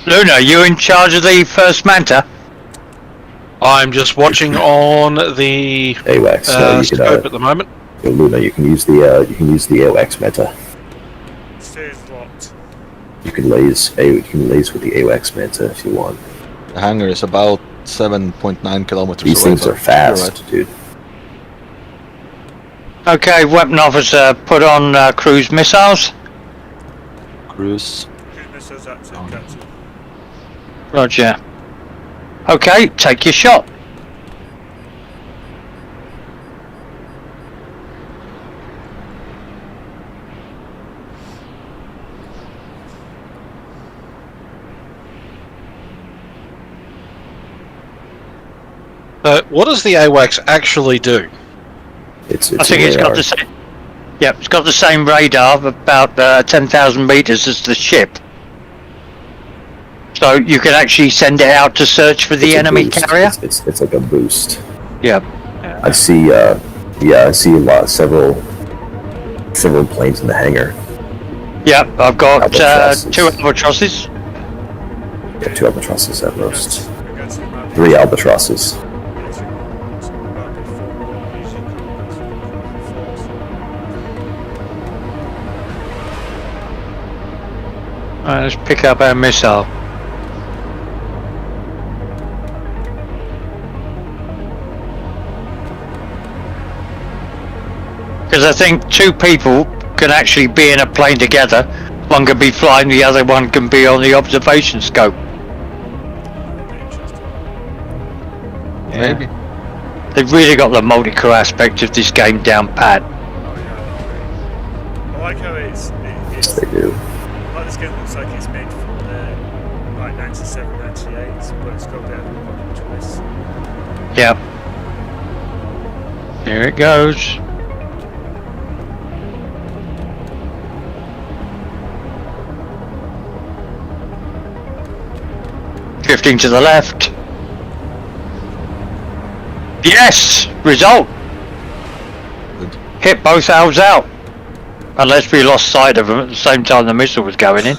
Luna, you in charge of the first Manta? I'm just watching on the AWACS. No, you scope can, at the moment. Luna, you can use the AWACS Manta. Stairs locked. You can laze with the AWACS Manta if you want. The hangar is about 7.9 kilometers These away. things are fast, dude. Okay, weapon officer, put on cruise missiles. Cruise. Cruise missiles active, Oh. Captain. Roger. Okay, take your shot. What does the AWACS actually do? It's I think a it's got radar. the same. Yep, it's got the same radar of about 10,000 meters as the ship. So you can actually send it out to search for the It's a enemy boost. carrier. It's like a boost. Yep. I see. I see several planes in the hangar. Yep, I've got Albatrosses. 2 albatrosses. Yeah, 2 albatrosses at most. We go to the map. 3 albatrosses. Alright, let's pick up our missile. Because I think 2 people can actually be in a plane together. One can be flying, the other one can be on the observation scope. Maybe. They've really got the multi-crew aspect of this game down pat. Oh yeah, I like how it's Yes, they do. like this game looks like it's made from like 97, 98, but it's got a bit of a modern twist. Yep. Here it goes. Drifting to the left. Yes! Result! Good. Hit both elves out. Unless we lost sight of them at the same time the missile was going in.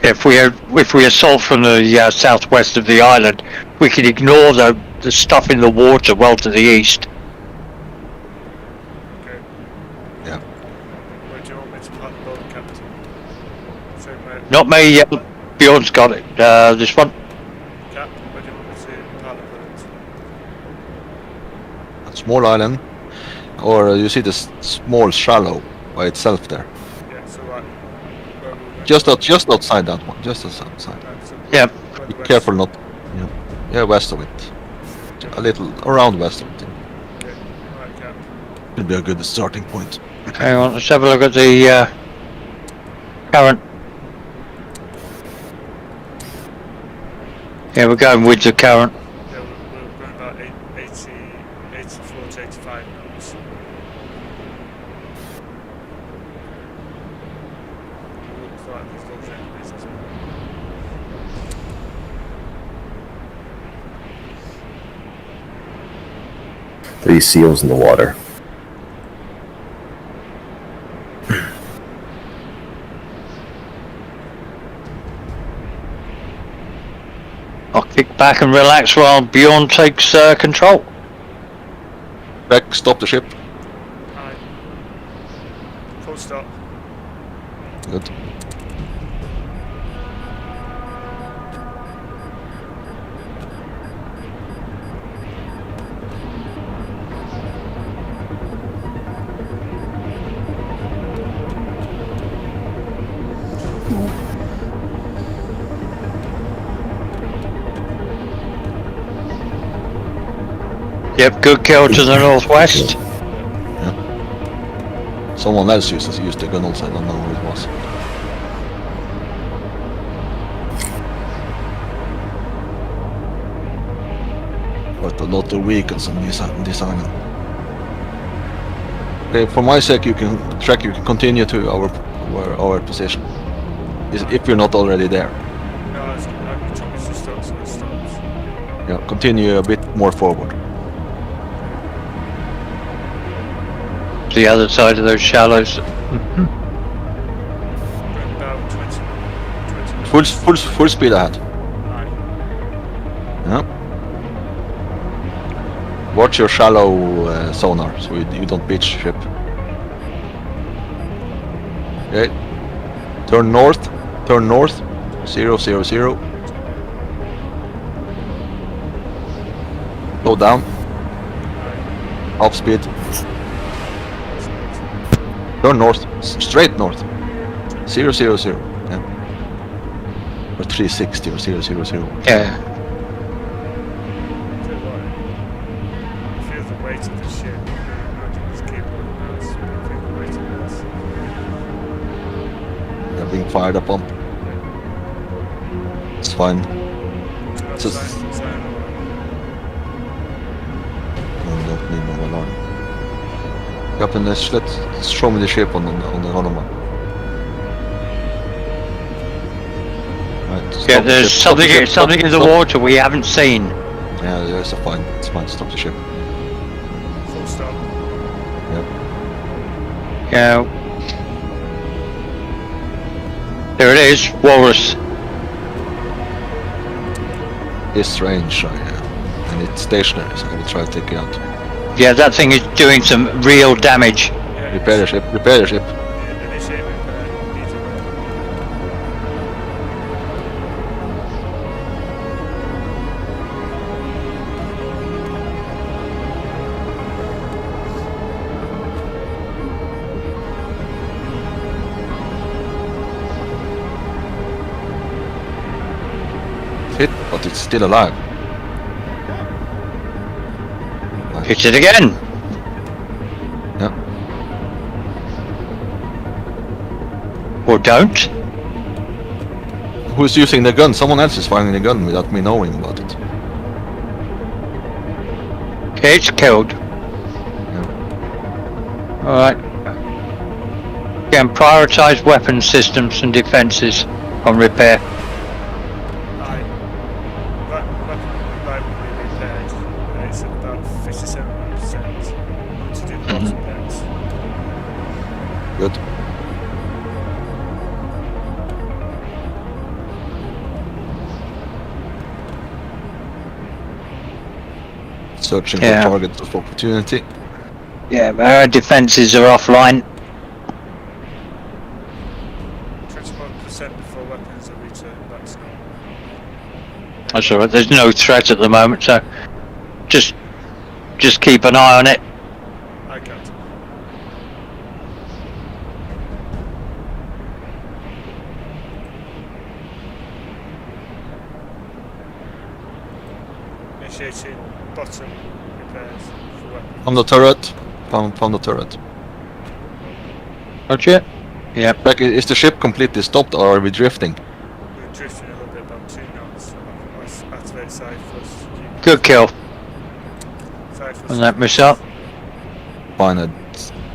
If we assault from the southwest of the island, we can ignore the stuff in the water well to the east. Okay. Yeah. Where do you want me to park the boat, Captain? So where, Not me yet. Bjorn's got it. This one. Cap, where do you want me to park the boat? A small island. Or you see this small shallow by itself there. Yeah, so like where we went. Just outside that one. Just outside. So Yep. where Be the west- careful not. Yeah, west of it. A little around west of it. Okay, right, Cap. Will be a good starting point. Hang on, let's have a look at the current. Yeah, we're going with the current. Yeah, we're going about 84 to 85 knots. Looks like there's those enemies as well. Three seals in the water. I'll kick back and relax while Bjorn takes control. Back, stop the ship. Aye. Full stop. Good. Yep, good kill to the northwest. Someone else used the gun also. I don't know who it was. But a lot of vehicles on this island. Okay, for my sake, you can continue to our position. If you're not already there. No, it's like the choppers to stop, so it stops. Yeah, continue a bit more forward. The other side of those shallows. Going about 20 Full speed ahead. Aye. Yeah. Watch your shallow sonar so you don't pitch ship. Okay. Turn north. 000. Slow down. Half speed. Turn north. Straight north. 000. Yeah. Or 360 or 000. Yeah. Feel the weight of the ship. I can just keep on mouse. Feel the weight of this. They're being fired upon. It's fine. That's Just- silent alarm. I don't need no alarm. Captain, let's show me the ship on the hologram. Right, Yeah, stop the there's ship, stop the ship, something in the stop. water we haven't seen. Yeah, there's a fine. It's fine. Stop the ship. Full stop. Yeah. There it is, Walrus. It's range, and it's stationary, so I will try to take it out. Yeah, that thing is doing some real damage. Yeah, Repair the ship. Repair the ship. Initiate repair. Need to repair. It's hit, but it's still alive. Hit it again. Yeah. Or don't. Who's using the gun? Someone else is firing the gun without me knowing about it. Okay, it's killed. Alright. Again, prioritize weapon systems and defenses on repair. Aye. That will be repaired. It's at about 57%. To do the last repairs. Good. Searching Yeah. for targets of opportunity. Yeah, our defenses are offline. 21% before weapons are returned back to normal. That's alright, there's no threat at the moment, so just keep an eye on it. I got it. Initiating bottom repairs for weapons. Found the turret. Found the turret. Roger. Yeah. Like, is the ship completely stopped or are we drifting? We're drifting a little bit, about 2 knots. So let's activate side thrust. Good kill Side thrust. on that missile. Fine,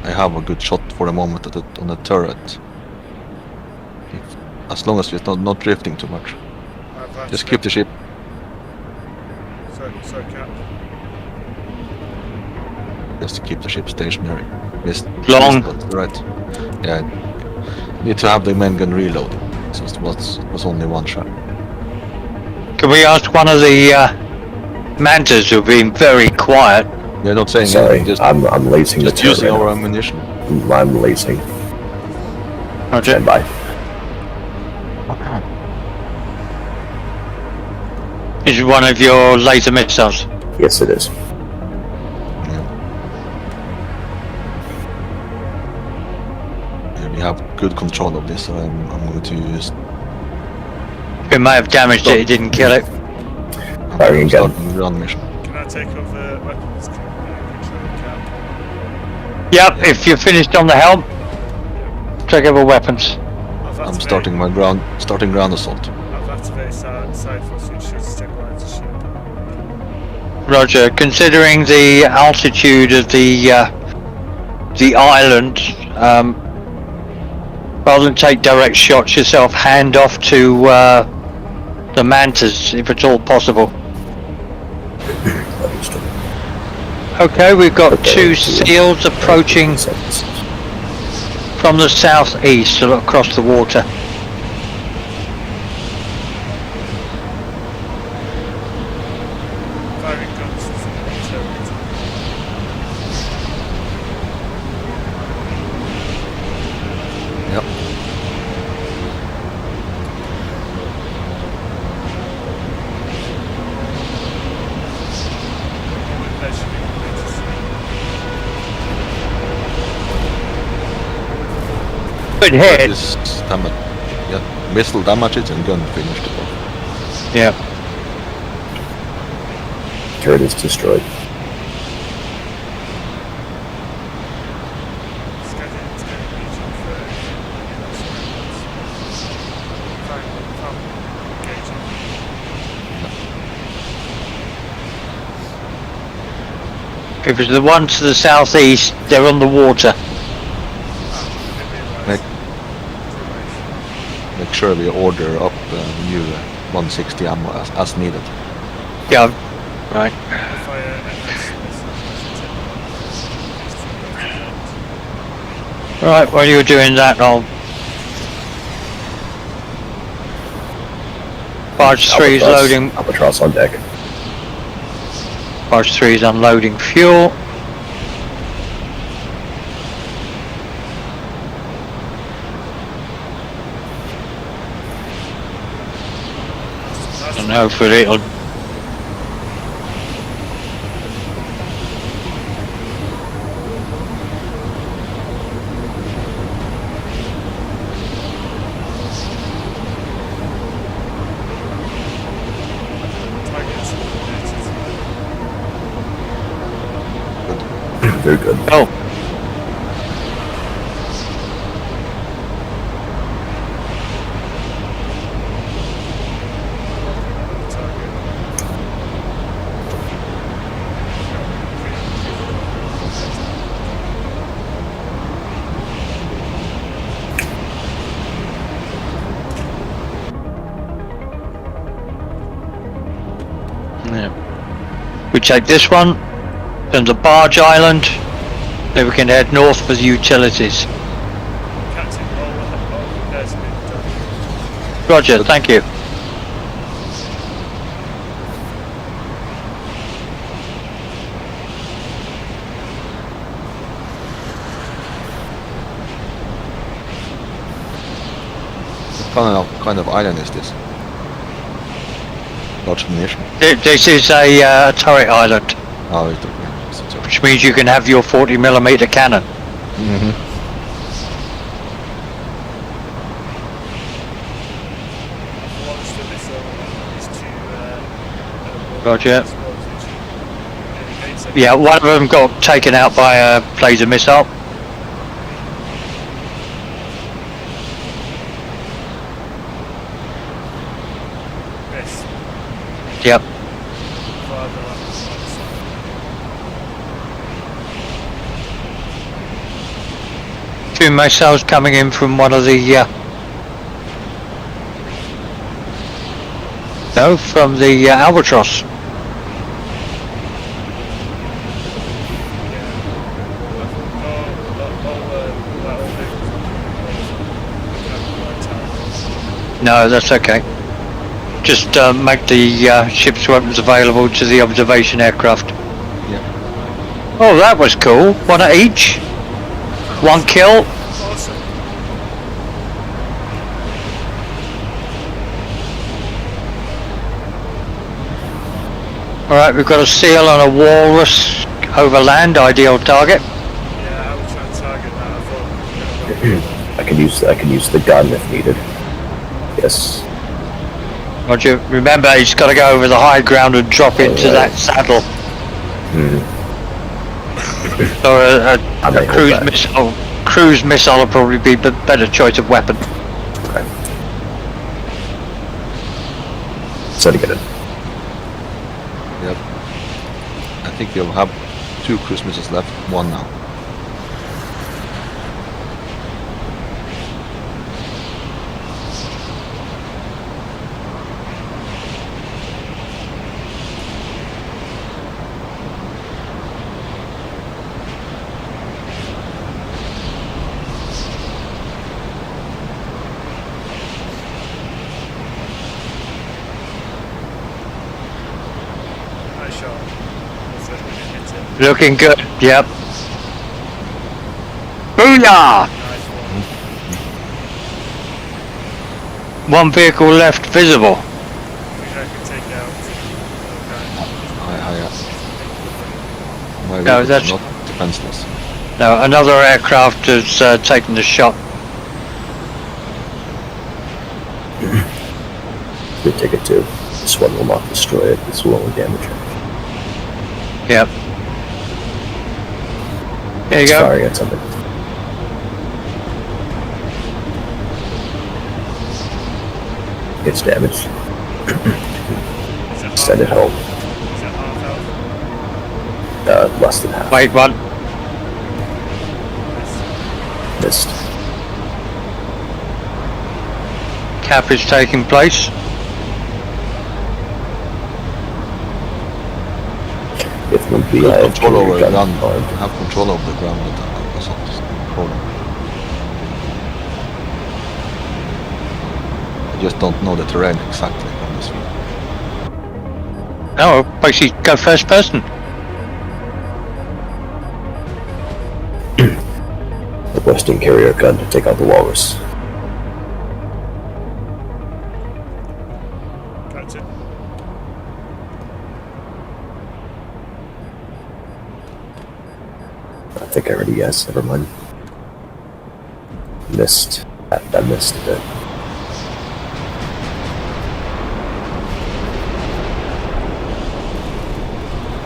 I have a good shot for the moment on the turret. As long as it's not drifting too much. I've Just keep the ship. Sorry, Cap. Just to keep the ship stationary. Long. Right. Yeah. Need to have the main gun reloaded. So it was only one shot. Can we ask one of the mantas who've been very quiet? They're not saying Sorry, anything. I'm lacing the Just using turret. our ammunition. I'm lacing. Roger. Stand by. This is one of your laser missiles. Yes, it is. Yeah, we have good control of this, so I'm going to use. It may have damaged it, it didn't kill it. Firing again. Starting the ground mission. Can I take over weapons control, Cap? Yep, if you're finished on the helm, take over weapons. I'm starting ground assault. I've activated side thrust, which should stabilize the ship. Roger. Considering the altitude of the island, rather than take direct shots yourself, hand off to the mantas if at all possible. Understood. Okay, we've got Okay, two yeah. seals approaching Seconds. from the southeast, so across the water. Firing guns from the turret. Yep. get hit. This damage, yeah, missile damages and gun finished it off. Yeah. Turret is destroyed. If it's the one to the southeast, they're on the water. Make sure we order up new 160 ammo as needed. Yeah. Right. Right, while you're doing that, I'll... Barge 3 is loading... Albatross on deck. Barge 3 is unloading fuel. And hopefully it'll... Very good. Oh. Yeah. We take this one. Turns a barge island, then we can head north for the utilities. Captain, all repairs have been done. Roger, thank you. What kind of island is this? Large ammunition. This is a turret island, Oh, it's a turret. which means you can have your 40mm cannon. Launched the missile is to Roger. explosives. Indicates that Yeah, one of them got taken out by a laser missile. this Yep. further up the side. Two missiles coming in from one of the no, from the Albatross. No, that's okay. Just make the ship's weapons available to the observation aircraft. Yeah. Oh, that was cool. One at each. One kill. Awesome. Alright, we've got a seal and a walrus over land, ideal target. Yeah, I will try and target that. I thought I can use the gun if needed. Yes. Roger, remember he's got to go over the high ground and drop into that saddle. Or I may a hold cruise that. missile. Cruise missile will probably be the better choice of weapon. Okay. Setting it in. Yep. I think you'll have 2 cruise missiles left, 1 now. nice shot. That's it, we didn't hit it. Looking good, yep. Booyah! Nice one. One vehicle left visible. I think I can take out. My No, vehicle is that's- not defenseless. No, another aircraft has taken the shot. We take it too. This one will not destroy it. This will only damage it. Yep. There you It's go. firing at something. It's damaged. Is it Send it home. Is it half health? Less than half. Wait, one. Missed. Cap is taking place. If would be Good I have control over the gun ground. armed. Have control over the ground with the assault controller. I just don't know the terrain exactly on this view. Oh, basically go first person. The Western carrier gun to take out the walrus. Captain? I think I already yes. Never mind. Missed. I missed it.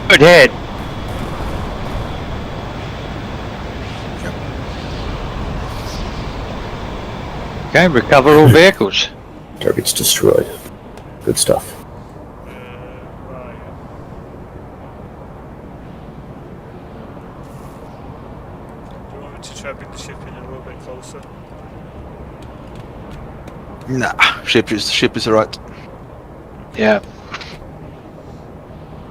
Good hit. Okay, recover all vehicles. Target's destroyed. Good stuff. Right. Do you want me to try bring the ship in a little bit closer? Nah, ship is alright. Yeah.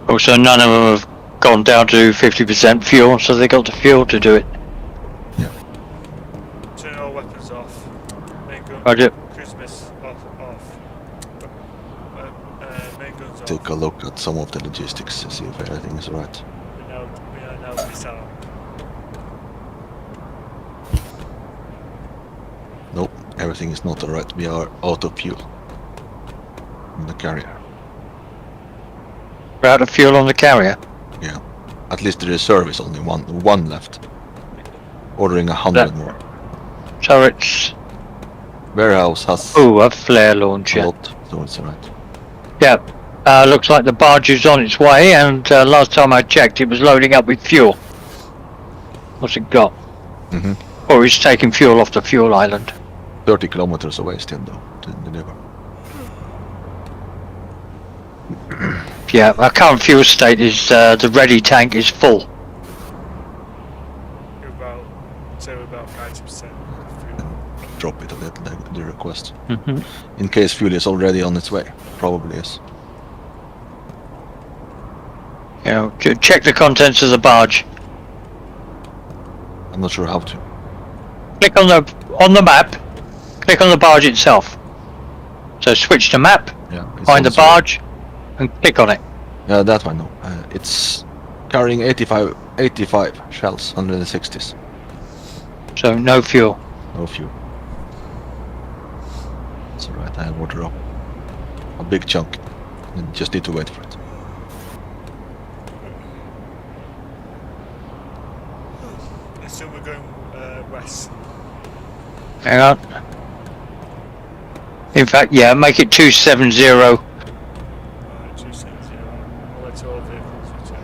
Also, none of them have gone down to 50% fuel, so they got the fuel to do it. Turn all weapons off. Main gun. Roger. Cruise miss off. Main guns off. Take a look at some of the logistics to see if everything is right. We are now disarmed. Nope, everything is not alright. We are out of fuel in the carrier. We're out of fuel on the carrier. Yeah, at least the reserve is only one left. Ordering 100 That- more. Turrets. Warehouse has Oh, a flare a launcher. lot, so it's alright. Yeah. Looks like the barge is on its way, and last time I checked, it was loading up with fuel. What's it got? Or it's taking fuel off the fuel island. 30 kilometers away still though to deliver. Yeah, our current fuel state is the ready tank is full. You're about 90%. Drop it a little, the request. Mm-hmm. In case fuel is already on its way. Probably is. You know, check the contents of the barge. I'm not sure how to. Click on the map. Click on the barge itself. So switch to map, Yeah. it's find on the its way. barge, and click on it. Yeah, that one no. It's carrying 85 shells, 160s. So no fuel. No fuel. It's alright, I have water up. A big chunk. You just need to wait for it. So we're going west. Hang on. In fact, yeah, make it 270. 270. I'll let all vehicles return.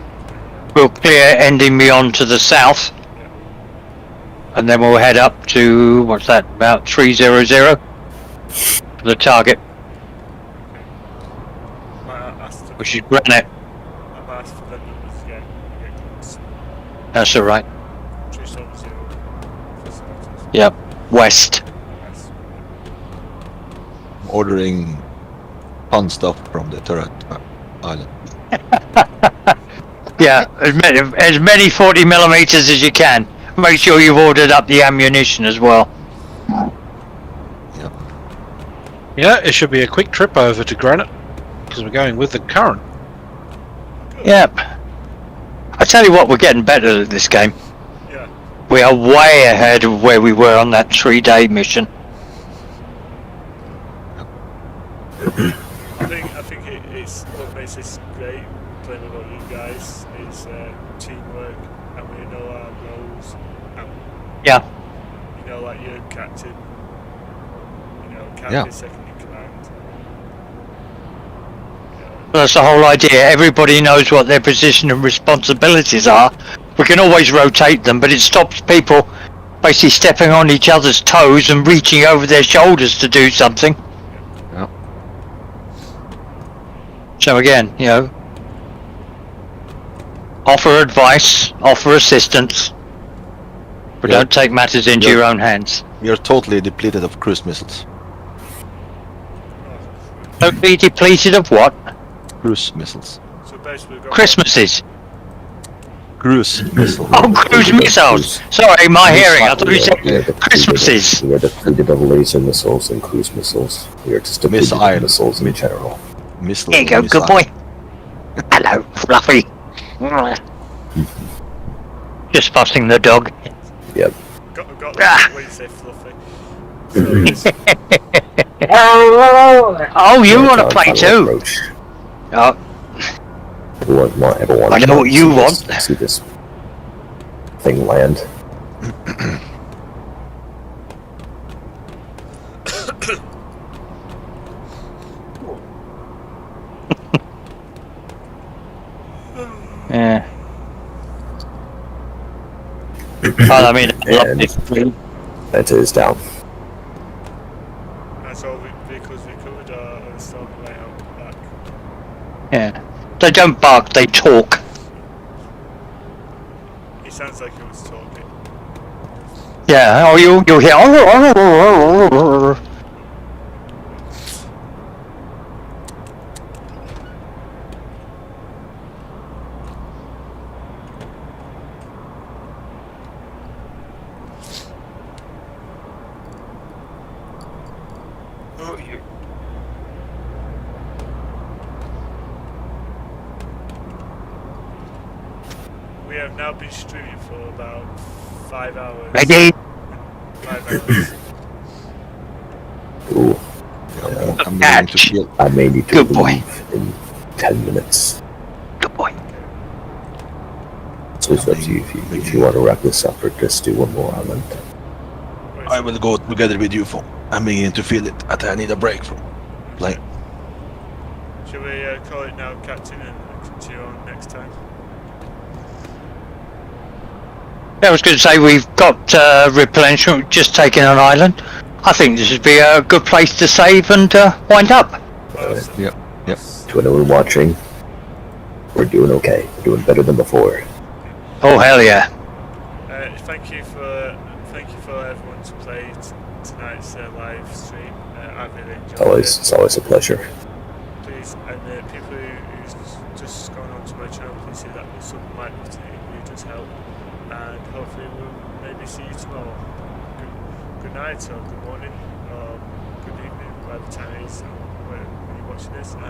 We'll clear ending beyond to the south. And then we'll head up to, what's that, about 300? The target, which is granite. I might ask for the numbers again. Get close. That's alright. 270. Yep, west. Yes. Ordering fun stuff from the turret island. Yeah, as many 40mm as you can. Make sure you've ordered up the ammunition as well. Yep. Yeah, it should be a quick trip over to Granite because we're going with the current. Yep. I tell you what, we're getting better at this game. Yeah. We are way ahead of where we were on that 3-day mission. I think it's what makes this great playing with all you guys is teamwork, and we know our roles. And, Yeah. you know, like you're captain. You know, captain Yeah. second in command. That's the whole idea. Everybody knows what their position and responsibilities are. We can always rotate them, but it stops people basically stepping on each other's toes and reaching over their shoulders to do something. Yeah. So again, you know, offer advice, offer assistance, but Yeah. don't take matters into Yeah. your own hands. We are totally depleted of cruise missiles. Don't be depleted of what? Cruise missiles. So basically, we've got Christmases. Cruise missile. Oh, cruise missiles. Sorry, my hearing. I thought you We said are depleted- Christmases. We are depleted of laser missiles and cruise missiles. We are just depleted Missile. of missiles in general. Missile. There you go, missile. good boy. Hello, Fluffy. Just fussing the dog. Yep. got Ah. what you say, Fluffy. So it's, Oh, you Yeah, want to kind play of too? approach. Oh, Everyone I know what you want. See this thing land. yeah. Well, I mean, And that is down. that's all the vehicles we covered are still on the way out back. yeah. They don't bark, they talk. He sounds like he was talking. Yeah, oh, you'll hear. We have now been streaming for about 5 hours. Ready? 5 hours. Ooh, I'm beginning to feel. I may need to Good boy. leave in 10 minutes. Good boy. So it's up to you if you want to wrap this up or just do one more island. I will go together with you, for. I'm beginning to feel it. I need a break from playing. Shall we call it now, Captain, and continue on next time? I was going to say we've got replenishment just taken an island. I think this would be a good place to save and wind up. Awesome. Yep. Yep. To anyone watching, we're doing okay. We're doing better than before. Oh hell yeah! Thank you for everyone to play tonight's live stream. I really enjoyed it. It's always a pleasure. Please, and people who's just gone onto my channel, please see that the sub might really does help. And hopefully we'll maybe see you tomorrow. Good night or good morning or good evening, whatever time it is when you're watching this. And